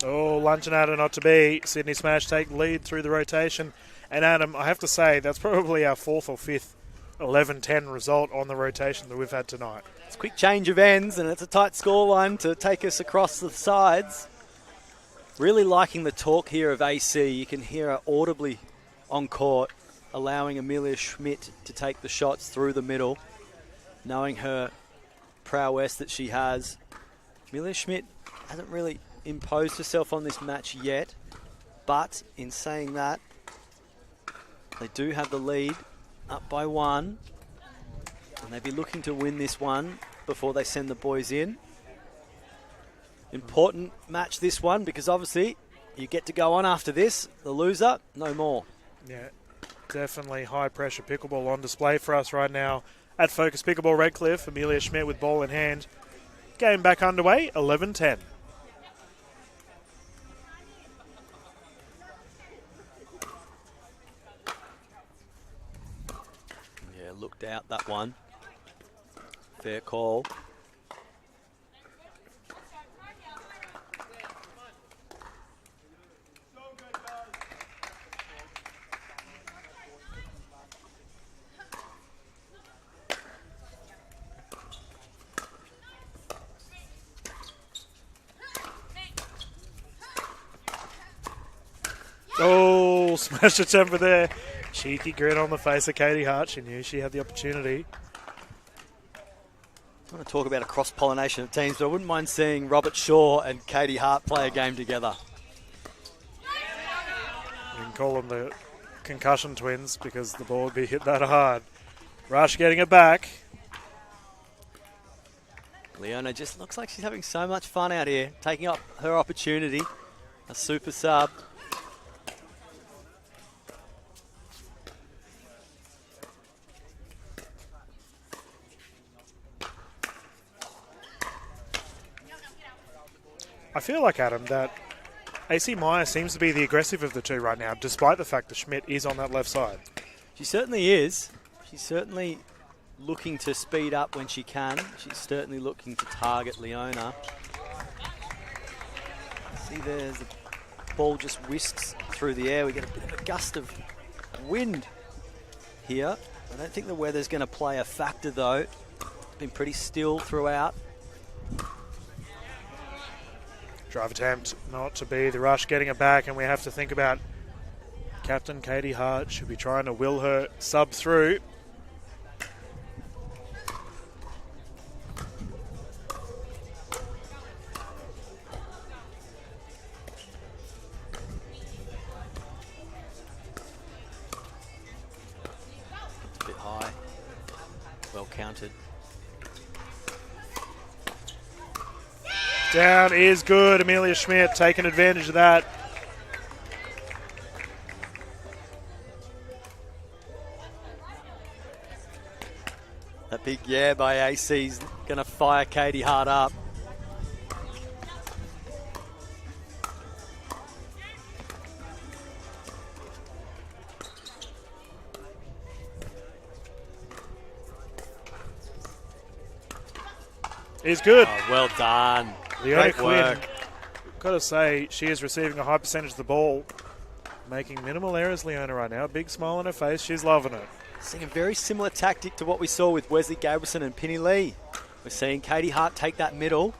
Oh, lunging at it, not to be. Sydney Smash take lead through the rotation. And Adam, I have to say, that's probably our fourth or fifth 11-10 result on the rotation that we've had tonight. It's a quick change of ends and it's a tight scoreline to take us across the sides. Really liking the talk here of AC. You can hear her audibly on court, allowing Amelia Schmidt to take the shots through the middle, knowing her prowess that she has. Amelia Schmidt hasn't really imposed herself on this match yet, but in saying that, they do have the lead up by one, and they'd be looking to win this one before they send the boys in. Important match this one, because obviously you get to go on after this. The loser, no more. Yeah, definitely high pressure pickleball on display for us right now at Focus Pickleball Redcliffe. Amelia Schmidt with ball in hand. Game back underway, 11-10. Looked out that one. Fair call. Oh, smash attempt there. Cheeky grin on the face of Katie Hart. She knew she had the opportunity. I want to talk about a cross-pollination of teams, but I wouldn't mind seeing Robert Shaw and Katie Hart play a game together. You can call them the concussion twins because the ball would be hit that hard. Rush getting it back. Leona just looks like she's having so much fun out here, taking up her opportunity. A super sub. I feel like, Adam, that AC Meyer seems to be the aggressive of the two right now, despite the fact that Schmidt is on that left side. She certainly is. She's certainly looking to speed up when she can. She's certainly looking to target Leona. See, there's the ball just whisks through the air. We get a bit of a gust of wind here. I don't think the weather's going to play a factor, though. It's been pretty still throughout. Drive attempt not to be. The Rush getting it back, and we have to think about Captain Katie Hart. Should be trying to will her sub through. It's a bit high. Well counted. Down is good. Amelia Schmidt taking advantage of that. That big yeah by AC's going to fire Katie Hart up. Is good. Oh, well done. Leona Great Quinn, work. got to say, she is receiving a high percentage of the ball. making minimal errors, Leona, right now. Big smile on her face. She's loving it. Seeing a very similar tactic to what we saw with Wesley Gabrielson and Penny Lee. We're seeing Katie Hart take that middle.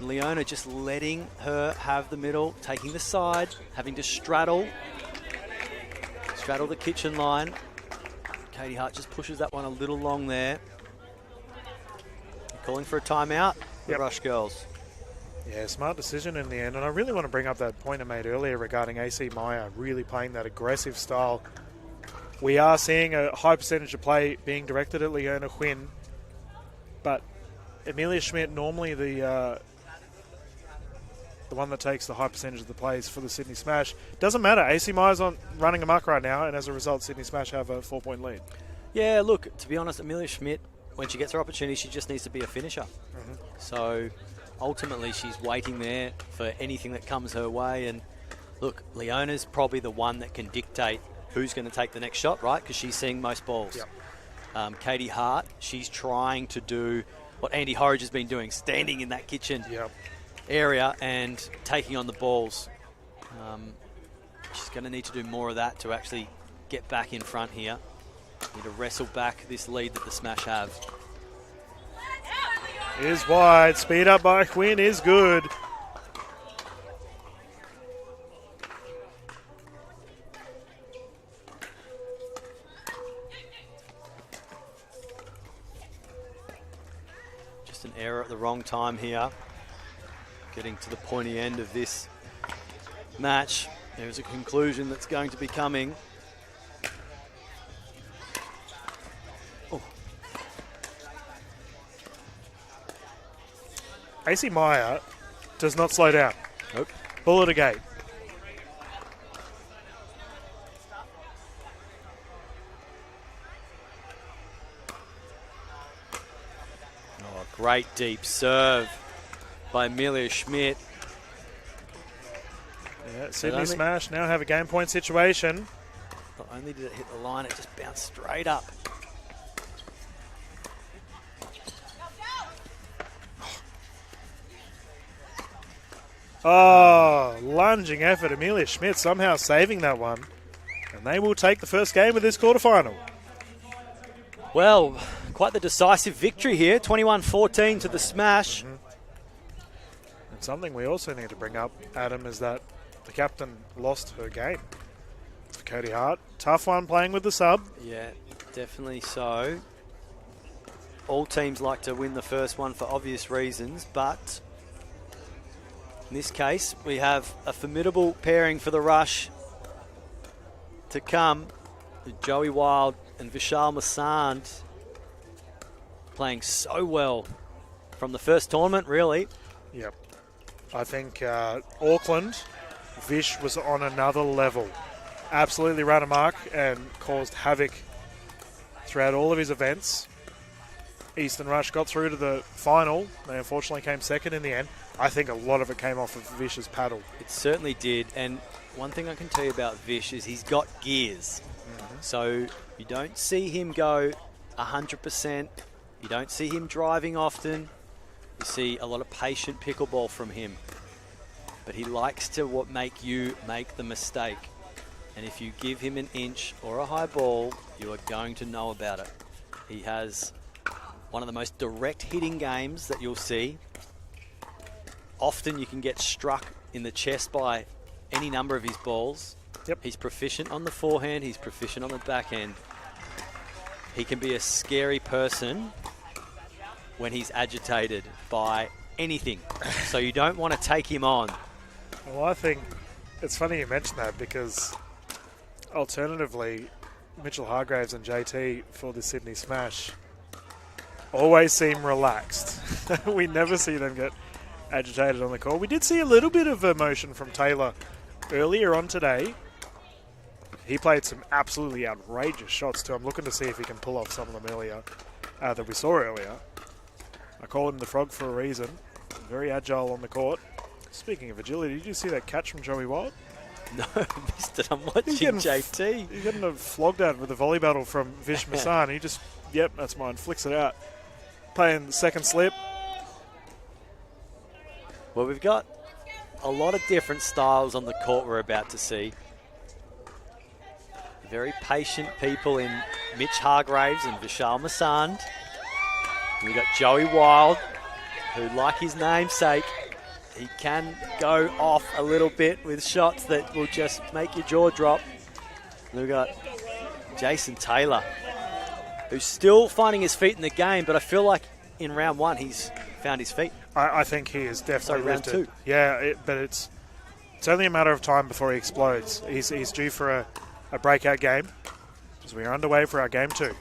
Leona just letting her have the middle, taking the side, having to straddle the kitchen line. Katie Hart just pushes that one a little long there. Calling for a timeout, the Rush girls. Yeah, smart decision in the end. And I really want to bring up that point I made earlier regarding AC Maya really playing that aggressive style. We are seeing a high percentage of play being directed at Leona Quinn, but Amelia Schmidt, normally the one that takes the high percentage of the plays for the Sydney Smash. Doesn't matter. AC Maya's running amok right now, and as a result, Sydney Smash have a 4-point lead. Yeah, look, to be honest, Amelia Schmidt, when she gets her opportunity, she just needs to be a finisher. So ultimately, she's waiting there for anything that comes her way. And look, Leona's probably the one that can dictate who's going to take the next shot, right? Because she's seeing most balls. Katie Hart, she's trying to do what Andy Horridge has been doing, standing in that kitchen area and taking on the balls. She's going to need to do more of that to actually get back in front here. Need to wrestle back this lead that the Smash have. Is wide. Speed up by Quinn is good. Just an error at the wrong time here. Getting to the pointy end of this match. There's a conclusion that's going to be coming. AC Maya does not slow down. Nope. Ball at a gate. Oh, great deep serve by Amelia Schmidt. Yeah, Sydney Smash now have a game point situation. Not only did it hit the line, it just bounced straight up. Oh, lunging effort. Amelia Schmidt somehow saving that one. And they will take the first game of this quarterfinal. Well, quite the decisive victory here. 21-14 to the Smash. And something we also need to bring up, Adam, is that the captain lost her game. For Katie Hart. Tough one playing with the sub. Yeah, definitely so. All teams like to win the first one for obvious reasons, but in this case, we have a formidable pairing for the Rush to come. Joey Wild and Vishal Masand playing so well from the first tournament, really. Yep. I think Auckland, Vish was on another level. Absolutely ran amok and caused havoc throughout all of his events. Eastern Rush got through to the final. They unfortunately came second in the end. I think a lot of it came off of Vish's paddle. It certainly did. And one thing I can tell you about Vish is he's got gears. So you don't see him go 100%. You don't see him driving often. You see a lot of patient pickleball from him. But he likes to make you make the mistake. And if you give him an inch or a high ball, you are going to know about it. He has one of the most direct hitting games that you'll see. Often you can get struck in the chest by any number of his balls. Yep. He's proficient on the forehand. He's proficient on the backhand. He can be a scary person when he's agitated by anything. So you don't want to take him on. Well, I think it's funny you mention that because alternatively, Mitchell Hargraves and JT for the Sydney Smash always seem relaxed. We never see them get agitated on the court. We did see a little bit of emotion from Taylor earlier on today. He played some absolutely outrageous shots too. I'm looking to see if he can pull off some of them earlier that we saw earlier. I call him the Frog for a reason. Very agile on the court. Speaking of agility, did you see that catch from Joey Wild? No, I missed it. I'm watching JT. He's getting flogged out with a volley battle from Vish Masan. He just, yep, that's mine, flicks it out. Playing the second slip. Well, we've got a lot of different styles on the court we're about to see. Very patient people in Mitch Hargraves and Vishal Masand. We've got Joey Wild, who, like his namesake, he can go off a little bit with shots that will just make your jaw drop. And we've got Jason Taylor, who's still finding his feet in the game, but I feel like in round one he's found his feet. I think he is definitely round lifted. two. Yeah, but it's only a matter of time before he explodes. He's due for a breakout game as we are underway for our game 2.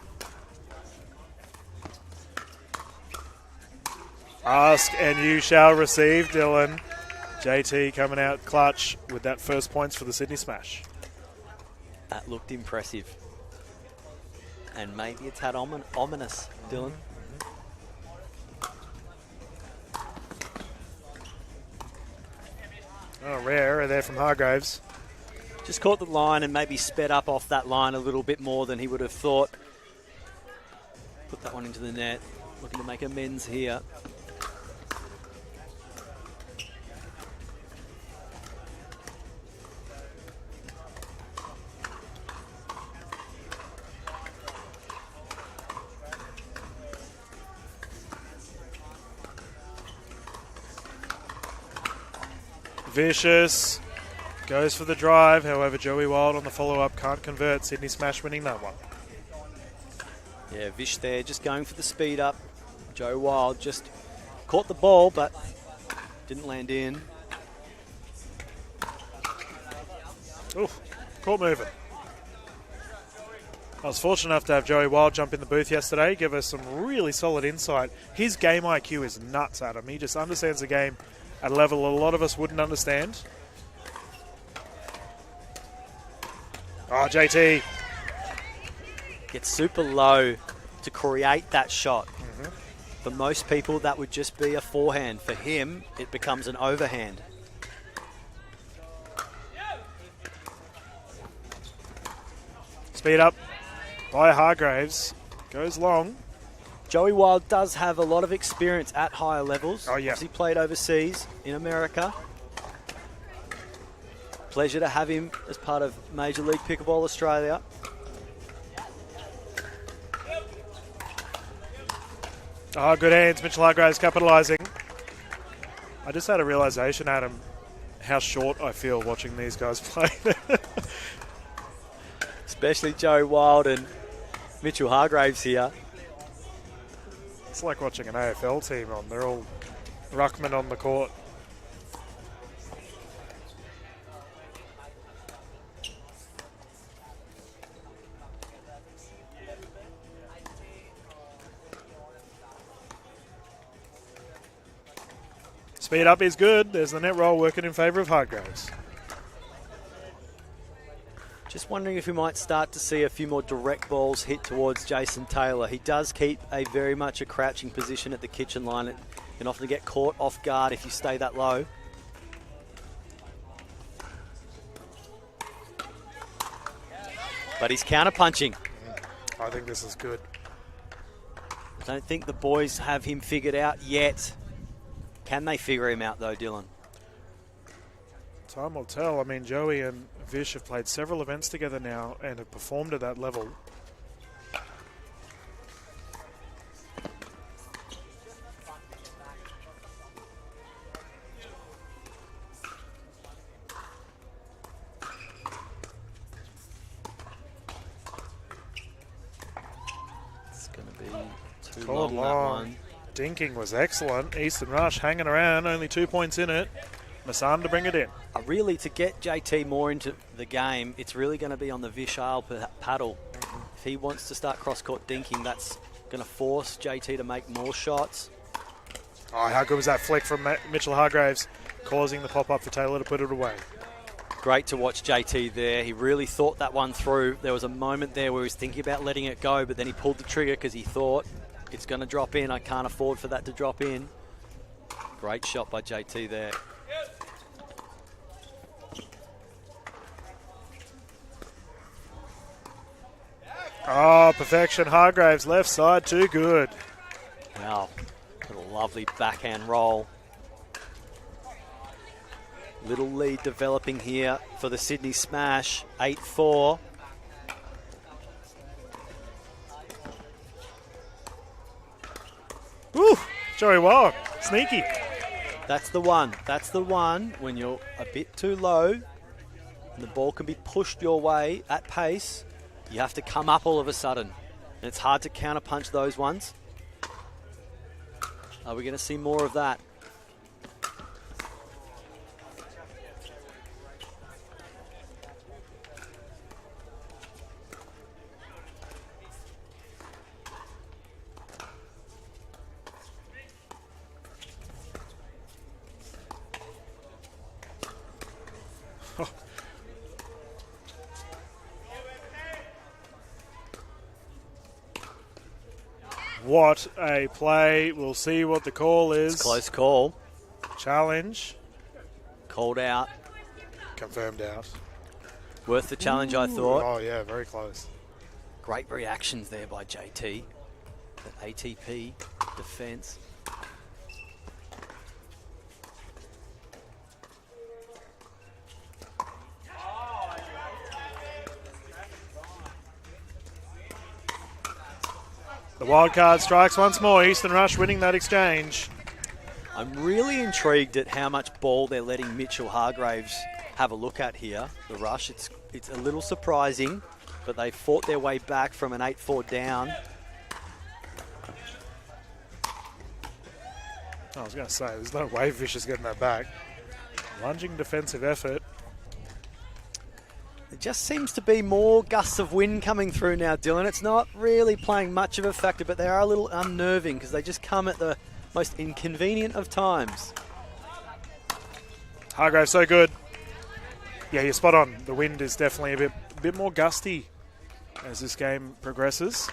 Ask and you shall receive, Dylan. JT coming out clutch with that first points for the Sydney Smash. That looked impressive. And maybe a tad ominous, Dylan. Oh, rare error there from Hargraves. Just caught the line and maybe sped up off that line a little bit more than he would have thought. Put that one into the net. Looking to make amends here. Vicious goes for the drive. However, Joey Wild on the follow-up can't convert. Sydney Smash winning that one. Yeah, Vish there just going for the speed up. Joe Wild just caught the ball but didn't land in. Oof, caught moving. I was fortunate enough to have Joey Wild jump in the booth yesterday, give us some really solid insight. His game IQ is nuts, Adam. He just understands the game at a level a lot of us wouldn't understand. Oh, JT. Gets super low to create that shot. For most people, that would just be a forehand. For him, it becomes an overhand. Speed up by Hargraves. Goes long. Joey Wild does have a lot of experience at higher levels. Oh, yeah. He played overseas in America. Pleasure to have him as part of Major League Pickleball Australia. Oh, good hands. Mitchell Hargraves capitalising. I just had a realisation, Adam, how short I feel watching these guys play. Especially Joey Wild and Mitchell Hargraves here. It's like watching an AFL team on. They're all ruckman on the court. Speed up is good. There's the net roll working in favour of Hargraves. Just wondering if we might start to see a few more direct balls hit towards Jason Taylor. He does keep a very much a crouching position at the kitchen line and can often get caught off guard if you stay that low. But he's counter-punching. I think this is good. I don't think the boys have him figured out yet. Can they figure him out though, Dylan? Time will tell. I mean, Joey and Vish have played several events together now and have performed at that level. It's going to be too Called long, that long. one. Dinking was excellent. Eastern Rush hanging around, only 2 points in it. Masan to bring it in. Really, to get JT more into the game, it's really going to be on the Vishal paddle. If he wants to start cross-court dinking, that's going to force JT to make more shots. Oh, how good was that flick from Mitchell Hargraves, causing the pop-up for Taylor to put it away. Great to watch JT there. He really thought that one through. There was a moment there where he was thinking about letting it go, but then he pulled the trigger because he thought, it's going to drop in. I can't afford for that to drop in. Great shot by JT there. Oh, perfection. Hargraves left side, too good. Wow, what a lovely backhand roll. Little lead developing here for the Sydney Smash, 8-4. Ooh, Joey Wild, sneaky. That's the one. That's the one when you're a bit too low and the ball can be pushed your way at pace. You have to come up all of a sudden. And it's hard to counterpunch those ones. Are we going to see more of that? What a play. We'll see what the call is. It's a close call. Challenge. Called out. Confirmed out. Worth the challenge, I thought. Oh, yeah, very close. Great reactions there by JT. That ATP defence. The wild card strikes once more. Eastern Rush winning that exchange. I'm really intrigued at how much ball they're letting Mitchell Hargraves have a look at here. The Rush, it's a little surprising, but they fought their way back from an 8-4 down. I was going to say, there's no way Vicious getting that back. Lunging defensive effort. It just seems to be more gusts of wind coming through now, Dylan. It's not really playing much of a factor, but they are a little unnerving because they just come at the most inconvenient of times. Hargrave so good. Yeah, you're spot on. The wind is definitely a bit more gusty as this game progresses.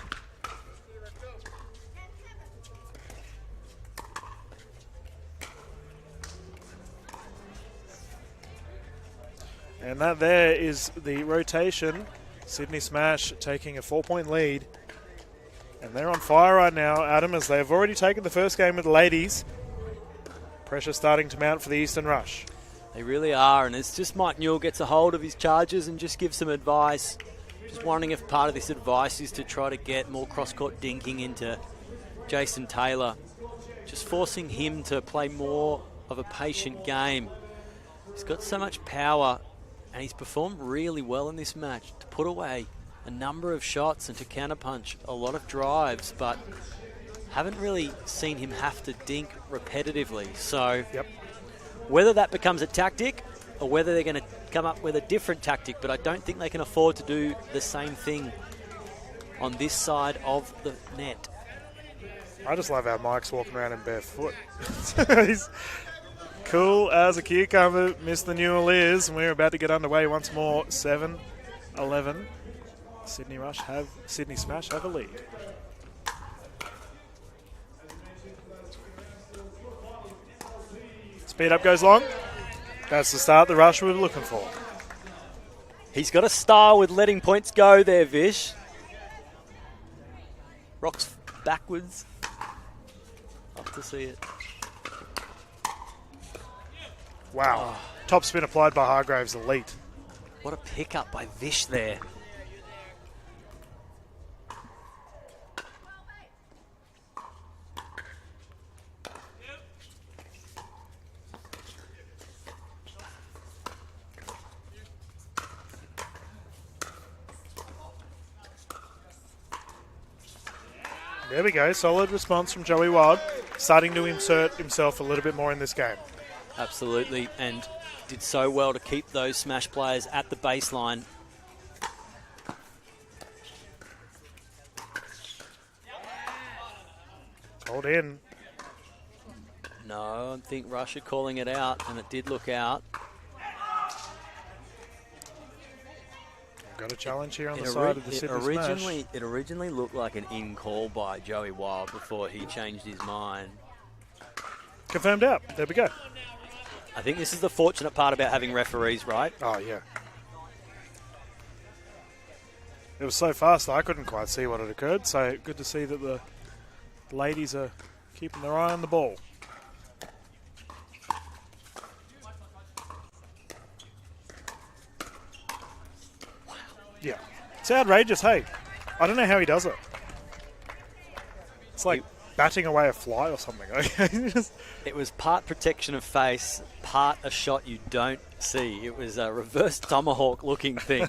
And that there is the rotation. Sydney Smash taking a 4-point lead. And they're on fire right now, Adam, as they've already taken the first game with the ladies. Pressure starting to mount for the Eastern Rush. They really are, and it's just Mike Newell gets a hold of his charges and just gives some advice. Just wondering if part of this advice is to try to get more cross-court dinking into Jason Taylor. Just forcing him to play more of a patient game. He's got so much power, and he's performed really well in this match to put away a number of shots and to counterpunch a lot of drives, but haven't really seen him have to dink repetitively. So whether that becomes a tactic or whether they're going to come up with a different tactic, but I don't think they can afford to do the same thing on this side of the net. I just love how Mike's walking around in barefoot. He's cool as a cucumber, Mr. Newell is, and we're about to get underway once more. 7-11. Sydney Smash have a lead. Speed up goes long. That's the start the Rush were looking for. He's got a style with letting points go there, Vish. Rocks backwards. Love to see it. Wow. Top spin applied by Hargraves, elite. What a pickup by Vish there. There we go. Solid response from Joey Wild. Starting to insert himself a little bit more in this game. Absolutely, and did so well to keep those Smash players at the baseline. Hold in. No, I think Russia calling it out, and it did look out. Got a challenge here on the side of the Sydney Smash. It originally looked like an in call by Joey Wild before he changed his mind. Confirmed out. There we go. I think this is the fortunate part about having referees, right? Oh, yeah. It was so fast I couldn't quite see what had occurred, so good to see that the ladies are keeping their eye on the ball. Yeah. It's outrageous, hey. I don't know how he does it. It's like batting away a fly or something. It was part protection of face, part a shot you don't see. It was a reverse tomahawk looking thing.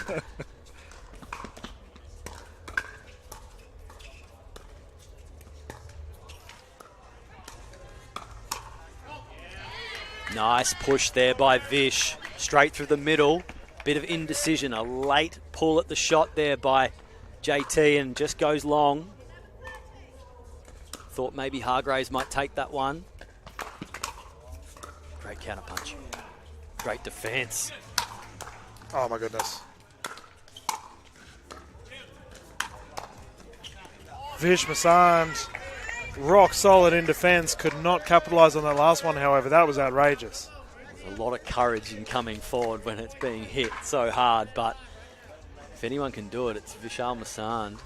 Nice push there by Vish. Straight through the middle. Bit of indecision. A late pull at the shot there by JT and just goes long. Thought maybe Hargraves might take that one. Great counter punch. Great defence. Oh my goodness. Vish Masand, rock solid in defence, could not capitalise on that last one, however. That was outrageous. There's a lot of courage in coming forward when it's being hit so hard, but if anyone can do it, it's Vishal Masand.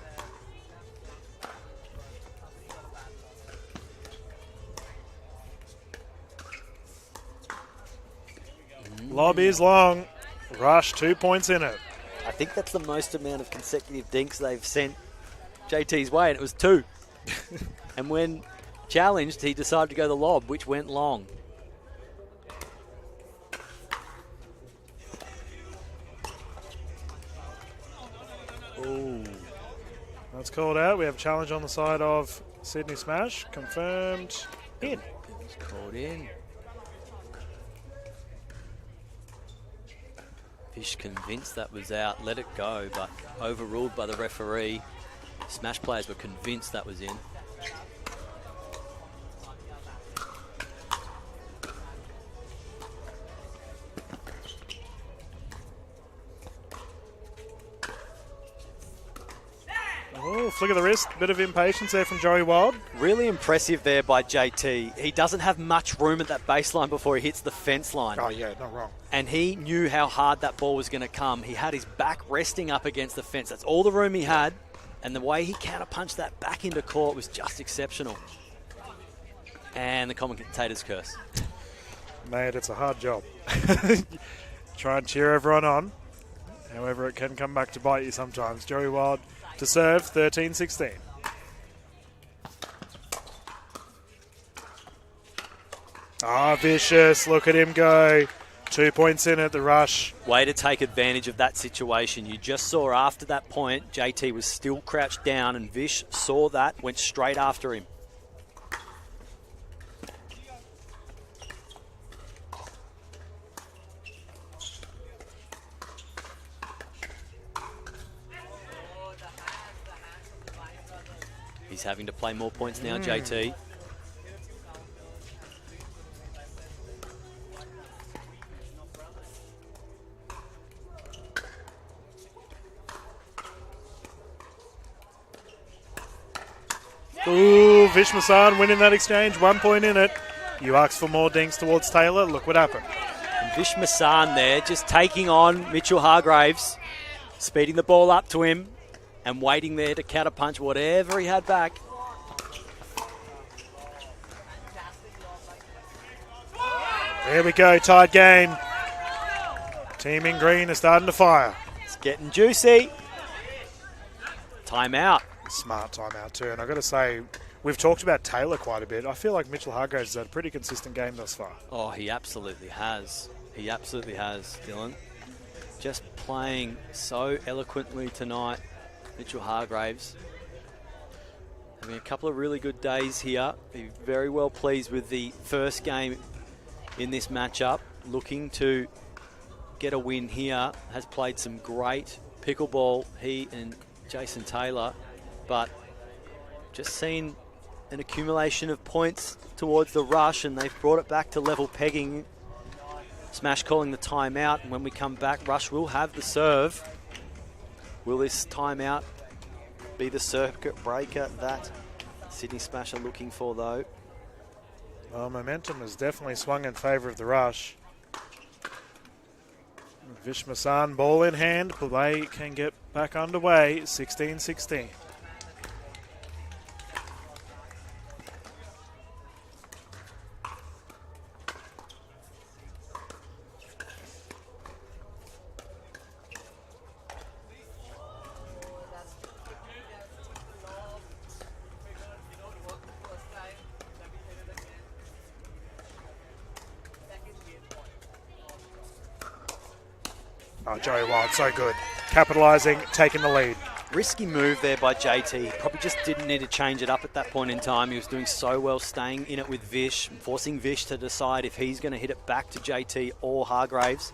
Lob is long. Rush, 2 points in it. I think that's the most amount of consecutive dinks they've sent JT's way, and it was 2. And when challenged, he decided to go the lob, which went long. Ooh. That's called out. We have a challenge on the side of Sydney Smash. Confirmed in. It was called in. Fish convinced that was out, let it go, but overruled by the referee. Smash players were convinced that was in. Oh, flick of the wrist. Bit of impatience there from Joey Wild. Really impressive there by JT. He doesn't have much room at that baseline before he hits the fence line. Oh, yeah, not wrong. And he knew how hard that ball was going to come. He had his back resting up against the fence. That's all the room he had. And the way he counter-punched that back into court was just exceptional. And the commentator's curse. Mate, it's a hard job. Try and cheer everyone on. However, it can come back to bite you sometimes. Joey Wild to serve, 13-16. Ah, vicious. Look at him go. 2 points in at the rush. Way to take advantage of that situation. You just saw after that point, JT was still crouched down and Vish saw that, went straight after him. He's having to play more points now, JT. Ooh, Vish Masand winning that exchange, 1 point in it. You asked for more dinks towards Taylor. Look what happened. And Vish Masand there, just taking on Mitchell Hargraves, speeding the ball up to him and waiting there to counter-punch whatever he had back. There we go, tied game. Team in green is starting to fire. It's getting juicy. Timeout. Smart timeout too, and I've got to say, we've talked about Taylor quite a bit. I feel like Mitchell Hargraves has had a pretty consistent game thus far. Oh, he absolutely has. He absolutely has, Dylan. Just playing so eloquently tonight, Mitchell Hargraves. Having a couple of really good days here. Be very well pleased with the first game in this matchup. Looking to get a win here. Has played some great pickleball, he and Jason Taylor. But just seen an accumulation of points towards the rush, and they've brought it back to level pegging. Smash calling the timeout, and when we come back, Rush will have the serve. Will this timeout be the circuit breaker that Sydney Smash are looking for, though? Well, momentum has definitely swung in favour of the rush. Vish Masand, ball in hand. Play can get back underway, 16-16. Oh, Joey Wild, so good. Capitalising, taking the lead. Risky move there by JT. Probably just didn't need to change it up at that point in time. He was doing so well staying in it with Vish, forcing Vish to decide if he's going to hit it back to JT or Hargraves.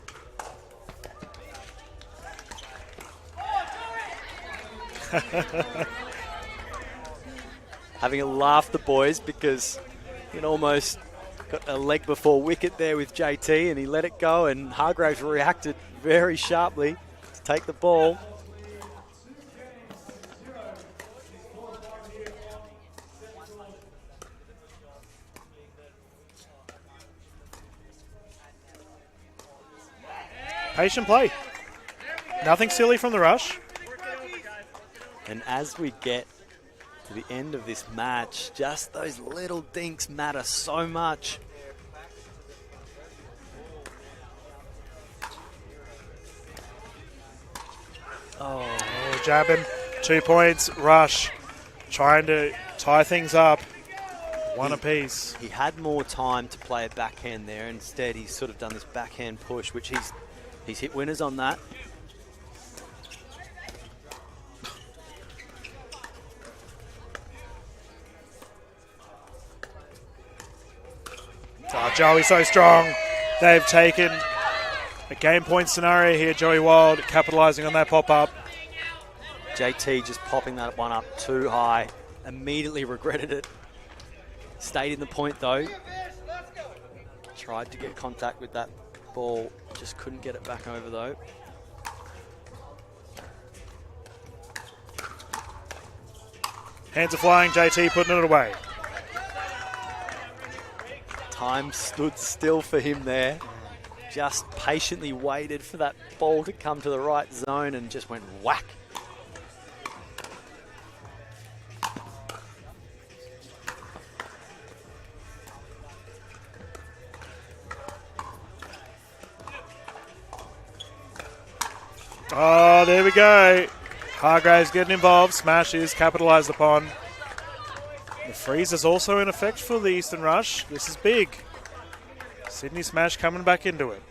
Having a laugh, the boys, because it almost got a leg before wicket there with JT and he let it go, and Hargraves reacted very sharply to take the ball. Patient play. Nothing silly from the rush. And as we get to the end of this match, just those little dinks matter so much. Oh, jabbing. 2 points. Rush. Trying to tie things up. One apiece. He had more time to play a backhand there. Instead, he's sort of done this backhand push, which he's hit winners on that. Oh, Joey's so strong. They've taken a game point scenario here. Joey Wild capitalising on that pop-up. JT just popping that one up too high. Immediately regretted it. Stayed in the point though. Tried to get contact with that ball. Just couldn't get it back over though. Hands are flying. JT putting it away. Time stood still for him there. Just patiently waited for that ball to come to the right zone and just went whack. Oh, there we go. Hargraves getting involved. Smash is capitalised upon. The freeze is also in effect for the Eastern Rush. This is big. Sydney Smash coming back into it.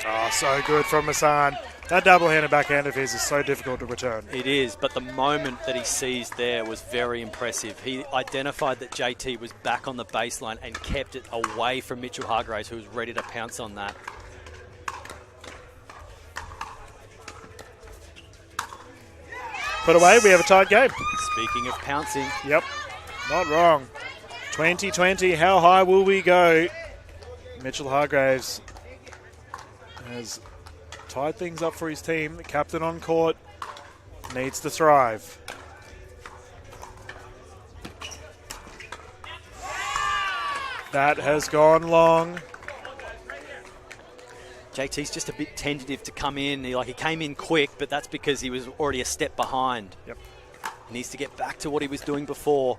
Oh, so good from Hassan. That double-handed backhand of his is so difficult to return. It is, but the moment that he seized there was very impressive. He identified that JT was back on the baseline and kept it away from Mitchell Hargraves, who was ready to pounce on that. Put away, we have a tight game. Speaking of pouncing. Yep, not wrong. 2020, how high will we go? Mitchell Hargraves has tied things up for his team. The captain on court needs to thrive. That has gone long. JT's just a bit tentative to come in. He came in quick, but that's because he was already a step behind. Yep. He needs to get back to what he was doing before.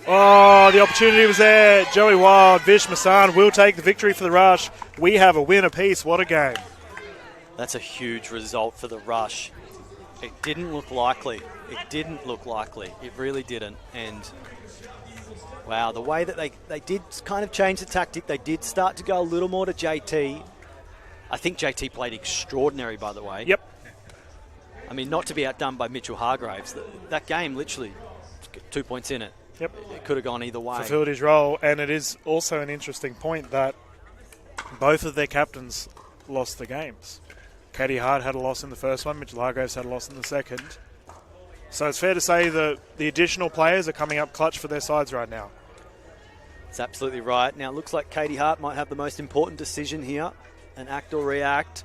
Oh, the opportunity was there. Joey Wild, Vish Masan will take the victory for the Rush. We have a win apiece. What a game. That's a huge result for the Rush. It didn't look likely. It didn't look likely. It really didn't. And wow, the way that they did kind of change the tactic. They did start to go a little more to JT. I think JT played extraordinary, by the way. Yep. I mean, not to be outdone by Mitchell Hargraves. That game, literally, 2 points in it. Yep. It could have gone either way. Fulfilled his role, and it is also an interesting point that both of their captains lost the games. Katie Hart had a loss in the first one. Mitchell Hargraves had a loss in the second. So it's fair to say that the additional players are coming up clutch for their sides right now. That's absolutely right. Now, it looks like Katie Hart might have the most important decision here. An act or react.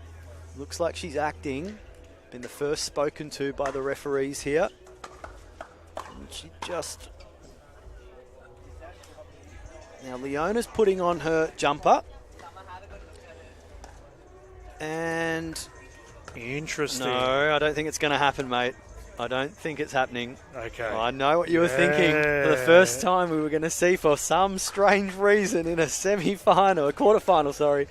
Looks like she's acting. Been the first spoken to by the referees here. And she just... Now, Leona's putting on her jumper. And... Interesting. No, I don't think it's going to happen, mate. I don't think it's happening. Okay. I know what you were thinking. For the first time we were going to see, for some strange reason, in a semi-final, a quarter-final, sorry,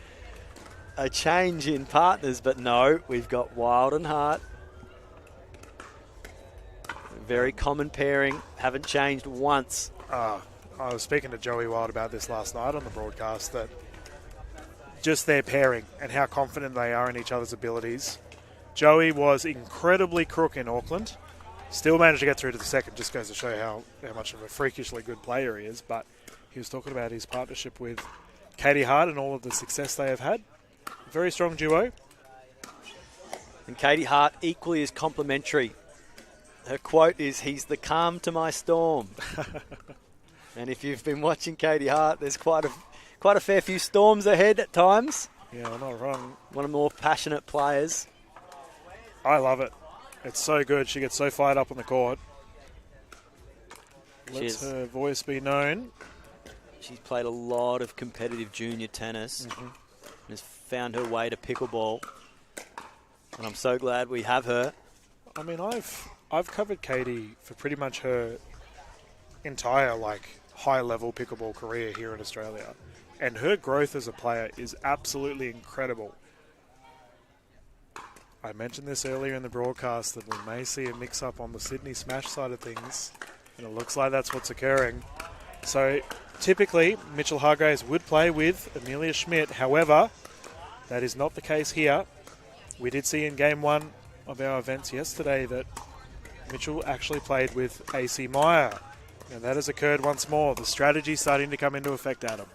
a change in partners. But no, we've got Wild and Hart Very common pairing. Haven't changed once. I was speaking to Joey Wild about this last night on the broadcast, that just their pairing and how confident they are in each other's abilities. Joey was incredibly crook in Auckland. Still managed to get through to the second. Just goes to show how much of a freakishly good player he is. But he was talking about his partnership with Katie Hart and all of the success they have had. Very strong duo. And Katie Hart equally as complimentary. Her quote is, "He's the calm to my storm." And if you've been watching Katie Hart, there's quite a fair few storms ahead at times. Yeah, I'm not wrong. One of the more passionate players. I love it. It's so good. She gets so fired up on the court. Lets her voice be known. She's played a lot of competitive junior tennis and has found her way to pickleball. And I'm so glad we have her. I mean, I've covered Katie for pretty much her entire high-level pickleball career here in Australia, and her growth as a player is absolutely incredible. I mentioned this earlier in the broadcast that we may see a mix-up on the Sydney Smash side of things, and it looks like that's what's occurring. So typically, Mitchell Hargraves would play with Amelia Schmidt. However, that is not the case here. We did see in Game 1 of our events yesterday that Mitchell actually played with AC Meyer, and that has occurred once more. The strategy starting to come into effect, Adam.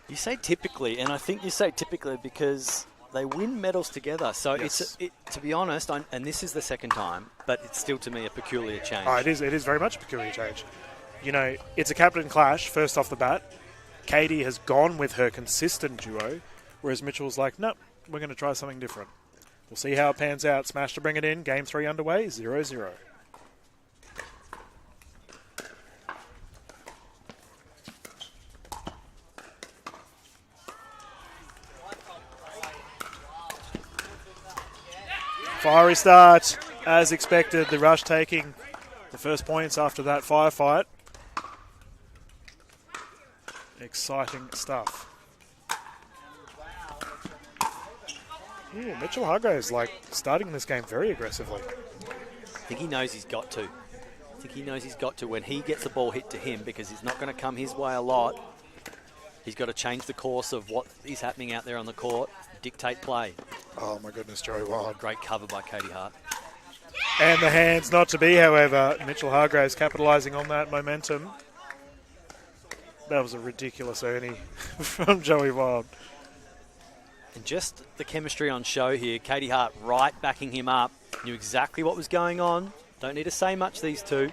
You say typically, and I think you say typically because they win medals together. So Yes. to be honest, and this is the second time, but it's still to me a peculiar change. Oh, it is very much a peculiar change. You know, it's a captain clash first off the bat. Katie has gone with her consistent duo, whereas Mitchell's like, nope, we're going to try something different. We'll see how it pans out. Smash to bring it in. Game 3 underway, 0-0. Fiery start, as expected. The Rush taking the first points after that firefight. Exciting stuff. Ooh, Mitchell Hargraves starting this game very aggressively. I think he knows he's got to. When he gets the ball hit to him, because it's not going to come his way a lot. He's got to change the course of what is happening out there on the court, dictate play. Oh my goodness, Joey Wild. Great cover by Katie Hart. And the hands not to be, however. Mitchell Hargraves capitalising on that momentum. That was a ridiculous Ernie from Joey Wild. And just the chemistry on show here. Katie Hart right backing him up. Knew exactly what was going on. Don't need to say much, these two.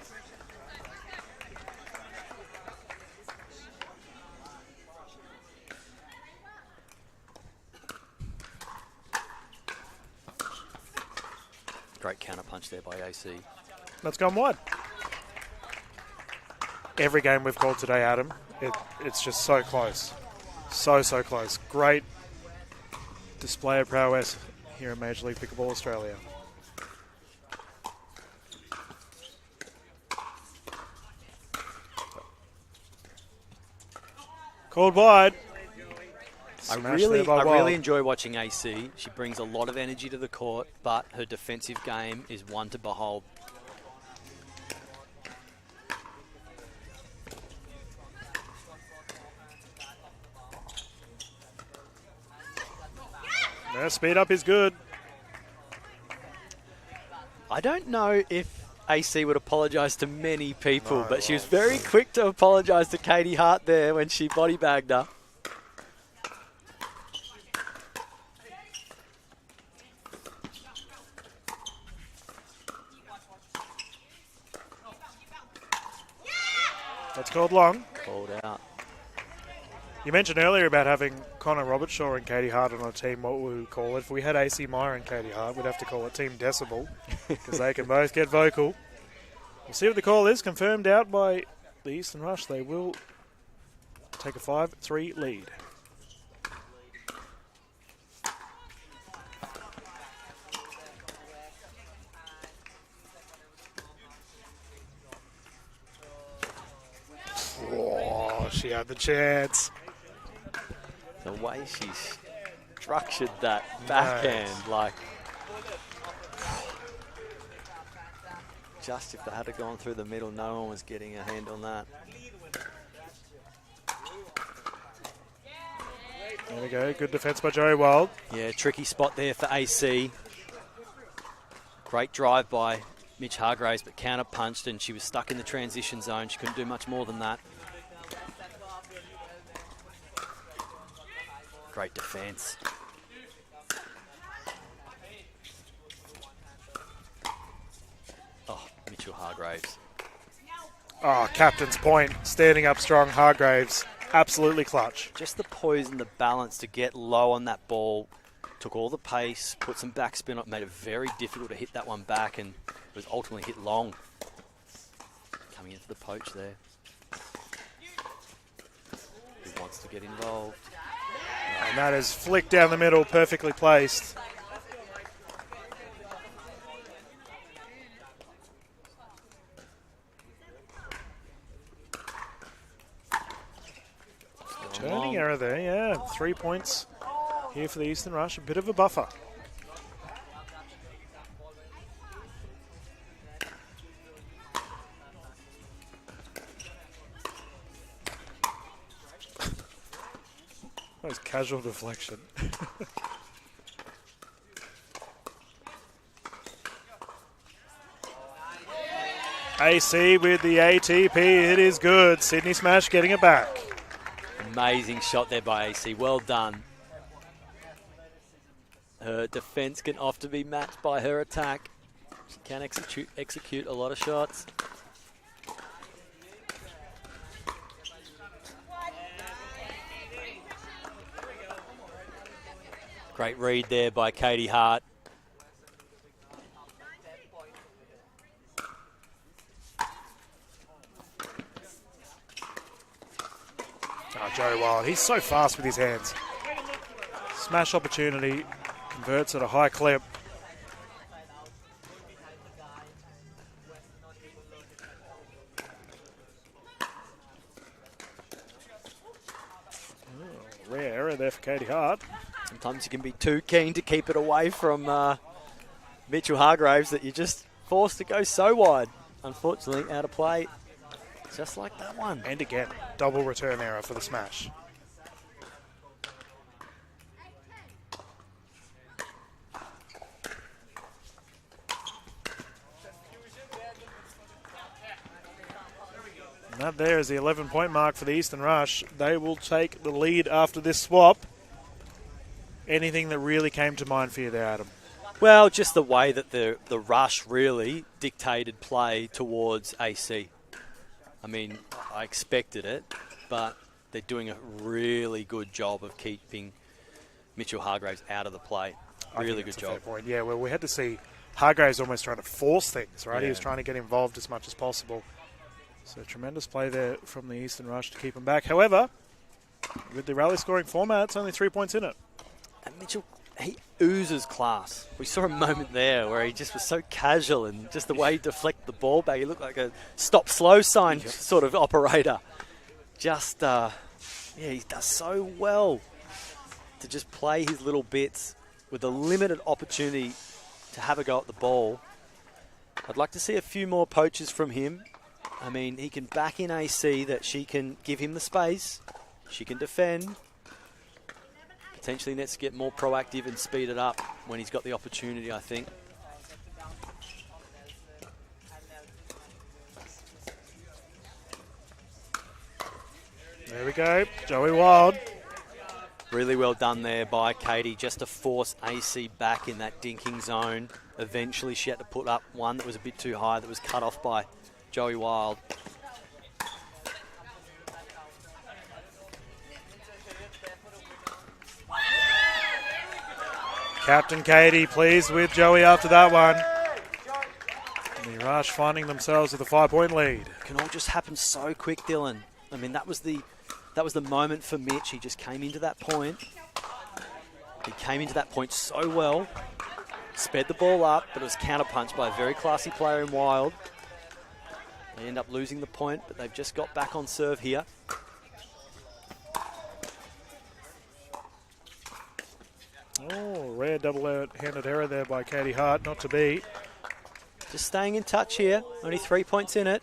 Great counter punch there by AC. That's gone wide. Every game we've called today, Adam, it's just so close. So close. Great display of prowess here in Major League Pickleball Australia. Called wide. I Smashed there by Wild. really enjoy watching AC. She brings a lot of energy to the court, but her defensive game is one to behold. Yeah, speed up is good. I don't know if AC would apologise to many people, No, but she was very quick to apologise to Katie Hart there when she body bagged her. That's called long. Called out. You mentioned earlier about having Connor Robertshaw and Katie Hart on a team. What would we call it? If we had AC Meyer and Katie Hart, we'd have to call it Team Decibel because they can both get vocal. We'll see what the call is. Confirmed out by the Eastern Rush. They will take a 5-3 lead. Oh, she had the chance. The way she structured that backhand, just if they had gone through the middle, no one was getting a hand on that. There we go. Good defence by Joey Wild. Yeah, tricky spot there for AC. Great drive by Mitch Hargraves, but counter punched and she was stuck in the transition zone. She couldn't do much more than that. Great defence. Oh, Mitchell Hargraves. Oh, captain's point. Standing up strong, Hargraves. Absolutely clutch. Just the poise and the balance to get low on that ball. Took all the pace, put some backspin on, made it very difficult to hit that one back, and was ultimately hit long. Coming into the poach there. Who wants to get involved? And that is flicked down the middle, perfectly placed. Turning error there, yeah. 3 points here for the Eastern Rush. A bit of a buffer. That was casual deflection. AC with the ATP. It is good. Sydney Smash getting it back. Amazing shot there by AC. Well done. Her defence can often be matched by her attack. She can execute a lot of shots. Great read there by Katie Hart. Oh, Joey Wild, he's so fast with his hands. Smash opportunity, converts at a high clip. Oh, rare error there for Katie Hart. Sometimes you can be too keen to keep it away from Mitchell Hargraves that you're just forced to go so wide. Unfortunately, out of play, just like that one. And again, double return error for the smash. And that there is the 11-point mark for the Eastern Rush. They will take the lead after this swap. Anything that really came to mind for you there, Adam? Well, just the way that the rush really dictated play towards AC. I mean, I expected it, but they're doing a really good job of keeping Mitchell Hargraves out of the play. Really good job. Fair point. Yeah, well, we had to see Hargraves almost trying to force things, right? Yeah. He was trying to get involved as much as possible. So tremendous play there from the Eastern Rush to keep him back. However, with the rally scoring format, it's only 3 points in it. And Mitchell, he oozes class. We saw a moment there where he just was so casual and just the way he deflected the ball back, he looked like a stop-slow sign sort of operator. Just, yeah, he does so well to just play his little bits with a limited opportunity to have a go at the ball. I'd like to see a few more poaches from him. I mean, he can back in AC that she can give him the space. She can defend. Potentially needs to get more proactive and speed it up when he's got the opportunity, I think. There we go. Joey Wild. Really well done there by Katie just to force AC back in that dinking zone. Eventually she had to put up one that was a bit too high that was cut off by Joey Wild. Captain Katie pleased with Joey after that one. And the Rush finding themselves with a 5-point lead. It can all just happen so quick, Dylan. I mean, that was the moment for Mitch. He just came into that point. He came into that point so well. Sped the ball up, but it was counterpunched by a very classy player in Wild. They end up losing the point, but they've just got back on serve here. Oh, rare double-handed error there by Katie Hart, not to be. Just staying in touch here. Only 3 points in it.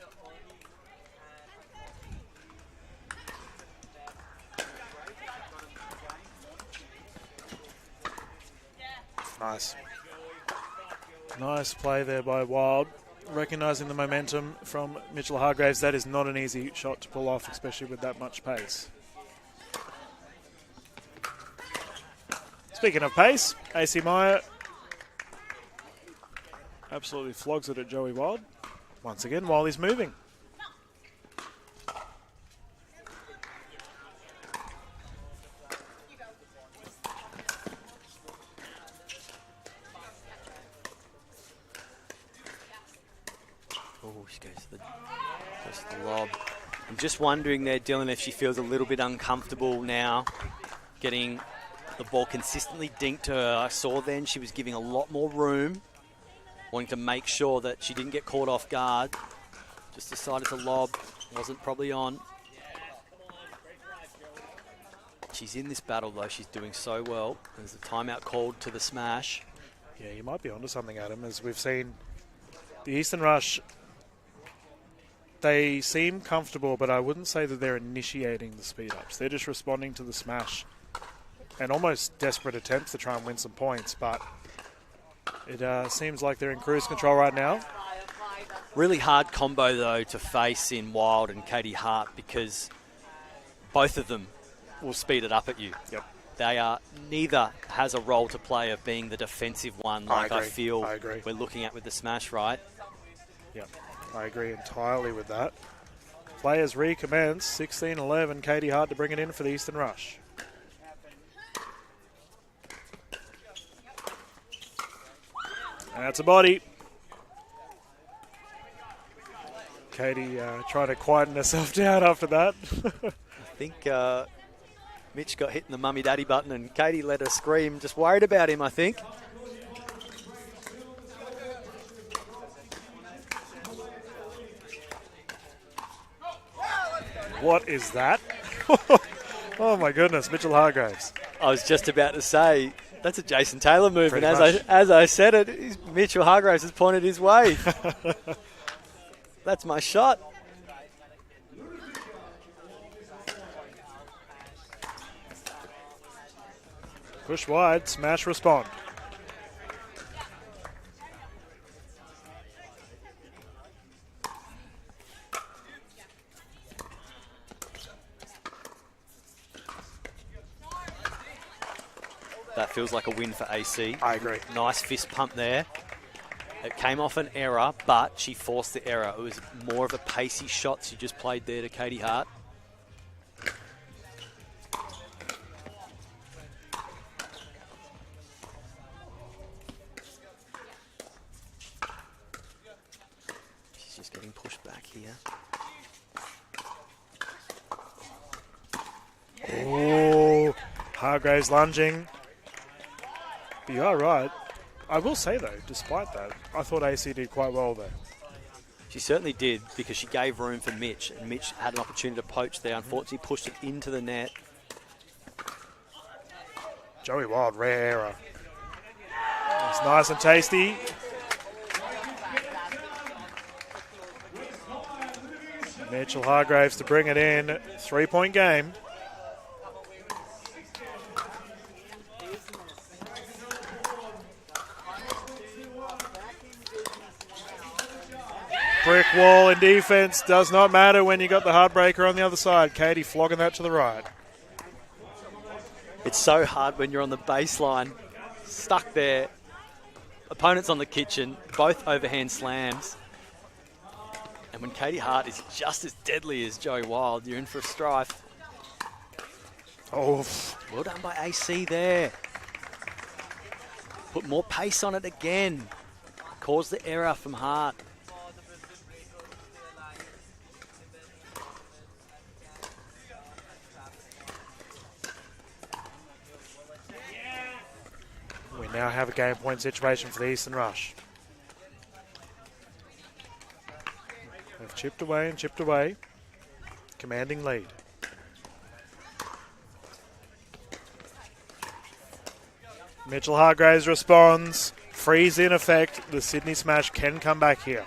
Nice. Nice play there by Wild. Recognising the momentum from Mitchell Hargraves. That is not an easy shot to pull off, especially with that much pace. Speaking of pace, AC Meyer absolutely flogs it at Joey Wild. Once again, while he's moving. Oh, she goes to the lob. I'm just wondering there, Dylan, if she feels a little bit uncomfortable now getting the ball consistently dinked to her. I saw then she was giving a lot more room, wanting to make sure that she didn't get caught off guard. Just decided to lob. Wasn't probably on. She's in this battle, though. She's doing so well. There's a timeout called to the smash. Yeah, you might be onto something, Adam, as we've seen the Eastern Rush. They seem comfortable, but I wouldn't say that they're initiating the speed-ups. They're just responding to the smash and almost desperate attempts to try and win some points, but it seems like they're in cruise control right now. Really hard combo, though, to face in Wild and Katie Hart, because both of them will speed it up at you. Yep. They are, neither has a role to play of being the defensive one, like I feel we're looking at with the smash, right? Yep, I agree entirely with that. Players recommence. 16-11, Katie Hart to bring it in for the Eastern Rush. That's a body. Katie trying to quieten herself down after that. I think Mitch got hit in the mummy-daddy button and Katie let her scream, just worried about him, I think. What is that? Oh my goodness, Mitchell Hargraves. I was just about to say, that's a Jason Taylor move, Pretty and much. as I said it, Mitchell Hargraves has pointed his way. That's my shot. Push wide, smash, respond. That feels like a win for AC. I agree. Nice fist pump there. It came off an error, but she forced the error. It was more of a pacey shot she just played there to Katie Hart. She's just getting pushed back here. Oh, Hargraves lunging. But you are right. I will say, though, despite that, I thought AC did quite well there. She certainly did, because she gave room for Mitch, and Mitch had an opportunity to poach there. Unfortunately, pushed it into the net. Joey Wild, rare error. It's nice and tasty. Mitchell Hargraves to bring it in. 3-point game. Brick wall in defense. Does not matter when you got the heartbreaker on the other side. Katie flogging that to the right. It's so hard when you're on the baseline, stuck there. Opponents on the kitchen, both overhand slams. And when Katie Hart is just as deadly as Joey Wild, you're in for a strife. Oh, Well done by AC there. Put more pace on it again. Caused the error from Hart. we now have a game point situation for the Eastern Rush. They've chipped away and chipped away. Commanding lead. Mitchell Hargraves responds. freeze in effect. The Sydney Smash can come back here.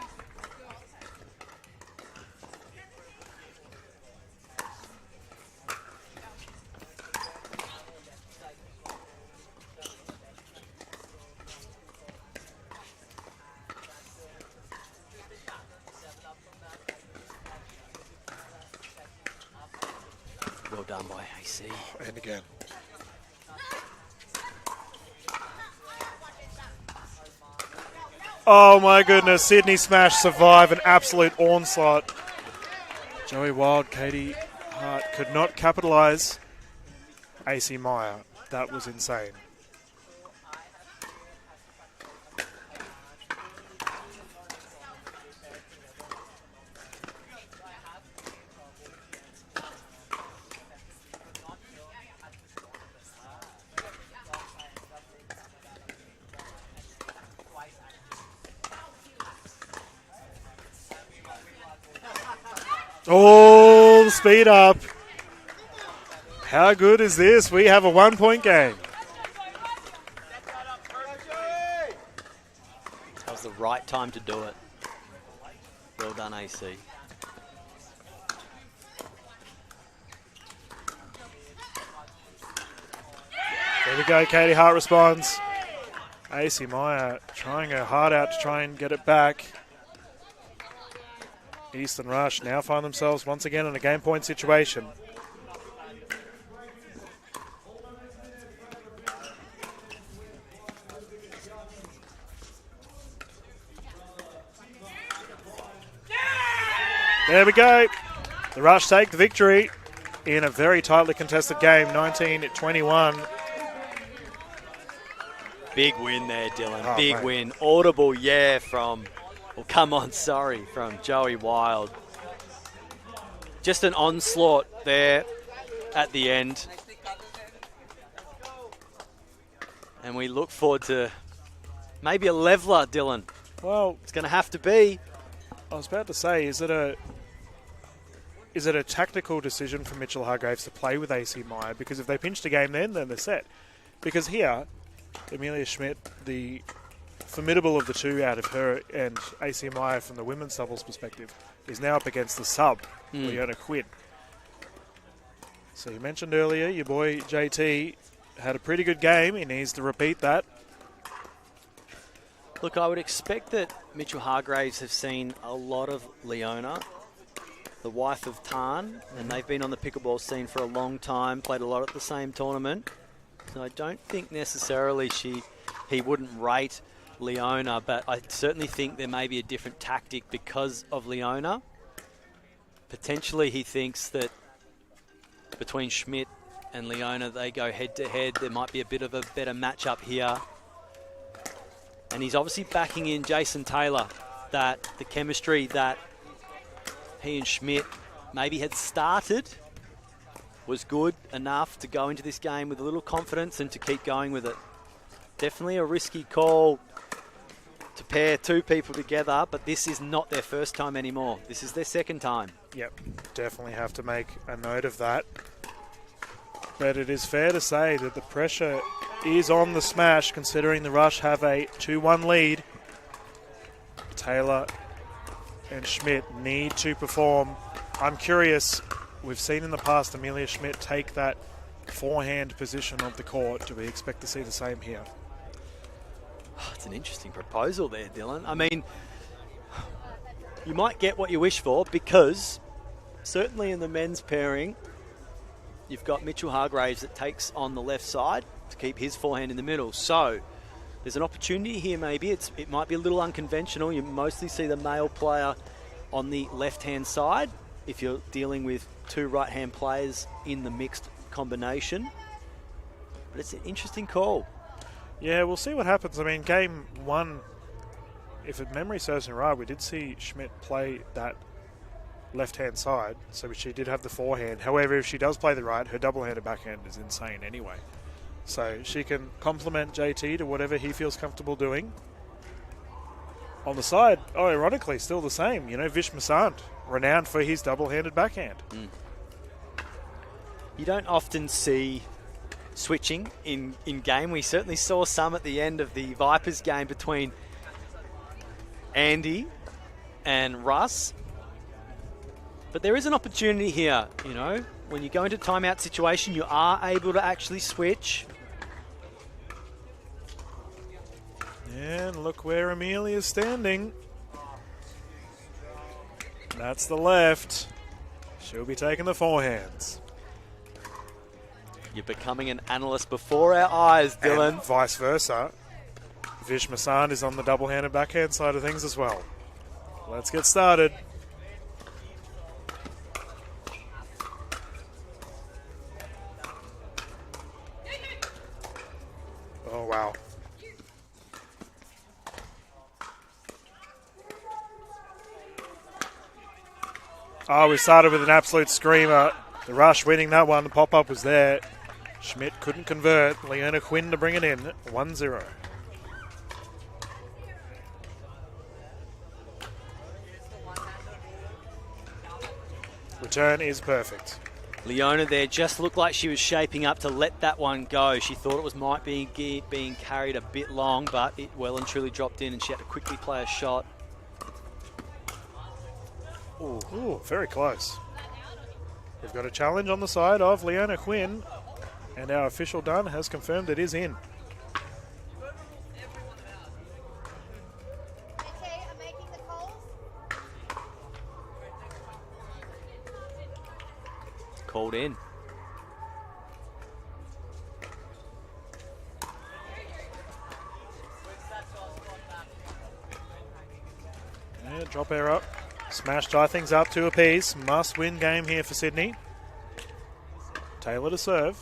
Well done by AC. And again. Oh my goodness, Sydney Smash survive an absolute onslaught. Joey Wild, Katie Hart could not capitalise. AC Meyer, that was insane. Oh, speed up. How good is this? We have a 1-point game. That was the right time to do it. Well done, AC. There we go, Katie Hart responds. AC Meyer trying her heart out to try and get it back. Eastern Rush now find themselves once again in a game point situation. There we go. The Rush take the victory in a very tightly contested game, 19-21. Big win there, Dylan. Oh, Big mate. win. Audible, yeah, from Joey Wild. Just an onslaught there at the end. And we look forward to maybe a leveler, Dylan. Well, It's going to have to be. I was about to say, is it a tactical decision for Mitchell Hargraves to play with AC Meyer? Because if they pinch the game then they're set. Because here, Amelia Schmidt, the formidable of the two out of her and AC Meyer from the women's doubles perspective, is now up against the sub, Leona Quinn. So you mentioned earlier, your boy JT had a pretty good game. He needs to repeat that. Look, I would expect that Mitchell Hargraves have seen a lot of Leona, the wife of Tan, and they've been on the pickleball scene for a long time, played a lot at the same tournament. So I don't think necessarily he wouldn't rate Leona, but I certainly think there may be a different tactic because of Leona. Potentially he thinks that between Schmidt and Leona, they go head-to-head. There might be a bit of a better matchup here. And he's obviously backing in Jason Taylor, that the chemistry that he and Schmidt maybe had started was good enough to go into this game with a little confidence and to keep going with it. Definitely a risky call to pair two people together, but this is not their first time anymore. This is their second time. Yep, definitely have to make a note of that. But it is fair to say that the pressure is on the Smash, considering the Rush have a 2-1 lead. Taylor and Schmidt need to perform. I'm curious, we've seen in the past Amelia Schmidt take that forehand position of the court. Do we expect to see the same here? Oh, it's an interesting proposal there, Dylan. I mean, you might get what you wish for, because certainly in the men's pairing, you've got Mitchell Hargraves that takes on the left side to keep his forehand in the middle. So there's an opportunity here maybe. It might be a little unconventional. You mostly see the male player on the left-hand side if you're dealing with two right-hand players in the mixed combination. But it's an interesting call. Yeah, we'll see what happens. I mean, game one, if memory serves me right, we did see Schmidt play that left-hand side, so she did have the forehand. However, if she does play the right, her double-handed backhand is insane anyway. So she can complement JT to whatever he feels comfortable doing. On the side, ironically, still the same. You know, Vish Masant, renowned for his double-handed backhand. You don't often see switching in game. We certainly saw some at the end of the Vipers game between Andy and Russ. But there is an opportunity here, you know. When you go into timeout situation, you are able to actually switch. And look where Amelia's standing. That's the left. She'll be taking the forehands. You're becoming an analyst before our eyes, Dylan. And vice versa. Vish Masand is on the double-handed backhand side of things as well. Let's get started. Oh, wow. Oh, we started with an absolute screamer. The Rush winning that one. The pop-up was there. Schmidt couldn't convert. Leona Quinn to bring it in. 1-0. Return is perfect. Leona there just looked like she was shaping up to let that one go. She thought it might be being carried a bit long, but it well and truly dropped in and she had to quickly play a shot. Ooh, very close. We've got a challenge on the side of Leona Quinn, and our official done has confirmed it is in. Called in. Yeah, drop air up. Smash tie things up 2 apiece. Must win game here for Sydney. Taylor to serve.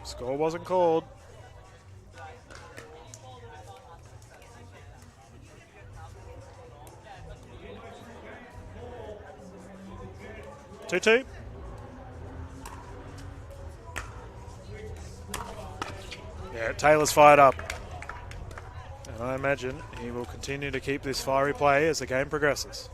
Score wasn't called. Two. Yeah, Taylor's fired up. And I imagine he will continue to keep this fiery play as the game progresses.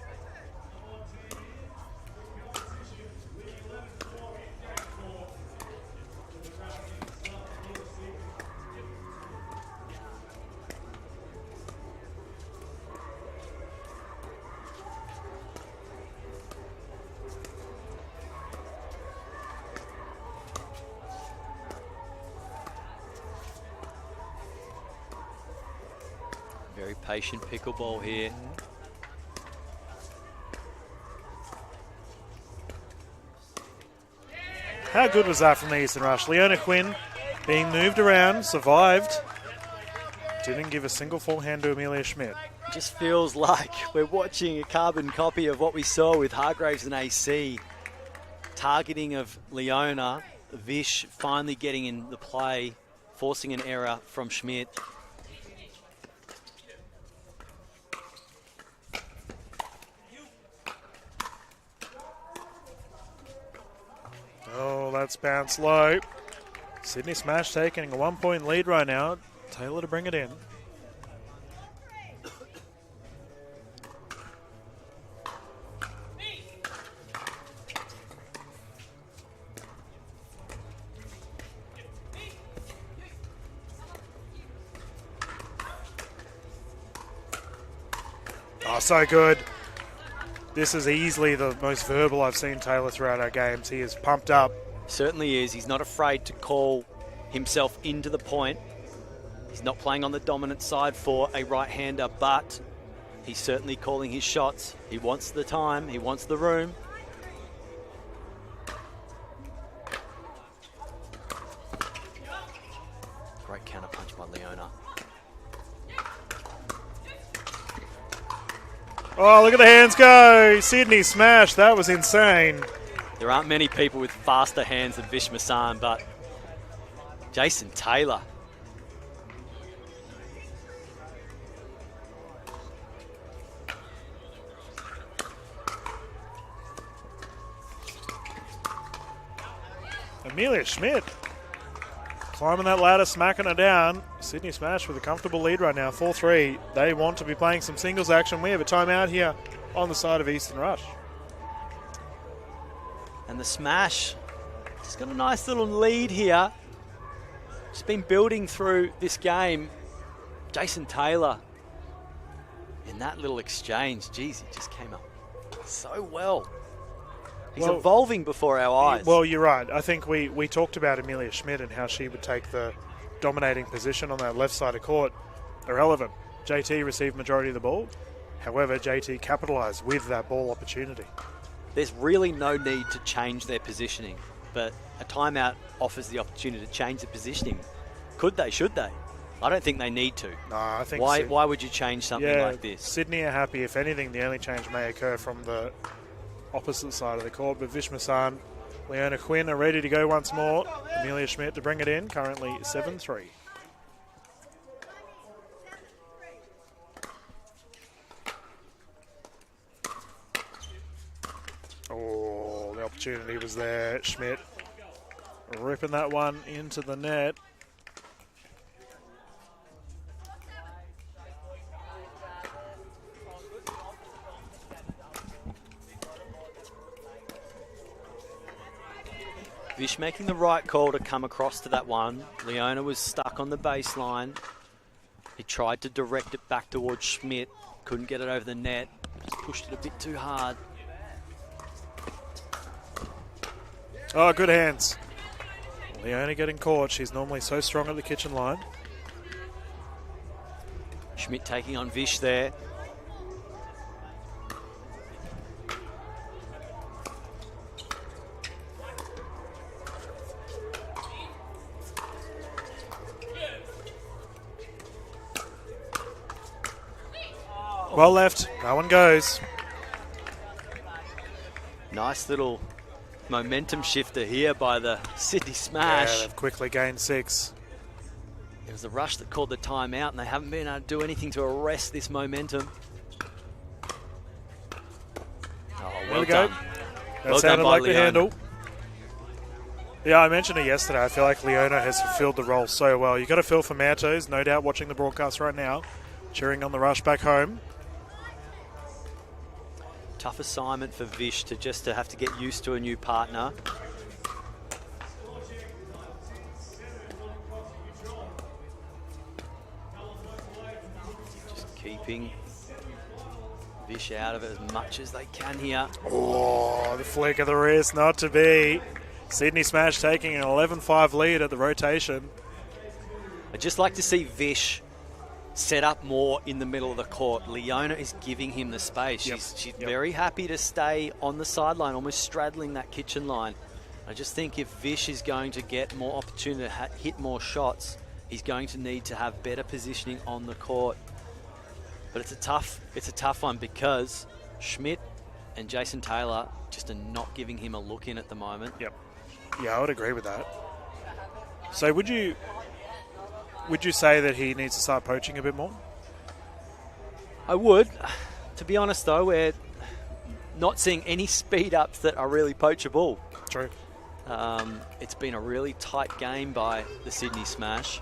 Very patient pickleball here. How good was that from the Eastern Rush? Leona Quinn being moved around, survived. Didn't give a single forehand to Amelia Schmidt. Just feels like we're watching a carbon copy of what we saw with Hargraves and AC. Targeting of Leona, Vish finally getting in the play, forcing an error from Schmidt. Oh, that's bounced low. Sydney Smash taking a 1-point lead right now. Taylor to bring it in. Oh, so good. This is easily the most verbal I've seen Taylor throughout our games. He is pumped up. Certainly is. He's not afraid to call himself into the point. He's not playing on the dominant side for a right-hander, but he's certainly calling his shots. He wants the time. He wants the room. Great counter punch by Leona. Oh, look at the hands go. Sydney Smash. That was insane. There aren't many people with faster hands than Vish Masand, but Jason Taylor. Amelia Schmidt climbing that ladder, smacking her down. Sydney Smash with a comfortable lead right now, 4-3. They want to be playing some singles action. We have a timeout here on the side of Eastern Rush. And the Smash just got a nice little lead here. Just been building through this game. Jason Taylor, in that little exchange, geez, he just came up so well. He's evolving before our eyes. Well, you're right. I think we talked about Amelia Schmidt and how she would take the dominating position on that left side of court. Irrelevant. JT received majority of the ball. However, JT capitalised with that ball opportunity. There's really no need to change their positioning, but a timeout offers the opportunity to change the positioning. Could they? Should they? I don't think they need to. No, I think why would you change something like this? Sydney are happy. If anything, the only change may occur from the opposite side of the court. But Vish Masan, Leona Quinn are ready to go once more. Amelia Schmidt to bring it in, currently 7-3. Oh, the opportunity was there. Schmidt ripping that one into the net. Vish making the right call to come across to that one. Leona was stuck on the baseline. He tried to direct it back towards Schmidt. Couldn't get it over the net. Just pushed it a bit too hard. Oh, good hands. Leona getting caught. She's normally so strong at the kitchen line. Schmidt taking on Vish there. Well left. No one goes. Nice little momentum shifter here by the Sydney Smash. Yeah, they've quickly gained 6. It was the rush that called the timeout, and they haven't been able to do anything to arrest this momentum. Oh, There we go. done. That Well sounded done by like the Leona. handle. Yeah, I mentioned it yesterday. I feel like Leona has fulfilled the role so well. You've got to feel for Mantos, no doubt watching the broadcast right now, cheering on the rush back home. Tough assignment for Vish to have to get used to a new partner. Just keeping Vish out of it as much as they can here. Oh, the flick of the wrist, not to be. Sydney Smash taking an 11-5 lead at the rotation. I'd just like to see Vish set up more in the middle of the court. Leona is giving him the space. Yep. She's very happy to stay on the sideline, almost straddling that kitchen line. I just think if Vish is going to get more opportunity to hit more shots, he's going to need to have better positioning on the court. But it's a tough one because Schmidt and Jason Taylor just are not giving him a look in at the moment. Yep. Yeah, I would agree with that. So would you say that he needs to start poaching a bit more? I would. To be honest, though, we're not seeing any speed ups that are really poachable. True. It's been a really tight game by the Sydney Smash.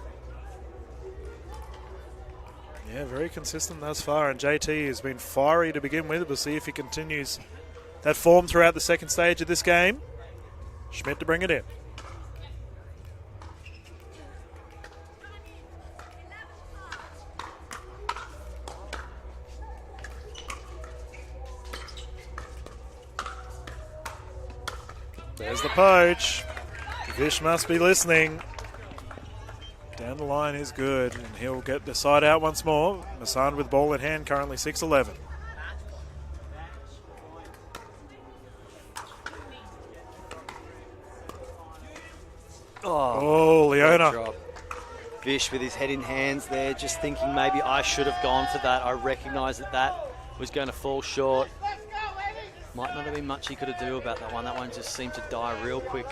Yeah, very consistent thus far, and JT has been fiery to begin with. We'll see if he continues that form throughout the second stage of this game. Schmidt to bring it in. There's the poach. Vish must be listening. Down the line is good, and he'll get the side out once more. Masan with ball in hand, currently 6-11. Oh, Leona. Drop. Vish with his head in hands there, just thinking maybe I should have gone for that. I recognise that was going to fall short. Might not have been much he could have do about that one. That one just seemed to die real quick.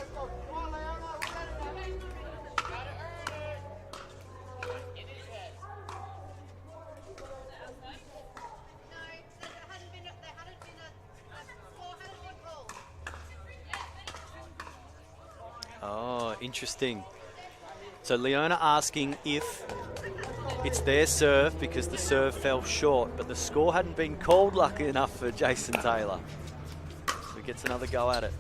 Oh, interesting. So Leona asking if it's their serve because the serve fell short, but the score hadn't been called, lucky enough for Jason Taylor. So he gets another go at it.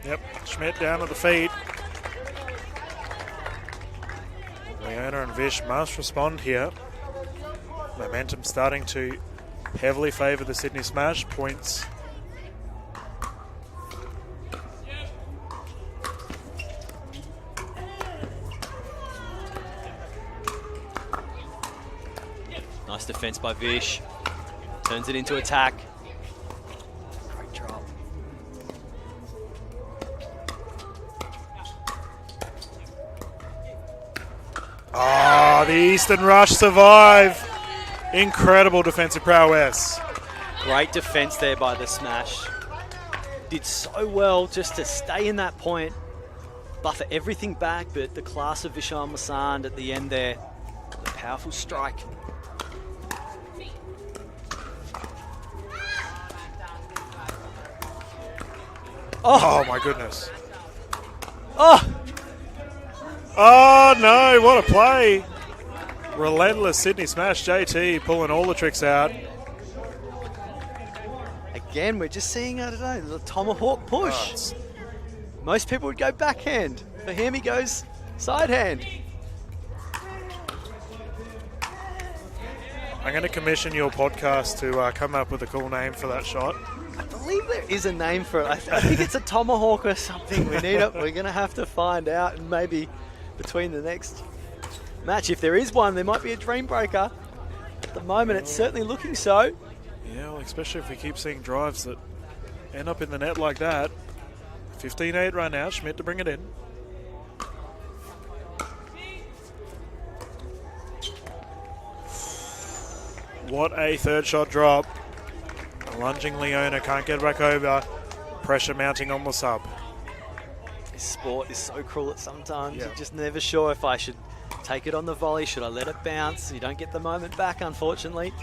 Yep, Schmidt down at the feet. Leona and Vish must respond here. Momentum starting to heavily favour the Sydney Smash. Points. Nice defence by Vish. Turns it into attack. Great drop. Ah, the Eastern Rush survive. Incredible defensive prowess. Great defence there by the Smash. Did so well just to stay in that point, buffer everything back, but the class of Vishal Masand at the end there, a powerful strike. Oh my goodness. Oh! Oh no, what a play. Relentless Sydney Smash. JT pulling all the tricks out. Again, we're just seeing, I don't know, the tomahawk push. Most people would go backhand. For him, he goes side hand. I'm going to commission your podcast to come up with a cool name for that shot. I believe there is a name for it. I think it's a tomahawk or something. We need it. We're going to have to find out, and maybe between the next match, if there is one, there might be a dream breaker. At the moment, it's certainly looking so. Yeah, well, especially if we keep seeing drives that end up in the net like that. 15-8 right now. Schmidt to bring it in. What a third shot drop. A lunging Leona can't get back over. Pressure mounting on the sub. This sport is so cruel at sometimes. Yeah. You're just never sure if I should take it on the volley. Should I let it bounce? You don't get the moment back, unfortunately.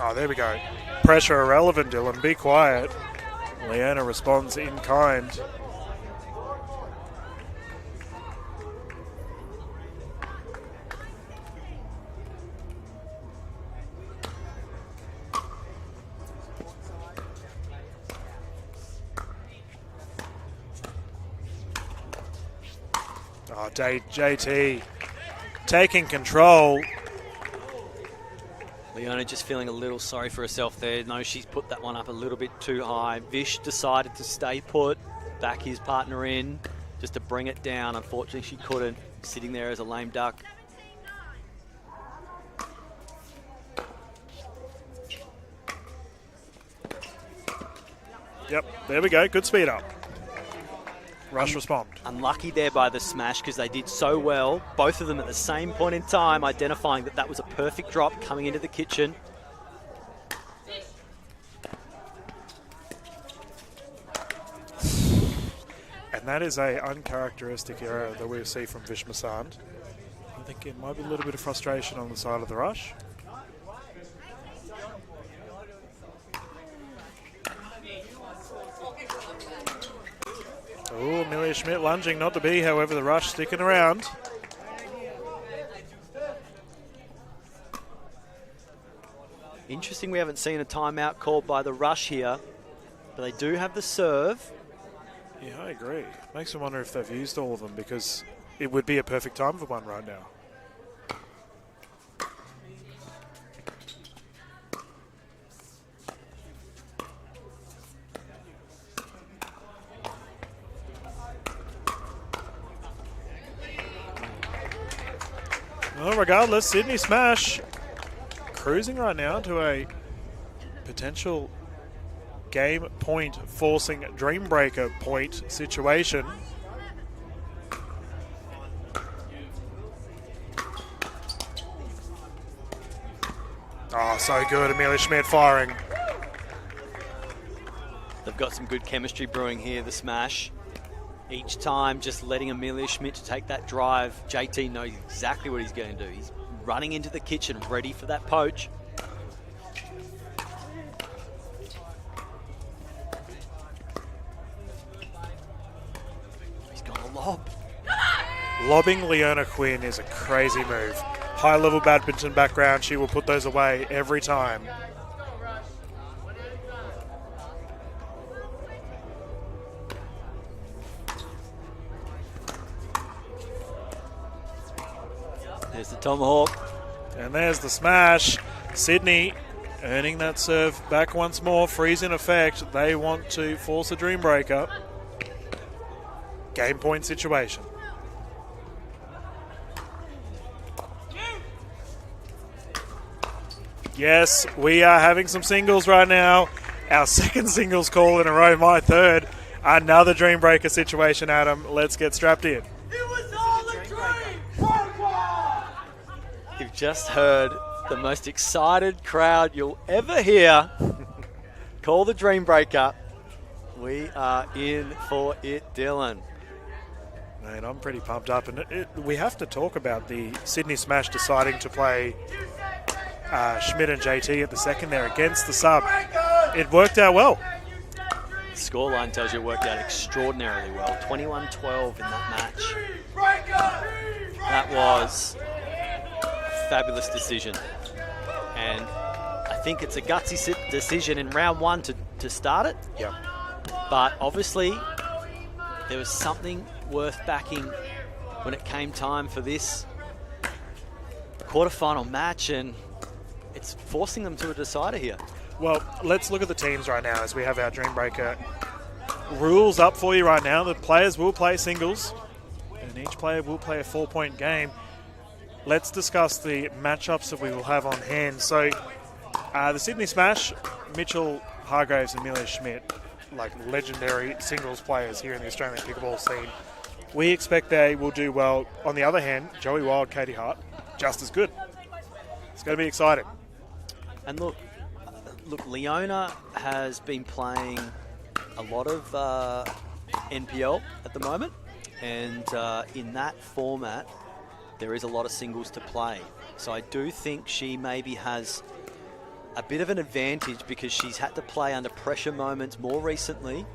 Oh, there we go. Pressure irrelevant, Dylan. Be quiet. Leona responds in kind. Oh, JT taking control. Leona just feeling a little sorry for herself there. No, she's put that one up a little bit too high. Vish decided to stay put, back his partner in, just to bring it down. Unfortunately, she couldn't, sitting there as a lame duck. Yep, there we go. Good speed up. Rush respond. Unlucky there by the Smash because they did so well, both of them at the same point in time, identifying that that was a perfect drop coming into the kitchen. And that is a uncharacteristic error that we see from Vish Masand. I think it might be a little bit of frustration on the side of the rush. Oh, Amelia Schmidt lunging, not to be, however, the rush sticking around. Interesting, we haven't seen a timeout called by the rush here, but they do have the serve. Yeah, I agree. Makes me wonder if they've used all of them, because it would be a perfect time for one right now. Well, regardless, Sydney Smash cruising right now to a potential game point forcing Dreambreaker point situation. Oh, so good. Amelia Schmidt firing. They've got some good chemistry brewing here, the Smash. Each time just letting Amelia Schmidt to take that drive. JT knows exactly what he's going to do. He's running into the kitchen ready for that poach. He's got a lob. Lobbing Leona Quinn is a crazy move. High-level badminton background, she will put those away every time. There's the tomahawk. And there's the smash. Sydney earning that serve back once more. Freeze in effect. They want to force a dream breaker. Game point situation. Yes, we are having some singles right now. Our second singles call in a row, my third. Another dream breaker situation, Adam. Let's get strapped in. It was all a dream! You've just heard the most excited crowd you'll ever hear. Call the dream breaker. We are in for it, Dylan. Man, I'm pretty pumped up. And we have to talk about the Sydney Smash deciding to play Schmidt and JT at the second there against the sub. It worked out well. Scoreline tells you it worked out extraordinarily well. 21-12 in that match. That was a fabulous decision. And I think it's a gutsy decision in round one to start it. Yeah. But obviously, there was something worth backing when it came time for this quarterfinal match, and it's forcing them to a decider here. Well, let's look at the teams right now as we have our Dream Breaker rules up for you right now. The players will play singles, and each player will play a 4-point game. Let's discuss the matchups that we will have on hand. So, the Sydney Smash, Mitchell Hargraves and Mila Schmidt, like legendary singles players here in the Australian pickleball scene. We expect they will do well. On the other hand, Joey Wild, Katie Hart, just as good. It's going to be exciting. And look, Leona has been playing a lot of NPL at the moment, and in that format, there is a lot of singles to play. So I do think she maybe has a bit of an advantage because she's had to play under pressure moments more recently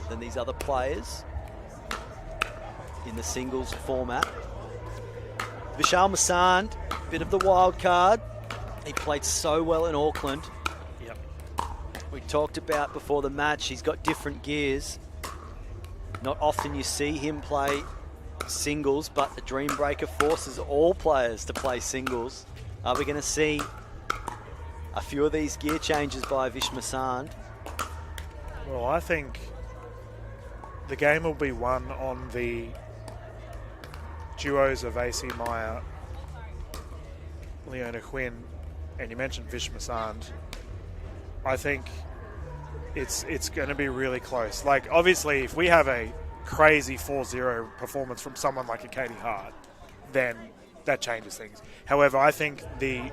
than these other players in the singles format. Vishal Masand, bit of the wild card. He played so well in Auckland. Yep. We talked about before the match, he's got different gears. Not often you see him play singles, but the Dream Breaker forces all players to play singles. Are we going to see a few of these gear changes by Vish Masand? Well, I think the game will be won on the duos of AC Meyer, Leona Quinn, and you mentioned Vish Masand. I think it's going to be really close. Like, obviously, if we have a crazy 4-0 performance from someone like a Katie Hart, then that changes things. However, I think the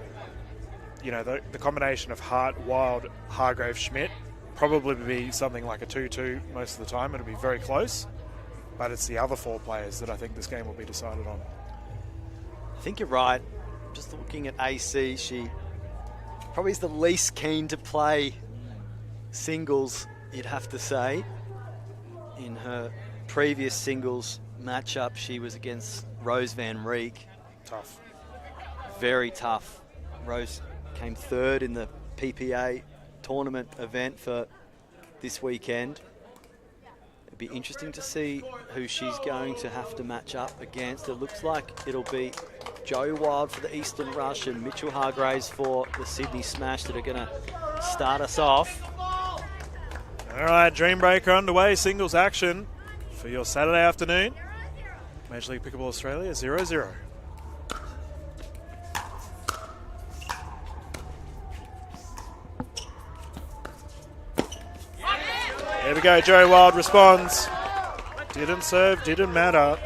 combination of Hart, Wild, Hargrave, Schmidt probably be something like a 2-2 most of the time. It'll be very close, but it's the other four players that I think this game will be decided on. I think you're right. Just looking at AC, she probably is the least keen to play singles, you'd have to say. In her previous singles matchup, she was against Rose Van Reek. Tough. Very tough. Rose came third in the PPA tournament event for this weekend. It'd be interesting to see who she's going to have to match up against. It looks like it'll be Joey Wild for the Eastern Rush and Mitchell Hargraves for the Sydney Smash that are going to start us off. All right, Dream Breaker underway, singles action for your Saturday afternoon. Major League Pickleball Australia 0-0. There we go, Joey Wild responds. Didn't serve, didn't matter.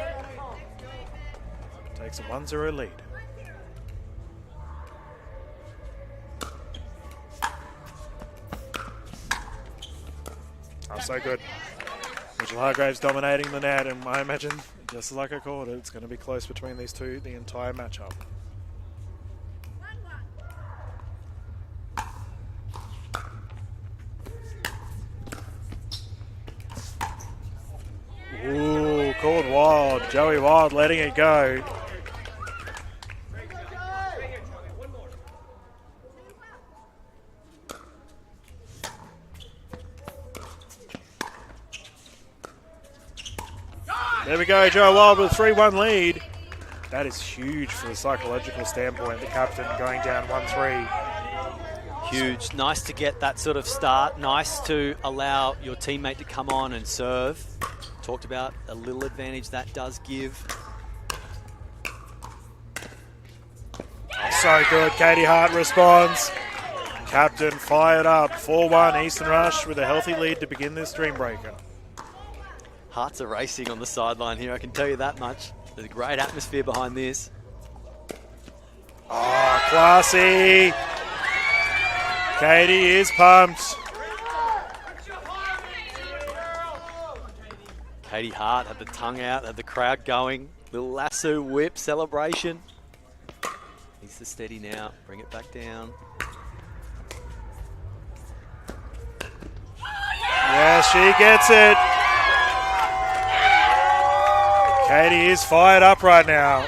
Takes a 1-0 lead. Oh, so good. Mitchell Hargraves dominating the net, and I imagine, just like I called it, it's going to be close between these two the entire matchup. Ooh, called Wild. Joey Wild letting it go. There we go, Joey Wild with a 3-1 lead. That is huge for the psychological standpoint. The captain going down 1-3. Huge. Nice to get that sort of start. Nice to allow your teammate to come on and serve. Talked about a little advantage that does give. So good. Katie Hart responds. Captain fired up. 4-1 Eastern Rush with a healthy lead to begin this dream breaker. Hearts are racing on the sideline here, I can tell you that much. There's a great atmosphere behind this. Oh, classy. Katie is pumped. Katie Hart had the tongue out, had the crowd going. Little lasso whip celebration. Needs to steady now, bring it back down. Yeah, she gets it. Katie is fired up right now.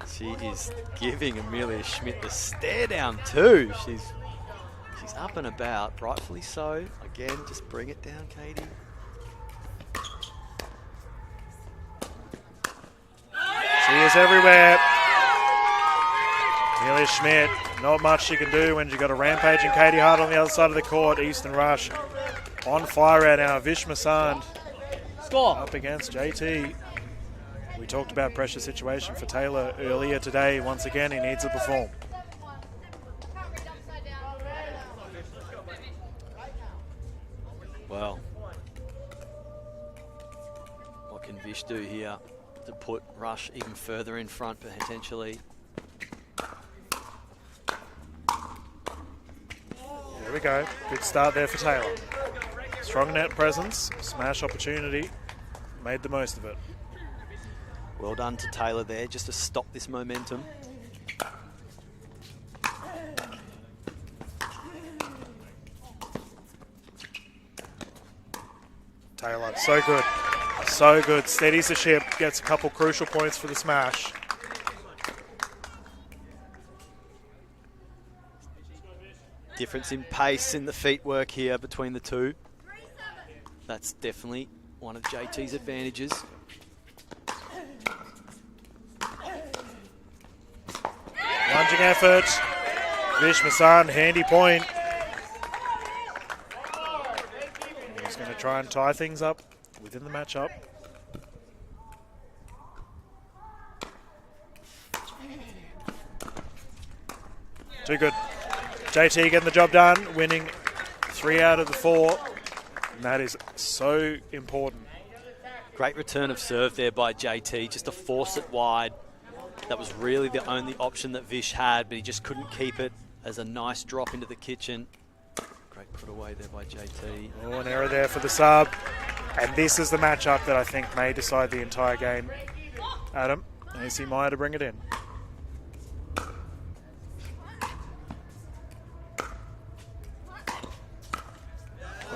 She is giving Amelia Schmidt the stare down too. She's up and about, rightfully so. Again, just bring it down, Katie. She is everywhere. Amelia Schmidt, not much she can do when you've got a rampaging Katie Hart on the other side of the court. Eastern Rush on fire right now. Vish Masand up against JT. We talked about pressure situation for Taylor earlier today. Once again, he needs to perform. Well, what can Vish do here to put Rush even further in front potentially? There we go. Good start there for Taylor. Strong net presence, smash opportunity, made the most of it. Well done to Taylor there, just to stop this momentum. Taylor, so good. So good. Steadies the ship, gets a couple crucial points for the smash. Difference in pace in the feet work here between the two. That's definitely one of JT's advantages. Lunging effort. Vish Masand, handy point. He's going to try and tie things up within the matchup. Too good. JT getting the job done, winning 3 out of the 4. And that is so important. Great return of serve there by JT, just to force it wide. That was really the only option that Vish had, but he just couldn't keep it as a nice drop into the kitchen. Great put away there by JT. Oh, an error there for the sub. And this is the matchup that I think may decide the entire game. Adam, AC Meyer to bring it in.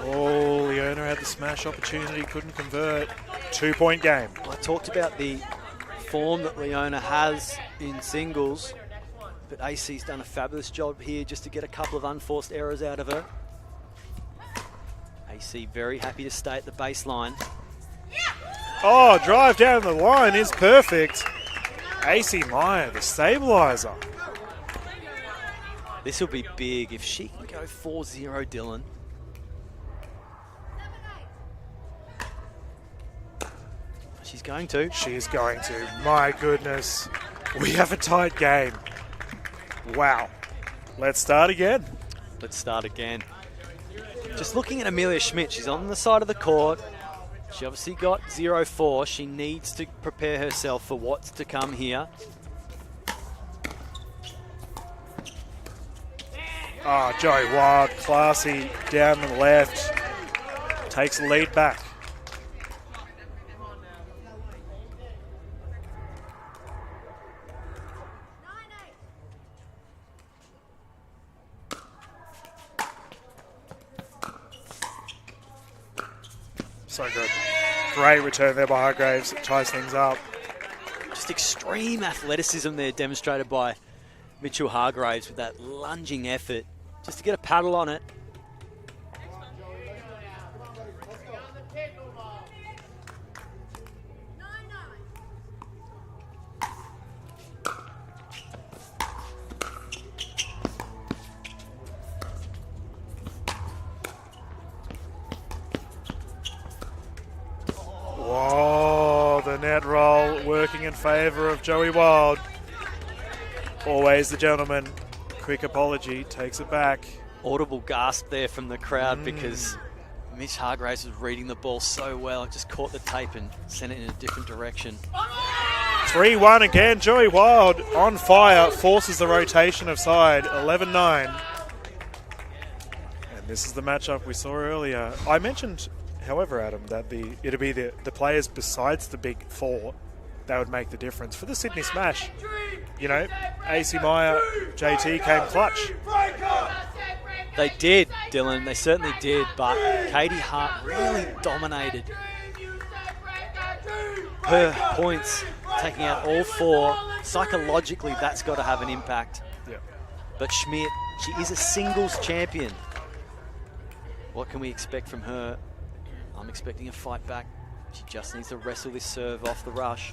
Oh, Leona had the smash opportunity, couldn't convert. 2-point game. I talked about the form that Leona has in singles, but AC's done a fabulous job here just to get a couple of unforced errors out of her. AC very happy to stay at the baseline. Oh, drive down the line is perfect. AC Meyer, the stabilizer. This will be big if she can go 4-0, Dylan. She's going to. She is going to. My goodness. We have a tight game. Wow. Let's start again. Let's start again. Just looking at Amelia Schmidt, she's on the side of the court. She obviously got 0-4. She needs to prepare herself for what's to come here. Oh, Joey Wild, classy, down the left. Takes the lead back. So good. Great return there by Hargraves. It ties things up. Just extreme athleticism there demonstrated by Mitchell Hargraves with that lunging effort just to get a paddle on it. in favour of Joey Wild. Always the gentleman. Quick apology, takes it back. Audible gasp there from the crowd because Mitch Hargraves was reading the ball so well. Just caught the tape and sent it in a different direction. 3-1 again. Joey Wild on fire, forces the rotation of side. 11-9. And this is the matchup we saw earlier. I mentioned, however, Adam, that it'd be the players besides the big four that would make the difference. For the Sydney Smash, you know, AC Meyer, JT came clutch. They did, Dylan. They certainly did. But Katie Hart really dominated. Her points, taking out all four. Psychologically, that's got to have an impact. Yeah. But Schmidt, she is a singles champion. What can we expect from her? I'm expecting a fight back. She just needs to wrestle this serve off the rush.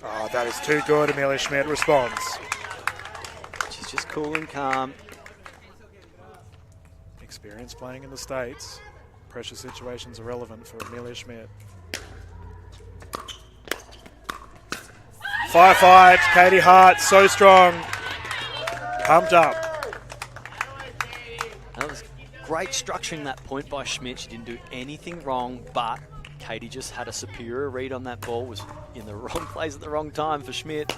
Oh, that is too good. Amelia Schmidt responds. She's just cool and calm. Experience playing in the States. Pressure situations are relevant for Amelia Schmidt. Fire fight. Katie Hart, so strong. Pumped up. That was great structuring that point by Schmidt. She didn't do anything wrong, but Katie just had a superior read on that ball. Was in the wrong place at the wrong time for Schmidt.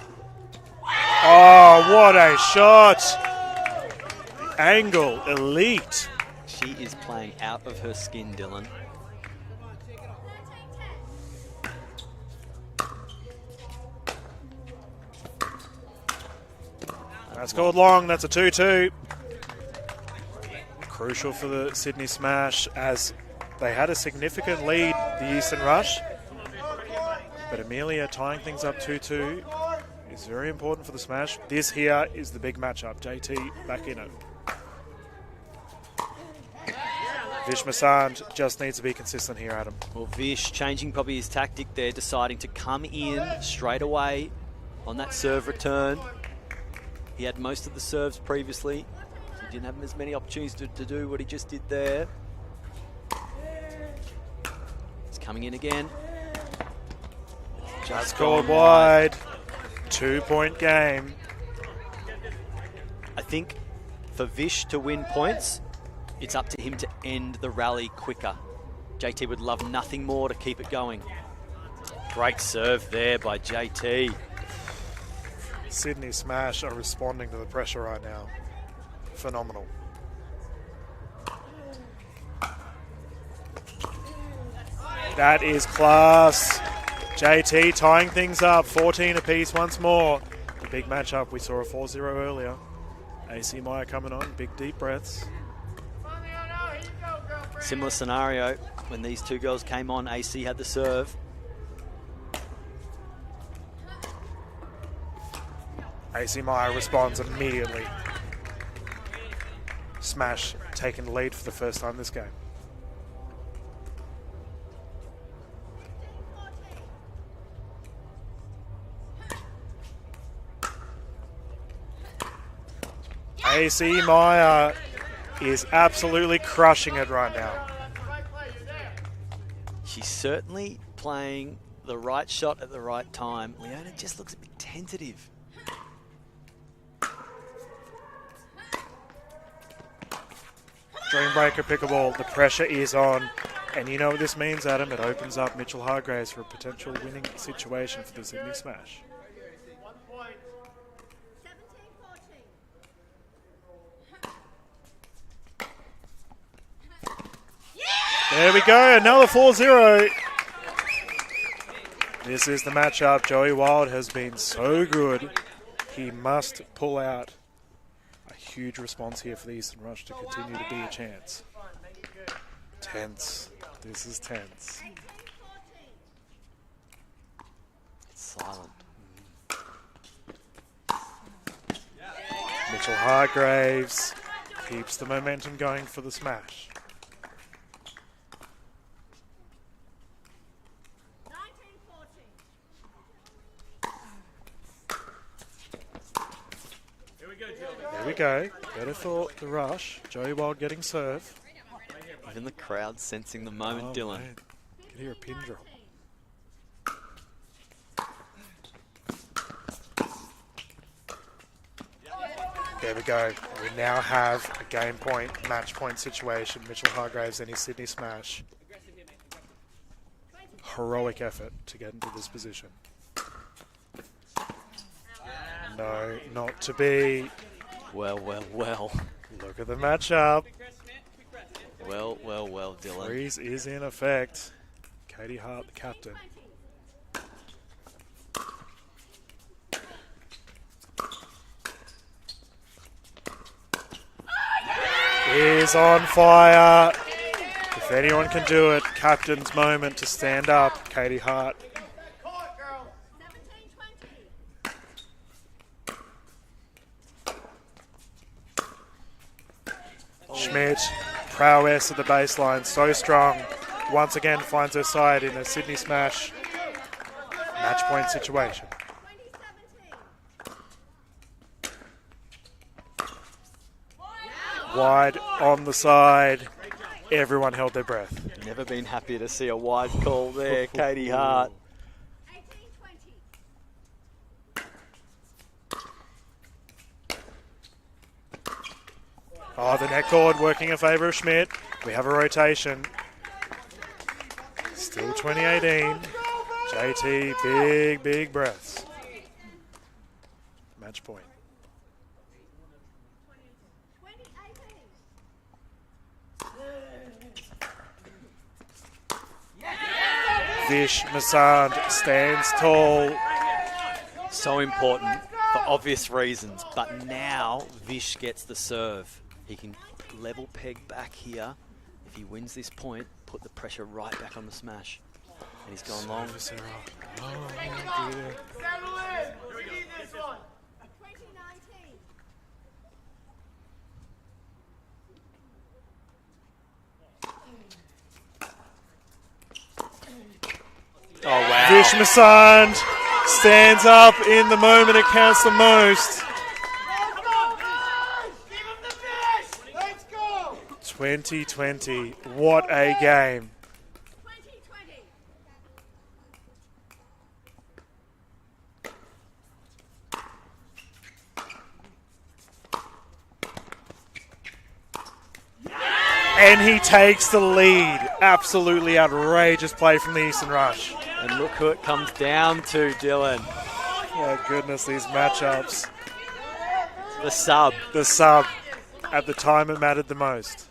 Oh, what a shot. The angle, elite. She is playing out of her skin, Dylan. That's called long. That's a 2-2. Crucial for the Sydney Smash as they had a significant lead, the Eastern Rush. But Amelia tying things up 2-2 is very important for the Smash. This here is the big matchup. JT back in it. Vish Masand just needs to be consistent here, Adam. Well, Vish changing probably his tactic there, deciding to come in straight away on that serve return. He had most of the serves previously. He didn't have as many opportunities to do what he just did there. He's coming in again. Just called wide. 2-point game. I think for Vish to win points, it's up to him to end the rally quicker. JT would love nothing more to keep it going. Great serve there by JT. Sydney Smash are responding to the pressure right now. Phenomenal. That is class. JT tying things up, 14 apiece once more. The big matchup, we saw a 4-0 earlier. AC Meyer coming on, big deep breaths. Similar scenario, when these two girls came on, AC had the serve. AC Meyer responds immediately. Smash taking the lead for the first time this game. AC Meyer is absolutely crushing it right now. She's certainly playing the right shot at the right time. Leona just looks a bit tentative. Dreambreaker pickleball, the pressure is on. And you know what this means, Adam? It opens up Mitchell Hargraves for a potential winning situation for the Sydney Smash. There we go, another 4-0. This is the matchup. Joey Wild has been so good. He must pull out a huge response here for the Eastern Rush to continue to be a chance. Tense. This is tense. Silent. Mitchell Hargraves keeps the momentum going for the Smash. There we go. Better for the rush. Joey Wild getting serve. Even the crowd sensing the moment, Dylan. Man. You can hear a pin drop. There we go. We now have a game point, match point situation. Mitchell Hargraves and his Sydney Smash. Heroic effort to get into this position. No, not to be. Well. Look at the matchup. Well, Dylan. Freeze is in effect. Katie Hart, the captain. Is on fire. If anyone can do it, captain's moment to stand up. Katie Hart. Schmidt, prowess at the baseline, so strong. Once again finds her side in a Sydney Smash match point situation. Wide on the side. Everyone held their breath. Never been happier to see a wide call there, Katie Hart. Oh, the net cord working in favour of Schmidt. We have a rotation. Still 2018. JT, big breaths. Match point. Vish Masand stands tall. So important for obvious reasons, but now Vish gets the serve. He can level peg back here. If he wins this point, put the pressure right back on the smash. And he's gone long. Oh, wow. Vish Masand stands up in the moment it counts the most. 2020, what a game. And he takes the lead. Absolutely outrageous play from the Eastern Rush. And look who it comes down to, Dylan. Oh goodness, these matchups. The sub. The sub. At the time it mattered the most.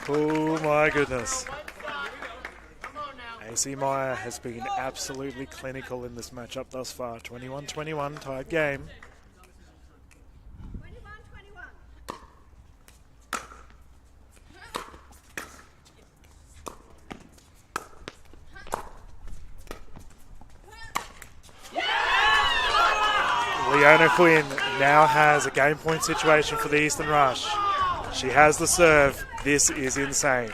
Oh my goodness. AC Meyer has been absolutely clinical in this matchup thus far. 21-21 tied game. Leona Quinn now has a game point situation for the Eastern Rush. She has the serve. This is insane.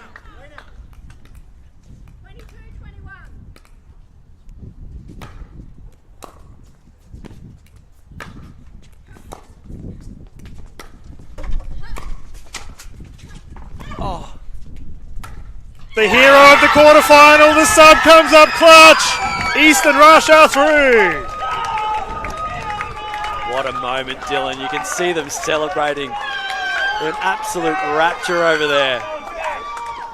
Oh. The hero of the quarterfinal, the sub comes up clutch. Eastern Rush are through. What a moment, Dylan. You can see them celebrating with an absolute rapture over there.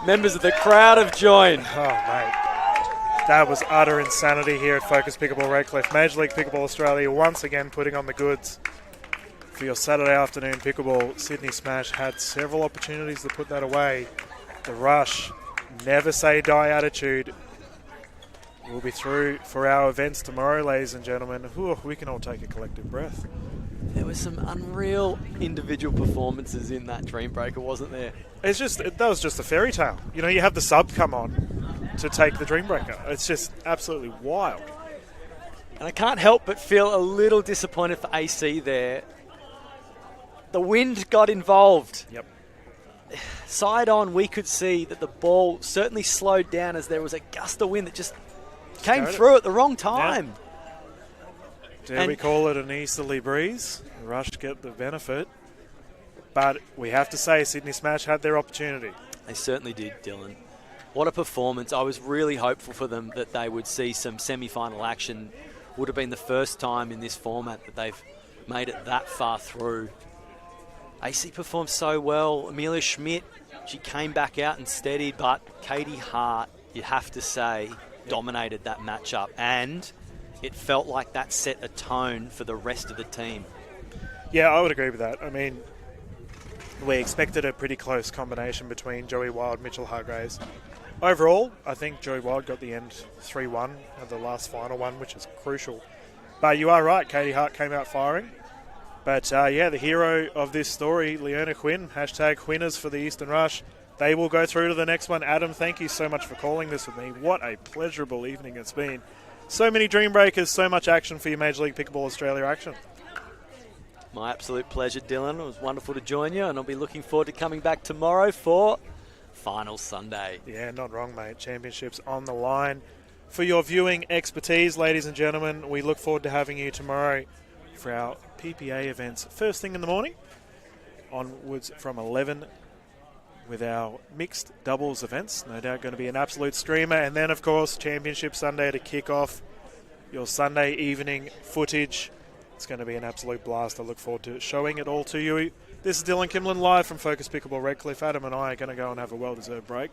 Members of the crowd have joined. Oh, mate. That was utter insanity here at Focus Pickleball Redcliffe. Major League Pickleball Australia once again putting on the goods for your Saturday afternoon pickleball. Sydney Smash had several opportunities to put that away. The Rush, never say die attitude. We'll be through for our events tomorrow, ladies and gentlemen. Whew, we can all take a collective breath. There were some unreal individual performances in that Dream Breaker, wasn't there? That was just a fairy tale. You know, you have the sub come on to take the Dream Breaker. It's just absolutely wild. And I can't help but feel a little disappointed for AC there. The wind got involved. Yep. Side on, we could see that the ball certainly slowed down as there was a gust of wind that just Came through at the wrong time. Dare we call it an easterly breeze? Rush get the benefit. But we have to say Sydney Smash had their opportunity. They certainly did, Dylan. What a performance. I was really hopeful for them that they would see some semi-final action. Would have been the first time in this format that they've made it that far through. AC performed so well. Amelia Schmidt, she came back out and steadied, but Katie Hart, you have to say, dominated that matchup. And it felt like that set a tone for the rest of the team. Yeah, I would agree with that. I mean, we expected a pretty close combination between Joey Wild and Mitchell Hargraves. Overall, I think Joey Wild got the end 3-1 of the last final one, which is crucial. But you are right, Katie Hart came out firing. But the hero of this story, Leona Quinn, #Quinners for the Eastern Rush. They will go through to the next one. Adam, thank you so much for calling this with me. What a pleasurable evening it's been. So many dream breakers, so much action for your Major League Pickleball Australia action. My absolute pleasure, Dylan. It was wonderful to join you, and I'll be looking forward to coming back tomorrow for Final Sunday. Yeah, not wrong, mate. Championships on the line. For your viewing expertise, ladies and gentlemen, we look forward to having you tomorrow for our PPA events first thing in the morning, onwards from 11 with our mixed doubles events. No doubt going to be an absolute streamer. And then, of course, Championship Sunday to kick off your Sunday evening footage. It's going to be an absolute blast. I look forward to showing it all to you. This is Dylan Kimlin live from Focus Pickleball Redcliffe. Adam and I are going to go and have a well-deserved break.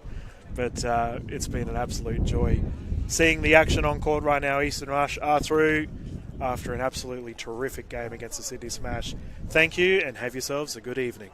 But it's been an absolute joy seeing the action on court right now. Eastern Rush are through after an absolutely terrific game against the Sydney Smash. Thank you and have yourselves a good evening.